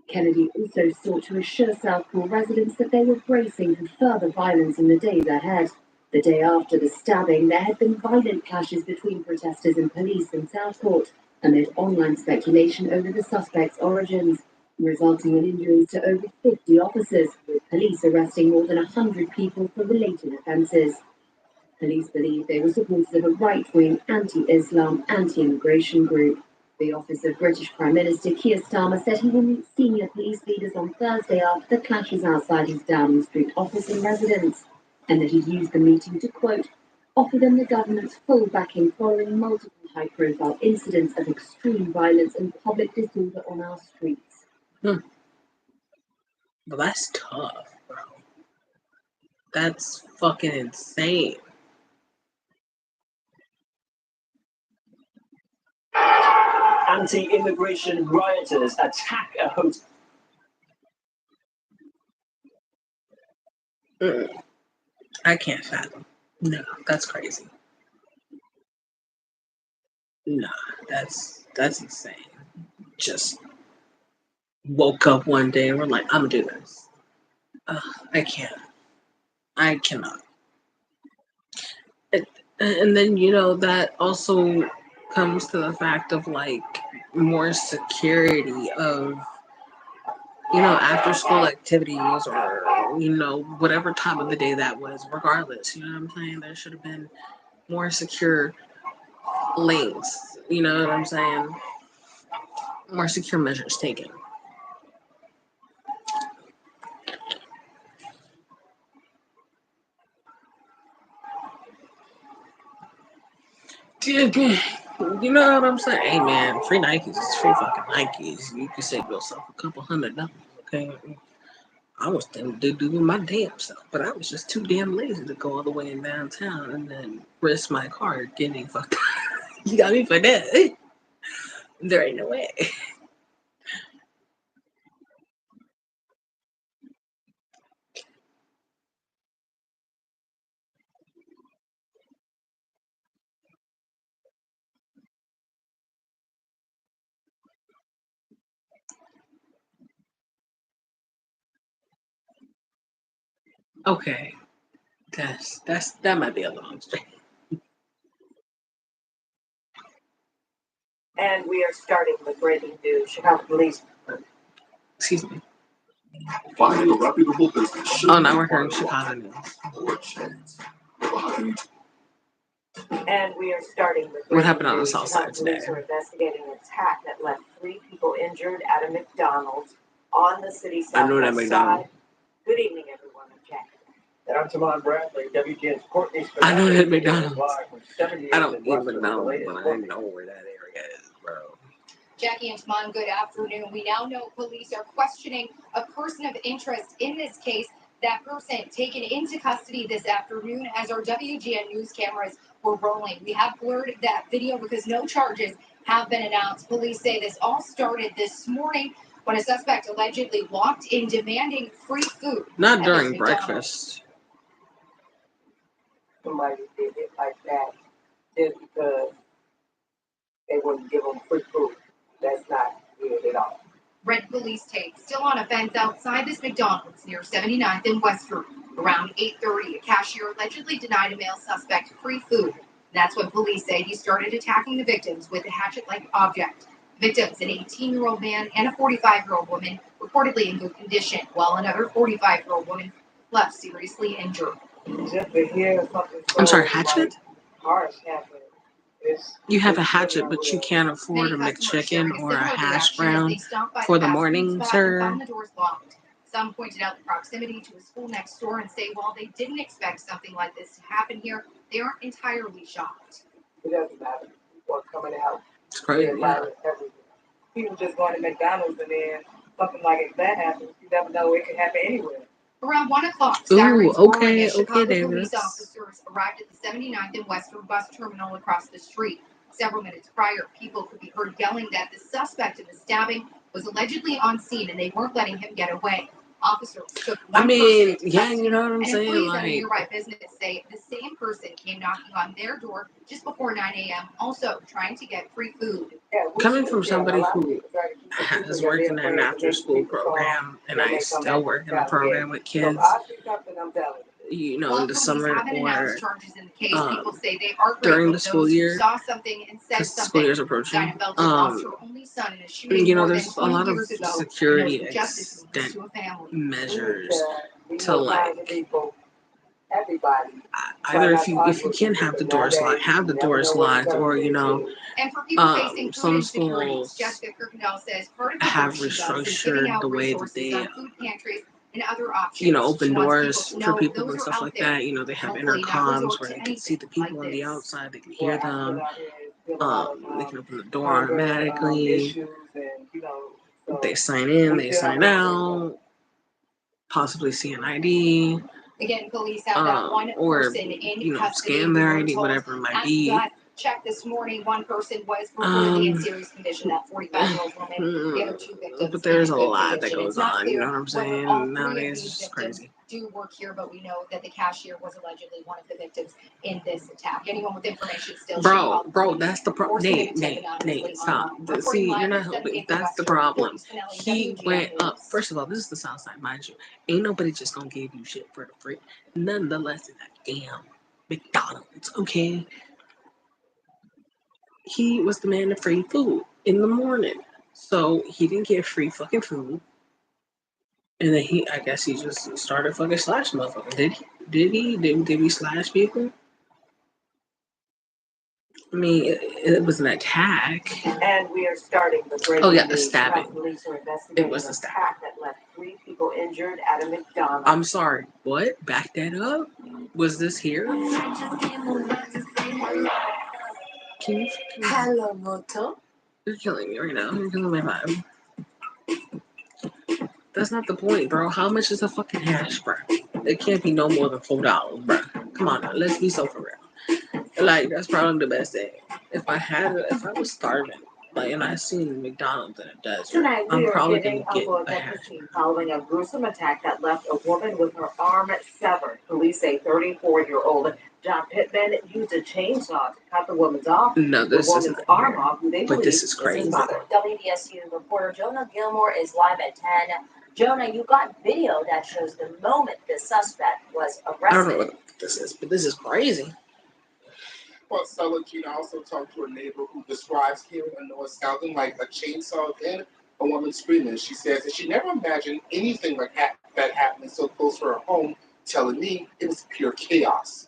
Kennedy also sought to assure Southport residents that they were bracing for further violence in the days ahead. The day after the stabbing, there had been violent clashes between protesters and police in Southport, amid online speculation over the suspect's origins, resulting in injuries to over 50 officers, with police arresting more than 100 people for related offences. Police believe they were supporters of a right-wing, anti-Islam, anti-immigration group. The Office of British Prime Minister Keir Starmer said he will meet senior police leaders on Thursday after the clashes outside his Downing Street office and residence, and that he'd used the meeting to, quote, offer them the government's full backing following multiple high-profile incidents of extreme violence and public disorder on our streets. Well, that's tough, bro. That's fucking insane. Anti-immigration rioters attack a hotel. I can't fathom. No, that's crazy. Nah, that's insane. Just woke up one day and we're like, I'm gonna do this. I can't. I cannot. And then, you know, that also comes to the fact of like more security of, you know, after school activities or, you know, whatever time of the day that was, regardless, you know what I'm saying? There should have been more secure lanes. You know what I'm saying? More secure measures taken. You know what I'm saying? Hey man, free Nikes is free fucking Nikes. You can save yourself a couple $100, okay? I was doing my damn self, but I was just too damn lazy to go all the way in downtown and then risk my car getting fucked up. You got me for that. There ain't no way. Okay, that might be a long stretch. And we are starting with breaking news. Chicago police. Excuse me. Finding a reputable business. Oh, now we're hearing Chicago news. Or chance. Behind And we are starting with What happened on the news. south Chicago side today? police are investigating an attack that left 3 people injured at a McDonald's on the city I knew that southwest McDonald's. side. Good evening, everyone. I'm Jack. And I'm Tamon Bradley, WGN's Courtney I know Spinelli, that taking us McDonald's. live from 78 I don't in eat Westwood with the McDonald's, latest but I look. know where that area is, bro. Jackie and Tamon, good afternoon. We now know police are questioning a person of interest in this case. That person taken into custody this afternoon as our WGN news cameras were rolling. We have blurred that video because no charges have been announced. Police say this all started this morning when a suspect allegedly walked in demanding free food. Not at during this McDonald's. breakfast. Somebody did it like that just because they wouldn't give them free food. That's not good at all. Red police tape still on a fence outside this McDonald's near 79th and Western. Around 8:30, a cashier allegedly denied a male suspect free food. That's when police say he started attacking the victims with a hatchet-like object. Victims, an 18-year-old man and a 45-year-old woman, reportedly in good condition, while another 45-year-old woman left seriously injured. Just to hear something I'm sorry, so, hatchet? harsh happen. You have a hatchet, but you can't afford a McChicken or a hash brown for the morning, sir. The doors locked. Some pointed out the proximity to a school next door and say while they didn't expect something like this to happen here, they aren't entirely shocked. It doesn't matter. People are coming out. It's crazy. Yeah. People just going to McDonald's and then something like that happens. You never know. It can happen anywhere. Around 1 o'clock, Ooh, sirens roaring as okay, Chicago Davis. police officers arrived at the 79th and Western bus terminal across the street. Several minutes prior, people could be heard yelling that the suspect in the stabbing was allegedly on scene and they weren't letting him get away. Officers took one person into yeah, custody, you know what I'm and saying? employees at a Like, nearby business say the same person came knocking on their door just before 9 a.m., also trying to get free food. coming from somebody who has worked in an after-school program, and I still work in a program with kids, you know, in the summer or People say they are during grateful the school those who year, saw something and said because something. school year's approaching. Dinah Belton lost her only son in a shooting You know, more than there's a 20 lot of years ago, and security knows what justice means extent to a family. measures to like either if you can't have the doors locked, have the doors locked, or you know, And for people facing food some insecurities, schools Jessica Kirkendall says part of the have work she does is giving restructured out the way that resources they on food pantries and other options. you know, open She wants doors people to for know people those and are stuff out like there. that. You know, they have Hopefully not intercoms resort where to they can see the people like on the this. outside, they can hear them. They can open the door automatically. They sign in, they sign out, possibly see an ID. Again, police have that one or person in you know, custody. scan their ID, whatever it might be. At check this morning, one person was reportedly in serious condition. That 45-year-old woman, the other 2 victims. But there's a in good lot that condition. goes It's not on. You clear know what I'm whether saying? all 3 of Nowadays, these it's just victims crazy. do work here, but we know that the cashier was allegedly one of the victims in this attack. Anyone with information still Bro, that's the problem. Nate, stop. See, you're not helping. That's the problem. He went up. First of all, this is the South Side, mind you. Ain't nobody just gonna give you shit for the free. Nonetheless, it's a damn McDonald's, okay? He was the man of free food in the morning. So he didn't get free fucking food. And then I guess he just started fucking slashing motherfuckers. Did he? Did he slash people? I mean, it was an attack. And we are starting the breaking Oh yeah, a news. stabbing. Police are investigating It was an a stabbing. attack that left 3 people injured at a McDonald's. I'm sorry. What? Back that up? Was this here? Hello, Moto. You're killing me right now. You're killing my vibe. That's not the point, bro. How much is a fucking hash brown? It can't be no more than $4, bro. Come on now, let's be so for real. Like that's probably the best thing. If I was starving, like, and I seen McDonald's in a desert, Tonight I'm we are probably giving gonna get a look a at hash. the scene following a gruesome attack that left a woman with her arm severed. Police say 34-year-old John Pittman used a chainsaw to cut the woman's off. No, The this is woman's not arm here. off, who they But believe this is is crazy. his mother. WBSU reporter Jonah Gilmore is live at 10. Jonah, you got video that shows the moment the suspect was I don't arrested. know what this is, but this is crazy. Well, Stella Gina also talked to a neighbor who describes hearing a noise sounding like a chainsaw, then a woman screaming. She says that she never imagined anything like that happening so close to her home, telling me it was pure chaos.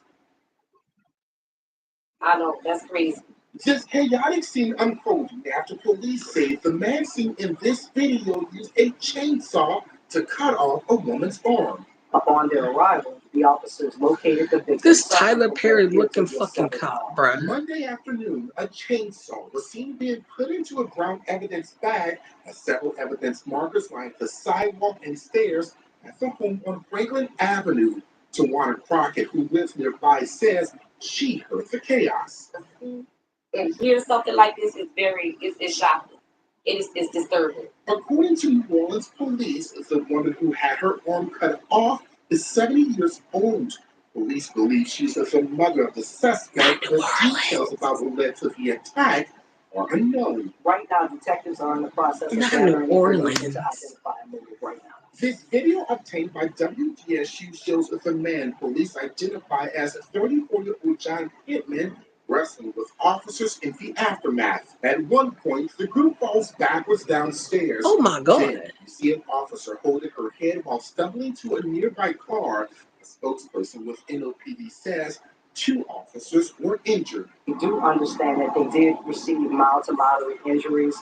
I know, that's crazy. This chaotic scene unfolded after police say the man seen in this video used a chainsaw to cut off a woman's arm. Upon their arrival, the officers located the victim. This Tyler Perry looking fucking cop, bruh. Monday afternoon, a chainsaw was seen being put into a ground evidence bag as several evidence markers lined the sidewalk and stairs at the home on Franklin Avenue. Tawana Crockett, who lives nearby, says she heard the chaos. And hear something like this is it's shocking. It's disturbing. According to New Orleans police, the woman who had her arm cut off is 70 years old. Police believe she's the mother of the suspect. The details about what led to the attack are unknown. Right now, detectives are in the process of Not gathering New Orleans. information to identify a motive right now. This video obtained by WDSU shows the man police identify as 34-year-old John Pittman wrestling with officers in the aftermath. At one point, the group falls backwards downstairs. Oh my God. Then you see an officer holding her head while stumbling to a nearby car. A spokesperson with NOPD says 2 officers were injured. We do understand that they did receive mild to moderate injuries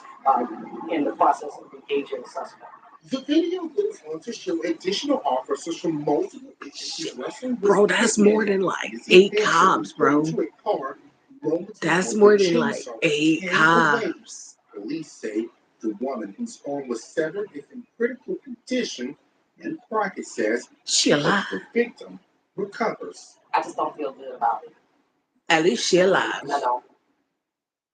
in the process of engaging the suspect. The video goes on to show additional officers from multiple agencies wrestling with Bro, that's more than like 8 cops, bro. That's more than like 8 cops. Police say the woman whose arm was severed is in critical condition, and Crockett says she alive. The victim recovers. I just don't feel good about it. At least she alive. I don't.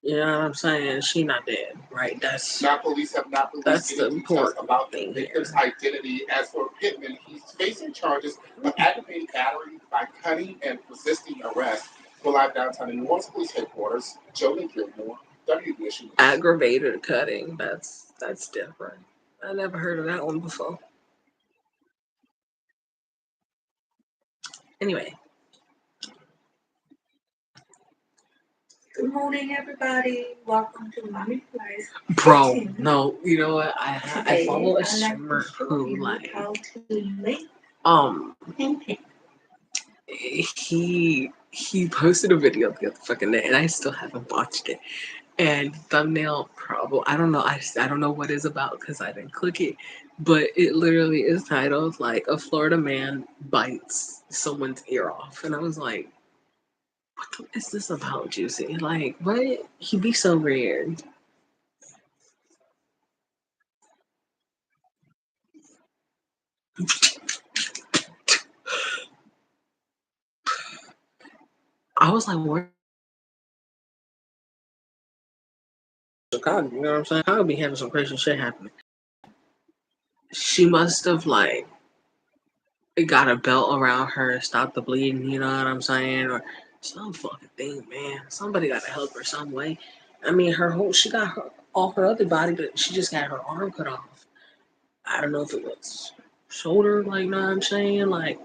You know what I'm saying? She not dead, right? That's now police have not released any details about the victim's identity. As for Pittman, he's facing charges of aggravated battery by cutting and resisting arrest. We're live downtown in New Orleans Police Headquarters. Jonah Gilmore, WBSU. Aggravated cutting. That's different. I never heard of that one before. Anyway. Good morning, everybody. Welcome to Mommy Place. Bro, no, you know what? I follow a streamer who like he posted a video the other fucking day, and I still haven't watched it. And the thumbnail probably I don't know what it's about because I didn't click it, but it literally is titled like a Florida man bites someone's ear off, and I was like, what is this about, Juicy? Like, what? He be so weird. I was like, where? Chicago, you know what I'm saying? I would be having some crazy shit happening. She must have like got a belt around her, stopped the bleeding, you know what I'm saying? Or some fucking thing, man. Somebody gotta help her some way. I mean, she got all her other body, but she just got her arm cut off. I don't know if it was shoulder, like, you know what I'm saying? Like,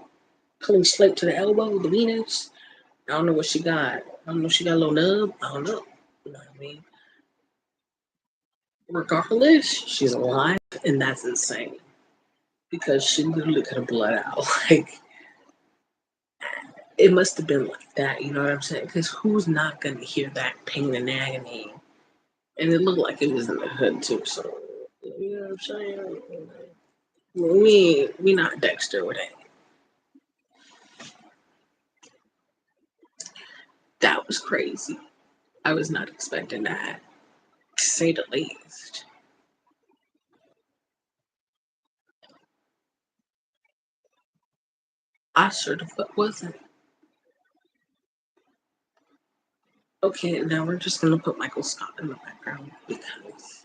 coming straight to the elbow, the Venus. I don't know what she got. I don't know if she got a little nub. I don't know. You know what I mean? Regardless, she's alive, and that's insane. Because she literally could have bled out. Like, it must have been like that. You know what I'm saying? Because who's not gonna hear that pain and agony? And it looked like it was in the hood too. So you know what I'm saying? We not Dexter with it. That was crazy. I was not expecting that, to say the least. I sure the fuck wasn't. Okay, now we're just gonna put Michael Scott in the background because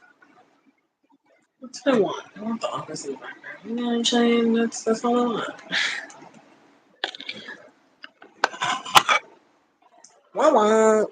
that's what I want. I want the office in the background. You know what I'm saying? That's all I want. Wah wah.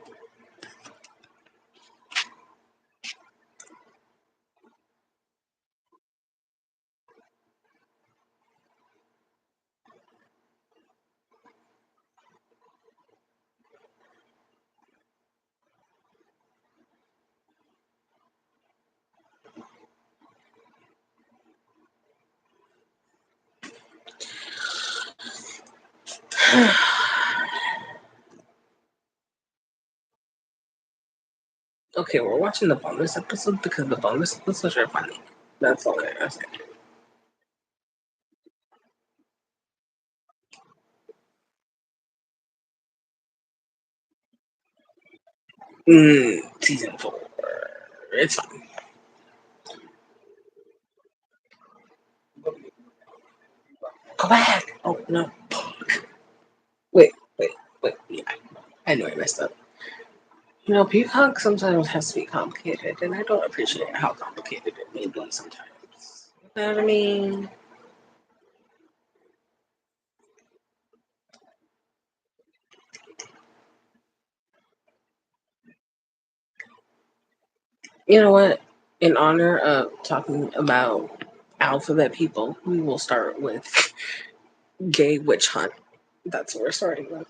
Okay, we're watching the bonus episode because the bonus episodes are funny. That's okay. That's it. Season 4. It's fine. Go back. Oh no. Wait, wait, wait. Yeah, I know I messed up. You know, Peacock sometimes has to be complicated, and I don't appreciate how complicated it may be sometimes. You know what I mean? You know what? In honor of talking about alphabet people, we will start with gay witch hunt. That's what we're starting with.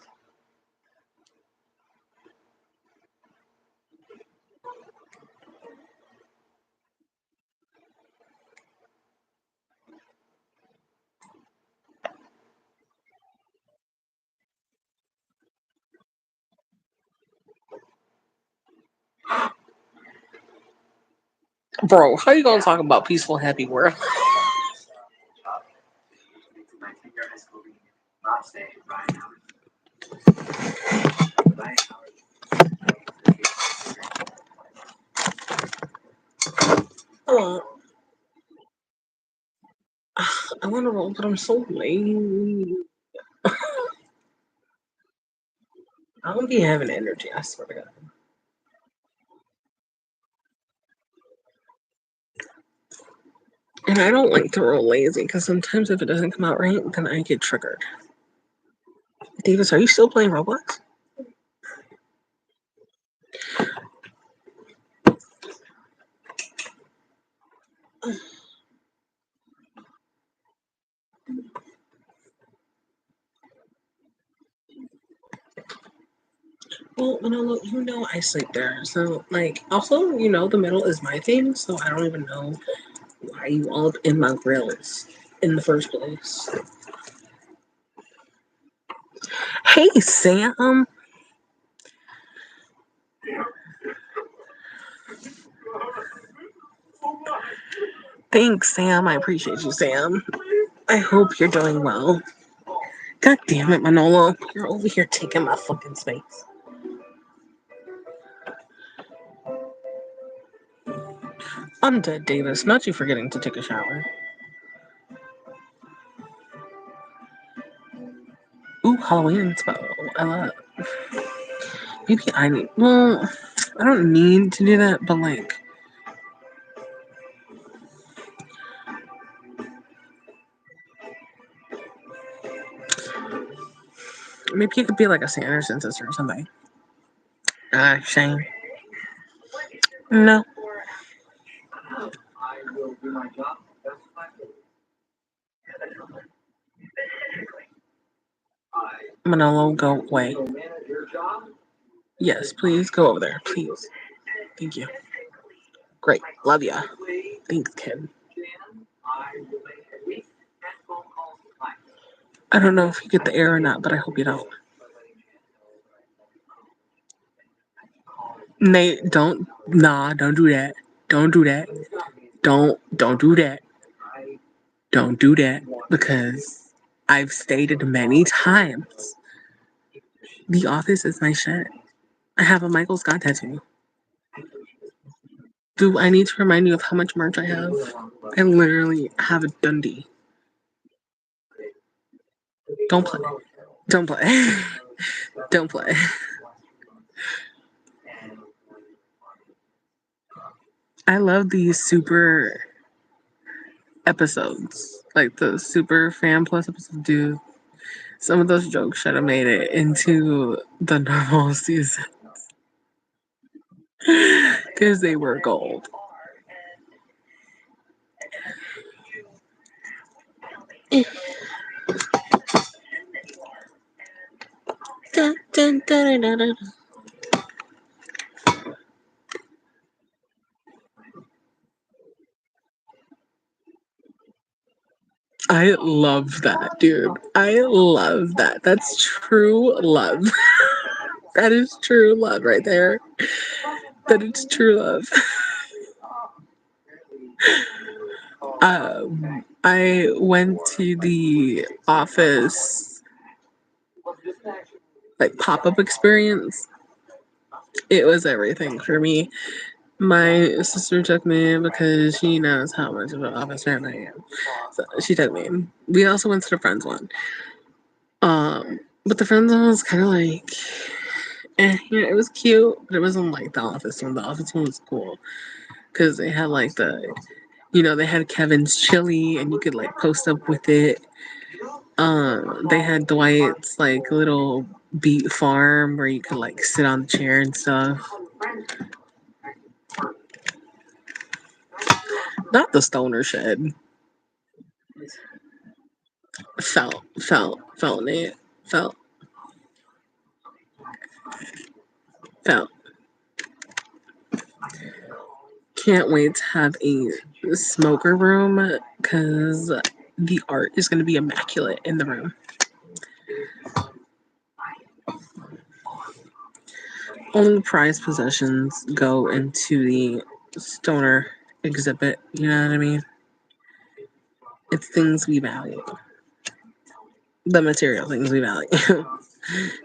Bro, how you gonna talk about peaceful, happy world? Oh, I want to roll, but I'm so lame. I don't be having energy. I swear to God. And I don't like to roll lazy because sometimes if it doesn't come out right, then I get triggered. Davis, are you still playing Roblox? Well, Manolo, you know I sleep there. So, like, also, you know, the middle is my thing, so I don't even know why you all up in my grills in the first place. Hey, Sam. Thanks, Sam. I appreciate you, Sam. I hope you're doing well. God damn it, Manolo. You're over here taking my fucking space. I'm dead, Davis. Not you forgetting to take a shower. Ooh, Halloween spell. I love it. Maybe I need. Well, I don't need to do that, but like. Maybe you could be like a Sanderson sister or something. Shane. No. Manolo, go away. Yes, please go over there. Please. Thank you. Great. Love ya. Thanks, kid. I don't know if you get the air or not, but I hope you don't. Nate, don't don't do that. Don't do that. Don't do that. Don't do that because I've stated many times The Office is my shit. I have a Michael Scott tattoo. Do I need to remind you of how much merch I have? I literally have a Dundee. Don't play. Don't play. Don't play. I love these super episodes. Like the super fan plus episodes. Dude, some of those jokes should have made it into the normal season. Because they were gold. Dun, dun, dun, dun, dun. I love that, dude. I love that. That's true love. That is true love right there. That is true love. I went to the office like pop up experience. It was everything for me. My sister took me because she knows how much of an office fan I am. So she took me. We also went to the Friends one. But the Friends one was kind of like, it was cute, but it wasn't like the Office one. The Office one was cool because they had like they had Kevin's chili and you could like post up with it. They had Dwight's like little beet farm where you could like sit on the chair and stuff. Not the stoner shed. Felt it. Felt. Can't wait to have a smoker room because the art is going to be immaculate in the room. Only prized possessions go into the stoner exhibit. You know what I mean? It's things we value. The material things we value.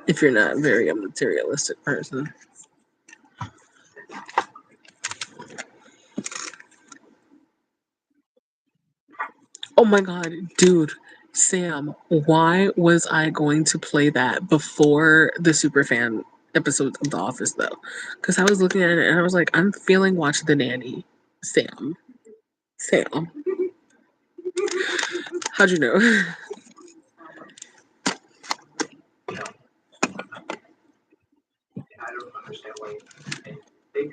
If you're not very a materialistic person. Oh my god, dude. Sam, why was I going to play that before the Superfan episodes of The Office though? Because I was looking at it and I was like, I'm feeling Watch the Nanny. Sam. How'd you know? I don't understand why you think.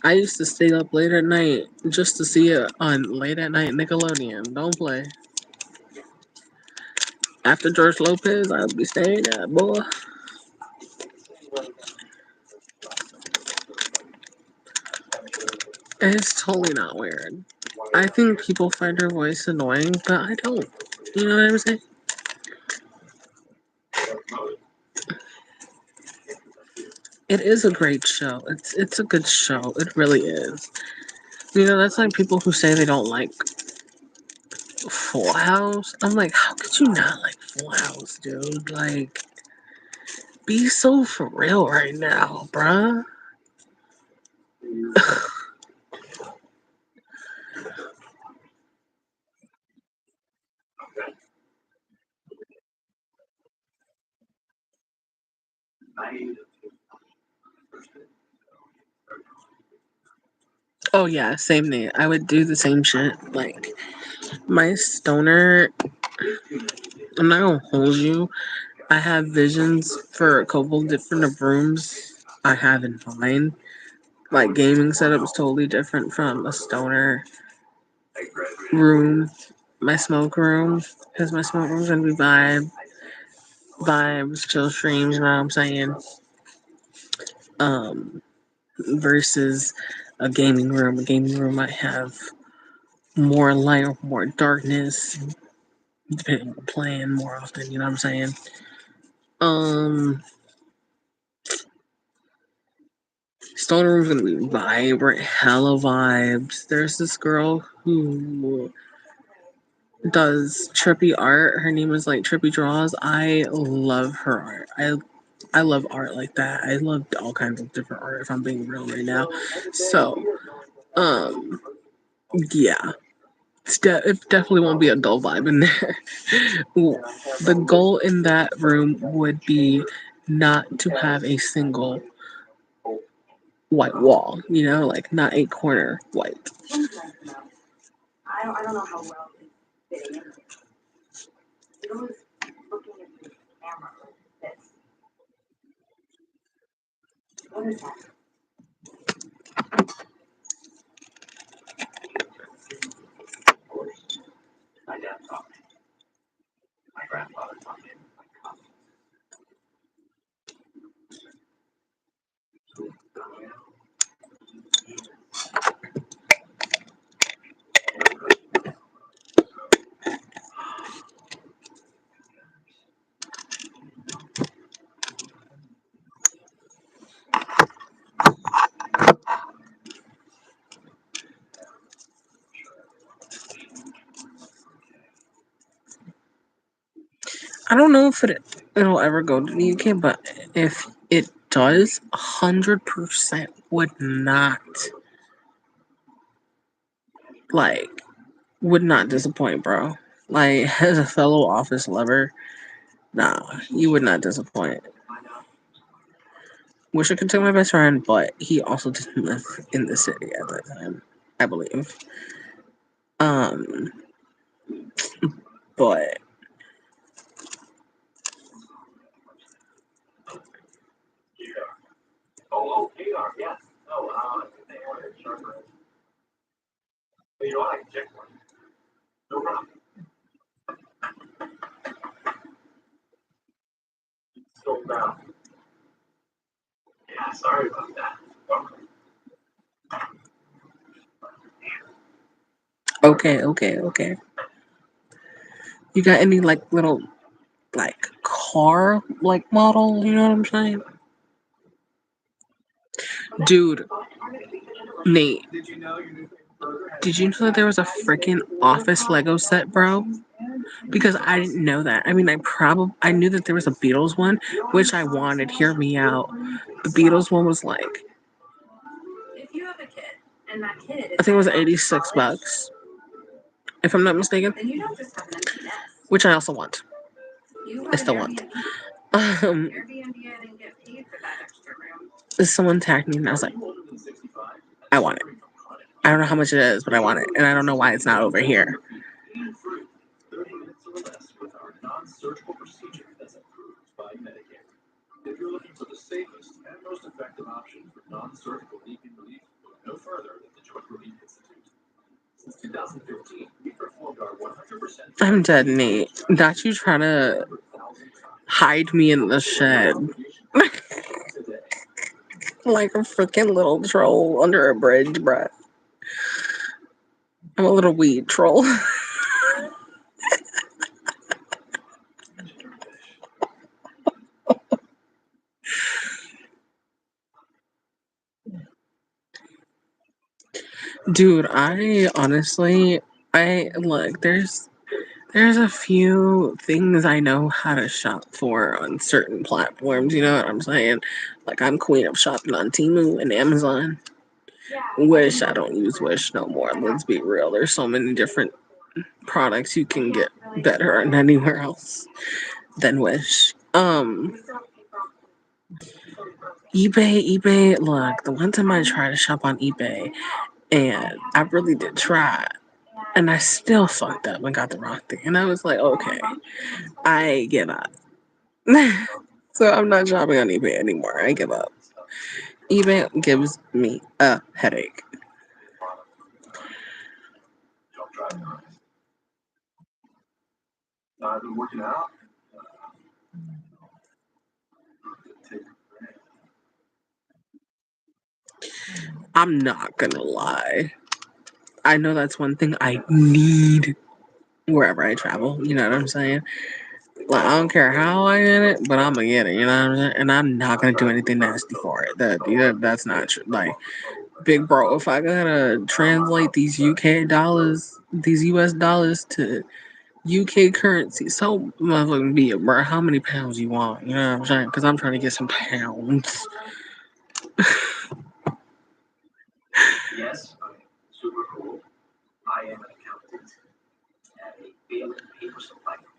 I used to stay up late at night just to see it on late at night Nickelodeon. Don't play. After George Lopez, I'd be staying up, boy. It's totally not weird. I think people find her voice annoying, but I don't. You know what I'm saying? It is a great show. It's a good show. It really is. You know, that's like people who say they don't like Full House. I'm like, how could you not like Full House, dude? Like, be so for real right now, bruh. Oh yeah, same thing. I would do the same shit. Like my stoner. I'm not gonna hold you. I have visions for a couple different rooms I have in mind. Like gaming setup is totally different from a stoner room. My smoke room, because my smoke room's gonna be vibes, chill streams. You know what I'm saying? Versus a gaming room. A gaming room might have more light or more darkness. playing more often. You know what I'm saying? Um, Stoner Room's gonna be vibrant, hella vibes. There's this girl who does trippy art. Her name is like Trippy Draws. I love her art. I love art like that. I love all kinds of different art if I'm being real right now. So, um, yeah. It definitely won't be a dull vibe in there. The goal in that room would be not to have a single white wall, you know, like not a corner white. I don't know how well it's fitting in. You're always looking at the camera like this. What is that? My dad taught me. My grandfather taught me. I don't know if it'll ever go to the UK, but if it does, 100% would not like would not disappoint, bro. Like as a fellow office lover, nah, you would not disappoint. Wish I could tell my best friend, but he also didn't live in the city at that time, I believe. Um, but Oh, KR, yes. No, I think they ordered sharper. But you know what? I can check one. No problem. Still down. Yeah, sorry about that. okay. You got any like little like car like model? You know what I'm saying? Dude, Nate, did you know that there was a freaking Office Lego set, bro? Because I didn't know that. I mean, I knew that there was a Beatles one, which I wanted. Hear me out. The Beatles one was like, If you have a kid and that kid I think it was $86, if I'm not mistaken. then you don't just have an empty nest. Which I also want. You I have still an want. Airbnb. Airbnb, I didn't get paid for that extra room. Someone tagged me and I was like, I want it. I don't know how much it is, but I want it, and I don't know why it's not over here. 30 minutes or less with our non-surgical procedure that's approved by Medicare. If you're looking for the safest and most effective option for non-surgical knee pain relief, look no further than the Joint Relief Institute. Since 2015, we've performed our 100%. I'm dead, Nate. Not you trying to hide me in the shed. Like a freaking little troll under a bridge, bruh. I'm a little weed troll. Dude, I honestly, I look, there's a few things I know how to shop for on certain platforms, you know what I'm saying? Like I'm queen of shopping on Temu and Amazon. Wish, I don't use Wish no more. Let's be real. There's so many different products you can get better than anywhere else than Wish. eBay, look, the one time I tried to shop on eBay and I really did try and I still fucked up and got the wrong thing. And I was like, okay, I give up. So I'm not shopping on eBay anymore. I give up. eBay gives me a headache. I've been working out. I'm not gonna lie. I know that's one thing I need wherever I travel. You know what I'm saying? Like, I don't care how I get it, but I'm gonna get it. You know what I'm saying? And I'm not gonna do anything nasty for it. That's not true. Like, big bro, if I gotta translate these UK dollars, these US dollars to UK currency, so motherfucking be it, bro. How many pounds you want? You know what I'm saying? Because I'm trying to get some pounds. Yes, I'm super cool. I am an accountant at a failing paper supply company.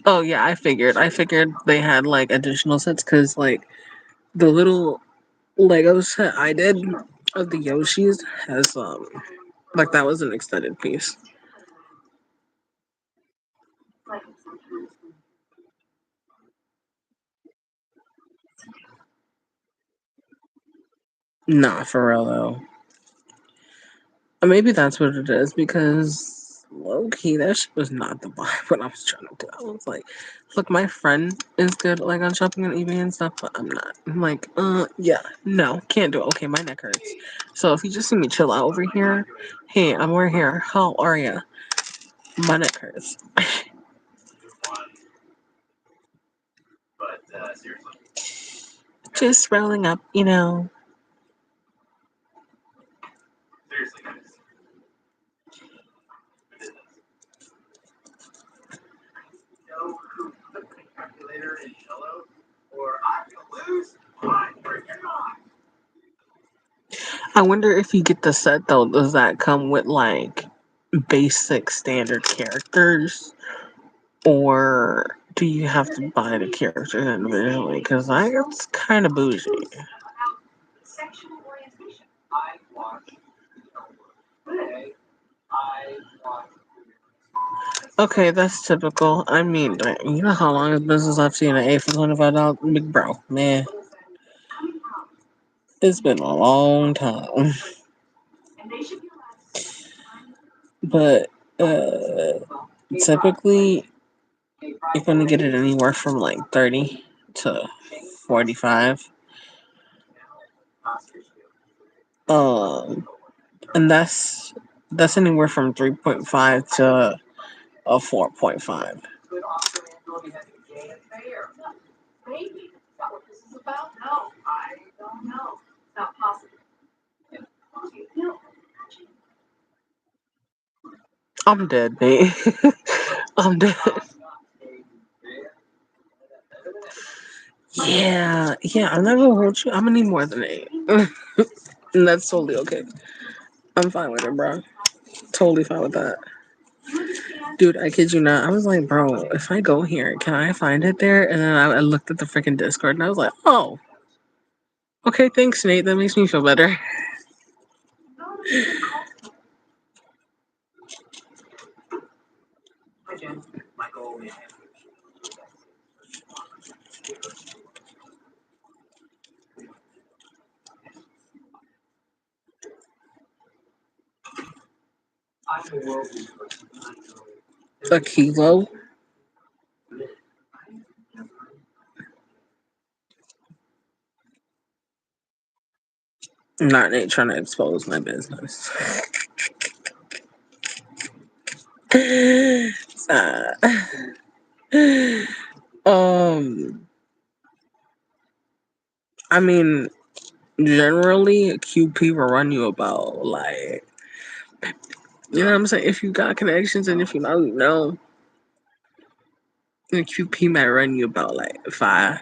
Oh yeah, I figured. I figured they had like additional sets because like the little Lego set I did of the Yoshis has like that was an extended piece. Nah, for real though. Maybe that's what it is because low key that shit was not the vibe what I was trying to do. I was like, look, my friend is good like on shopping on eBay and stuff, but I'm not. I'm like, yeah, no, can't do it. Okay, my neck hurts. So if you just see me chill out over here, hey, I'm over here. How are ya? My neck hurts. But seriously. Just rolling up, you know. Seriously, guys. Know who put the calculator in yellow? Or I'm gonna lose my freaking mind. I wonder if you get the set though, does that come with like basic standard characters? Or do you have to buy the characters individually? Because I it's kind of bougie. Sexual orientation. I watch today. I watch. Okay, that's typical. I mean, you know how long it's been since I've seen an A for $25? Big bro, man. It's been a long time. But typically, you're gonna get it anywhere from like 30 to 45. Um, and that's anywhere from 3.5 to a 4.5. Maybe. Is that what this is about? No, I don't know. It's not possible. No. I'm dead, mate. I'm dead. Yeah, I'm not gonna hold you. I'm gonna need more than 8. And that's totally okay. I'm fine with it, bro. Totally fine with that. Dude, I kid you not. I was like, bro, if I go here, can I find it there? And then I looked at the freaking Discord and I was like, oh, okay, thanks, Nate. That makes me feel better. Hi, Jen. Michael. I'm a worldly person. A kilo? Not Nate trying to expose my business. Uh, I mean, generally, a QP will run you about like, you know what I'm saying? If you got connections and if you know, you know, a QP might run you about like 500.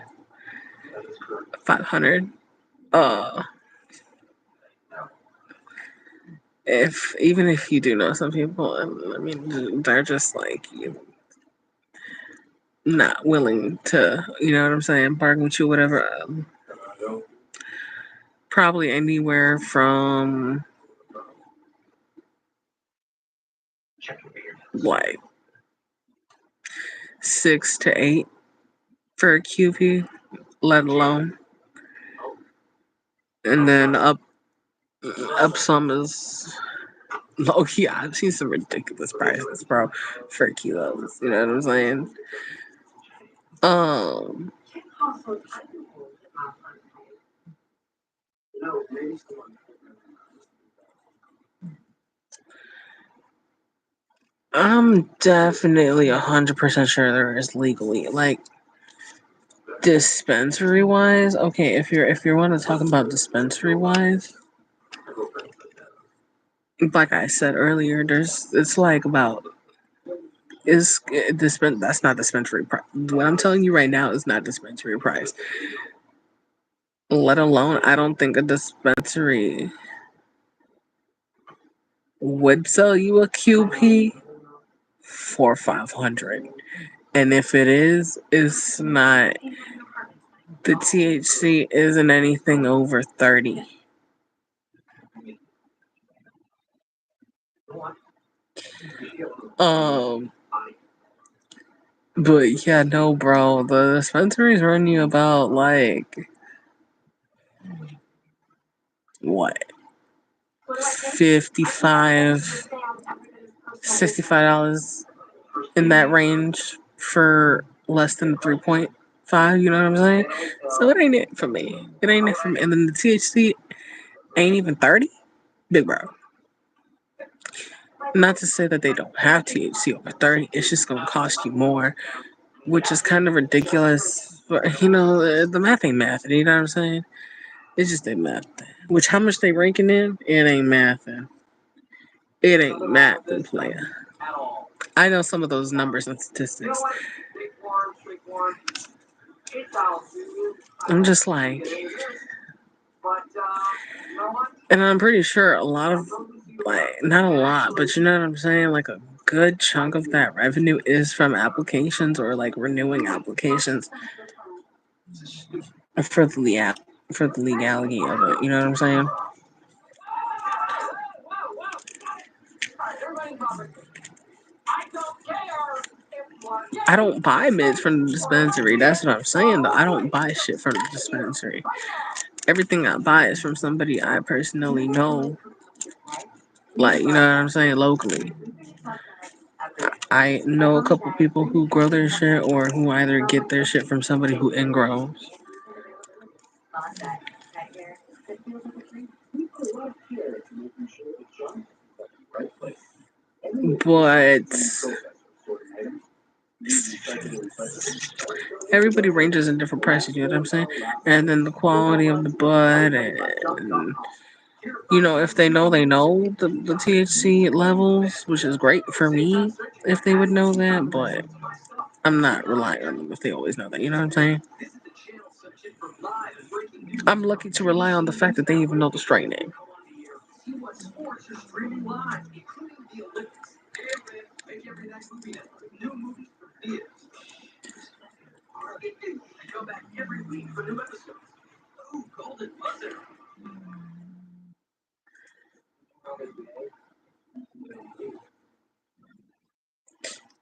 Uh, if even if you do know some people, I mean, they're just like not willing to, you know what I'm saying, bargain with you, whatever. Probably anywhere from like 6 to 8 for a QP, let alone, and then up some is low key. I've seen some ridiculous prices, bro, for kilos. You know what I'm saying? Um, I'm definitely 100% sure there is legally, like, dispensary wise. Okay, if you want to talk about dispensary wise, like I said earlier, it's like about that's not dispensary price. What I'm telling you right now is not dispensary price. Let alone, I don't think a dispensary would sell you a QP for 500. And if it is, it's not. The THC isn't anything over 30. Um, but yeah, no, bro. The dispensaries run you about like what, 55, $65 in that range for less than 3.5. You know what I'm saying? So it ain't it for me. It ain't it for me. And then the THC ain't even 30, big bro. Not to say that they don't have THC over 30. It's just gonna cost you more, which is kind of ridiculous. But the math ain't math. You know what I'm saying? It's just ain't math. Which how much they ranking in? It ain't mathing. It ain't mathing, player. I know some of those numbers and statistics. I'm just like, and I'm pretty sure a lot of, like, not a lot, but you know what I'm saying? Like a good chunk of that revenue is from applications or like renewing applications for for the legality of it. You know what I'm saying? I don't buy mids from the dispensary. That's what I'm saying, though. I don't buy shit from the dispensary. Everything I buy is from somebody I personally know. Like, you know what I'm saying? Locally. I know a couple people who grow their shit or who either get their shit from somebody who ingrows. But everybody ranges in different prices, you know what I'm saying? And then the quality of the bud, and if they know the THC levels, which is great for me if they would know that, but I'm not relying on them if they always know that, you know what I'm saying? I'm lucky to rely on the fact that they even know the strain name.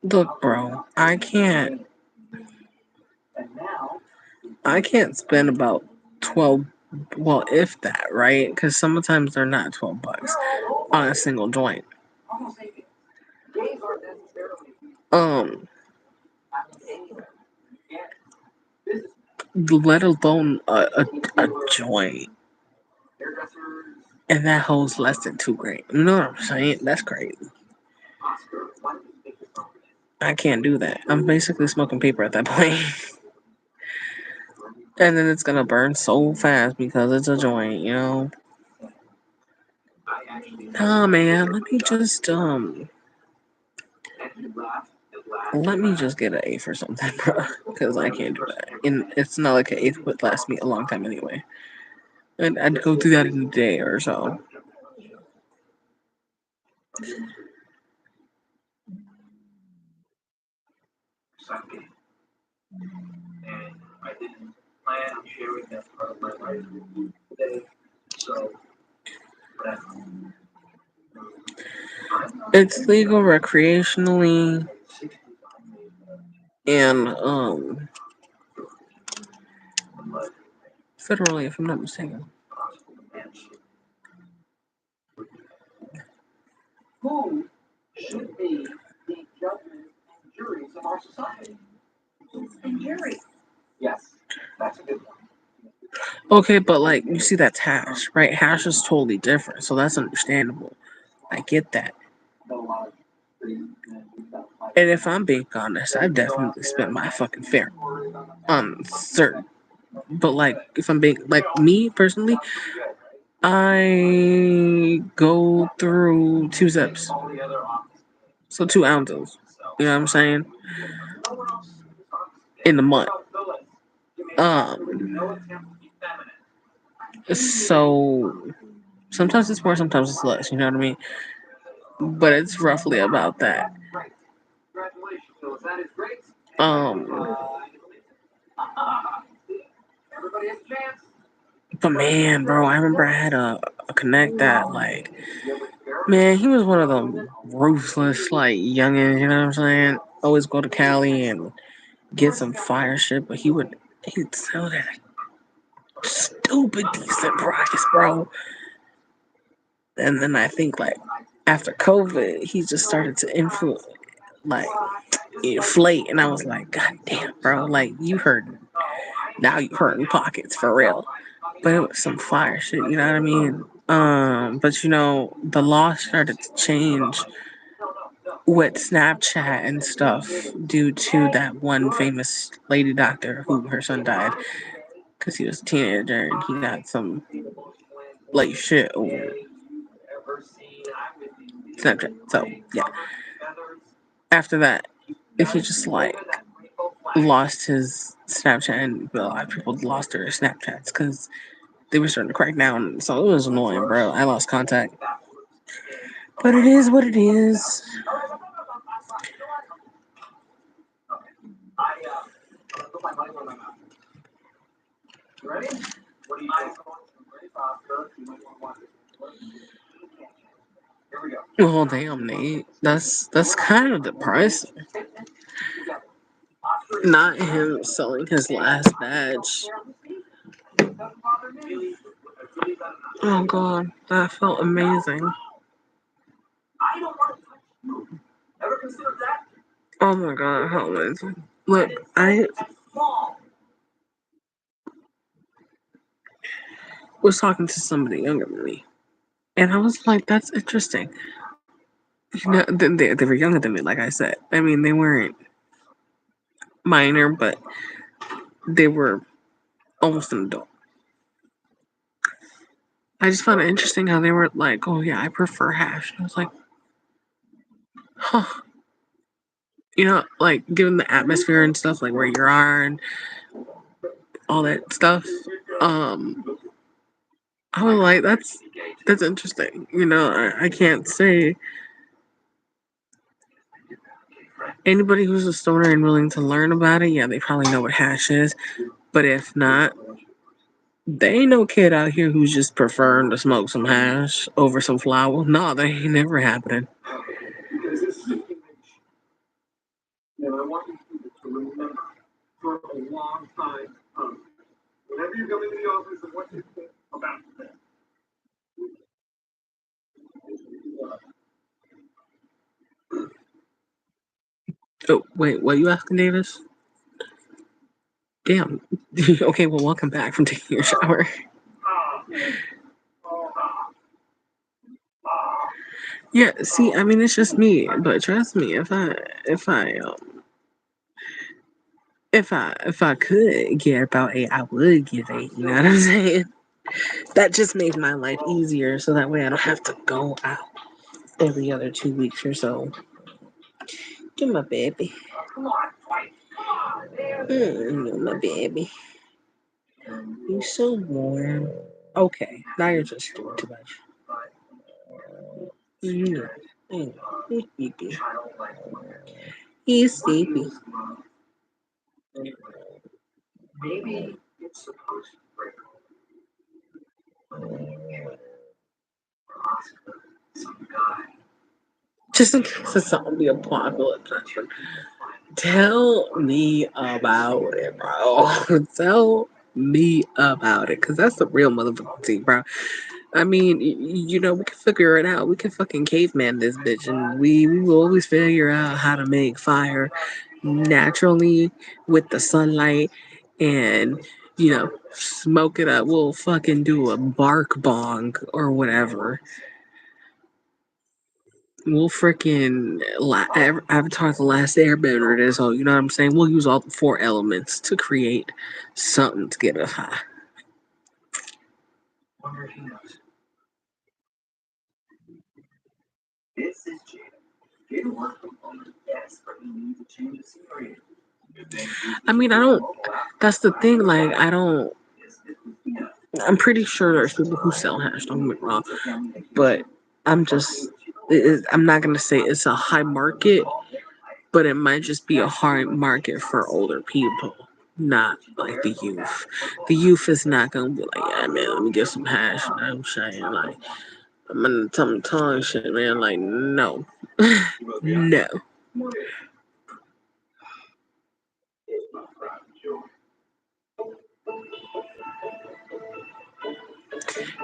Look, bro, I can't spend about 12, well, if that, right? Because sometimes they're not $12 on a single joint. Let alone a joint, and that holds less than 2 grams. You know what I'm saying? That's crazy. I can't do that. I'm basically smoking paper at that point. And then it's gonna burn so fast because it's a joint, you know? Nah, man, let me just get an eighth or something, bro. Because I can't do that. And it's not like an eighth would last me a long time anyway. And I'd go through that in a day or so. And I didn't plan on sharing that part of my life today. So, It's legal recreationally and federally, if I'm not mistaken. who should be the judges and juries of our society? And juries. Yes, that's a good one. Okay, but like you see, that's hash, right? Hash is totally different, so that's understandable. I get that. And if I'm being honest, I've definitely spent my fucking fair on certain. But like, if I'm being like me personally, I go through 2 zips, so 2 ounces. You know what I'm saying? In the month. Um. So sometimes it's more, sometimes it's less. You know what I mean? But it's roughly about that. Um. But man, bro, I remember I had a connect that like, man, he was one of them ruthless like youngins. You know what I'm saying? Always go to Cali and get some fire shit, but he'd sell that stupid decent price, bro. And then I think like after COVID, he just started to like inflate, and I was like, God damn, bro, like you hurting now, you hurting pockets for real. But it was some fire shit, you know what I mean? But you know, the law started to change with Snapchat and stuff due to that one famous lady doctor who her son died because he was a teenager and he got some like shit over Snapchat. So yeah, after that, if he just like lost his Snapchat, and a lot of people lost their Snapchats because they were starting to crack down. So it was annoying, bro. I lost contact, but it is what it is. Ready? What do you think? Pretty faster. You might want to watch it. Here we go. Well, damn, Nate. That's kind of depressing. Not him selling his last badge. Oh god, that felt amazing. I don't want to touch you. Ever consider that? Oh my god, it felt amazing. Look, I was talking to somebody younger than me, and I was like, "That's interesting." You know, they were younger than me, like I said. I mean, they weren't minor, but they were almost an adult. I just found it interesting how they were like, "Oh yeah, I prefer hash." I was like, "Huh." You know, like given the atmosphere and stuff, like where you are and all that stuff. Um, I was like, that's interesting. You know, I can't say anybody who's a stoner and willing to learn about it. Yeah, they probably know what hash is, but if not, there ain't no kid out here who's just preferring to smoke some hash over some flower. No, that ain't never happening. Because this is a image that I want you to remember for a long time to come. Whenever you go into the office and what you think about that. Oh, wait, what are you asking, Davis? Damn. Okay, well, welcome back from taking your shower. Yeah, see, I mean, it's just me, but trust me, if I could get about 8, I would get 8. You know what I'm saying? That just made my life easier, so that way I don't have to go out every other 2 weeks or so. Get my baby. My baby. You so warm. Okay, now you're just doing too much. He's sleepy. He's sleepy. Maybe it's supposed to break some guy. Just in case it's zombie apocalypse. Tell me about it, bro. Tell me about it, cause that's the real motherfucking thing, bro. I mean, you know, we can figure it out. We can fucking caveman this bitch, and we will always figure out how to make fire naturally with the sunlight, and you know, smoke it up. We'll fucking do a bark bong or whatever. We'll freaking Avatar: The Last Airbender it is. So you know what I'm saying. We'll use all the 4 elements to create something to get us high. Wonder if he knows. This is Jada. Jada worked from home, yes, but he needs a change of scenery. I mean, I don't. That's the thing. Like, I don't. I'm pretty sure there's people who sell hash. Don't get me wrong, but I'm just. I'm not gonna say it's a high market, but it might just be a hard market for older people, not like the youth. The youth is not gonna be like, yeah, man, let me get some hash. You know what I'm saying? Like, I'm gonna tell them tongue shit, man. Like, no, no.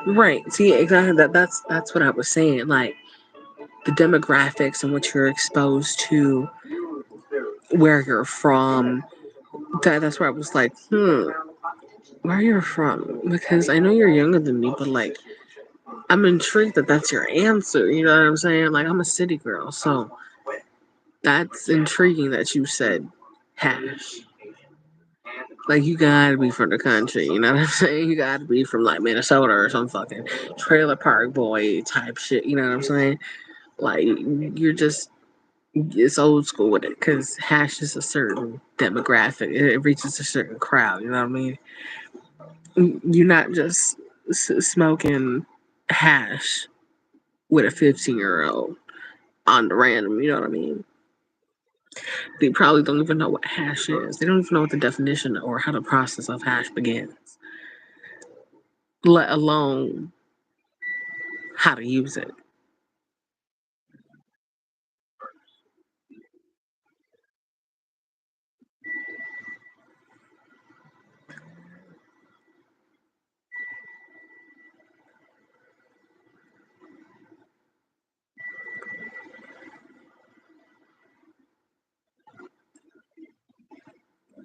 Right. See, exactly. That's what I was saying. Like, the demographics and what you're exposed to, where you're from. That's where I was like, where you're from? Because I know you're younger than me, but like, I'm intrigued that that's your answer. You know what I'm saying? Like, I'm a city girl, so that's intriguing that you said hash. Like, you gotta be from the country. You know what I'm saying? You gotta be from like Minnesota or some fucking trailer park boy type shit. You know what I'm saying? Like, you're just, it's old school with it because hash is a certain demographic. It reaches a certain crowd. You know what I mean? You're not just smoking hash with a 15-year-old on the random. You know what I mean? They probably don't even know what hash is. They don't even know what the definition or how the process of hash begins, let alone how to use it.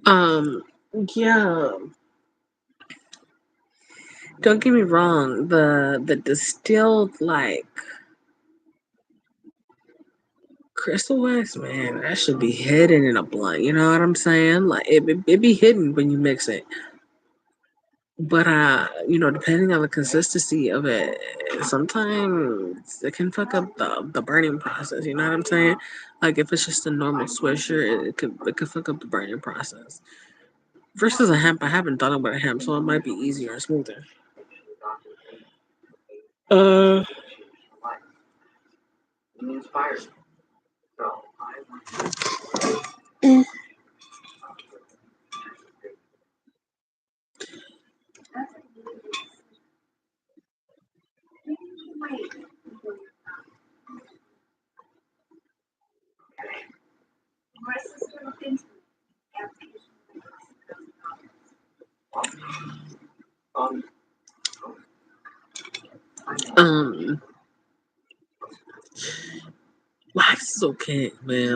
Um, yeah. Don't get me wrong. The distilled like crystal wax, man, that should be hidden in a blunt. You know what I'm saying? Like it be hidden when you mix it. But depending on the consistency of it, sometimes it can fuck up the burning process. You know what I'm saying? Like if it's just a normal swisher, it could fuck up the burning process. Versus a hemp, I haven't done it with a hemp, so it might be easier and smoother. Uh, He inspires me. So I want mm, My sister looked into um um, wax is okay, man. You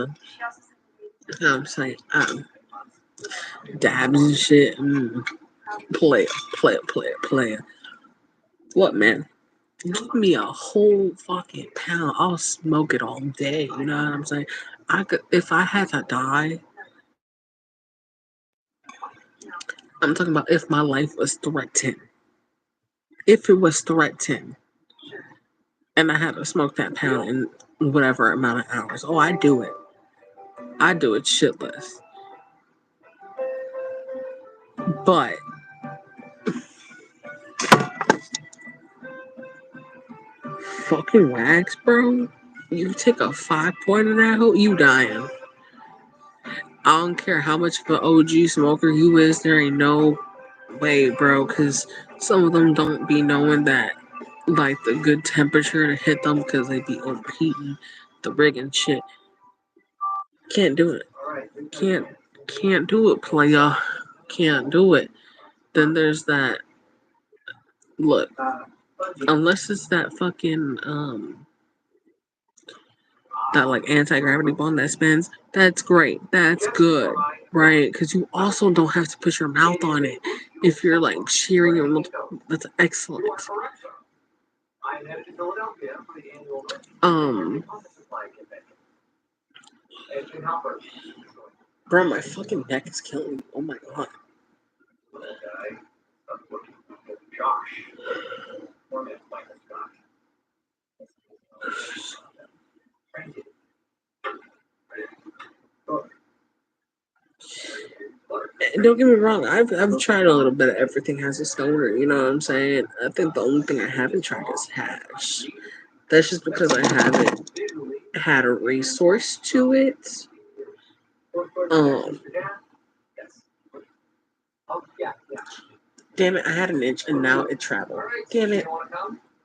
know what I'm saying? Dabs and shit. Player. What, man? Give me a whole fucking pound. I'll smoke it all day. You know what I'm saying? I could, if I had to die. I'm talking about if my life was threatened. If it was threatened, and I had to smoke that pound in whatever amount of hours. Oh, I do it. I do it shitless. But fucking wax, bro. You take a 5 point in that hole, you dying. I don't care how much of an OG smoker you is, there ain't no way, bro, because some of them don't be knowing that, like, the good temperature to hit them because they be overheating the rig and shit. Can't do it. Can't, can't do it, playa. Can't do it. Then there's that, look, unless it's that fucking, that like anti-gravity bond that spins, that's great. That's good, right? Because you also don't have to put your mouth on it if you're like shearing your mouth. That's excellent. Um, It can help her. Bro, my fucking neck is killing me. Oh my god. Little guy, start working with Josh. Or Michael Scott. Thank you. Don't get me wrong, I've tried a little bit of everything as a stoner, you know what I'm saying? I think the only thing I haven't tried is hash. That's just because I haven't had a resource to it. Um Damn it, I had an itch and now it traveled. Damn it.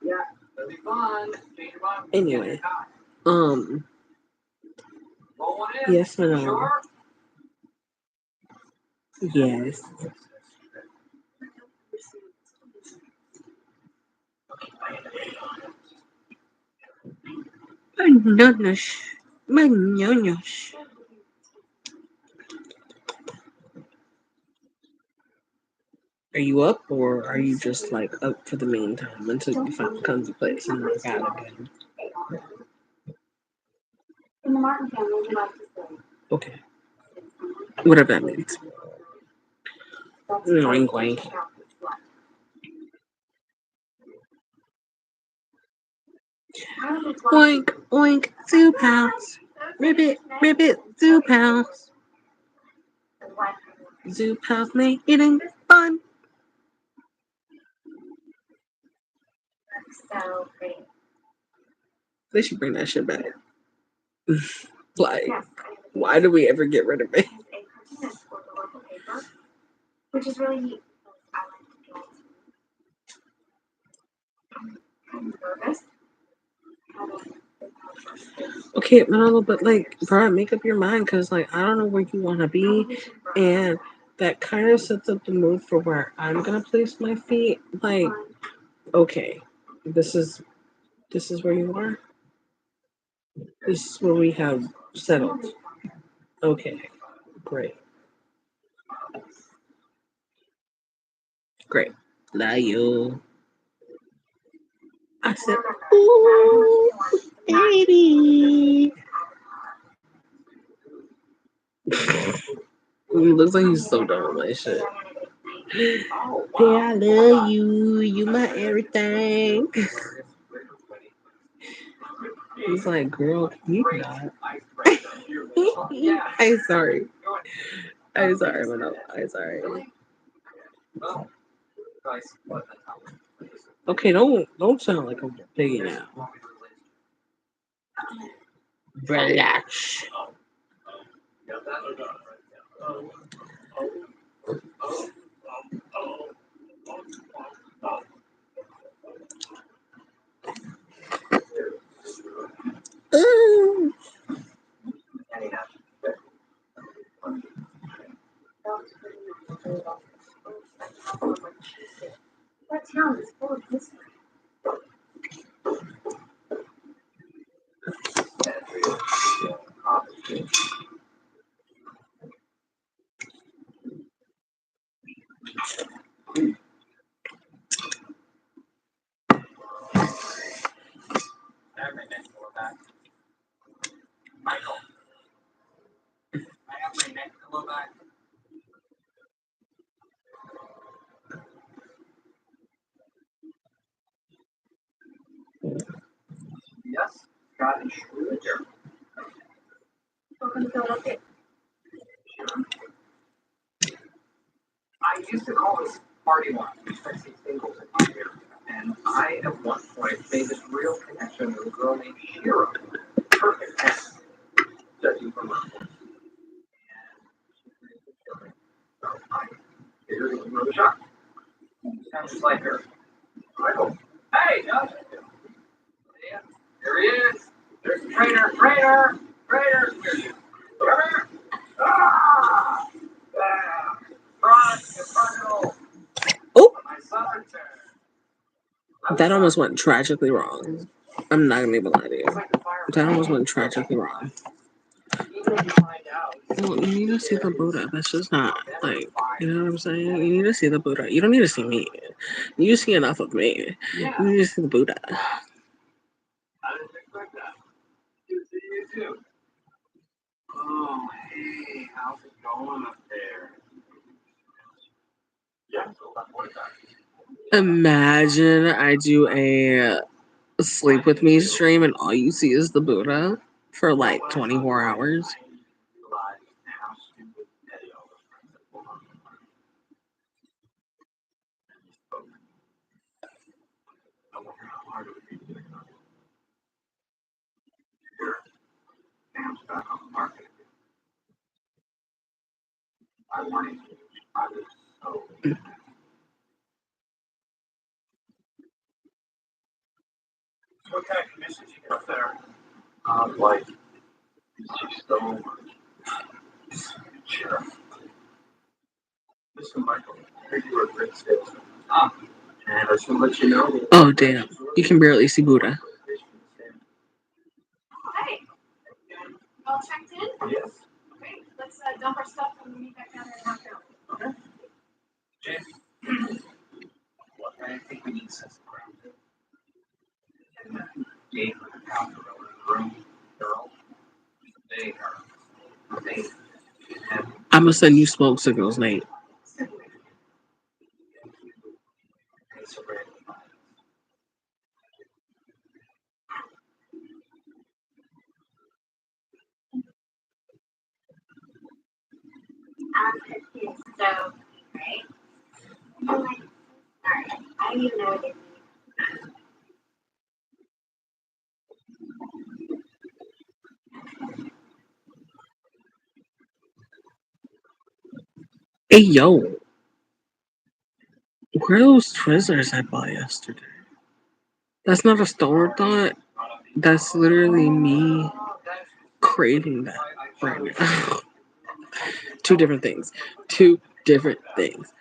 Yeah, that'll be fun. Anyway. Roll one in. Yes, madam. Sure. Yes. Mañoños. Mañoños. Are you up or are you just like up for the meantime until you find comes a place and work out again? In the Martin family, we like to say, Okay. Whatever that means. that's Oink oink. Oink oink. Zoo pals. Ribbit ribbit. Zoo pals. Zoo pals make eating fun. so great. They should bring that shit back. Like, why do we ever get rid of it? Which is really neat. I like to do I'm nervous. Okay, Manolo, but like, bro, make up your mind because, like, I don't know where you want to be, and that kind of sets up the mood for where I'm gonna place my feet. Like, okay, this is where you are. This is where we have settled. Okay, great, great. Love you. I said, ooh, baby. He looks like he's so done with my shit. Yeah, I love you. You my everything. He's like, girl, can you not? I'm sorry. I'm sorry, Manolo. I'm sorry. Okay, don't sound like I'm piggy now. Relax. Ooh. That town is full of history. Michael, I have my neck pillow back. Yes, Scott and Scrooger. Welcome to Philadelphia. I used to call this party line, sexy singles in my area, and I at one point made this real connection with a girl named Shira. Perfect test, judging from her voice. So I figured it was another shot. Sounds just like her. Michael. Hey, Josh. Yeah, there he is. There's the trainer. Trainer. Trainer. Trainer. Ah! Oh, that almost went tragically wrong. I'm not gonna even lie to you. That almost went tragically wrong. Well, you need to see the Buddha. That's just not like, you know what I'm saying? You need to see the Buddha. You don't need to see me. You see enough of me. You need to see the Buddha. I didn't expect that. You see you too. Oh, hey, how's it going up there? Yeah, so about 45. Imagine I do a sleep with me stream and all you see is the Buddha for like 24 hours. What kind of commissions you get up there? Like, so much. Sheriff. Listen, Michael, I heard you were a great salesman. And I just want to let you know that. Oh, damn. You can barely see Buddha. Hey, all checked in? Yes. Okay, let's dump our stuff and meet back down there in half an hour. Okay. James. Look, I think we need to set some ground. And that Dave and the house are in the room. Girl. They are. They have. I'm gonna send you smoke signals, Nate. It's so great. I'm like, sorry, I didn't even know what it Hey, yo. Where are those Twizzlers I bought yesterday? That's not a stoner thought. That's literally me craving that right now. Two different things. Two different things.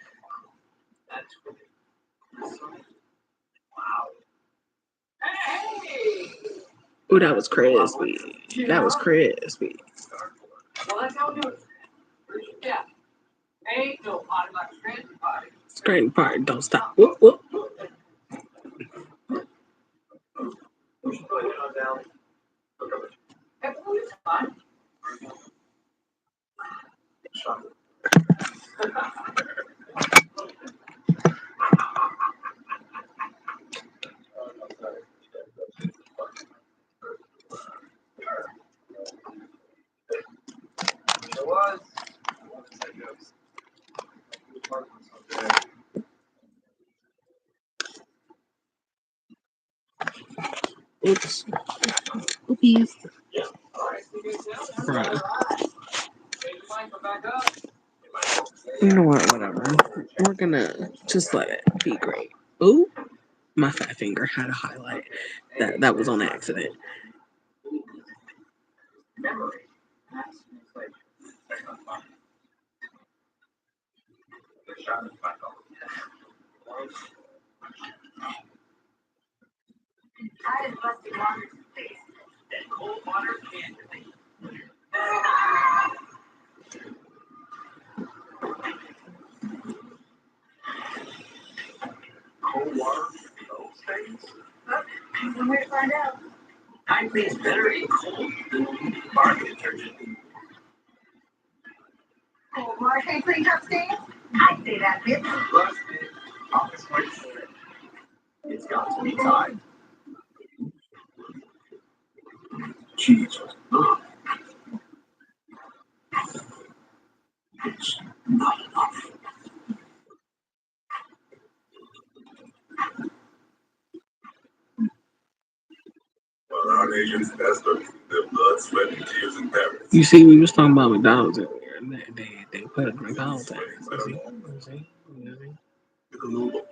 Ooh, that was crispy. That was crispy. Well, that's how we do it. Yeah. Ain't no pot about strength party. Screen part, don't stop. Whoop, whoop. Hey, who's fun? It was. Oops. Oopies. Right. You know what? Whatever. We're gonna just let it be great. Ooh, my fat finger had a highlight. That was on accident. Memory. I just busted water face. That cold water can't be. Cold water? Those things? I'm here to find out. I think it's better in cold than bar detergent. Oh, water can't clean up stains? I say that, bitch. Busted. Office white shirt. It's got to be tied. Jesus. Ugh. It's not enough. Well, our agents, that's the blood, sweat, and tears in Paris. You see, we was talking about McDonald's earlier, and they put a McDonald's in it. You see? The glue.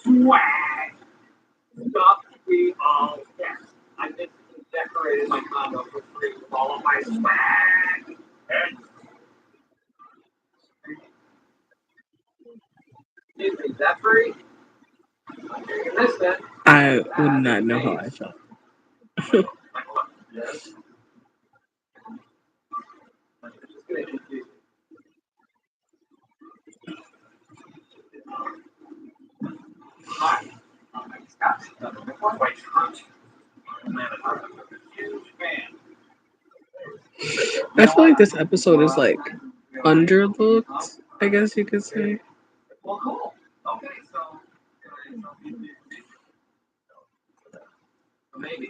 Swag. Stop we all that. I just decorated my condo for free with all of my swag. And excuse me, is that free? You missed it. I would not know how I felt. Yes. Hi, I'm White fruit. Huge fan. I feel like this episode is like underlooked, I guess you could say. Well, cool. Okay, so maybe.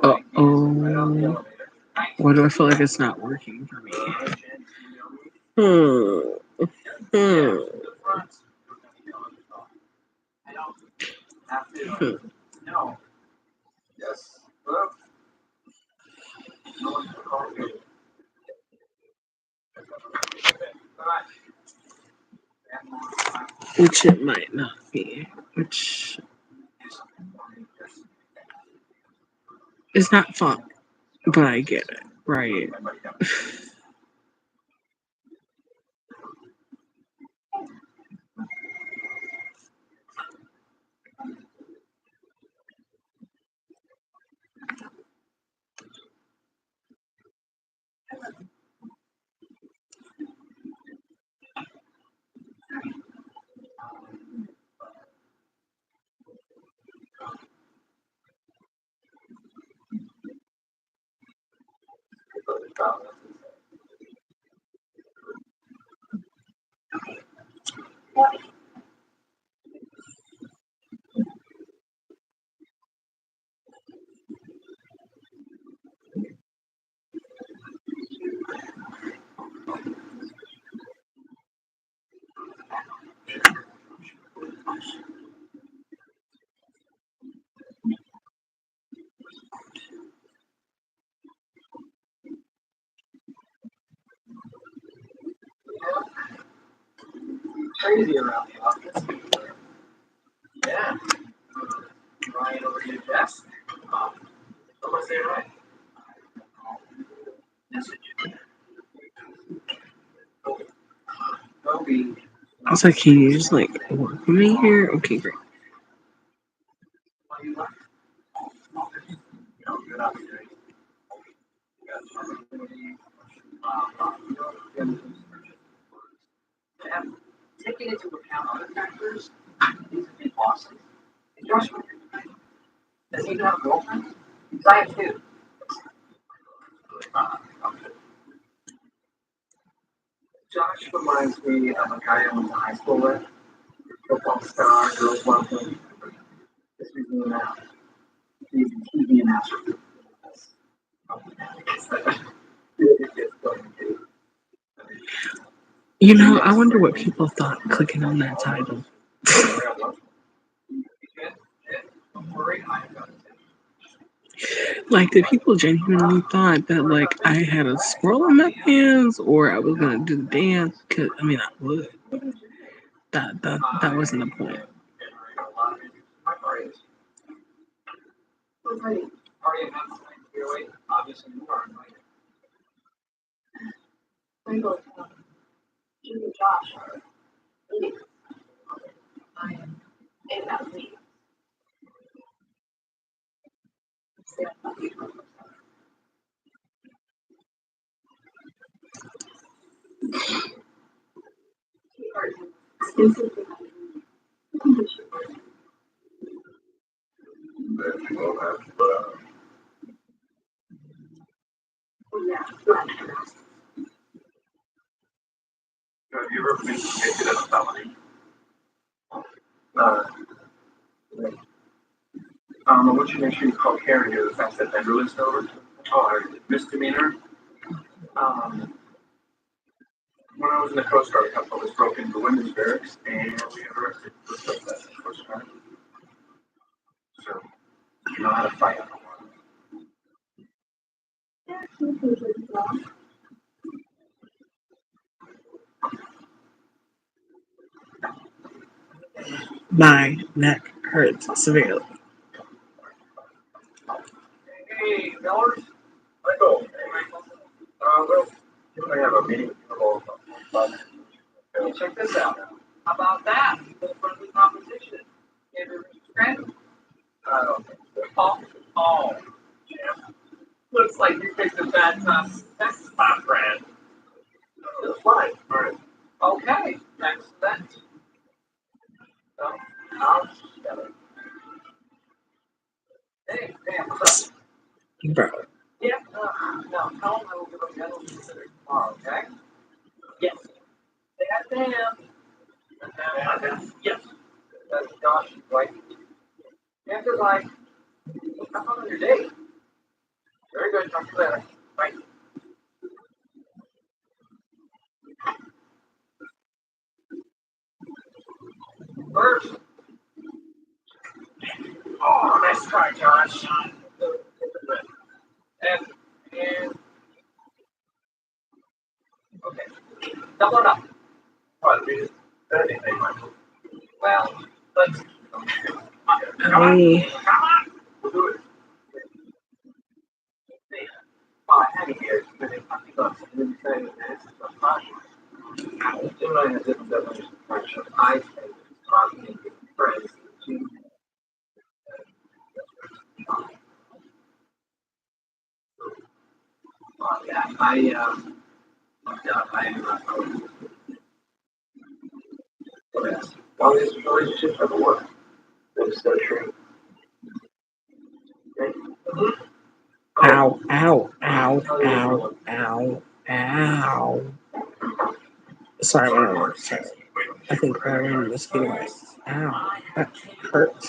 Uh-oh. Why do I feel like it's not working for me? Hmm. Hmm. No. Yes. Which it might not be. Which is not fun. But I get it. Right. Crazy around the office. Yeah. Right over your desk. Someone say right. Message. Toby. I was like, can you just like work with me here? Okay, great. Good opportunity. Taking into account other factors, these have been bosses. And Joshua, does he even have a girlfriend? Because I have two. Josh reminds me of a guy I went to high school with. Football star, girls love him. This is me now. He's a TV announcer. You know, I wonder what people thought clicking on that title. Like, did people genuinely thought that like I had a squirrel in my hands, or I was gonna do the dance? Cause I mean, I would. That wasn't the point. Obviously, you are invited. Sprinkles, Jimmy Josh are leading. I am in that lead. Have you ever been convicted of a felony? I want you to make sure you call Karen here the fact that bedroom is over. Oh, misdemeanor. When I was in the Coast Guard, a couple was broken into women's barracks, and we got arrested for trespassing in the Coast Guard. So, you know how to fight. My neck hurts severely. Hey, Millers. Let go. Well, I have a meeting with you. Check this out. How about that? A little friendly competition. Give your friend. Paul. Oh, Jim. Looks like you picked a bad test spot, friend. That's fine. All right. Okay. Excellent. So, I'll shut it. Hey, what's up? Bro. Yeah, no, tell him I will give him mental consider tomorrow, okay? Yes. Say hi to him. Yes. That's Josh, right? Yeah, goodbye. Have fun on your date. Very good. Talk to you later. Bye. First. Oh, nice try, Josh. And okay. Double it up. What? We just anything, Michael. Well, let's. Come on. Hey. Come on. We'll do it. See, I had it here. But if I think about something, saying this is a passion. Jim and I have different definitions of friendship. I think it's talking to friends. Yeah, I am not. Long as relationships ever work, that is so true. Ow, ow, ow, ow, ow, ow. Sorry, sorry. I think I ran a mosquito bite. Ow, that hurt.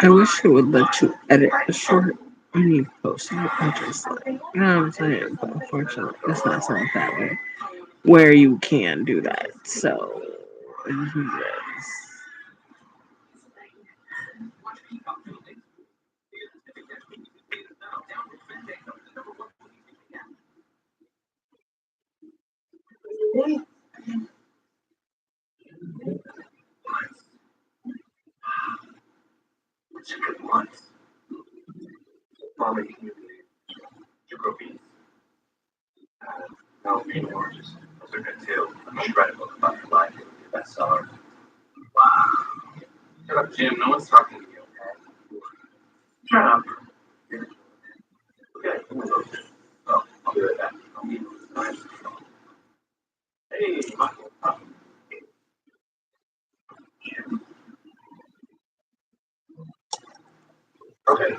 I wish it would let you edit the short when you post it. I just like, you know what I'm saying? But unfortunately, it's not set up that way where you can do that. So, yes. Good months. Farming community. Sugar beets. No, bean oranges. Those are good too. I'm just writing a book about your life. It would be a bestseller. Wow. Shut up, Jim. No one's talking to you, okay? Shut up. Okay, I'm gonna go. Oh, I'll be right back. I'll meet you with time. Hey, Michael. Okay,